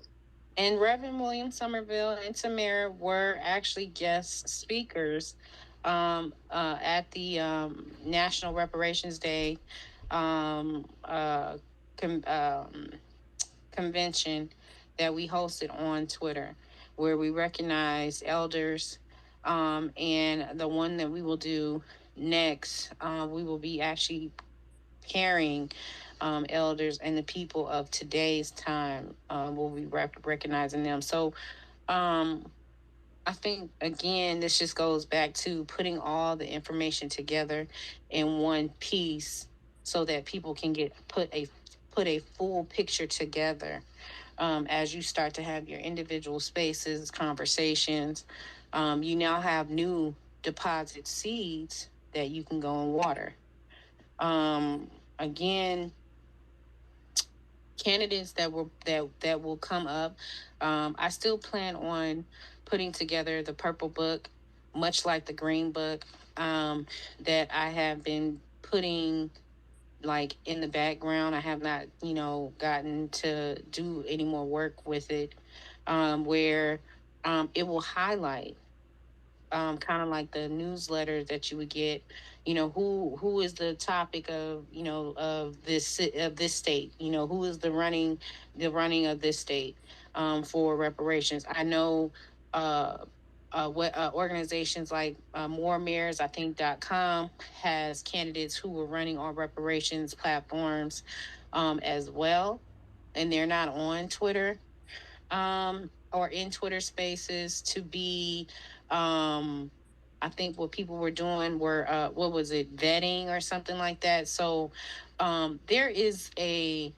G: And Reverend William Somerville and Tamara were actually guest speakers at the National Reparations Day convention that we hosted on Twitter, where we recognize elders. And the one that we will do next, we will be actually pairing elders and the people of today's time. We'll be recognizing them. So I think, again, this just goes back to putting all the information together in one piece so that people can put a full picture together as you start to have your individual spaces, conversations. You now have new deposit seeds that you can go and water. Again, candidates that will come up. I still plan on putting together the Purple Book, much like the Green Book, that I have been putting like in the background. I have not, gotten to do any more work with it, where it will highlight kind of like the newsletter that you would get, who is the topic of, of this state, who is the running of this state for reparations. I know what organizations like More Mayors, I think .com has candidates who are running on reparations platforms as well, and they're not on Twitter or in Twitter Spaces to be. I think what people were doing were what was it, vetting or something like that. So there is a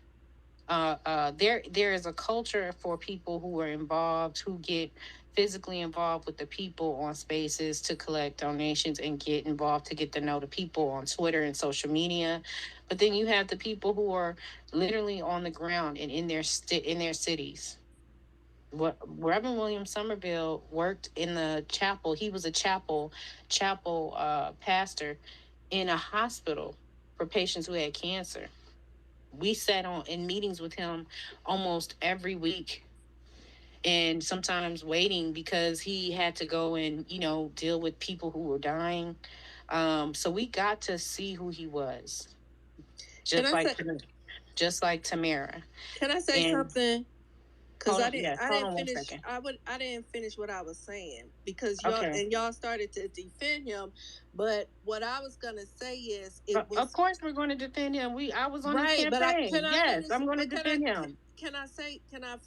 G: there is a culture for people who are involved, who get physically involved with the people on Spaces to collect donations and get involved to get to know the people on Twitter and social media. But then you have the people who are literally on the ground and in their cities. What Reverend William Somerville worked in the chapel. He was a chapel pastor in a hospital for patients who had cancer. We sat in meetings with him almost every week, and sometimes waiting because he had to go and deal with people who were dying. So we got to see who he was, just like Tamara.
P: Can I say something? Because I didn't finish what I was saying, because y'all started to defend him. But what I was gonna say is,
G: of course we're going to defend him. I was on his campaign. I'm going to defend him.
P: Can I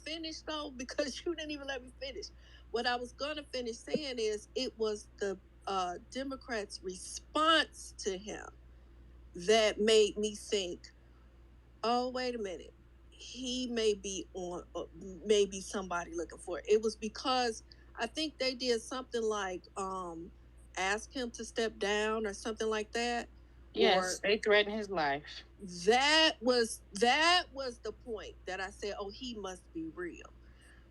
P: finish though? Because you didn't even let me finish. What I was gonna finish saying is, it was the Democrats' response to him that made me think, oh, wait a minute. He may be on, maybe somebody looking for it. It was because I think they did something like ask him to step down or something like that.
G: Yes, they threatened his life.
P: That was the point that I said, oh, he must be real.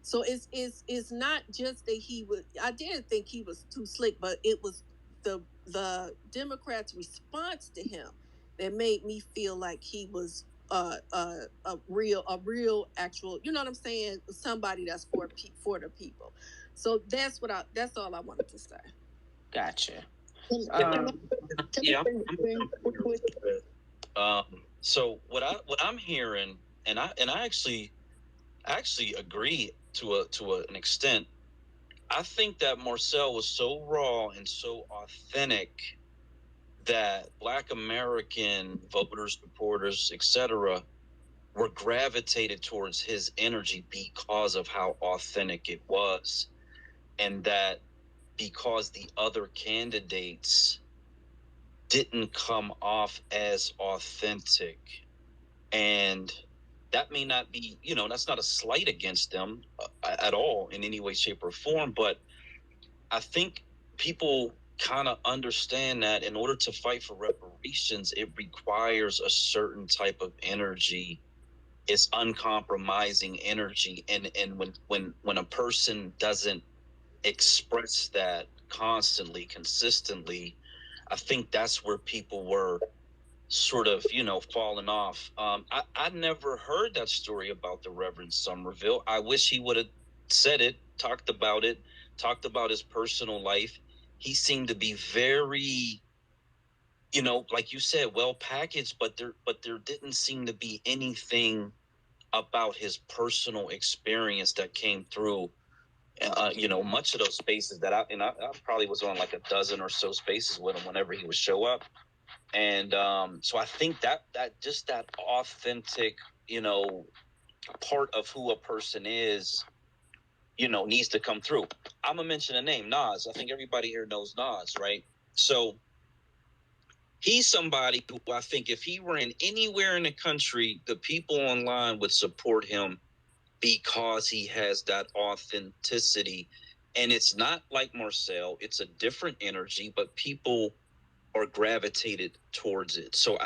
P: So it's not just that he was. I didn't think he was too slick, but it was the Democrats' response to him that made me feel like he was a real actual. You know what I'm saying? Somebody that's for the people. So that's all I wanted to say.
G: Gotcha.
A: Yeah, so what I'm hearing, and I actually agree to an extent. I think that Marcel was so raw and so authentic that Black American voters, supporters, etc., were gravitated towards his energy because of how authentic it was, and that because the other candidates didn't come off as authentic. And that may not be, that's not a slight against them at all in any way, shape, or form. But I think people kind of understand that in order to fight for reparations, it requires a certain type of energy. It's uncompromising energy. And when a person doesn't express that constantly, consistently, I think that's where people were sort of, falling off. I never heard that story about the Reverend Somerville. I wish he would have said it, talked about his personal life. He seemed to be very, like you said, well packaged, but there didn't seem to be anything about his personal experience that came through. Much of those spaces that I probably was on like a dozen or so spaces with him whenever he would show up. And so I think that just that authentic, part of who a person is, needs to come through. I'm gonna mention a name, Nas. I think everybody here knows Nas, right? So he's somebody who I think if he ran anywhere in the country, the people online would support him because he has that authenticity. And it's not like Marcel, it's a different energy, but people are gravitated towards it. So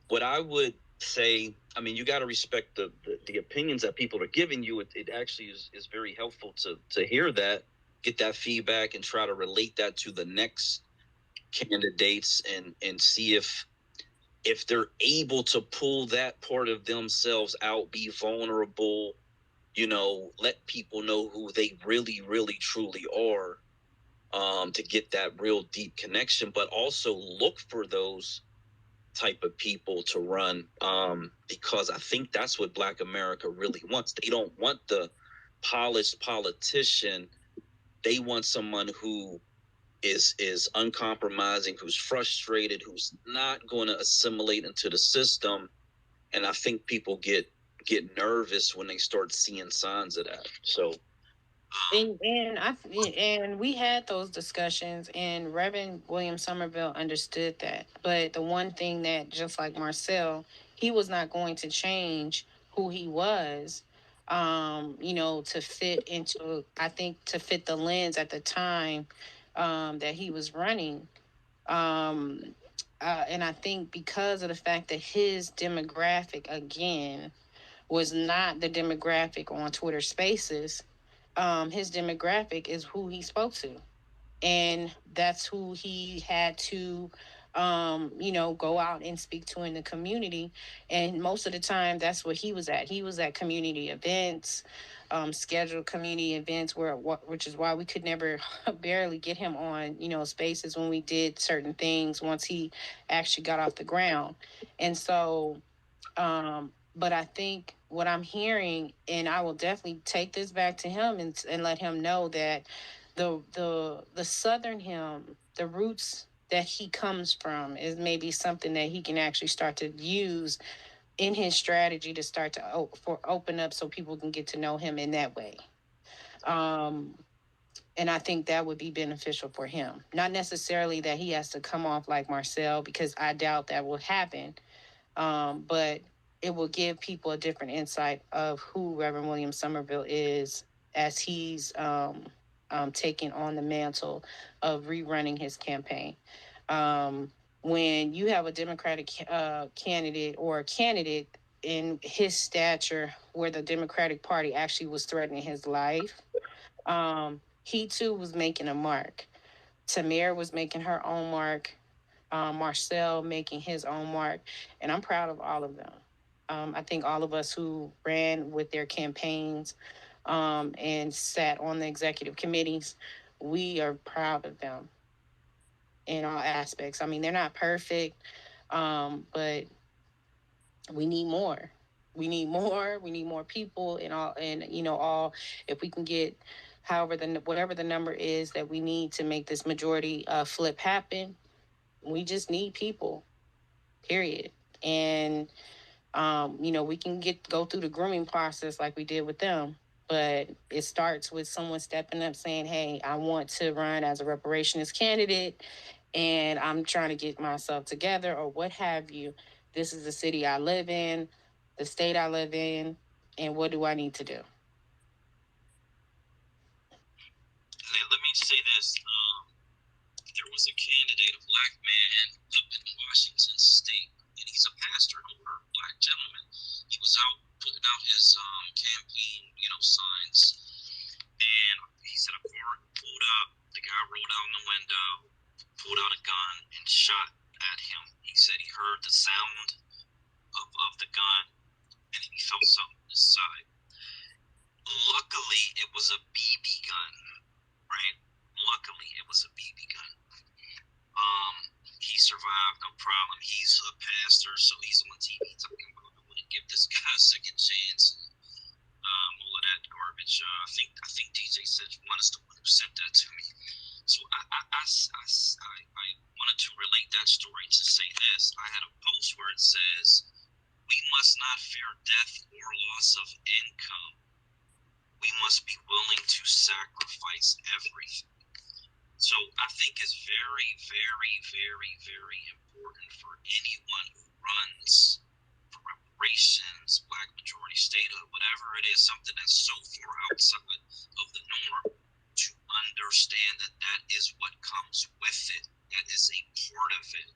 A: what I would say, I mean, you got to respect the opinions that people are giving you. It actually is very helpful to hear that, get that feedback, and try to relate that to the next candidates and see if they're able to pull that part of themselves out, be vulnerable, let people know who they really, really, truly are, to get that real deep connection, but also look for those type of people to run, because I think that's what Black America really wants. They don't want the polished politician. They want someone who is uncompromising, who's frustrated, who's not going to assimilate into the system. And I think people get nervous when they start seeing signs of that. So
G: and we had those discussions, and Reverend William Somerville understood that. But the one thing that, just like Marcel, he was not going to change who he was, to fit into, I think, to fit the lens at the time that he was running. And I think because of the fact that his demographic, again, was not the demographic on Twitter Spaces, his demographic is who he spoke to. And that's who he had to, go out and speak to in the community. And most of the time, that's what he was at. He was at community events, scheduled community events, which is why we could never barely get him on, spaces when we did certain things once he actually got off the ground. And so, but I think what I'm hearing, and I will definitely take this back to him and let him know that the Southern him, the roots that he comes from, is maybe something that he can actually start to use in his strategy to start to open up so people can get to know him in that way. And I think that would be beneficial for him. Not necessarily that he has to come off like Marcel, because I doubt that will happen. But it will give people a different insight of who Reverend William Somerville is as he's taking on the mantle of rerunning his campaign. When you have a Democratic candidate or a candidate in his stature where the Democratic Party actually was threatening his life. He too was making a mark. Tamir was making her own mark. Marcel making his own mark. And I'm proud of all of them. I think all of us who ran with their campaigns and sat on the executive committees, we are proud of them in all aspects. I mean, they're not perfect, but we need more. We need more. We need more people and all. And all. If we can get, however whatever the number is that we need to make this majority flip happen, we just need people. Period. And we can go through the grooming process like we did with them. But it starts with someone stepping up saying, hey, I want to run as a reparationist candidate and I'm trying to get myself together or what have you. This is the city I live in, the state I live in, and what do I need to do?
A: Let me say this. There was a candidate, a black man up in Washington State, and he's a pastor, an older black gentleman. He was out putting out his campaign, signs, and he said a car pulled up. The guy rolled out the window, pulled out a gun, and shot at him. He said he heard the sound of the gun, and he felt something on his side. Luckily, it was a BB gun, right? Luckily, it was a BB gun. He survived, no problem. He's a pastor, so he's on TV talking about I want to give this guy a second chance. All of that garbage. I think DJ said one is the one who sent that to me. So I wanted to relate that story to say this. I had a post where it says, "We must not fear death or loss of income. We must be willing to sacrifice everything." So I think it's very, very, very, very important for anyone who runs for reparations, black majority statehood, whatever it is, something that's so far outside of the norm, to understand that that is what comes with it. That is a part of it.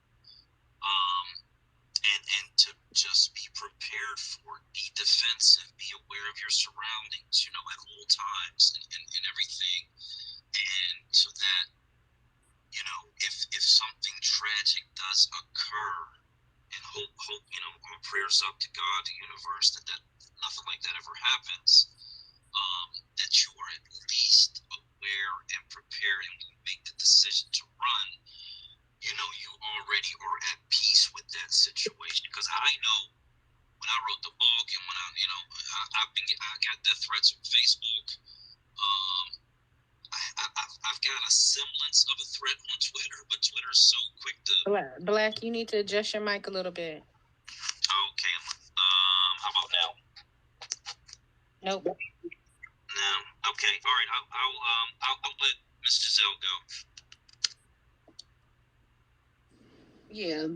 A: And to just be prepared for, be defensive, be aware of your surroundings, at all times and everything. And so that, if something tragic does occur, and hope, our prayers up to God, the universe, that nothing like that ever happens, that you are at least aware and prepared, and when you make the decision to run, you already are at peace with that situation. Because I know when I wrote the book and when I got death threats on Facebook, I've got a semblance of a threat on Twitter, but Twitter's so quick to...
G: Black, you need to adjust your mic a little bit.
A: Okay. How about now?
G: Nope.
A: No. Okay. All right. I'll let Ms. Giselle go.
N: Yeah,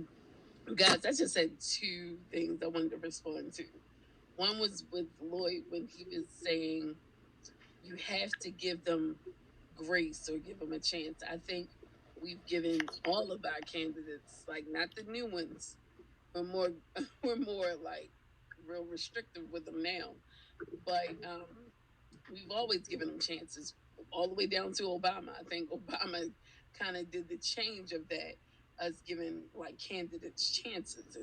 N: guys, I just said two things I wanted to respond to. One was with Lloyd when he was saying you have to give them grace or give them a chance. I think we've given all of our candidates, like not the new ones, but we're more like real restrictive with them now. But we've always given them chances, all the way down to Obama. I think Obama kind of did the change of that, us giving like candidates chances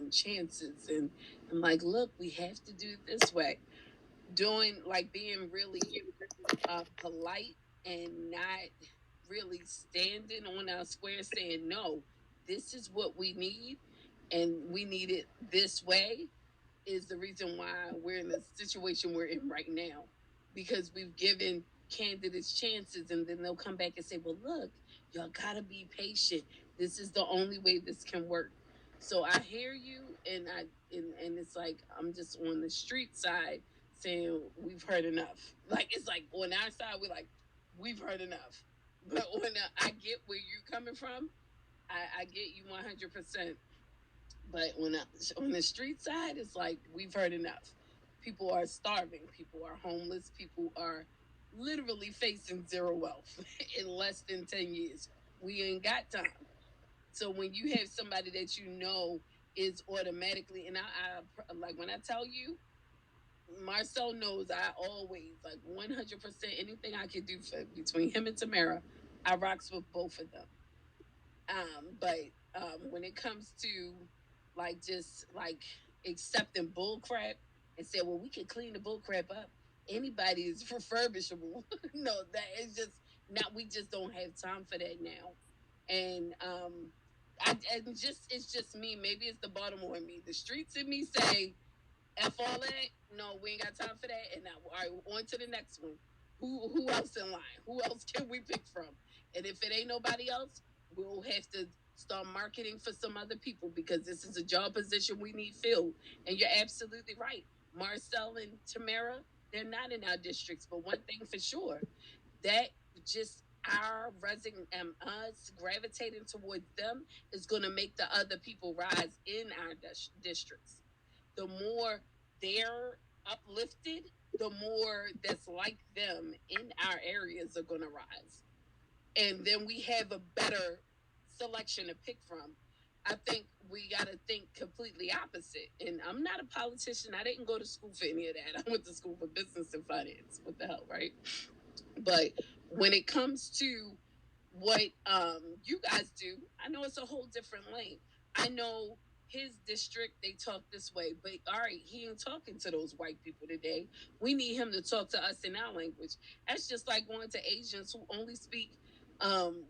N: and like, look, we have to do it this way. Doing like being really polite and not really standing on our square saying, no, this is what we need and we need it this way, is the reason why we're in the situation we're in right now. Because we've given candidates chances and then they'll come back and say, well, look, y'all gotta be patient. This is the only way this can work. So I hear you, and it's like I'm just on the street side saying we've heard enough. Like it's like on our side we're like we've heard enough. But when I get where you're coming from, I get you 100%. But on the street side, it's like we've heard enough. People are starving. People are homeless. People are literally facing zero wealth in less than 10 years. We ain't got time. So when you have somebody that is automatically, and I like when I tell you, Marcel knows I always like 100% anything I can do for between him and Tamara, I rocks with both of them. But when it comes to like just like accepting bull crap and say, well, we can clean the bull crap up. Anybody is refurbishable. No, that is just not. We just don't have time for that now. And and just it's just me. Maybe it's the Baltimore in me. The streets in me say, "F all that." No, we ain't got time for that. And now, all right, on to the next one. Who else in line? Who else can we pick from? And if it ain't nobody else, we'll have to start marketing for some other people because this is a job position we need filled. And you're absolutely right. Marcel and Tamara, they're not in our districts, but one thing for sure, that just our us gravitating towards them is going to make the other people rise in our districts. The more they're uplifted, the more that's like them in our areas are going to rise. And then we have a better selection to pick from. I think we got to think completely opposite. And I'm not a politician. I didn't go to school for any of that. I went to school for business and finance. What the hell, right? But when it comes to what you guys do, I know it's a whole different lane. I know his district, they talk this way, but all right, he ain't talking to those white people today. We need him to talk to us in our language. That's just like going to Asians who only speak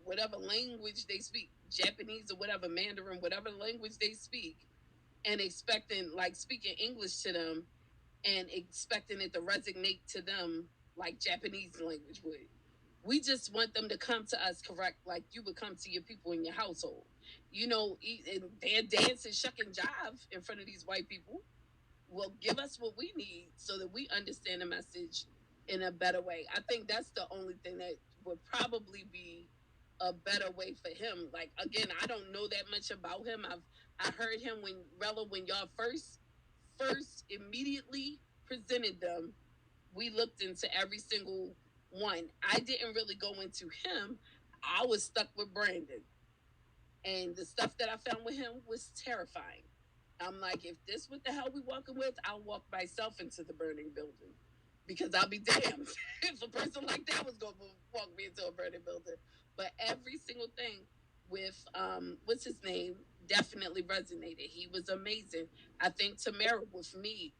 N: whatever language they speak, Japanese or whatever, Mandarin, whatever language they speak, and expecting like speaking English to them and expecting it to resonate to them like Japanese language would. We just want them to come to us correct, like you would come to your people in your household. You know, and they're dancing, shucking jive in front of these white people. Well, give us what we need so that we understand the message in a better way. I think that's the only thing that would probably be a better way for him. Like again, I don't know that much about him. I heard him when y'all first immediately presented them. We looked into every single one. I didn't really go into him. I was stuck with Brandon. And the stuff that I found with him was terrifying. I'm like, if this what the hell we walking with, I'll walk myself into the burning building. Because I'll be damned if a person like that was going to walk me into a burning building. But every single thing with, what's his name, definitely resonated. He was amazing. I think Tamara with me,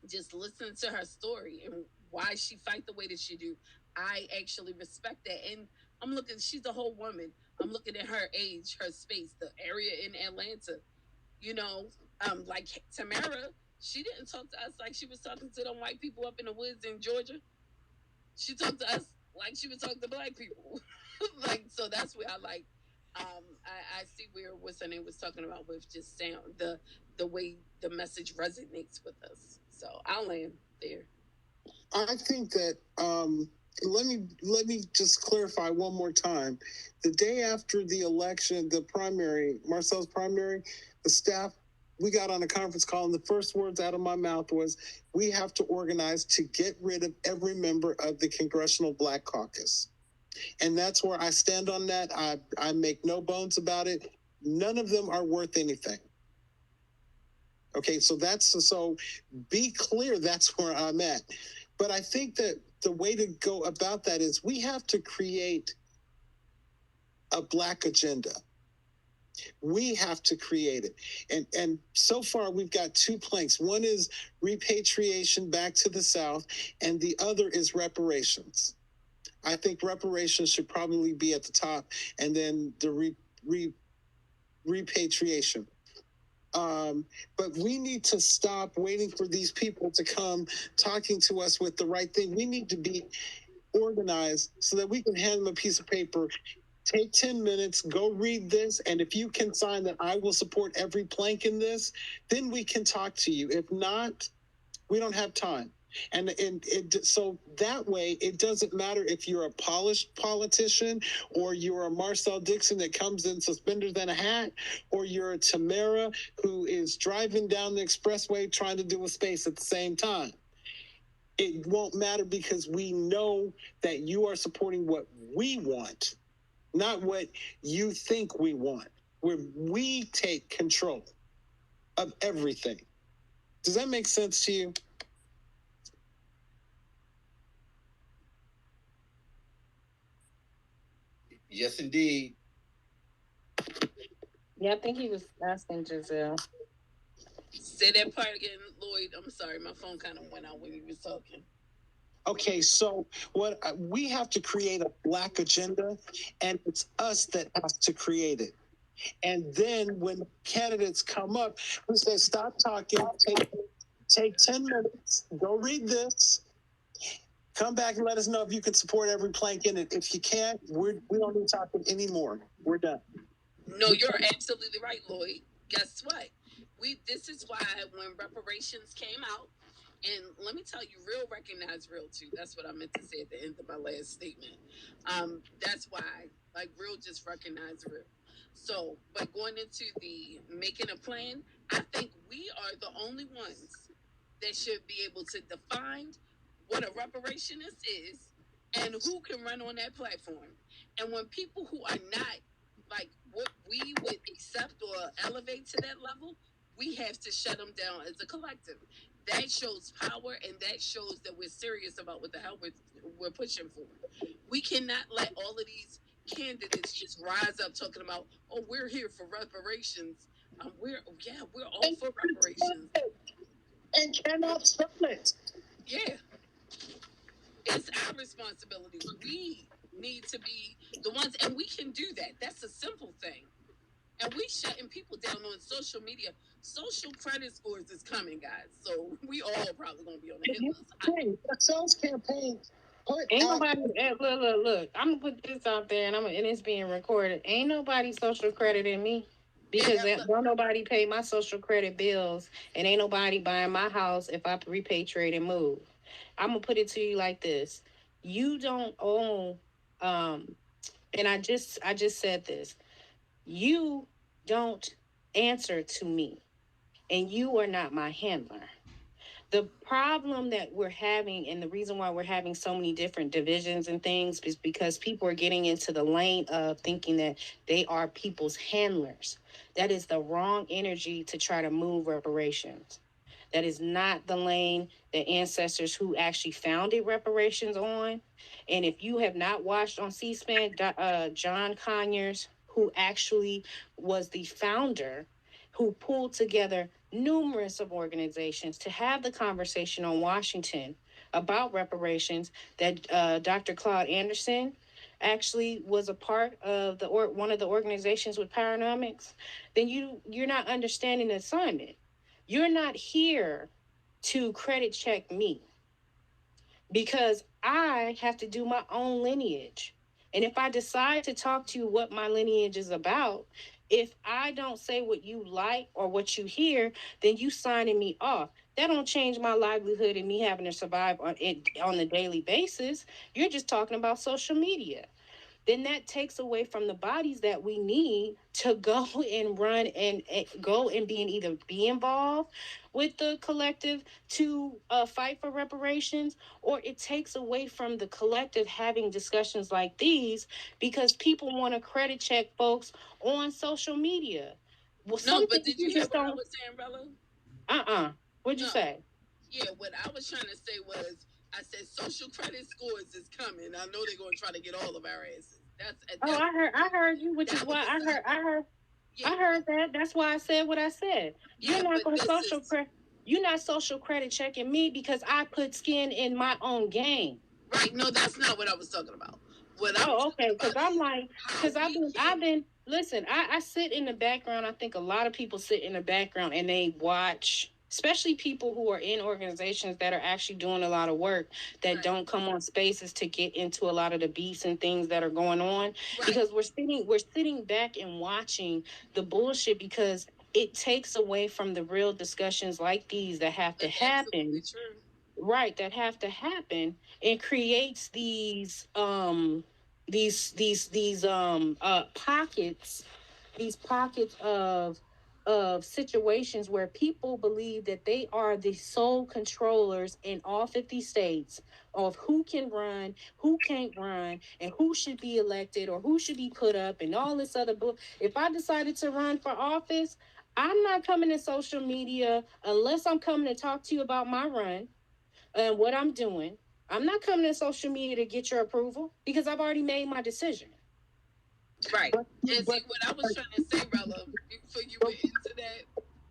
N: just listening to her story and why she fight the way that she do, I actually respect that. And I'm looking, she's a whole woman. I'm looking at her age, her space, the area in Atlanta. You know, like Tamara, she didn't talk to us like she was talking to them white people up in the woods in Georgia. She talked to us like she was talking to black people. Like, so that's where I like. I see where what's her name was talking about with just sound the way the message resonates with us. So I'll land there.
E: I think that let me just clarify one more time. The day after the election, the primary, Marcel's primary, the staff, we got on a conference call, and the first words out of my mouth was, we have to organize to get rid of every member of the Congressional Black Caucus. And that's where I stand on that. I make no bones about it. None of them are worth anything. Okay, so be clear, that's where I'm at. But I think that the way to go about that is we have to create a Black agenda. We have to create it. And so far we've got two planks. One is repatriation back to the South, and the other is reparations. I think reparations should probably be at the top, and then the repatriation. But we need to stop waiting for these people to come talking to us with the right thing. We need to be organized so that we can hand them a piece of paper. Take 10 minutes, go read this, and if you can sign that I will support every plank in this, then we can talk to you. If not, we don't have time. So that way, it doesn't matter if you're a polished politician or you're a Marcel Dixon that comes in suspenders and a hat, or you're a Tamara who is driving down the expressway trying to do a space at the same time. It won't matter because we know that you are supporting what we want, not what you think we want. where we take control of everything. Does that make sense to you?
F: Yes, indeed.
G: Yeah, I think he was asking Giselle.
N: Say that part again, Lloyd. I'm sorry, my phone kind of went out when you was talking.
E: Okay, so what we have to create a Black agenda, and it's us that has to create it. And then when candidates come up, we say, stop talking, take 10 minutes, go read this, come back and let us know if you can support every plank in it. If you can't, we don't need to talk anymore. We're done.
N: No, you're absolutely right, Lloyd. Guess what? This is why when reparations came out, and let me tell you, real recognize real too. That's what I meant to say at the end of my last statement. That's why, like, real just recognize real. So, but going into the making a plan, I think we are the only ones that should be able to define what a reparationist is and who can run on that platform. And when people who are not like what we would accept or elevate to that level, we have to shut them down as a collective. That shows power, and that shows that we're serious about what the hell we're pushing for. We cannot let all of these candidates just rise up talking about, oh, we're here for reparations. We're all for reparations.
E: And cannot stop it.
N: Yeah. It's our responsibility. We need to be the ones, and we can do that. That's a simple thing. And we shutting people down on social media. Social credit scores is coming, guys. So we all probably gonna be on the hit list.
E: The sales campaign.
G: Ain't nobody look. I'm gonna put this out there, and it's being recorded. Ain't nobody social crediting me because don't nobody pay my social credit bills, and ain't nobody buying my house if I repatriate and move. I'm gonna put it to you like this: you don't own, and I just said this. You don't answer to me, and you are not my handler. The problem that we're having, and the reason why we're having so many different divisions and things, is because people are getting into the lane of thinking that they are people's handlers. That is the wrong energy to try to move reparations. That is not the lane that ancestors who actually founded reparations on. And if you have not watched on C-SPAN, John Conyers, who actually was the founder, who pulled together numerous of organizations to have the conversation on Washington about reparations, that Dr. Claude Anderson actually was a part of one of the organizations with Paranomics, then you're not understanding the assignment. You're not here to credit check me because I have to do my own lineage. And if I decide to talk to you what my lineage is about, if I don't say what you like or what you hear, then you signing me off. That don't change my livelihood and me having to survive on a daily basis. You're just talking about social media. Then that takes away from the bodies that we need to go and run and go and be involved with the collective to fight for reparations, or it takes away from the collective having discussions like these because people want to credit check folks on social media. Well,
N: no, but did you hear what I was saying, Rella?
G: What'd you say?
N: Yeah, what I was trying to say was, I said social credit scores is coming. I know they're going to try to get all of our asses.
G: I heard you, which is why I heard that. That's why I said what I said.
N: Yeah,
G: you're not social credit checking me because I put skin in my own game.
N: Right? No, that's not what I was talking about.
G: Okay. Because I've been. Listen, I sit in the background. I think a lot of people sit in the background and they watch, especially people who are in organizations that are actually doing a lot of work that don't come on spaces to get into a lot of the beefs and things that are going on. Because we're sitting back and watching the bullshit because it takes away from the real discussions like these that have to happen. Right, that have to happen, and creates these pockets of of situations where people believe that they are the sole controllers in all 50 states of who can run, who can't run, and who should be elected or who should be put up and all this other book. If I decided to run for office, I'm not coming to social media unless I'm coming to talk to you about my run and what I'm doing. I'm not coming to social media to get your approval because I've already made my decision.
N: Right. And see, what I was trying to say, Rella, before you went into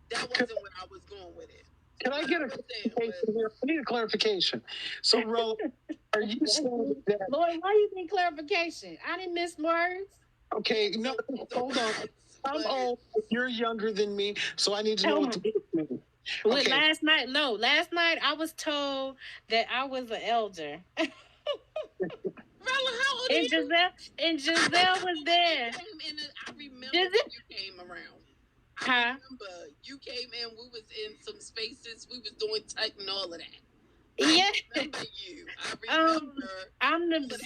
N: that wasn't where I was going with it.
E: Can I get a clarification here? I need a clarification. So, Rella, are you saying that...
G: Lloyd, why you need clarification? I didn't miss words.
E: Okay, no, hold on. I'm old. You're younger than me, so I need to know what to do with me.
G: Okay. Last night I was told that I was an elder.
N: Rella, how old are
G: you? Giselle was there.
N: I remember when you came around. I remember you came in, we was in some spaces, we was doing tech and all of that.
G: Yeah.
N: I remember you. I remember.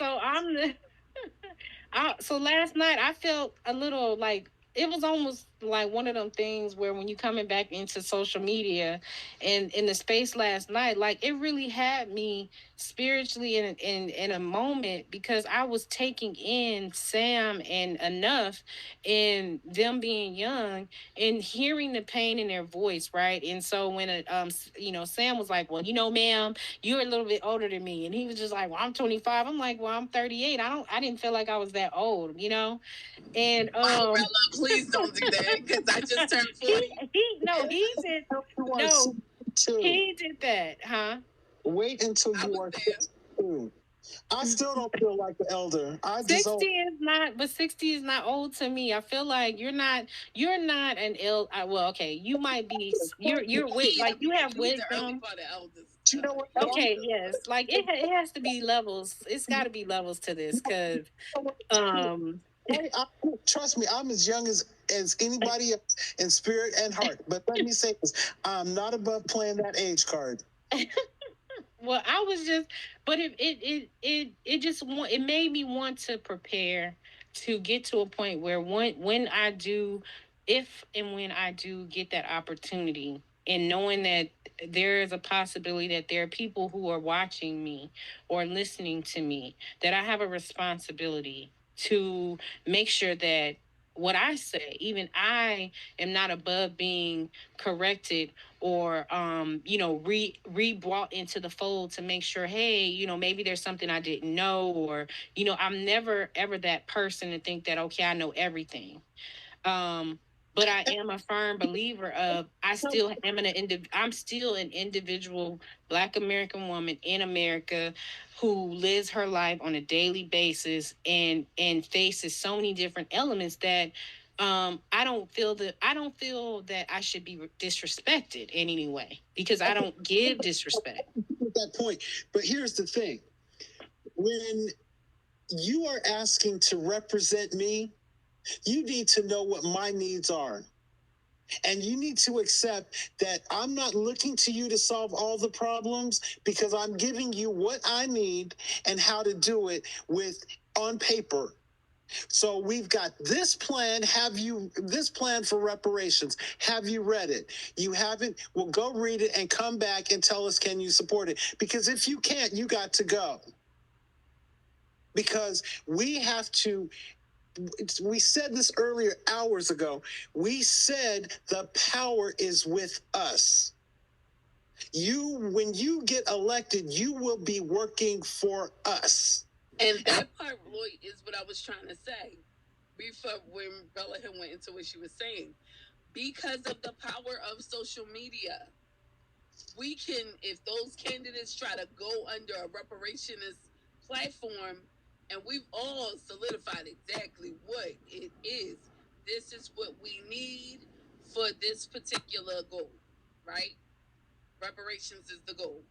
G: So last night I felt a little like it was almost like one of them things where when you coming back into social media and in the space last night, like it really had me spiritually in a moment because I was taking in Sam and enough and them being young and hearing the pain in their voice, right? And so when Sam was like, well, ma'am, you're a little bit older than me, and he was just like, well, I'm 25. I'm like, well, I'm 38. I didn't feel like I was that old, And
N: Rella, please don't do that because I just turned 40.
G: He did that, huh?
E: Wait until you are 62. I still don't feel like the elder.
G: 60 is not old to me. I feel like you're not an well, okay, you might be. You're like you have wisdom.
E: You know what?
G: Okay, yes, like it has to be levels. It's got to be levels to this because
E: trust me, I'm as young as anybody else in spirit and heart. But let me say this: I'm not above playing that age card.
G: Well, I was just, but it made me want to prepare to get to a point where when I do get that opportunity, and knowing that there is a possibility that there are people who are watching me or listening to me, that I have a responsibility to make sure that what I say, even I am not above being corrected or re-brought into the fold to make sure, hey, maybe there's something I didn't know, or I'm never ever that person to think that, okay, I know everything. But I am a firm believer of I'm still an individual Black American woman in America who lives her life on a daily basis and faces so many different elements that I don't feel that I should be disrespected in any way because I don't give disrespect.
E: At that point, but here's the thing: when you are asking to represent me, you need to know what my needs are. And you need to accept that I'm not looking to you to solve all the problems because I'm giving you what I need and how to do it on paper. So we've got this plan. This plan for reparations? Have you read it? You haven't? Well, go read it and come back and tell us, can you support it? Because if you can't, you got to go. Because we have to. We said this earlier, hours ago. We said the power is with us. When you get elected, you will be working for us.
N: And that part, Lloyd, is what I was trying to say before when Bella had went into what she was saying. Because of the power of social media, we can, if those candidates try to go under a reparationist platform, and we've all solidified exactly what it is. This is what we need for this particular goal, right? Reparations is the goal.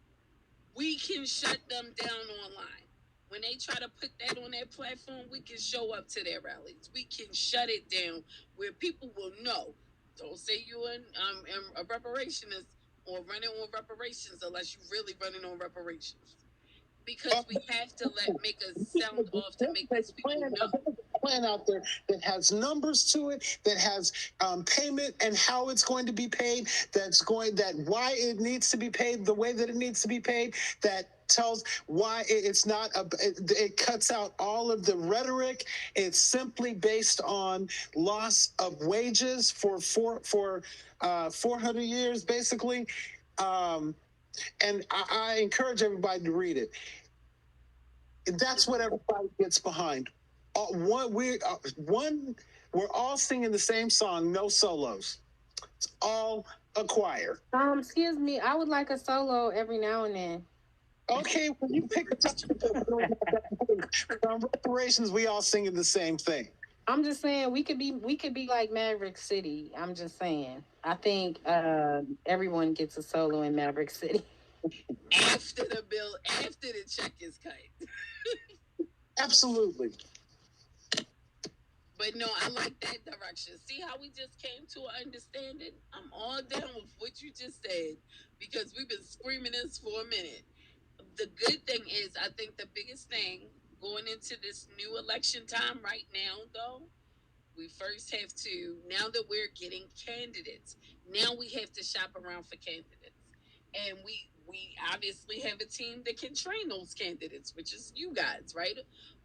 N: We can shut them down online. When they try to put that on their platform, we can show up to their rallies. We can shut it down where people will know. Don't say you're a reparationist or running on reparations unless you're really running on reparations. Because we have to make a sound off to make these people know.
E: plan out there that has numbers to it, that has payment and how it's going to be paid, that why it needs to be paid the way that it needs to be paid, that tells why it's not it cuts out all of the rhetoric. It's simply based on loss of wages for 400 years, basically. And I encourage everybody to read it. That's what everybody gets behind. We're all singing the same song, no solos. It's all a choir.
G: Excuse me, I would like a solo every now and then.
E: Okay, when you pick a topic on reparations, we all singing the same thing.
G: I'm just saying we could be like Maverick City. I'm just saying. I think everyone gets a solo in Maverick City.
N: After the check is cut.
E: Absolutely.
N: But no, I like that direction. See how we just came to an understanding? I'm all down with what you just said because we've been screaming this for a minute. The good thing is, I think the biggest thing going into this new election time right now, though, we first have to, now that we're getting candidates, now we have to shop around for candidates. And we obviously have a team that can train those candidates, which is you guys, right?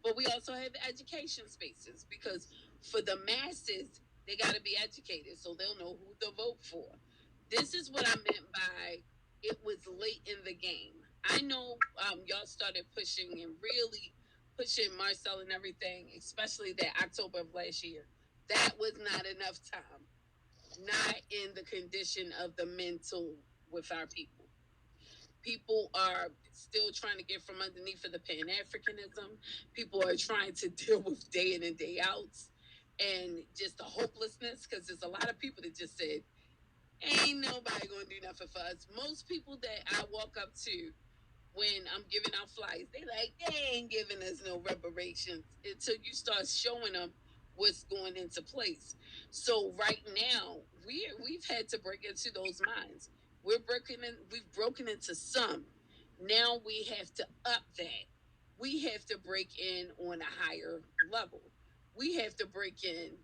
N: But we also have education spaces because for the masses, they got to be educated so they'll know who to vote for. This is what I meant by it was late in the game. I know y'all started pushing and really pushing Marcel and everything, especially that October of last year. That was not enough time. Not in the condition of the mental with our people. People are still trying to get from underneath of the Pan-Africanism. People are trying to deal with day in and day outs and just the hopelessness because there's a lot of people that just said, ain't nobody going to do nothing for us. Most people that I walk up to when I'm giving out flyers, they ain't giving us no reparations until you start showing them what's going into place. So right now, we've had to break into those minds. We've broken into some. Now we have to up that. We have to break in on a higher level. We have to break in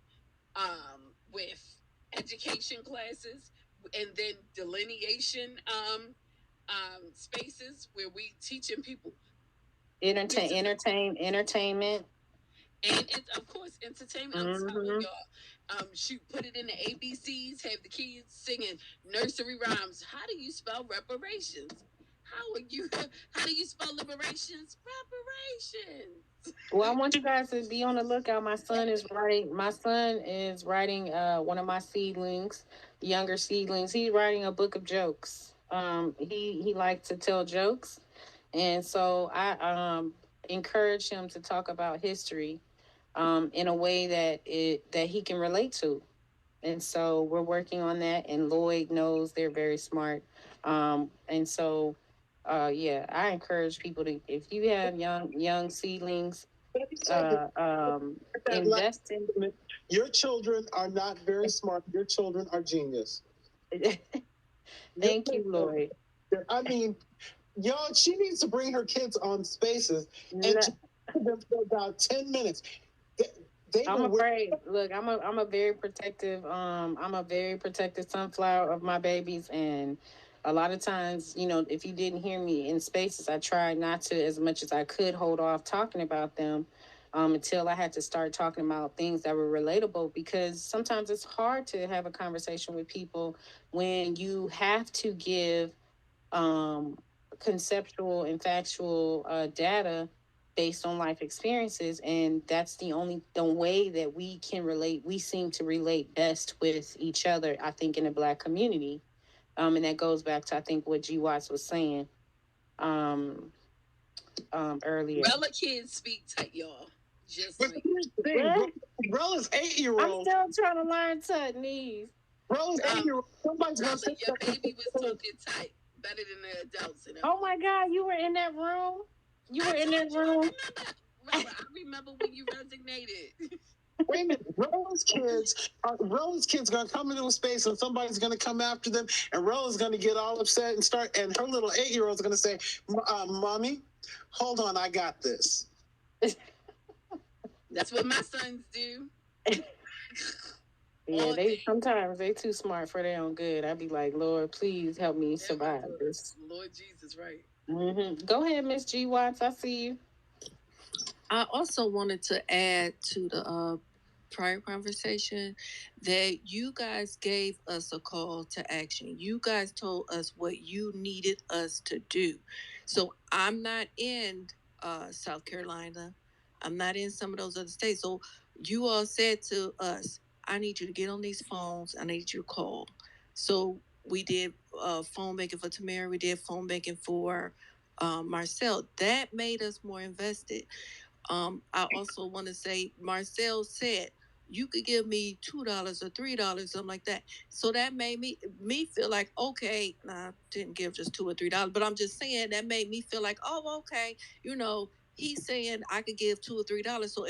N: with education classes and then delineation spaces where we teaching people
G: entertainment.
N: And of course, entertainment. I'm telling y'all, put it in the ABCs. Have the kids singing nursery rhymes. How do you spell reparations? How do you spell liberations? Reparations.
G: Well, I want you guys to be on the lookout. My son is writing one of my seedlings, younger seedlings. He's writing a book of jokes. He likes to tell jokes, and so I encourage him to talk about history in a way that he can relate to. And so we're working on that, and Lloyd knows they're very smart. And so I encourage people to, if you have young seedlings, invest in.
E: Your children are not very smart. Your children are genius.
G: Thank you, Lloyd.
E: I mean, y'all, she needs to bring her kids on Spaces and them for about 10 minutes.
G: I'm afraid. Look, I'm a very protective sunflower of my babies, and a lot of times, if you didn't hear me in Spaces, I tried not to, as much as I could, hold off talking about them until I had to start talking about things that were relatable, because sometimes it's hard to have a conversation with people when you have to give conceptual and factual data based on life experiences, and that's the way that we can relate. We seem to relate best with each other, I think, in the Black community. And that goes back to, I think, what G. Watts was saying earlier.
N: Rella kids speak Tut, y'all. Just
E: Rella's 8-year-old.
G: I'm still trying to learn Tutnese.
E: Rella's 8-year-old. Somebody's gonna say
N: your baby was talking Tut better than the adults.
G: Oh my God, you were in that room?
N: I remember when you resignated.
E: Wait a minute, Rella's kids gonna come into a space and somebody's gonna come after them, and Rella's gonna get all upset and her little 8-year-old's gonna say, "Mommy, hold on, I got this."
N: That's what my sons do.
G: Yeah, they sometimes they too smart for their own good. I'd be like, Lord, please help me survive this.
N: Lord Jesus, right?
G: Go ahead, Miss G Watts. I see you.
P: I also wanted to add to the prior conversation that you guys gave us a call to action. You guys told us what you needed us to do. So I'm not in South Carolina. I'm not in some of those other states. So you all said to us, I need you to get on these phones. I need you to call. So we did phone banking for Tamara. We did phone banking for Marcel. That made us more invested. I also want to say Marcel said you could give me $2 or $3, something like that. So that made me feel like, okay, I didn't give just $2 or $3, but I'm just saying that made me feel like, oh, okay, he's saying I could give $2 or $3. So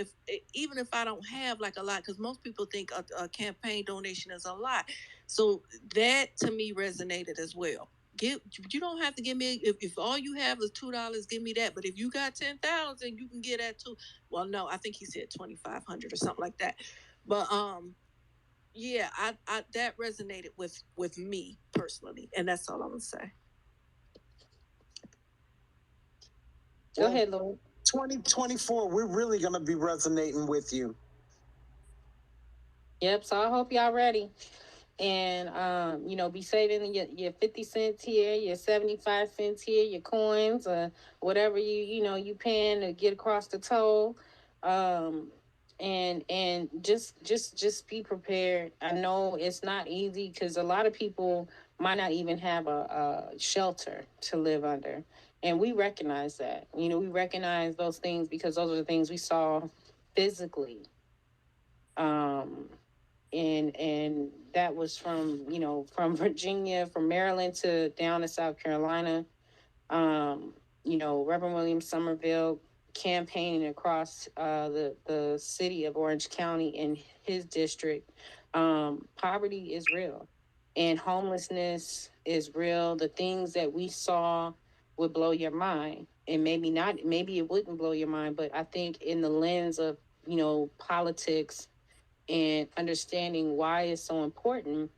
P: even if I don't have like a lot, because most people think a campaign donation is a lot. So that to me resonated as well. You don't have to give me if all you have is $2, give me that. But if you got 10,000, you can get that too. Well, no, I think he said 2,500 or something like that. But yeah, I that resonated with me personally, and that's all I'm gonna say.
G: Go ahead, Lord.
E: 2024, we're really gonna be resonating with you.
G: Yep. So I hope y'all ready. And be saving your 50 cents here, your 75 cents here, your coins, or whatever you paying to get across the toll. And just be prepared. I know it's not easy because a lot of people might not even have a shelter to live under. And we recognize that. We recognize those things because those are the things we saw physically. And that was from Virginia, from Maryland to down to South Carolina. Reverend William Somerville campaigning across the city of Orange County in his district. Poverty is real, and homelessness is real. The things that we saw would blow your mind, and maybe it wouldn't blow your mind, but I think in the lens of politics and understanding why it's so important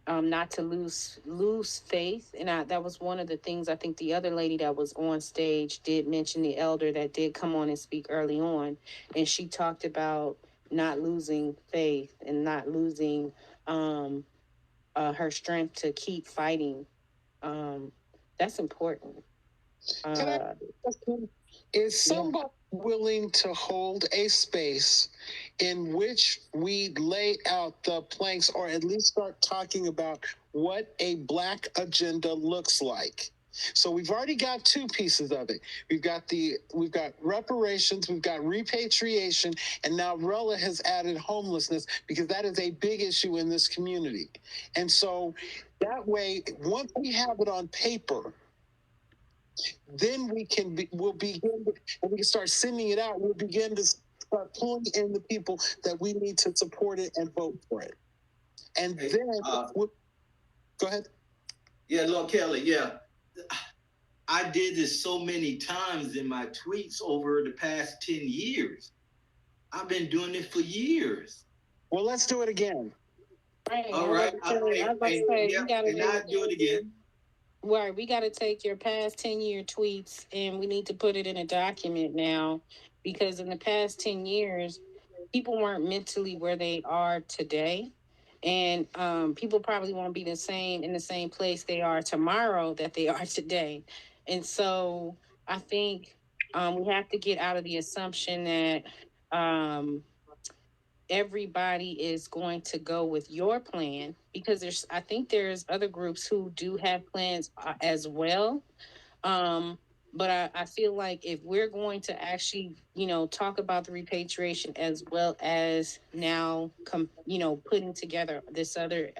G: not to lose faith. And that was one of the things I think the other lady that was on stage did mention, the elder that did come on and speak early on. And she talked about not losing faith and not losing her strength to keep fighting. That's important.
E: Is somebody willing to hold a space in which we lay out the planks, or at least start talking about what a Black agenda looks like? So we've already got two pieces of it. We've got reparations, we've got repatriation, and now Rella has added homelessness because that is a big issue in this community. And so that way, once we have it on paper, then we can start sending it out. We'll begin to start pulling in the people that we need to support it and vote for it. And then, go ahead.
F: Yeah, Lord Kelly. Yeah, I did this so many times in my tweets over the past 10 years. I've been doing it for years.
E: Well, let's do it again.
F: All right. I'll do it again.
G: Right, we got to take your past 10-year tweets and we need to put it in a document now, because in the past 10 years, people weren't mentally where they are today. And people probably won't be in the same place they are tomorrow that they are today. And so I think we have to get out of the assumption that everybody is going to go with your plan, because I think there's other groups who do have plans as well. But I feel like if we're going to actually, talk about the repatriation as well as now, putting together this other,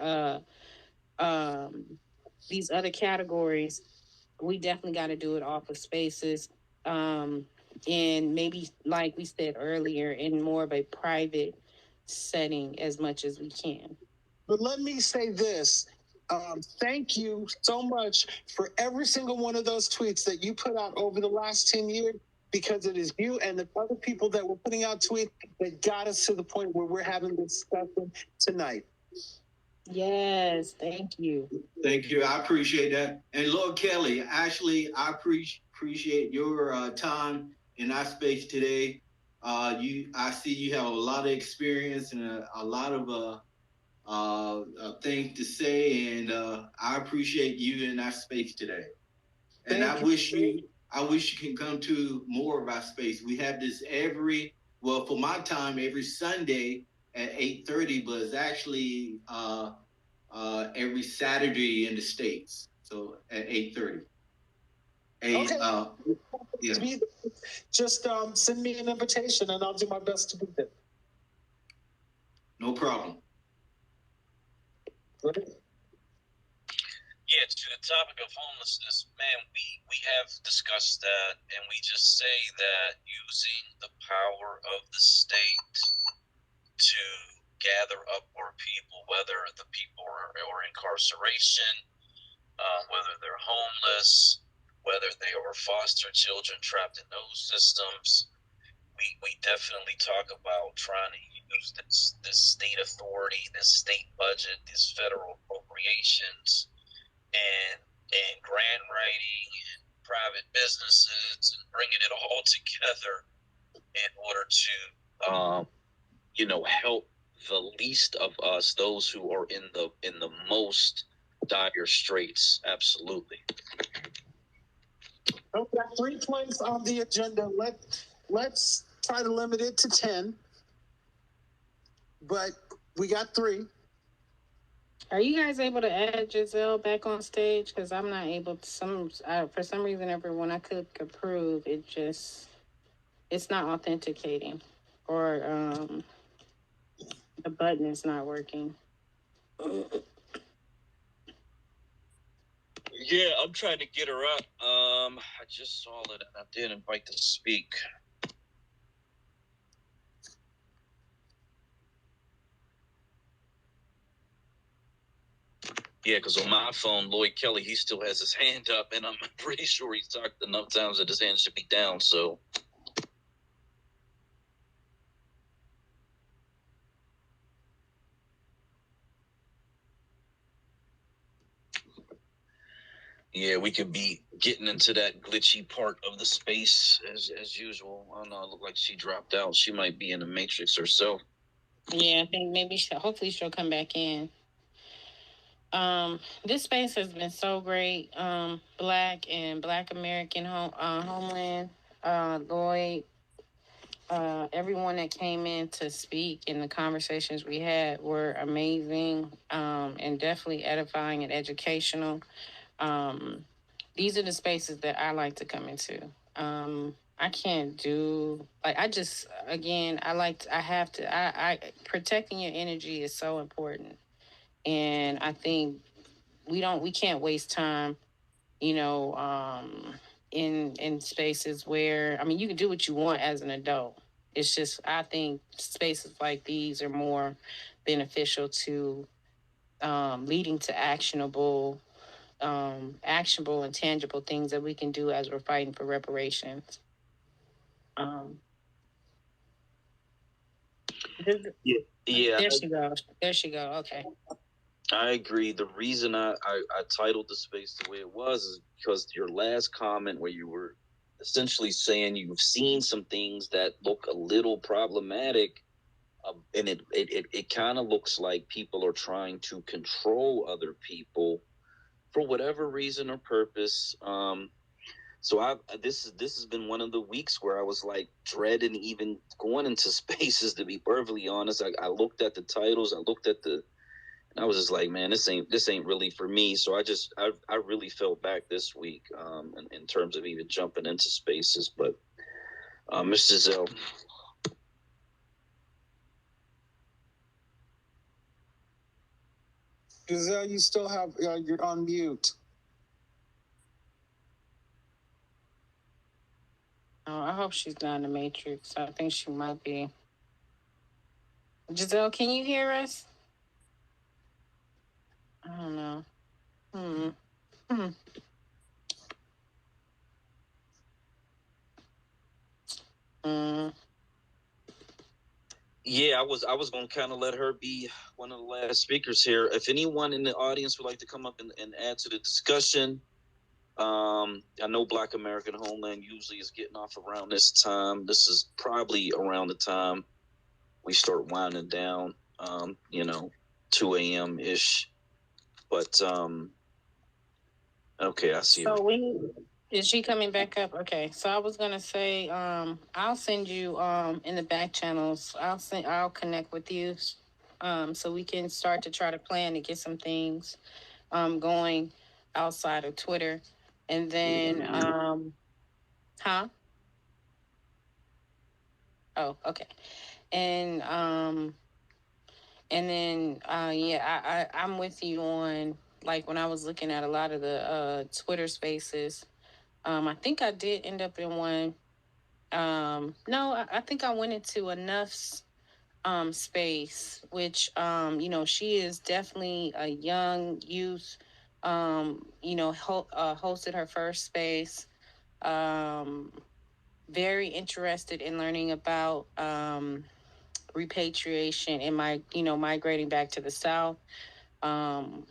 G: these other categories, we definitely got to do it off of spaces. And maybe, like we said earlier, in more of a private setting as much as we can.
E: But let me say this. Thank you so much for every single one of those tweets that you put out over the last 10 years. because it is you and the other people that were putting out tweets that got us to the point where we're having this discussion tonight.
G: Yes, thank you.
F: Thank you. I appreciate that. And Lord Kelly, actually, I appreciate your time in our space today. I see you have a lot of experience and a lot of things to say, and I appreciate you in our space today. And I wish you can come to more of our space. We have this for my time, every Sunday at 8:30, but it's actually every Saturday in the States. So at 8:30.
E: Okay.
F: Yeah.
E: Just send me an invitation and I'll do my best to be there.
F: No problem.
A: Yeah, to the topic of homelessness, man, we have discussed that, and we just say that using the power of the state to gather up more people, whether the people are incarceration, whether they're homeless, whether they are foster children trapped in those systems, we definitely talk about trying to use this state authority, this state budget, this federal appropriations, and grant writing and private businesses and bringing it all together in order to help the least of us, those who are in the most dire straits. Absolutely.
E: We've got 3 points on the agenda. Let's try to limit it to 10. But we got 3.
G: Are you guys able to add Giselle back on stage? Because I'm not able to. For some reason, everyone I could approve, it's not authenticating, or the button is not working.
A: Yeah, I'm trying to get her up. I just saw that and I did invite to speak. Yeah, because on my phone, Lloyd Kelly, he still has his hand up, and I'm pretty sure he's talked enough times that his hand should be down, so. Yeah, we could be getting into that glitchy part of the space as usual. I don't know, it looked like she dropped out. She might be in the Matrix herself.
G: Yeah, I think maybe hopefully she'll come back in. This space has been so great. Black and Black American Homeland, Lloyd, everyone that came in to speak and the conversations we had were amazing, and definitely edifying and educational. These are the spaces that I like to come into. I can't do protecting your energy is so important. And I think we can't waste time, in spaces where, you can do what you want as an adult. It's just, I think spaces like these are more beneficial to leading to actionable and tangible things that we can do as we're fighting for reparations.
A: Yeah.
G: There she go. Okay.
A: I agree. The reason I titled the space the way it was is because your last comment where you were essentially saying you've seen some things that look a little problematic, and it kind of looks like people are trying to control other people for whatever reason or purpose. So this has been one of the weeks where I was like dreading even going into spaces, to be perfectly honest. I looked at the titles, and I was just like, man, this ain't really for me. So I really fell back this week, in terms of even jumping into spaces. But Ms. Giselle.
E: Giselle, you still have, you're on mute.
G: Oh, I hope she's not in the Matrix. I think she might be. Giselle, can you hear us? I don't know.
A: Yeah, I was going to kind of let her be one of the last speakers here. If anyone in the audience would like to come up and add to the discussion, I know Black American Homeland usually is getting off around this time. This is probably around the time we start winding down, 2 a.m. ish. But okay, I see her.
G: So is she coming back up? Okay. So I was gonna say, I'll send you in the back channels. I'll connect with you, so we can start to try to plan to get some things going outside of Twitter. And then huh? Oh, okay. And then yeah, I'm with you on, like, when I was looking at a lot of the Twitter spaces. I think I did end up in one. No, I think I went into Enough's space, which she is definitely a young youth. Hosted her first space. Very interested in learning about repatriation and migrating back to the South. Um,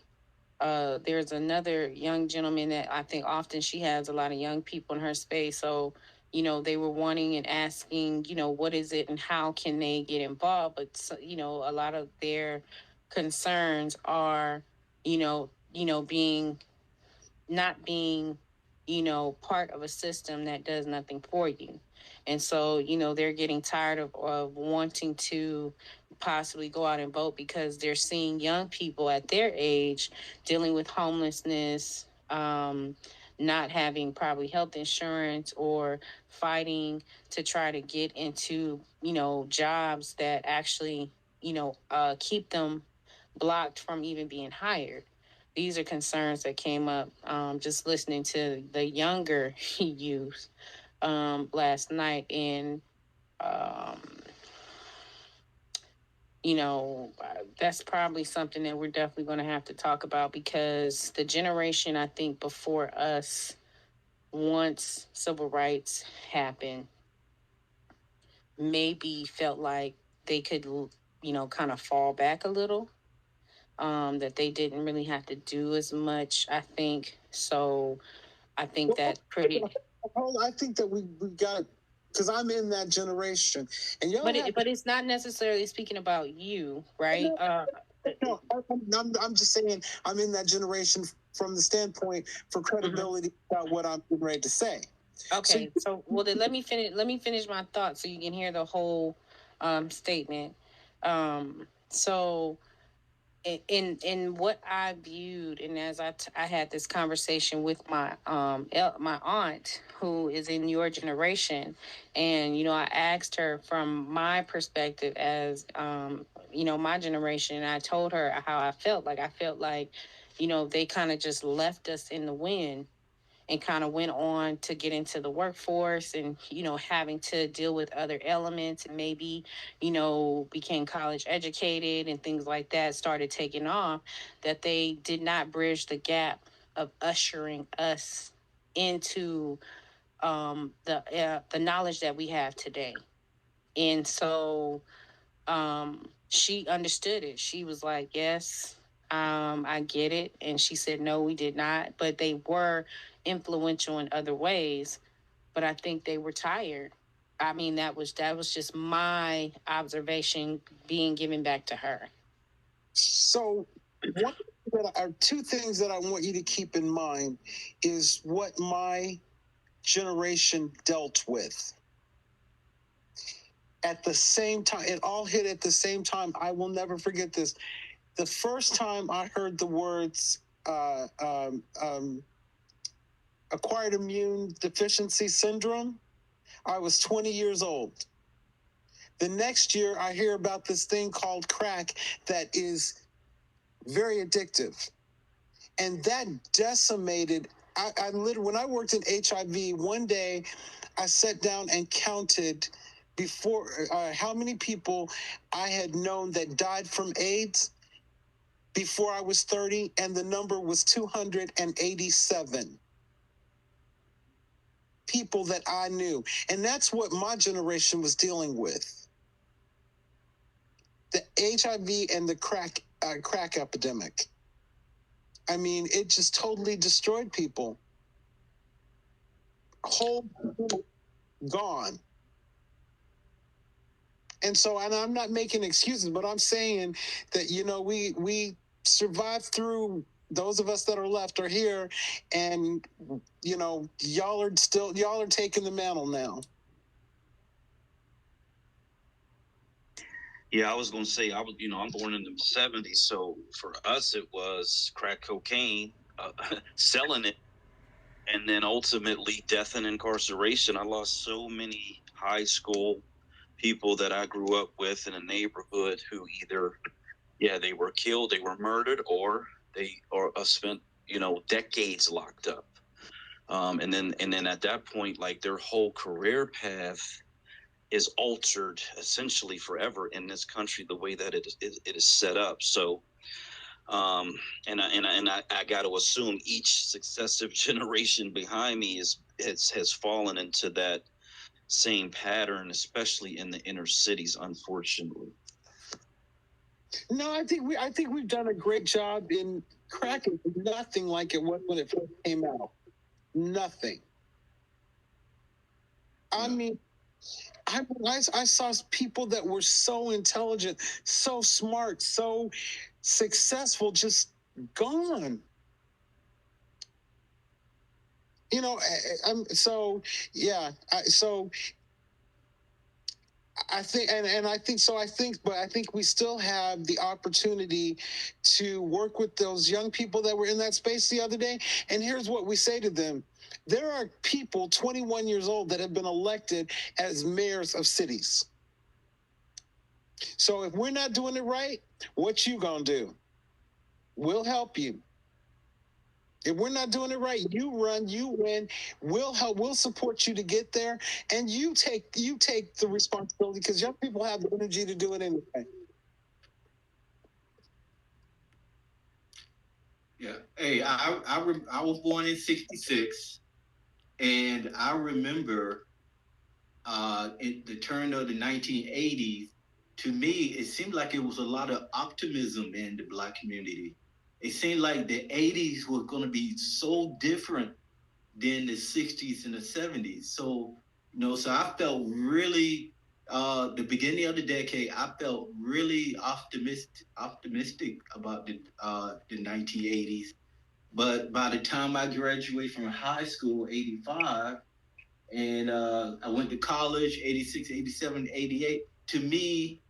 G: there's another young gentleman that I think often she has a lot of young people in her space. So, they were wanting and asking, what is it and how can they get involved? But, a lot of their concerns are, being not being, part of a system that does nothing for you. And so, they're getting tired of wanting to possibly go out and vote because they're seeing young people at their age dealing with homelessness, not having probably health insurance, or fighting to try to get into, jobs that actually, keep them blocked from even being hired. These are concerns that came up just listening to the younger youth last night. And, um, that's probably something that we're definitely going to have to talk about, because the generation, I think, before us, once civil rights happened, maybe felt like they could, kind of fall back a little. That they didn't really have to do as much, I think. So I think that pretty.
E: I think that we got, because I'm in that generation, and
G: but it's not necessarily speaking about you, right?
E: No, I'm just saying I'm in that generation from the standpoint for credibility about what I'm getting ready to say.
G: Okay, so well then let me finish my thought so you can hear the whole statement. So in what I viewed, and as I had this conversation with my my aunt who is in your generation, and I asked her from my perspective as my generation, and I told her how I felt like they kind of just left us in the wind and kind of went on to get into the workforce, and having to deal with other elements, and maybe became college educated and things like that started taking off, that they did not bridge the gap of ushering us into the knowledge that we have today. And so she understood it. She was like, yes, I get it. And she said, no, we did not. But they were influential in other ways. But I think they were tired. I mean, that was just my observation being given back to her.
E: So two things that I want you to keep in mind is what my generation dealt with. At the same time, it all hit at the same time. I will never forget this. The first time I heard the words acquired immune deficiency syndrome, I was 20 years old. The next year, I hear about this thing called crack that is very addictive. And that decimated, I literally, when I worked in HIV, one day I sat down and counted before how many people I had known that died from AIDS before I was 30, and the number was 287 people that I knew. And that's what my generation was dealing with. the HIV and the crack epidemic. I mean, it just totally destroyed people. Whole gone. And so, and I'm not making excuses, but I'm saying that, you know, we survived through. Those of us that are left are here, and you know, y'all are taking the mantle now.
A: Yeah, I was gonna say I'm born in the '70s, so for us it was crack cocaine, selling it, and then ultimately death and incarceration. I lost so many high school people that I grew up with in a neighborhood who either, they were killed, they were murdered, or they spent decades locked up. And then at that point, like, their whole career path is altered essentially forever in this country, the way that it is set up. So and I got to assume each successive generation behind me has fallen into that same pattern, especially in the inner cities, unfortunately.
E: No, I think we've done a great job in cracking. Nothing like it was when it first came out. Nothing. I mean, I saw people that were so intelligent, so smart, so successful, just gone. You know, so yeah, so I think, and I think so. But I think we still have the opportunity to work with those young people that were in that space the other day. And here's what we say to them: there are people 21 years old that have been elected as mayors of cities. So if we're not doing it right, what you gonna do? We'll help you. If we're not doing it right, you run, you win. We'll help. We'll support you to get there, and you take the responsibility, because young people have the energy to do it anyway.
F: Yeah. Hey, I was born in '66, and I remember at the turn of the 1980s. To me, it seemed like it was a lot of optimism in the Black community. It seemed like the '80s was going to be so different than the '60s and the '70s. So, so I felt really, the beginning of the decade, I felt really optimistic about the 1980s. But by the time I graduated from high school, '85, and I went to college, '86, '87, '88, to me,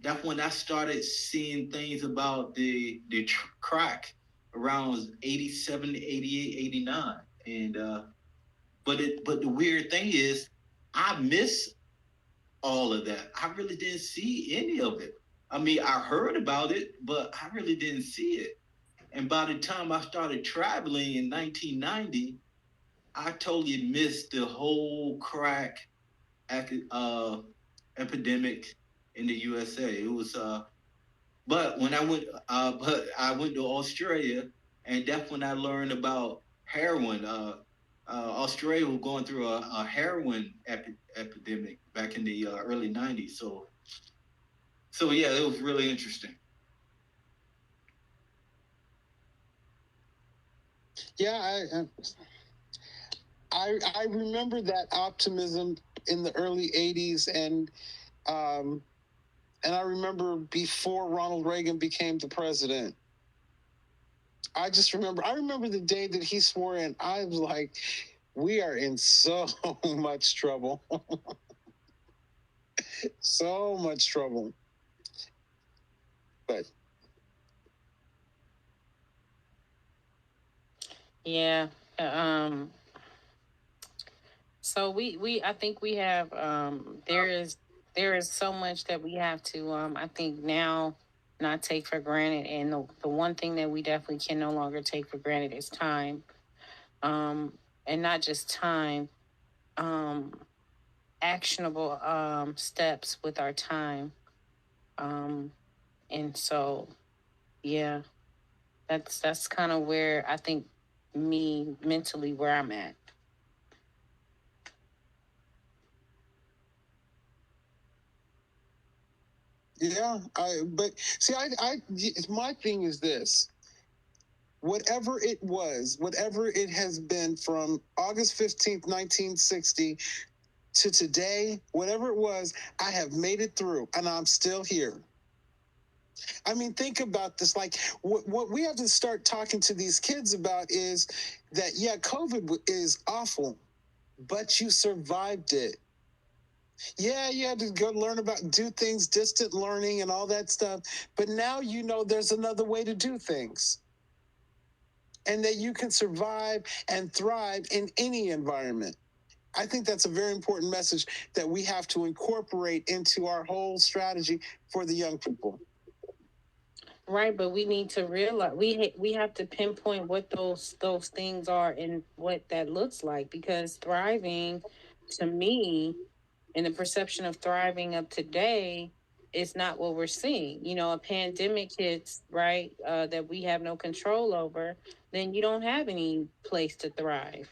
F: that's when I started seeing things about the crack around '87, '88, '89. And but the weird thing is, I miss all of that. I really didn't see any of it. I mean, I heard about it, but I really didn't see it. And by the time I started traveling in 1990, I totally missed the whole crack epidemic in the USA. It was, but I went to Australia, and that's when I learned about heroin. Australia was going through a heroin epidemic back in the early '90s. So yeah, it was really interesting.
E: Yeah, I remember that optimism in the early '80s, and I remember before Ronald Reagan became the president. I remember the day that he swore in. I was like, we are in so much trouble. So much trouble. But
G: Yeah. So I think we have there is so much that we have to I think now not take for granted, and the one thing that we definitely can no longer take for granted is time. And not just time, actionable steps with our time. And so yeah, that's kind of where I think me mentally where I'm at.
E: Yeah, but see, my thing is this. Whatever it was, whatever it has been from August 15th, 1960 to today, whatever it was, I have made it through and I'm still here. I mean, think about this. Like, what we have to start talking to these kids about is that, yeah, COVID is awful, but you survived it. Yeah, you had to go learn about, do things, distant learning and all that stuff. But now you know there's another way to do things. And that you can survive and thrive in any environment. I think that's a very important message that we have to incorporate into our whole strategy for the young people.
G: Right, but we need to realize we have to pinpoint what those things are and what that looks like, because thriving, to me, and the perception of thriving of today is not what we're seeing. You know, a pandemic hits, right, that we have no control over, then you don't have any place to thrive.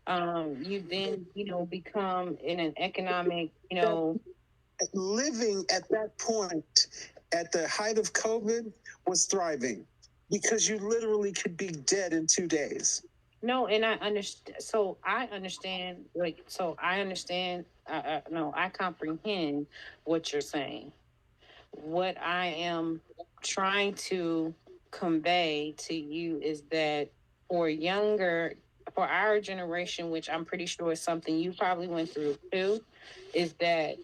G: You then, become in an economic,
E: living at that point, at the height of COVID, was thriving because you literally could be dead in 2 days.
G: No, and I understand. So I understand. No, I comprehend what you're saying. What I am trying to convey to you is that for our generation, which I'm pretty sure is something you probably went through too, is that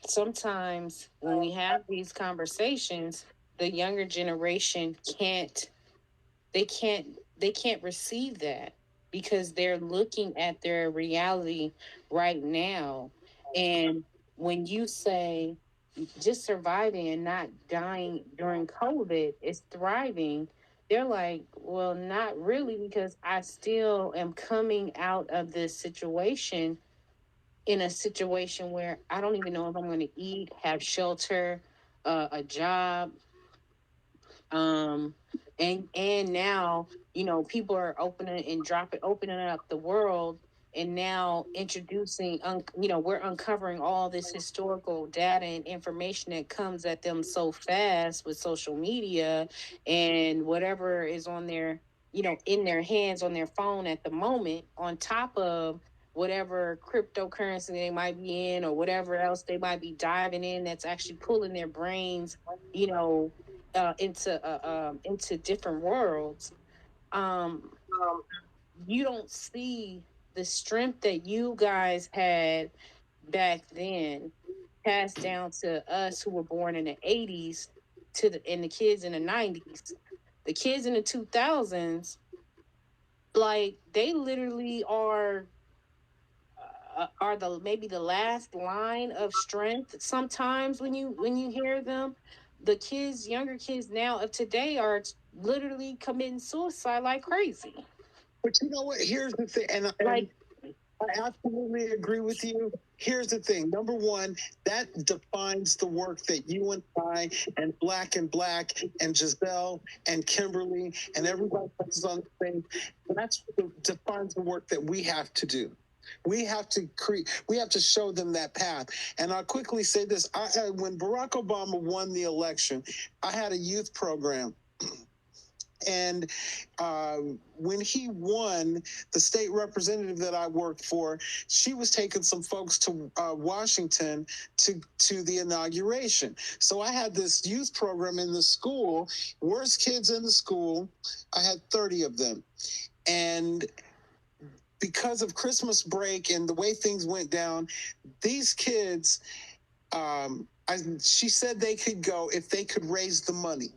G: sometimes when we have these conversations, the younger generation they can't receive that because they're looking at their reality right now. And when you say just surviving and not dying during COVID is thriving, they're like, well, not really, because I still am coming out of this situation in a situation where I don't even know if I'm going to eat, have shelter, a job, and now people are opening up the world, and now we're uncovering all this historical data and information that comes at them so fast with social media and whatever is on their in their hands on their phone at the moment, on top of whatever cryptocurrency they might be in or whatever else they might be diving in that's actually pulling their brains you know into different worlds. um you don't see the strength that you guys had back then passed down to us who were born in the 80s and the kids in the 90s. The kids in the 2000s, like, they literally are the maybe the last line of strength sometimes when you hear them. The younger kids now of today are literally committing suicide like crazy.
E: But you know what? Here's the thing, and I absolutely agree with you. Here's the thing. Number one, that defines the work that you and I and Black and Giselle and Kimberly and everybody else is on the same. That's what defines the work that we have to do. We have to show them that path. And I'll quickly say this. When Barack Obama won the election, I had a youth program. And when he won, the state representative that I worked for, she was taking some folks to Washington to the inauguration. So I had this youth program in the school, worst kids in the school. I had 30 of them. And because of Christmas break and the way things went down, these kids, she said they could go if they could raise the money.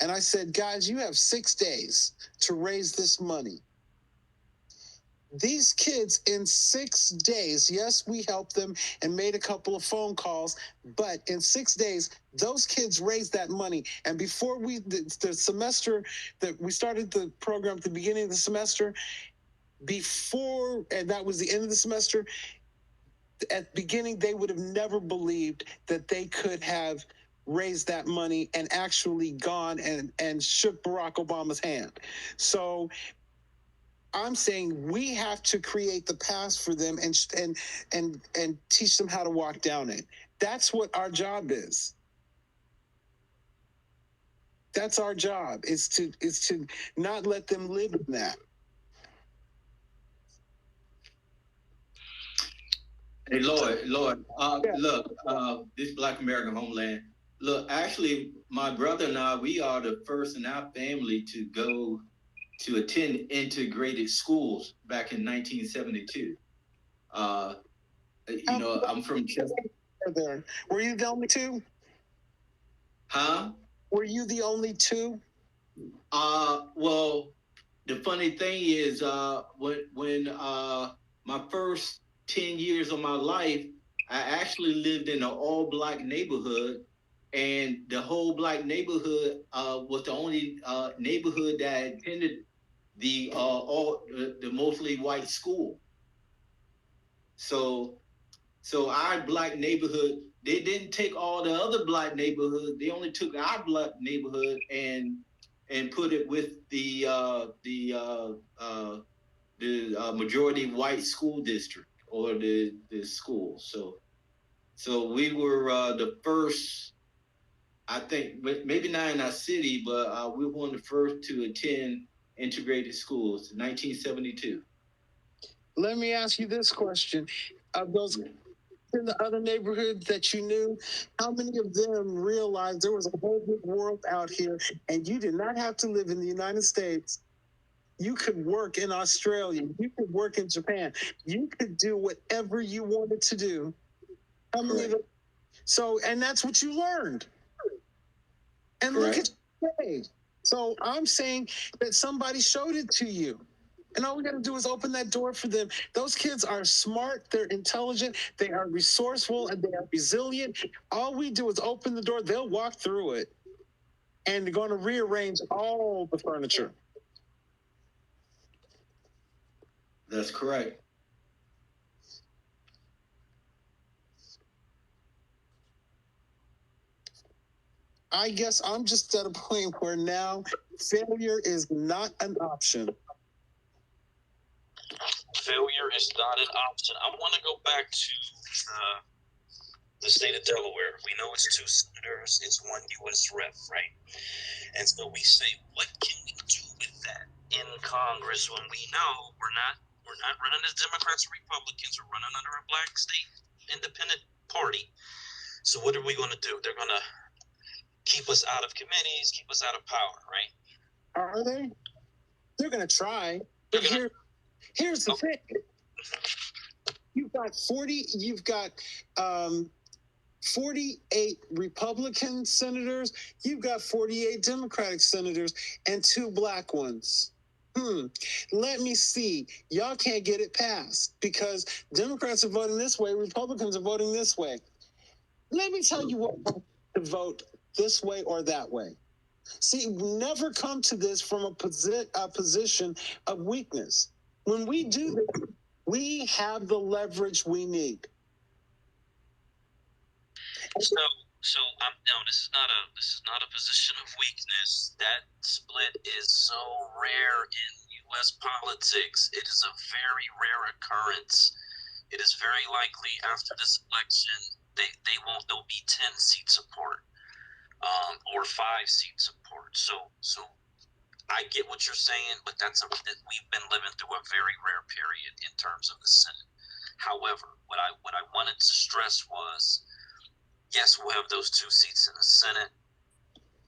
E: And I said, guys, you have 6 days to raise this money. These kids in 6 days, yes, we helped them and made a couple of phone calls, but in 6 days, those kids raised that money. And before the semester that we started the program at the beginning of the semester, and that was the end of the semester, at the beginning, they would have never believed that they could have raised that money and actually gone and shook Barack Obama's hand. So I'm saying we have to create the path for them and teach them how to walk down it. That's what our job is. That's our job. Is to not let them live in that.
Q: Hey, Lord, look, this Black American Homeland. Look, actually, my brother and I, we are the first in our family to go to attend integrated schools back in 1972. I'm from Chester.
E: Were you the only two?
Q: Huh?
E: Were you the only two?
Q: Well, the funny thing is, when my first 10 years of my life, I actually lived in an all-Black neighborhood, and the whole Black neighborhood was the only neighborhood that attended the mostly white school. So our Black neighborhood, they didn't take all the other Black neighborhoods. They only took our Black neighborhood and put it with the majority white school district or the school. So we were the first, I think, maybe not in our city, but we were one of the first to attend integrated schools in 1972.
E: Let me ask you this question. Of those in the other neighborhoods that you knew, how many of them realized there was a whole big world out here and you did not have to live in the United States? You could work in Australia. You could work in Japan. You could do whatever you wanted to do. How many of them? So, and that's what you learned. And look at you today. So I'm saying that somebody showed it to you. And all we got to do is open that door for them. Those kids are smart, they're intelligent, they are resourceful, and they are resilient. All we do is open the door, they'll walk through it. And they're going to rearrange all the furniture.
Q: That's correct.
E: I guess I'm just at a point where now failure is not an option.
A: Failure is not an option. I want to go back to the state of Delaware. We know it's 2 senators, it's 1 U.S. rep, right? And so we say, what can we do with that in Congress when we know we're not running as Democrats or Republicans, we're running under a Black state independent party. So what are we going to do? They're going to keep us out of committees, keep us out of power, right?
E: Are they? They're going to try. But here's the thing. You've got 48 Republican senators. You've got 48 Democratic senators and 2 Black ones. Let me see. Y'all can't get it passed because Democrats are voting this way, Republicans are voting this way. Let me tell you what to vote this way or that way. See, we never come to this from a position of weakness. When we do this, we have the leverage we need.
A: So no, this is not a position of weakness. That split is so rare in U.S. politics. It is a very rare occurrence. It is very likely after this election there'll be 10 seat support, or 5 seat support. So I get what you're saying, but we've been living through a very rare period in terms of the Senate. However, what I wanted to stress was, yes, we'll have those 2 seats in the Senate.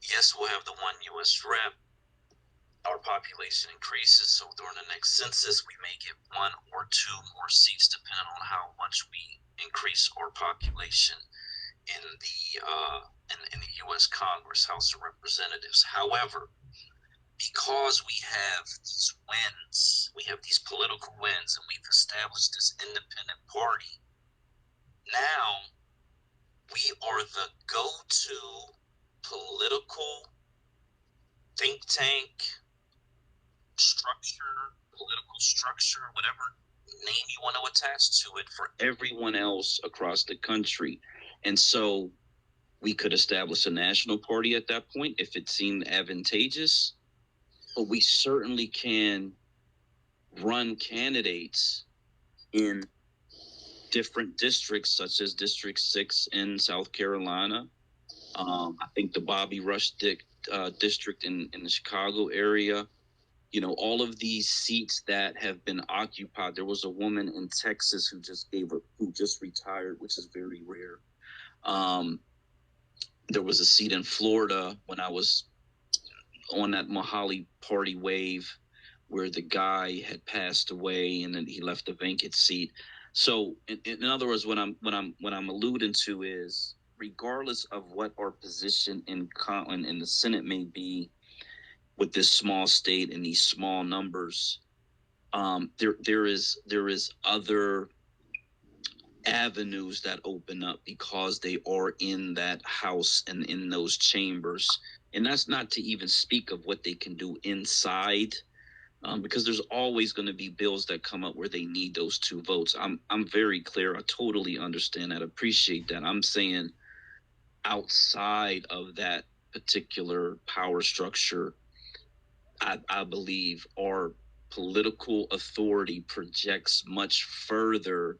A: Yes, we'll have the 1 U.S. rep. Our population increases, so during the next census, we may get 1 or 2 more seats, depending on how much we increase our population in the U.S. Congress, House of Representatives. However, because we have these wins, we have these political wins, and we've established this independent party, now we are the go-to political think tank political structure, whatever name you want to attach to it, for everyone else across the country. And so we could establish a national party at that point if it seemed advantageous, but we certainly can run candidates in different districts, such as District 6 in South Carolina. I think the Bobby Rush district in the Chicago area. You know, all of these seats that have been occupied. There was a woman in Texas who just retired, which is very rare. There was a seat in Florida when I was on that Mohali party wave where the guy had passed away and then he left a vacant seat. So in other words, what I'm alluding to is, regardless of what our position in the Senate may be with this small state and these small numbers, there is other avenues that open up because they are in that house and in those chambers. And that's not to even speak of what they can do inside, because there's always going to be bills that come up where they need those 2 votes. I'm very clear. I totally understand that. Appreciate that. I'm saying outside of that particular power structure, I believe our political authority projects much further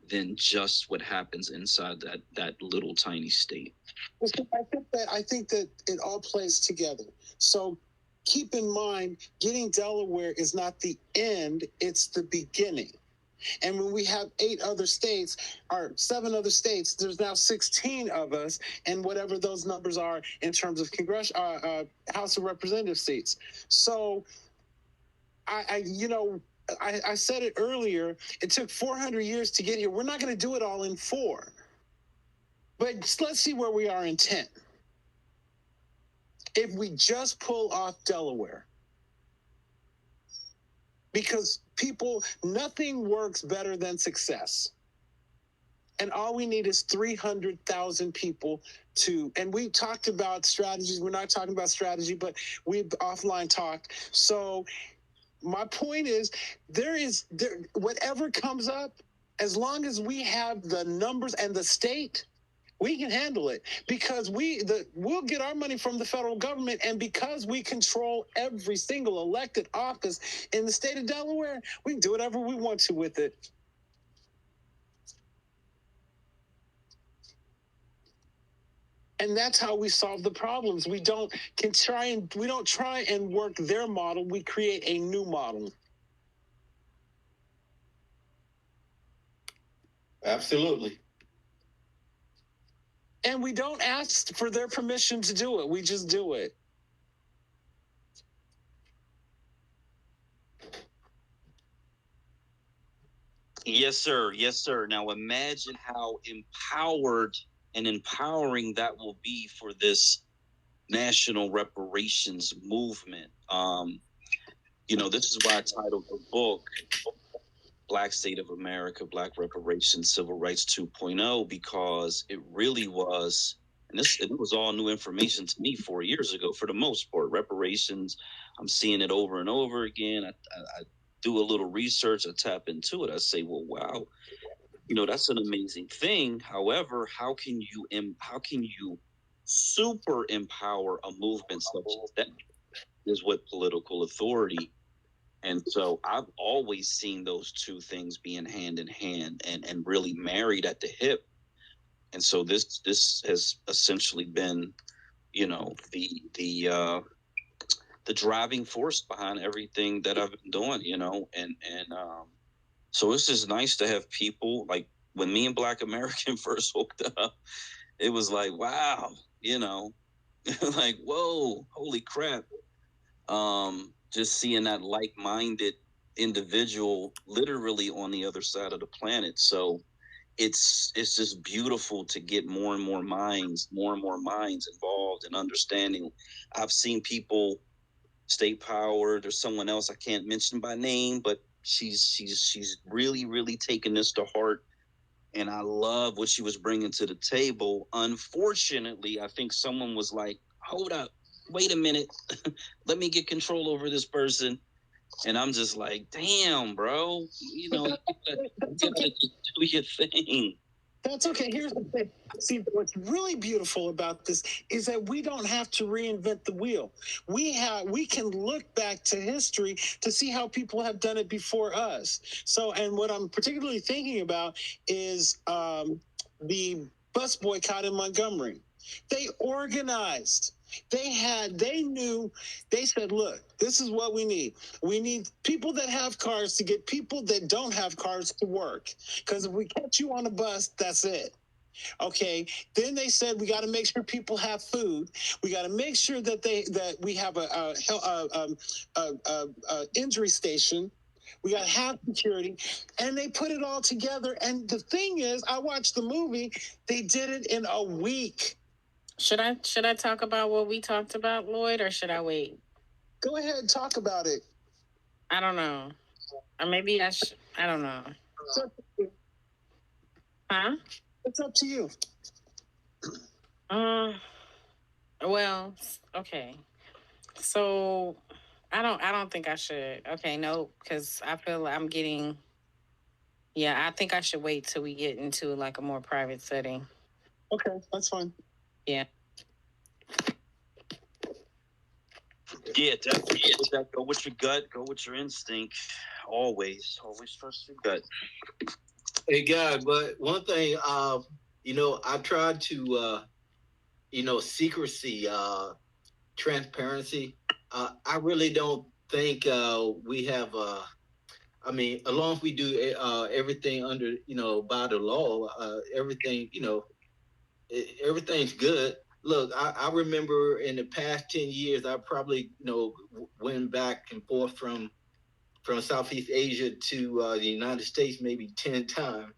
A: than just what happens inside that little tiny state.
E: I think that it all plays together. So keep in mind, getting Delaware is not the end, it's the beginning. And when we have 8 other states, or 7 other states, there's now 16 of us, and whatever those numbers are in terms of House of Representative seats. So I said it earlier, it took 400 years to get here. We're not going to do it all in 4. But let's see where we are in 10. If we just pull off Delaware. Because nothing works better than success. And all we need is 300,000 people and we talked about strategies. We're not talking about strategy, but we've offline talked. So my point is, whatever comes up, as long as we have the numbers and the state, we can handle it, because we'll get our money from the federal government, and because we control every single elected office in the state of Delaware, we can do whatever we want to with it. And that's how we solve the problems. We don't try and work their model. We create a new model.
F: Absolutely.
E: And we don't ask for their permission to do it. We just do it.
A: Yes, sir. Yes, sir. Now imagine how empowered and empowering that will be for this national reparations movement. This is why I titled the book Black State of America, Black Reparations, Civil Rights 2.0, because it really was, and it was all new information to me 4 years ago, for the most part. Reparations, I'm seeing it over and over again. I do a little research, I tap into it, I say, well, wow, that's an amazing thing. However, how can you super empower a movement such as that? Is what political authority. And so I've always seen those 2 things being hand in hand and really married at the hip. And so this has essentially been, the driving force behind everything that I've been doing, so it's just nice to have people like, when me and Black American first hooked up, it was like, wow, like, whoa, holy crap. Just seeing that like-minded individual literally on the other side of the planet. So it's just beautiful to get more and more minds involved in understanding. I've seen people, State Power, there's someone else I can't mention by name, but she's really, really taking this to heart. And I love what she was bringing to the table. Unfortunately, I think someone was like, hold up, wait a minute, let me get control over this person. And I'm just like, damn, bro, you gotta just do your thing.
E: That's okay. Here's the thing. See, what's really beautiful about this is that we don't have to reinvent the wheel. We can look back to history to see how people have done it before us. So, and what I'm particularly thinking about is the bus boycott in Montgomery. They organized. They knew, they said, look, this is what we need. We need people that have cars to get people that don't have cars to work. Because if we catch you on a bus, that's it. Okay. Then they said we got to make sure people have food. We got to make sure that we have a injury station. We got to have security, and they put it all together. And the thing is, I watched the movie. They did it in a week.
G: Should I talk about what we talked about, Lloyd, or should I wait?
E: Go ahead and talk about it.
G: I don't know. Or maybe I don't know. Huh?
E: It's up to you.
G: Well, okay. So I don't think I should. Okay, no, because I feel I'm getting. Yeah, I think I should wait till we get into like a more private setting.
E: Okay, that's fine.
G: Yeah.
A: Yeah, definitely. Go with your gut. Go with your instinct. Always trust your gut.
Q: Hey, guys, but one thing, I tried to, secrecy, transparency. I really don't think we have. As long as we do everything under, by the law, everything, everything's good. Look, I remember in the past 10 years, I probably, went back and forth from Southeast Asia to the United States maybe 10 times.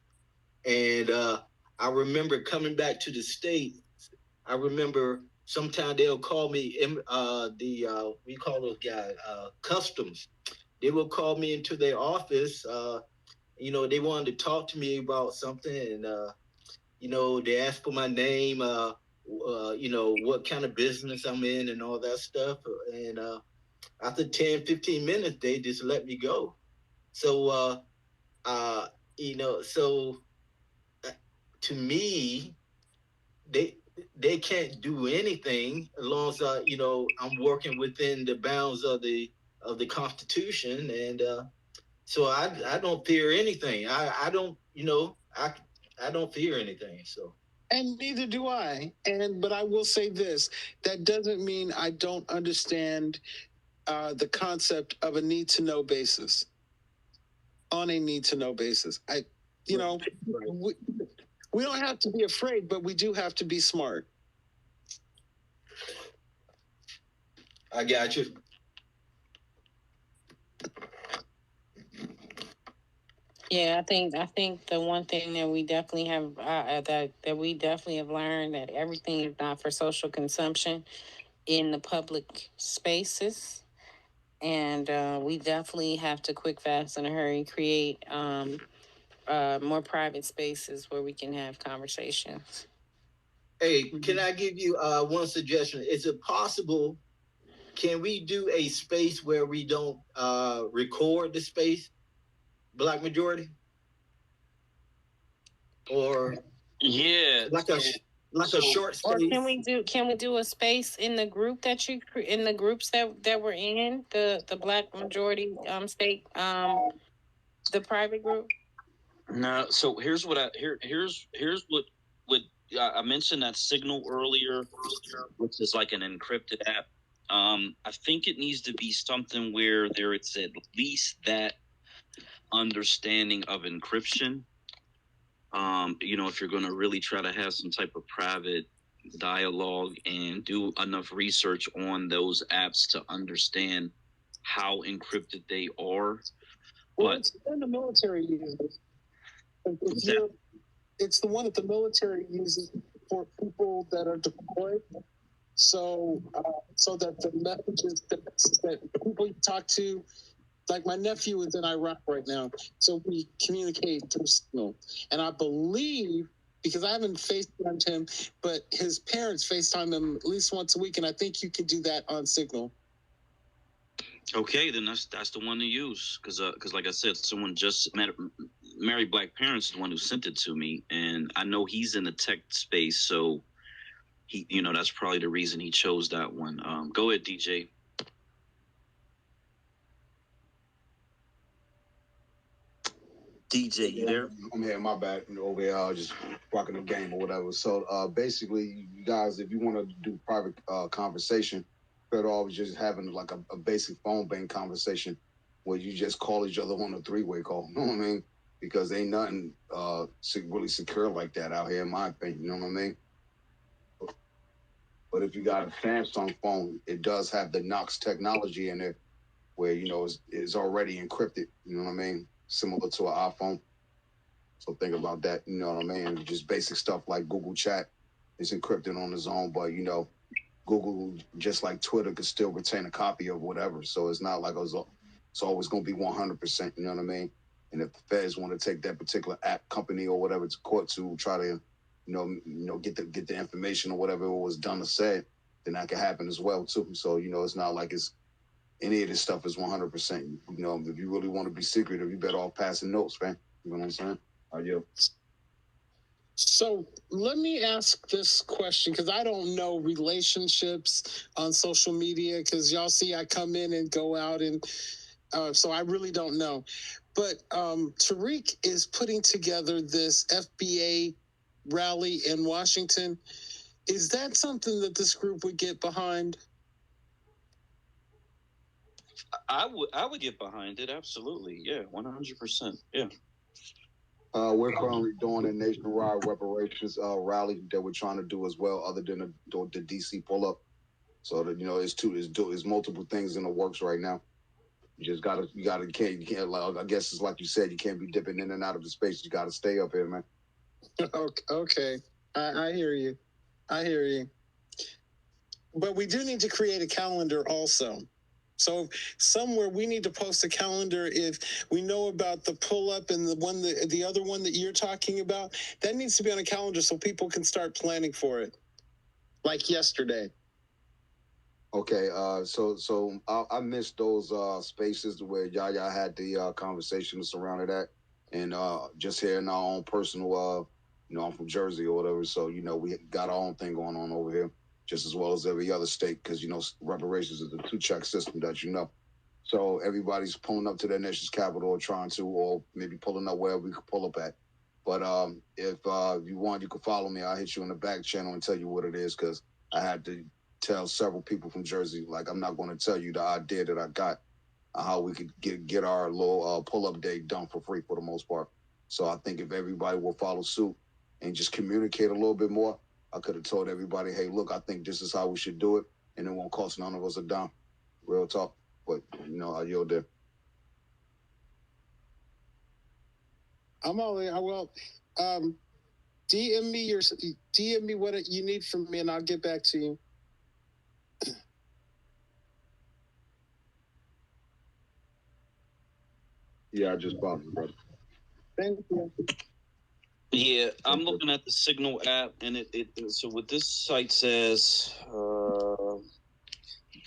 Q: And I remember coming back to the States. I remember sometimes they'll call me, we call those guys, customs. They will call me into their office. They wanted to talk to me about something. And, they asked for my name, what kind of business I'm in and all that stuff. And after 10, 15 minutes, they just let me go. So, to me, they can't do anything as long as I'm working within the bounds of the Constitution, and so I don't fear anything. I don't I don't fear anything. So.
E: And neither do I. But I will say this: that doesn't mean I don't understand the concept of a need-to-know basis. On a need-to-know basis, we don't have to be afraid, but we do have to be smart.
Q: I got you.
G: Yeah, I think the one thing that we definitely have that we definitely have learned that everything is not for social consumption in the public spaces, and we definitely have to quick, fast, in a hurry create more private spaces where we can have conversations.
Q: Hey, can I give you one suggestion? Is it possible? Can we do a space where we don't record the space? Black majority, or like a short space.
G: Or can we do a space in the group that in the groups that we're in the Black majority state the private group?
A: No, so here's what here's what I mentioned, that Signal earlier, which is like an encrypted app. I think it needs to be something where there is at least that understanding of encryption. If you're going to really try to have some type of private dialogue and do enough research on those apps to understand how encrypted they are.
E: Well, it's the one the military uses. It's the one that the military uses for people that are deployed. So that the messages that people you talk to, like my nephew is in Iraq right now, so we communicate through Signal. And I believe, because I haven't FaceTimed him, but his parents FaceTime him at least once a week, and I think you can do that on Signal.
A: Okay, then that's the one to use, because like I said, someone just married Black Parents is the one who sent it to me, and I know he's in the tech space, so he, that's probably the reason he chose that one. Go ahead, DJ. DJ, you there?
O: I'm here. My bad. Over here, just rocking the game or whatever. So basically, you guys, if you want to do private conversation, better off just having like a basic phone bank conversation where you just call each other on a three-way call. You know what I mean? Because ain't nothing really secure like that out here, in my opinion. You know what I mean? But if you got a Samsung phone, it does have the Knox technology in it, where it's already encrypted. You know what I mean? Similar to an iPhone. So think about that. You know what I mean? Just basic stuff like Google Chat is encrypted on its own, but Google, just like Twitter, could still retain a copy of whatever. So it's not like it's always going to be 100%. You know what I mean? And if the feds want to take that particular app company or whatever to court to try to, get the information or whatever was done or said, then that could happen as well too. So it's not like it's any of this stuff is 100%. If you really want to be secretive, you better off passing notes, man. You know what I'm saying?
E: So let me ask this question, because I don't know relationships on social media, because y'all see I come in and go out, and so I really don't know. But Tariq is putting together this FBA rally in Washington. Is that something that this group would get behind?
A: I would get behind it, absolutely. Yeah, 100%. Yeah.
O: We're currently doing a nationwide reparations rally that we're trying to do as well, other than the DC pull up. So that it's multiple things in the works right now. You can't like, I guess it's like you said, you can't be dipping in and out of the space. You got to stay up here, man.
E: Okay, I hear you. But we do need to create a calendar also. So somewhere we need to post a calendar if we know about the pull-up and the other one that you're talking about. That needs to be on a calendar so people can start planning for it, like yesterday.
O: Okay, so I missed those spaces where Yaya had the conversation surrounded that, and just hearing our own personal, I'm from Jersey or whatever, so we got our own thing going on over here, just as well as every other state, because reparations is a two-check system that so everybody's pulling up to their nation's capital or maybe pulling up wherever we could pull up at. But if you want, you can follow me. I'll hit you in the back channel and tell you what it is, because I had to tell several people from Jersey, like, I'm not going to tell you the idea that I got, how we could get our little pull-up day done for free for the most part. So I think if everybody will follow suit and just communicate a little bit more, I could have told everybody, hey, look, I think this is how we should do it, and it won't cost none of us a dime. Real talk. But, I yield there.
E: I'm all in. DM me what you need from me, and I'll get back to you.
O: Yeah, I just followed you, brother.
E: Thank you.
A: Yeah, I'm looking at the Signal app, and so what this site says,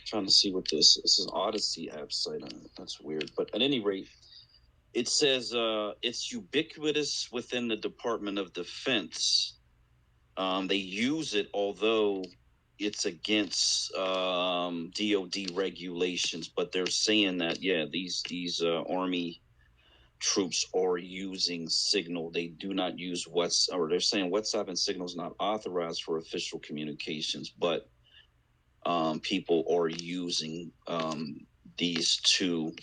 A: trying to see what this is an Odyssey app site. That's weird, but at any rate, it says it's ubiquitous within the Department of Defense. They use it, although it's against DoD regulations, but they're saying that these Army troops are using Signal. They do not use WhatsApp, or they're saying WhatsApp and Signal is not authorized for official communications, but people are using these two.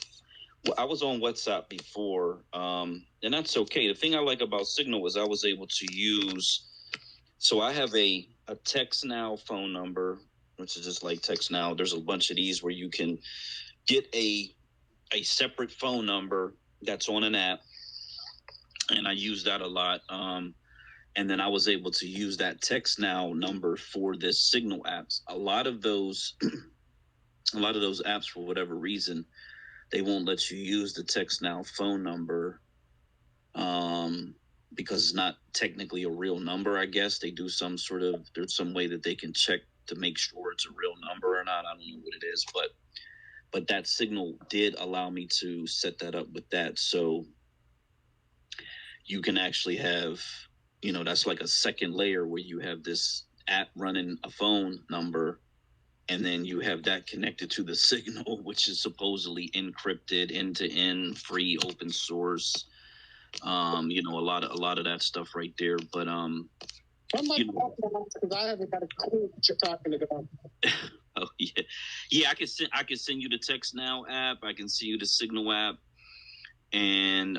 A: Well, I was on WhatsApp before, and that's okay. The thing I like about Signal is I was able to use. So I have a Text Now phone number, which is just like Text Now. There's a bunch of these where you can get a separate phone number that's on an app, and I use that a lot. And then I was able to use that Text Now number for this Signal apps. A lot of those apps, for whatever reason, they won't let you use the Text Now phone number because it's not technically a real number. I guess they do there's some way that they can check to make sure it's a real number or not. I don't know what it is, but that Signal did allow me to set that up with that. So you can actually have, that's like a second layer where you have this app running a phone number, and then you have that connected to the Signal, which is supposedly encrypted, end-to-end, free, open source. You know, a lot of that stuff right there. But you know,
E: because I haven't got a clue what you're talking about.
A: oh yeah, I can send you the Text Now app. I can send you the Signal app, and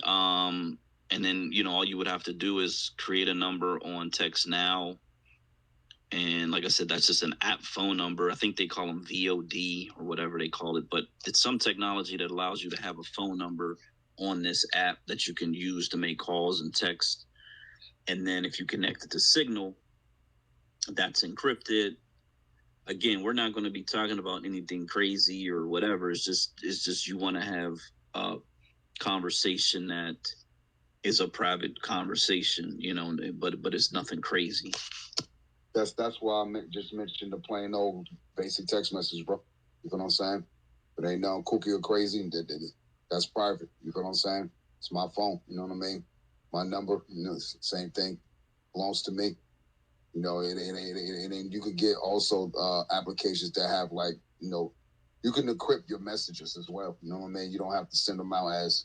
A: then you know all you would have to do is create a number on Text Now. And like I said, that's just an app phone number. I think they call them VOD or whatever they call it, but it's some technology that allows you to have a phone number on this app that you can use to make calls and text. And then if you connect it to Signal, that's encrypted. Again, we're not going to be talking about anything crazy or whatever. It's just you want to have a conversation that is a private conversation, you know, but it's nothing crazy.
O: That's why I just mentioned the plain old basic text message, bro. You know what I'm saying? But ain't nothing kooky or crazy. That's private. You know what I'm saying? It's my phone. You know what I mean? My number. You know, same thing. Belongs to me. You know, and you could get also applications that have like, you know, you can encrypt your messages as well. You know what I mean? You don't have to send them out as,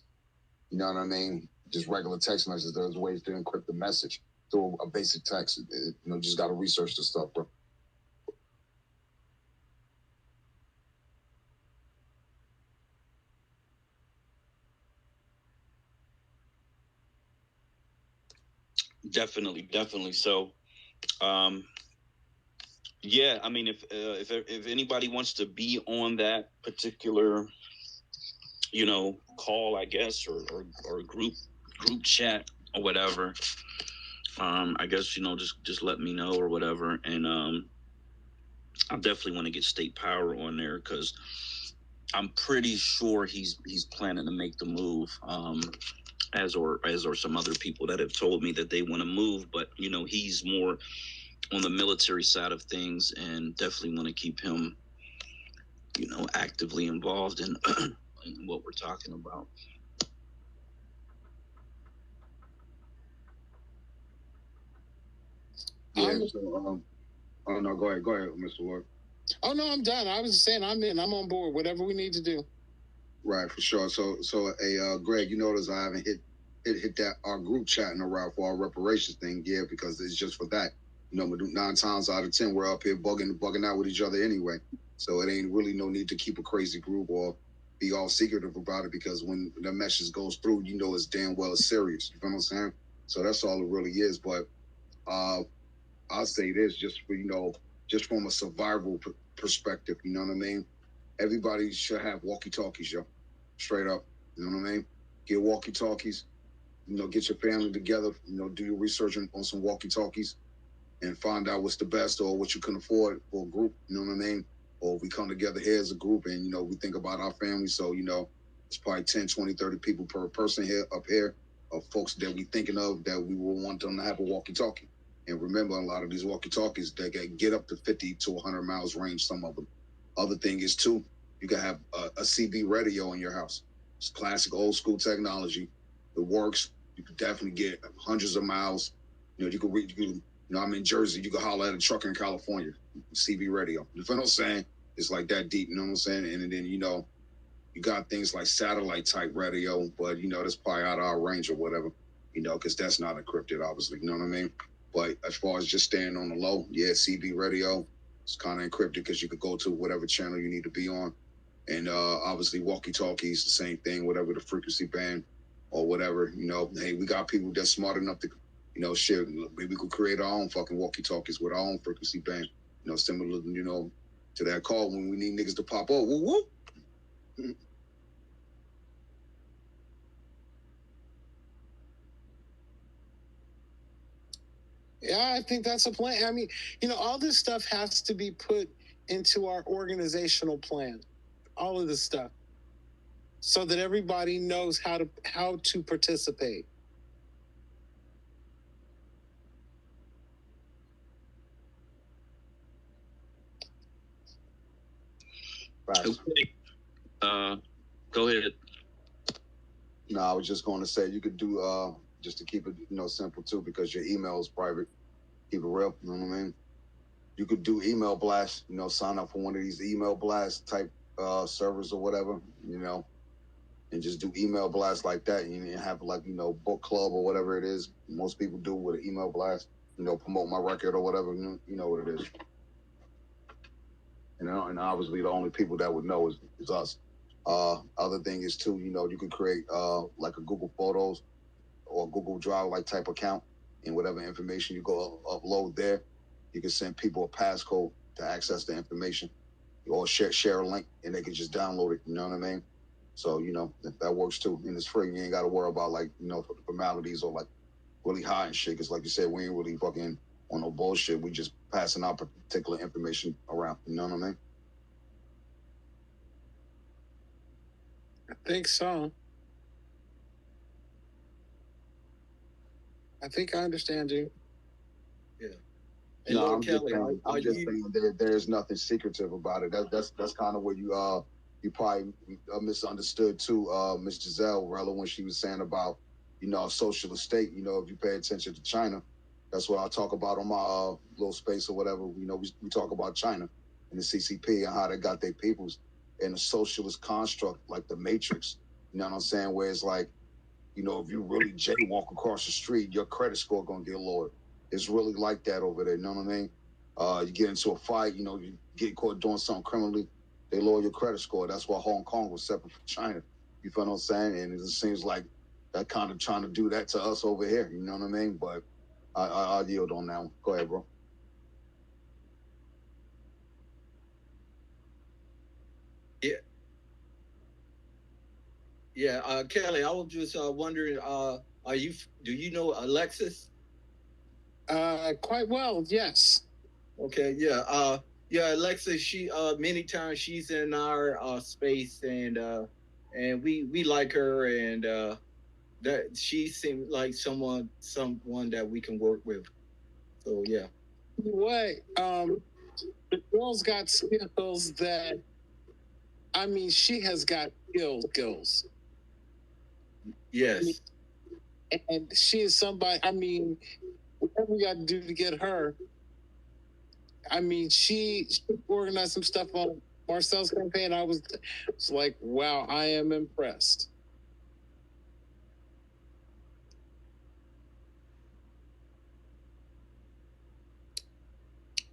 O: you know what I mean, just regular text messages. There's ways to encrypt the message through a basic text. You know, just got to research the stuff, bro.
A: Definitely. So, yeah, I mean, if anybody wants to be on that particular, you know, call, I guess, or group chat or whatever, I guess, you know, just let me know or whatever, and I definitely want to get State Power on there because I'm pretty sure he's planning to make the move. As or some other people that have told me that they want to move, but you know, he's more on the military side of things, and definitely want to keep him, you know, actively involved in, in what we're talking about.
O: Yeah. So, oh no, go ahead, Mr. Ward.
E: Oh no, I'm done. I was just saying I'm in. I'm on board. Whatever we need to do.
O: Right, for sure. So, Greg, you notice I haven't hit that our group chat in a while for our reparations thing, yeah, because it's just for that. You know, 9 times out of 10, we're up here bugging out with each other anyway. So it ain't really no need to keep a crazy group or be all secretive about it, because when the message goes through, you know it's damn well serious. You know what I'm saying? So that's all it really is. But I'll say this, just for, you know, just from a survival perspective, you know what I mean? Everybody should have walkie-talkies, yo. Straight up. You know what I mean? Get walkie-talkies. You know, get your family together. You know, do your research on some walkie-talkies and find out what's the best or what you can afford for a group. You know what I mean? Or we come together here as a group and, you know, we think about our family. So, you know, it's probably 10, 20, 30 people per person here up here of folks that we thinking of that we will want them to have a walkie-talkie. And remember, a lot of these walkie-talkies, they can get up to 50 to 100 miles range, some of them. Other thing is, too, you can have a CB radio in your house. It's classic old school technology. It works. You can definitely get hundreds of miles. You know, you know, I'm in Jersey. You can holler at a trucker in California. CB radio. You know what I'm saying? It's like that deep. You know what I'm saying? And then, you know, you got things like satellite type radio, but, you know, that's probably out of our range or whatever, you know, because that's not encrypted, obviously. You know what I mean? But as far as just staying on the low, yeah, CB radio, it's kind of encrypted because you could go to whatever channel you need to be on. And obviously walkie-talkies, the same thing, whatever the frequency band or whatever, you know. Hey, we got people that's smart enough to, you know, shit, maybe we could create our own fucking walkie-talkies with our own frequency band, you know, similar, you know, to that call when we need niggas to pop up. Woo woo.
E: Yeah, I think that's a plan. I mean, you know, all this stuff has to be put into our organizational plan. All of this stuff, so that everybody knows how to participate.
A: Okay. Go ahead.
O: No, I was just going to say you could do just to keep it, you know, simple too, because your email is private. Keep it real. You know what I mean? You could do email blasts. You know, sign up for one of these email blast type servers or whatever. You know, and just do email blasts like that. And you have like, you know, book club or whatever it is most people do with an email blast, you know, promote my record or whatever, you know what it is. You know, and obviously the only people that would know is us. Other thing is too, you know, you could create like a Google Photos or Google Drive like type account, and whatever information you go upload there, you can send people a passcode to access the information, or share a link and they can just download it. You know what I mean? So, you know, that works too, and it's free. You ain't got to worry about like, you know, formalities or like really high and shit. Cause like you said, we ain't really fucking on no bullshit. We just passing out particular information around. You know what I mean?
E: I think so. I think I understand you.
Q: Yeah. And
O: No,
Q: Lord
O: I'm just
Q: Kelly,
O: saying,
Q: are you?
O: there's nothing secretive about it. That's kind of where you probably misunderstood too, Miss Giselle Rella, when she was saying about, you know, a socialist state. You know, if you pay attention to China, that's what I talk about on my little space or whatever. You know, we talk about China and the CCP and how they got their peoples in a socialist construct like the Matrix. You know what I'm saying? Where it's like, you know, if you really jaywalk across the street, your credit score gonna get lowered. It's really like that over there. You know what I mean? You get into a fight, you know, you get caught doing something criminally, they lower your credit score. That's why Hong Kong was separate from China. You feel what I'm saying? And it just seems like that kind of trying to do that to us over here. You know what I mean? But I'll yield on that one. Go ahead, bro.
Q: Yeah. Yeah, Kelly, I was just wondering, do you know Alexis?
E: Quite well, yes.
Q: Okay, yeah. Yeah, Alexis, she many times she's in our space, and we like her, and that she seems like someone that we can work with. So yeah.
E: What? The girl's got skills that, I mean, she has got skills.
Q: Yes.
E: And she is somebody, I mean, whatever we got to do to get her, I mean, she organized some stuff on Marcel's campaign. I was like, wow, I am impressed.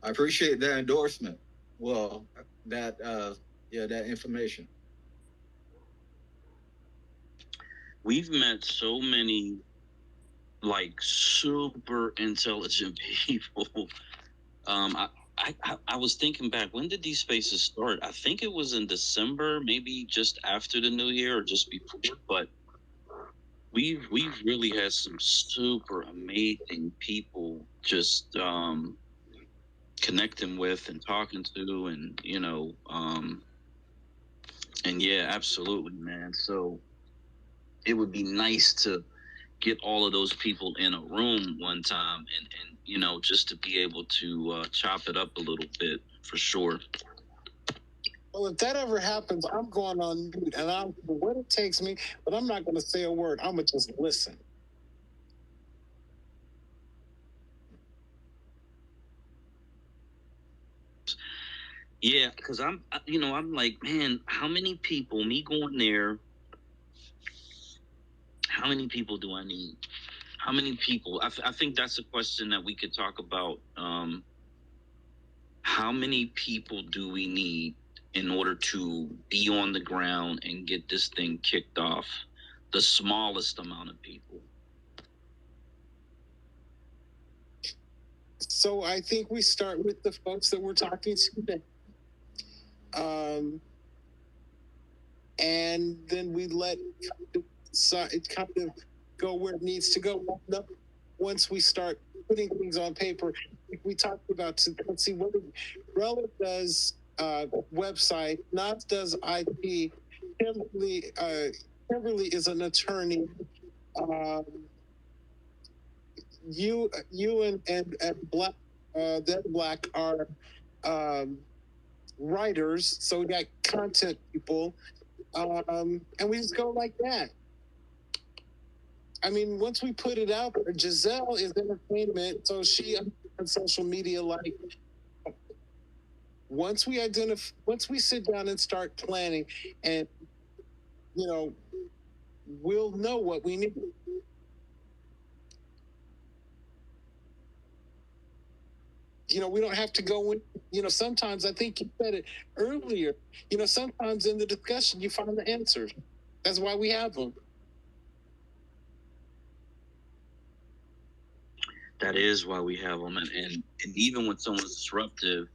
Q: I appreciate that endorsement. Well, that that information.
A: We've met so many like super intelligent people. I was thinking back, when did these spaces start? I think it was in December, maybe just after the new year or just before, but we've really had some super amazing people just connecting with and talking to, and you know, and yeah, absolutely, man. So it would be nice to get all of those people in a room one time, and you know, just to be able to chop it up a little bit, for sure.
E: Well, if that ever happens, I'm going on mute, and I don't know what it takes me, but I'm not going to say a word. I'm going to just listen.
A: Yeah, because I'm like, man, how many people, me going there, how many people do I need? How many people? I think that's a question that we could talk about. How many people do we need in order to be on the ground and get this thing kicked off? The smallest amount of people.
E: So I think we start with the folks that we're talking to today. And then we let it kind of go where it needs to go. Once we start putting things on paper, like we talked about, let's see what Rella does website, Nas does IP, Kimberly is an attorney. You and Black, that Black are writers, so we got content people, and we just go like that. I mean, once we put it out there, Giselle is entertainment, so she on social media, like, once we sit down and start planning, and you know, we'll know what we need. You know, we don't have to go in. You know, sometimes I think you said it earlier. You know, sometimes in the discussion you find the answers. That's why we have them.
A: That is why we have them, and even when someone's disruptive,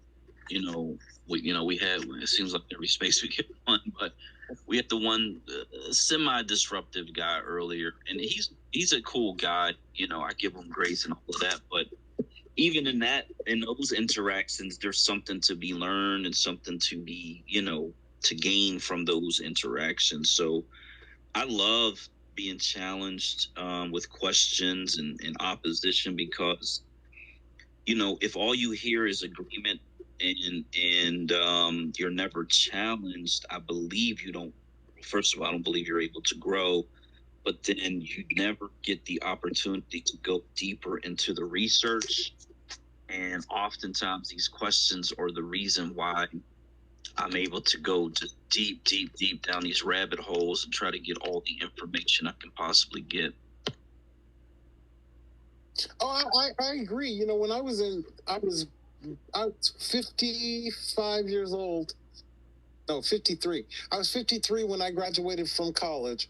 A: we have. It seems like every space we get one, but we had the one semi-disruptive guy earlier, and he's a cool guy. You know, I give him grace and all of that, but even in those interactions, there's something to be learned and something to be, to gain from those interactions. So I love being challenged with questions and opposition, because, if all you hear is agreement and you're never challenged, I believe you don't. First of all, I don't believe you're able to grow, but then you never get the opportunity to go deeper into the research. And oftentimes these questions are the reason why I'm able to go just deep down these rabbit holes and try to get all the information I can possibly get.
E: Oh, I agree. You know, when I was 55 years old. No, 53. I was 53 when I graduated from college.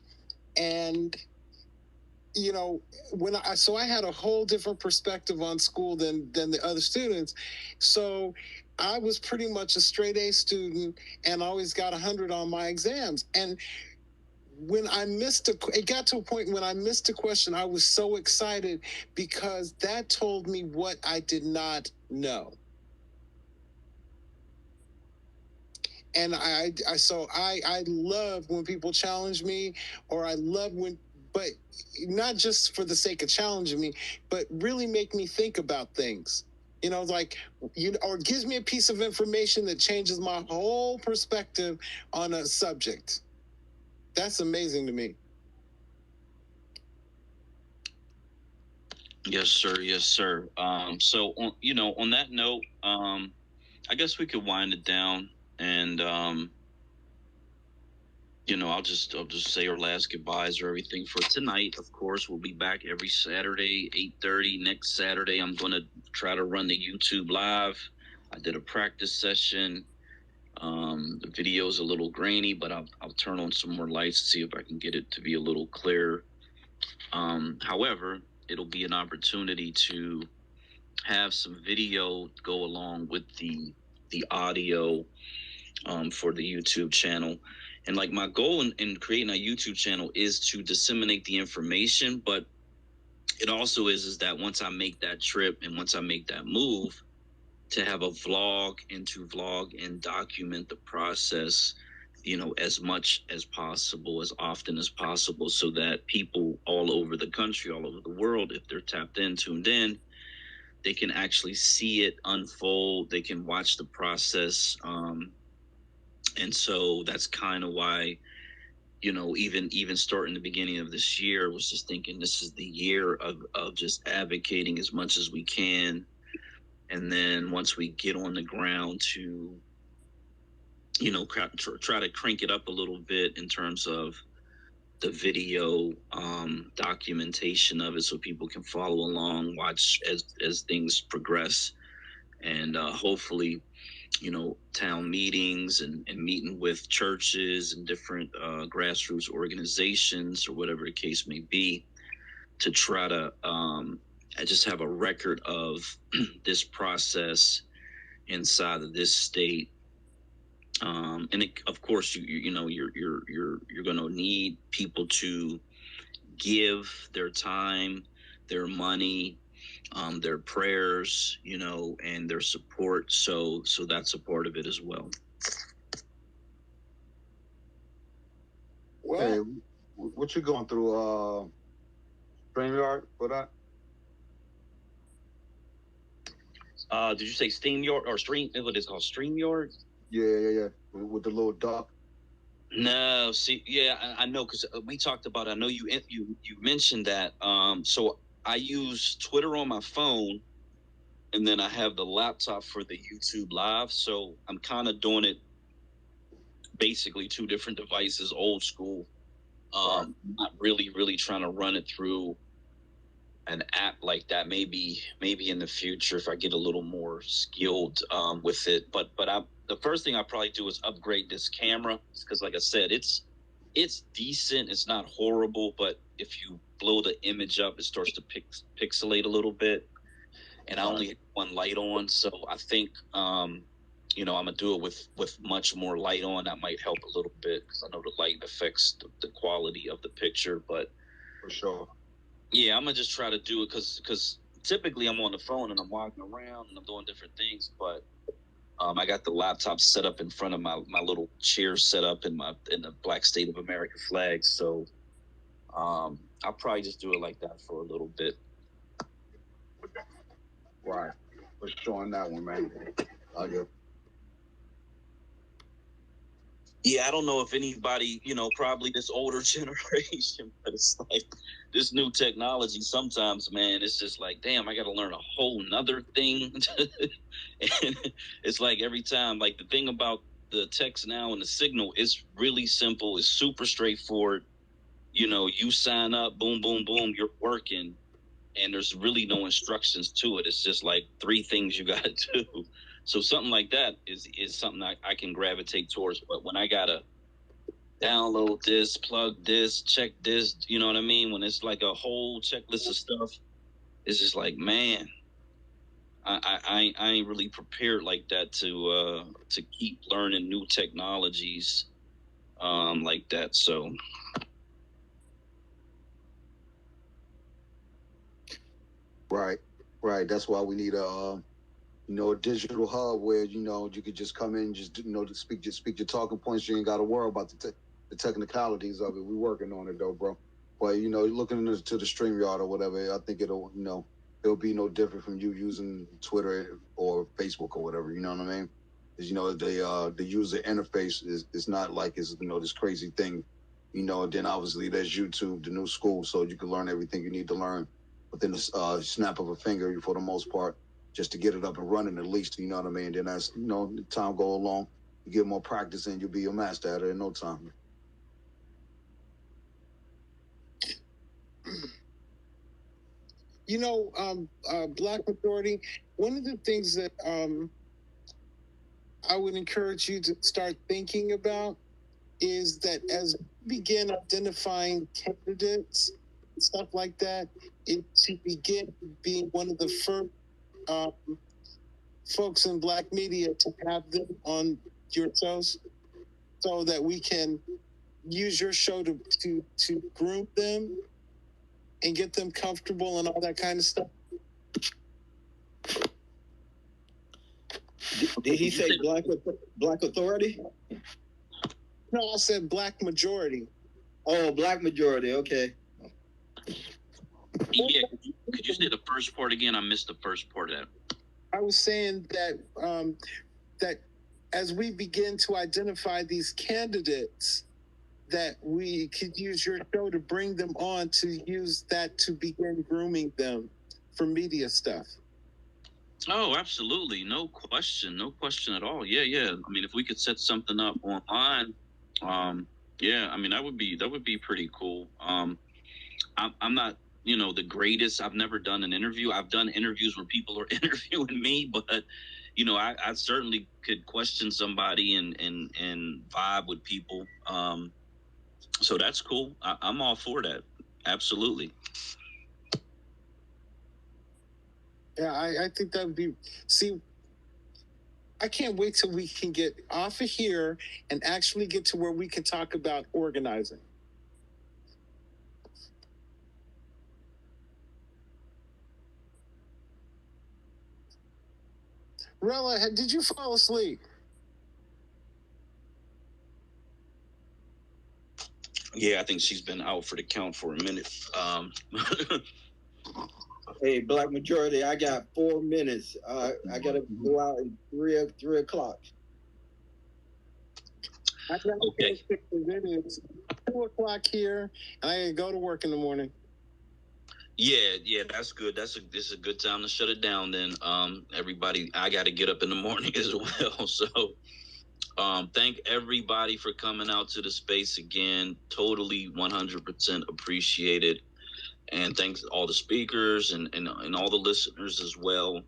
E: And, you know, I had a whole different perspective on school than the other students. So I was pretty much a straight A student and always got 100 on my exams. And when it got to a point when I missed a question, I was so excited because that told me what I did not know. And I love when people challenge me, or I love but not just for the sake of challenging me, but really make me think about things. You know, like, or gives me a piece of information that changes my whole perspective on a subject. That's amazing to me.
A: Yes, sir. Yes, sir. So on that note, I guess we could wind it down, and I'll just say our last goodbyes or everything for tonight. Of course, we'll be back every Saturday, 8:30. Next Saturday, I'm going to try to run the YouTube live. I did a practice session. The video's a little grainy, but I'll turn on some more lights to see if I can get it to be a little clearer. However, it'll be an opportunity to have some video go along with the audio for the YouTube channel. And like, my goal in creating a YouTube channel is to disseminate the information, but it also is that once I make that trip and once I make that move, to have a vlog and document the process, as much as possible, as often as possible, so that people all over the country, all over the world, if they're tapped in, tuned in, they can actually see it unfold. They can watch the process. And so that's kind of why, even starting the beginning of this year, was just thinking this is the year of just advocating as much as we can. And then once we get on the ground to, try to crank it up a little bit in terms of the video documentation of it, so people can follow along, watch as things progress, and hopefully, town meetings and meeting with churches and different grassroots organizations, or whatever the case may be, to try to I just have a record of this process inside of this state. And of course, you're going to need people to give their time, their money, their prayers, and their support. So that's a part of it as well.
O: Well, hey, what you going through? StreamYard for that?
A: Did you say StreamYard or what is it called? StreamYard?
O: Yeah. With the little duck.
A: No, see, yeah, I know, because we talked about it. I know you mentioned that. So I use Twitter on my phone, and then I have the laptop for the YouTube live. So I'm kind of doing it basically two different devices, old school. Not really trying to run it through an app like that. Maybe in the future if I get a little more skilled with it. But the first thing I probably do is upgrade this camera, because like I said, it's decent. It's not horrible, but if you blow the image up, it starts to pixelate a little bit. And I only have one light on, so I think I'm gonna do it with much more light on. That might help a little bit, because I know the light affects the quality of the picture. But
O: For sure.
A: yeah, I'm gonna just try to do it because typically I'm on the phone and I'm walking around and I'm doing different things. But I got the laptop set up in front of my little chair set up in the Black State of America flag. So I'll probably just do it like that for a little bit.
O: Right. For sure on that one, man.
A: Yeah, I don't know if anybody, probably this older generation, but it's like this new technology. Sometimes, man, it's just like, damn, I got to learn a whole nother thing. And it's like every time, like the thing about the text now and the signal is really simple. It's super straightforward. You sign up, boom, boom, boom, you're working. And there's really no instructions to it. It's just like 3 things you got to do. So something like that is something I can gravitate towards. But when I got to download this, plug this, check this, you know what I mean? When it's like a whole checklist of stuff, it's just like, man, I ain't really prepared like that to keep learning new technologies like that. So
O: Right. That's why we need a digital hub where you could just come in, just to speak your talking points. You ain't got to worry about the technicalities of it. We're working on it though, bro. But looking into the StreamYard or whatever, I think it'll be no different from you using Twitter or Facebook or whatever. You know what I mean? Because the user interface is not like it's this crazy thing. Then obviously there's YouTube, the new school, so you can learn everything you need to learn within the snap of a finger for the most part, just to get it up and running at least, you know what I mean? Then as, time go along, you get more practice and you'll be a master at it in no time.
E: Black Majority, one of the things that I would encourage you to start thinking about is that as we begin identifying candidates, stuff like that, to begin being one of the first folks in Black media to have them on your shows, so that we can use your show to groom them and get them comfortable and all that kind of stuff.
F: Did he say Black Authority?
E: No, I said Black Majority.
F: Oh, Black Majority. Okay.
A: Yeah, could you say the first part again? I missed the first part of that.
E: I was saying that that as we begin to identify these candidates, that we could use your show to bring them on, to use that to begin grooming them for media stuff.
A: Oh, absolutely. No question at all. Yeah. I mean, if we could set something up online, yeah, I mean, that would be pretty cool. I'm not, the greatest. I've never done an interview. I've done interviews where people are interviewing me, but I certainly could question somebody and vibe with people. So that's cool. I'm all for that. Absolutely.
E: Yeah, I think that would be. See, I can't wait till we can get off of here and actually get to where we can talk about organizing. Rella, did you fall asleep?
A: Yeah, I think she's been out for the count for a minute.
F: Hey, Black Majority, I got 4 minutes. I gotta go out at 3 o'clock.
E: I got
A: okay.
E: It's 2 o'clock here, and I gotta go to work in the morning.
A: Yeah, that's good. This is a good time to shut it down. Then, everybody, I got to get up in the morning as well. So, Thank everybody for coming out to the space again. Totally 100% appreciated. And thanks all the speakers and all the listeners as well.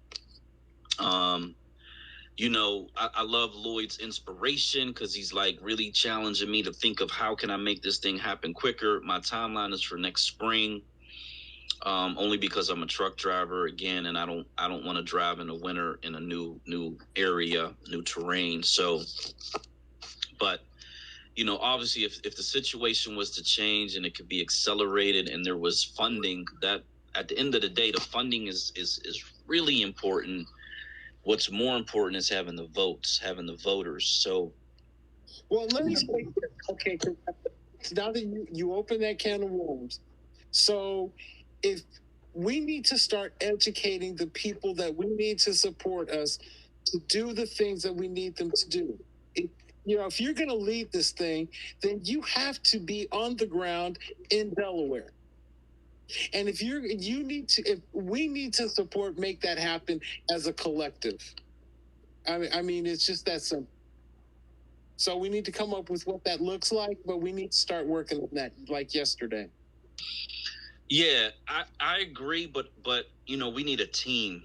A: You know, I love Lloyd's inspiration because he's like really challenging me to think of how can I make this thing happen quicker. My timeline is for next spring, only because I'm a truck driver again, and I don't want to drive in the winter in a new area, new terrain. So, but you know, obviously, if the situation was to change and it could be accelerated, and there was funding, that at the end of the day, the funding is really important. What's more important is having the votes, having the voters. So,
E: well, let me say, okay, now that you open that can of worms, so if we need to start educating the people that we need to support us to do the things that we need them to do. If you're going to lead this thing, then you have to be on the ground in Delaware. And if we need to support, make that happen as a collective. I mean, it's just that simple. So we need to come up with what that looks like, but we need to start working on that like yesterday.
A: Yeah, I agree, but you know, we need a team.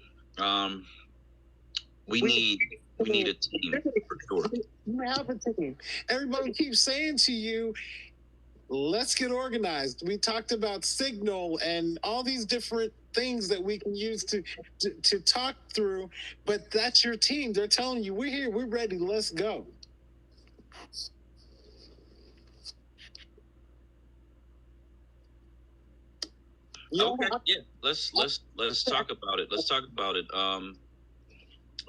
A: We need a team for sure.
E: You have a team. Everybody keeps saying to you, let's get organized. We talked about Signal and all these different things that we can use to talk through, but that's your team. They're telling you, we're here, we're ready, let's go.
A: Okay, yeah, let's talk about it. Let's talk about it.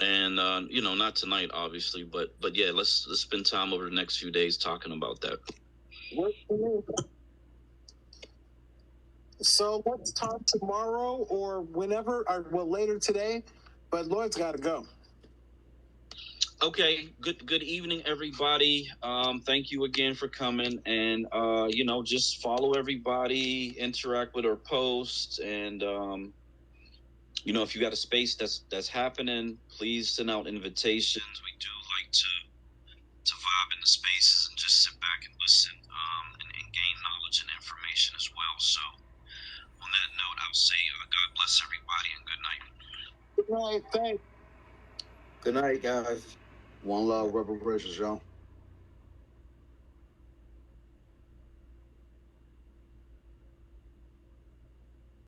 A: And you know, not tonight, obviously, but yeah, let's spend time over the next few days talking about that.
E: So let's talk tomorrow or whenever, or later today. But Lloyd's got to go.
A: Okay, good evening, everybody. Thank you again for coming, and you know, just follow everybody, interact with our posts, and you know, if you got a space that's happening, please send out invitations. We do like to vibe in the spaces and just sit back and listen, and gain knowledge and information as well. So, on that note, I'll say God bless everybody and good night.
E: Good night, thanks.
F: Good night, guys.
O: One love, reparations, y'all.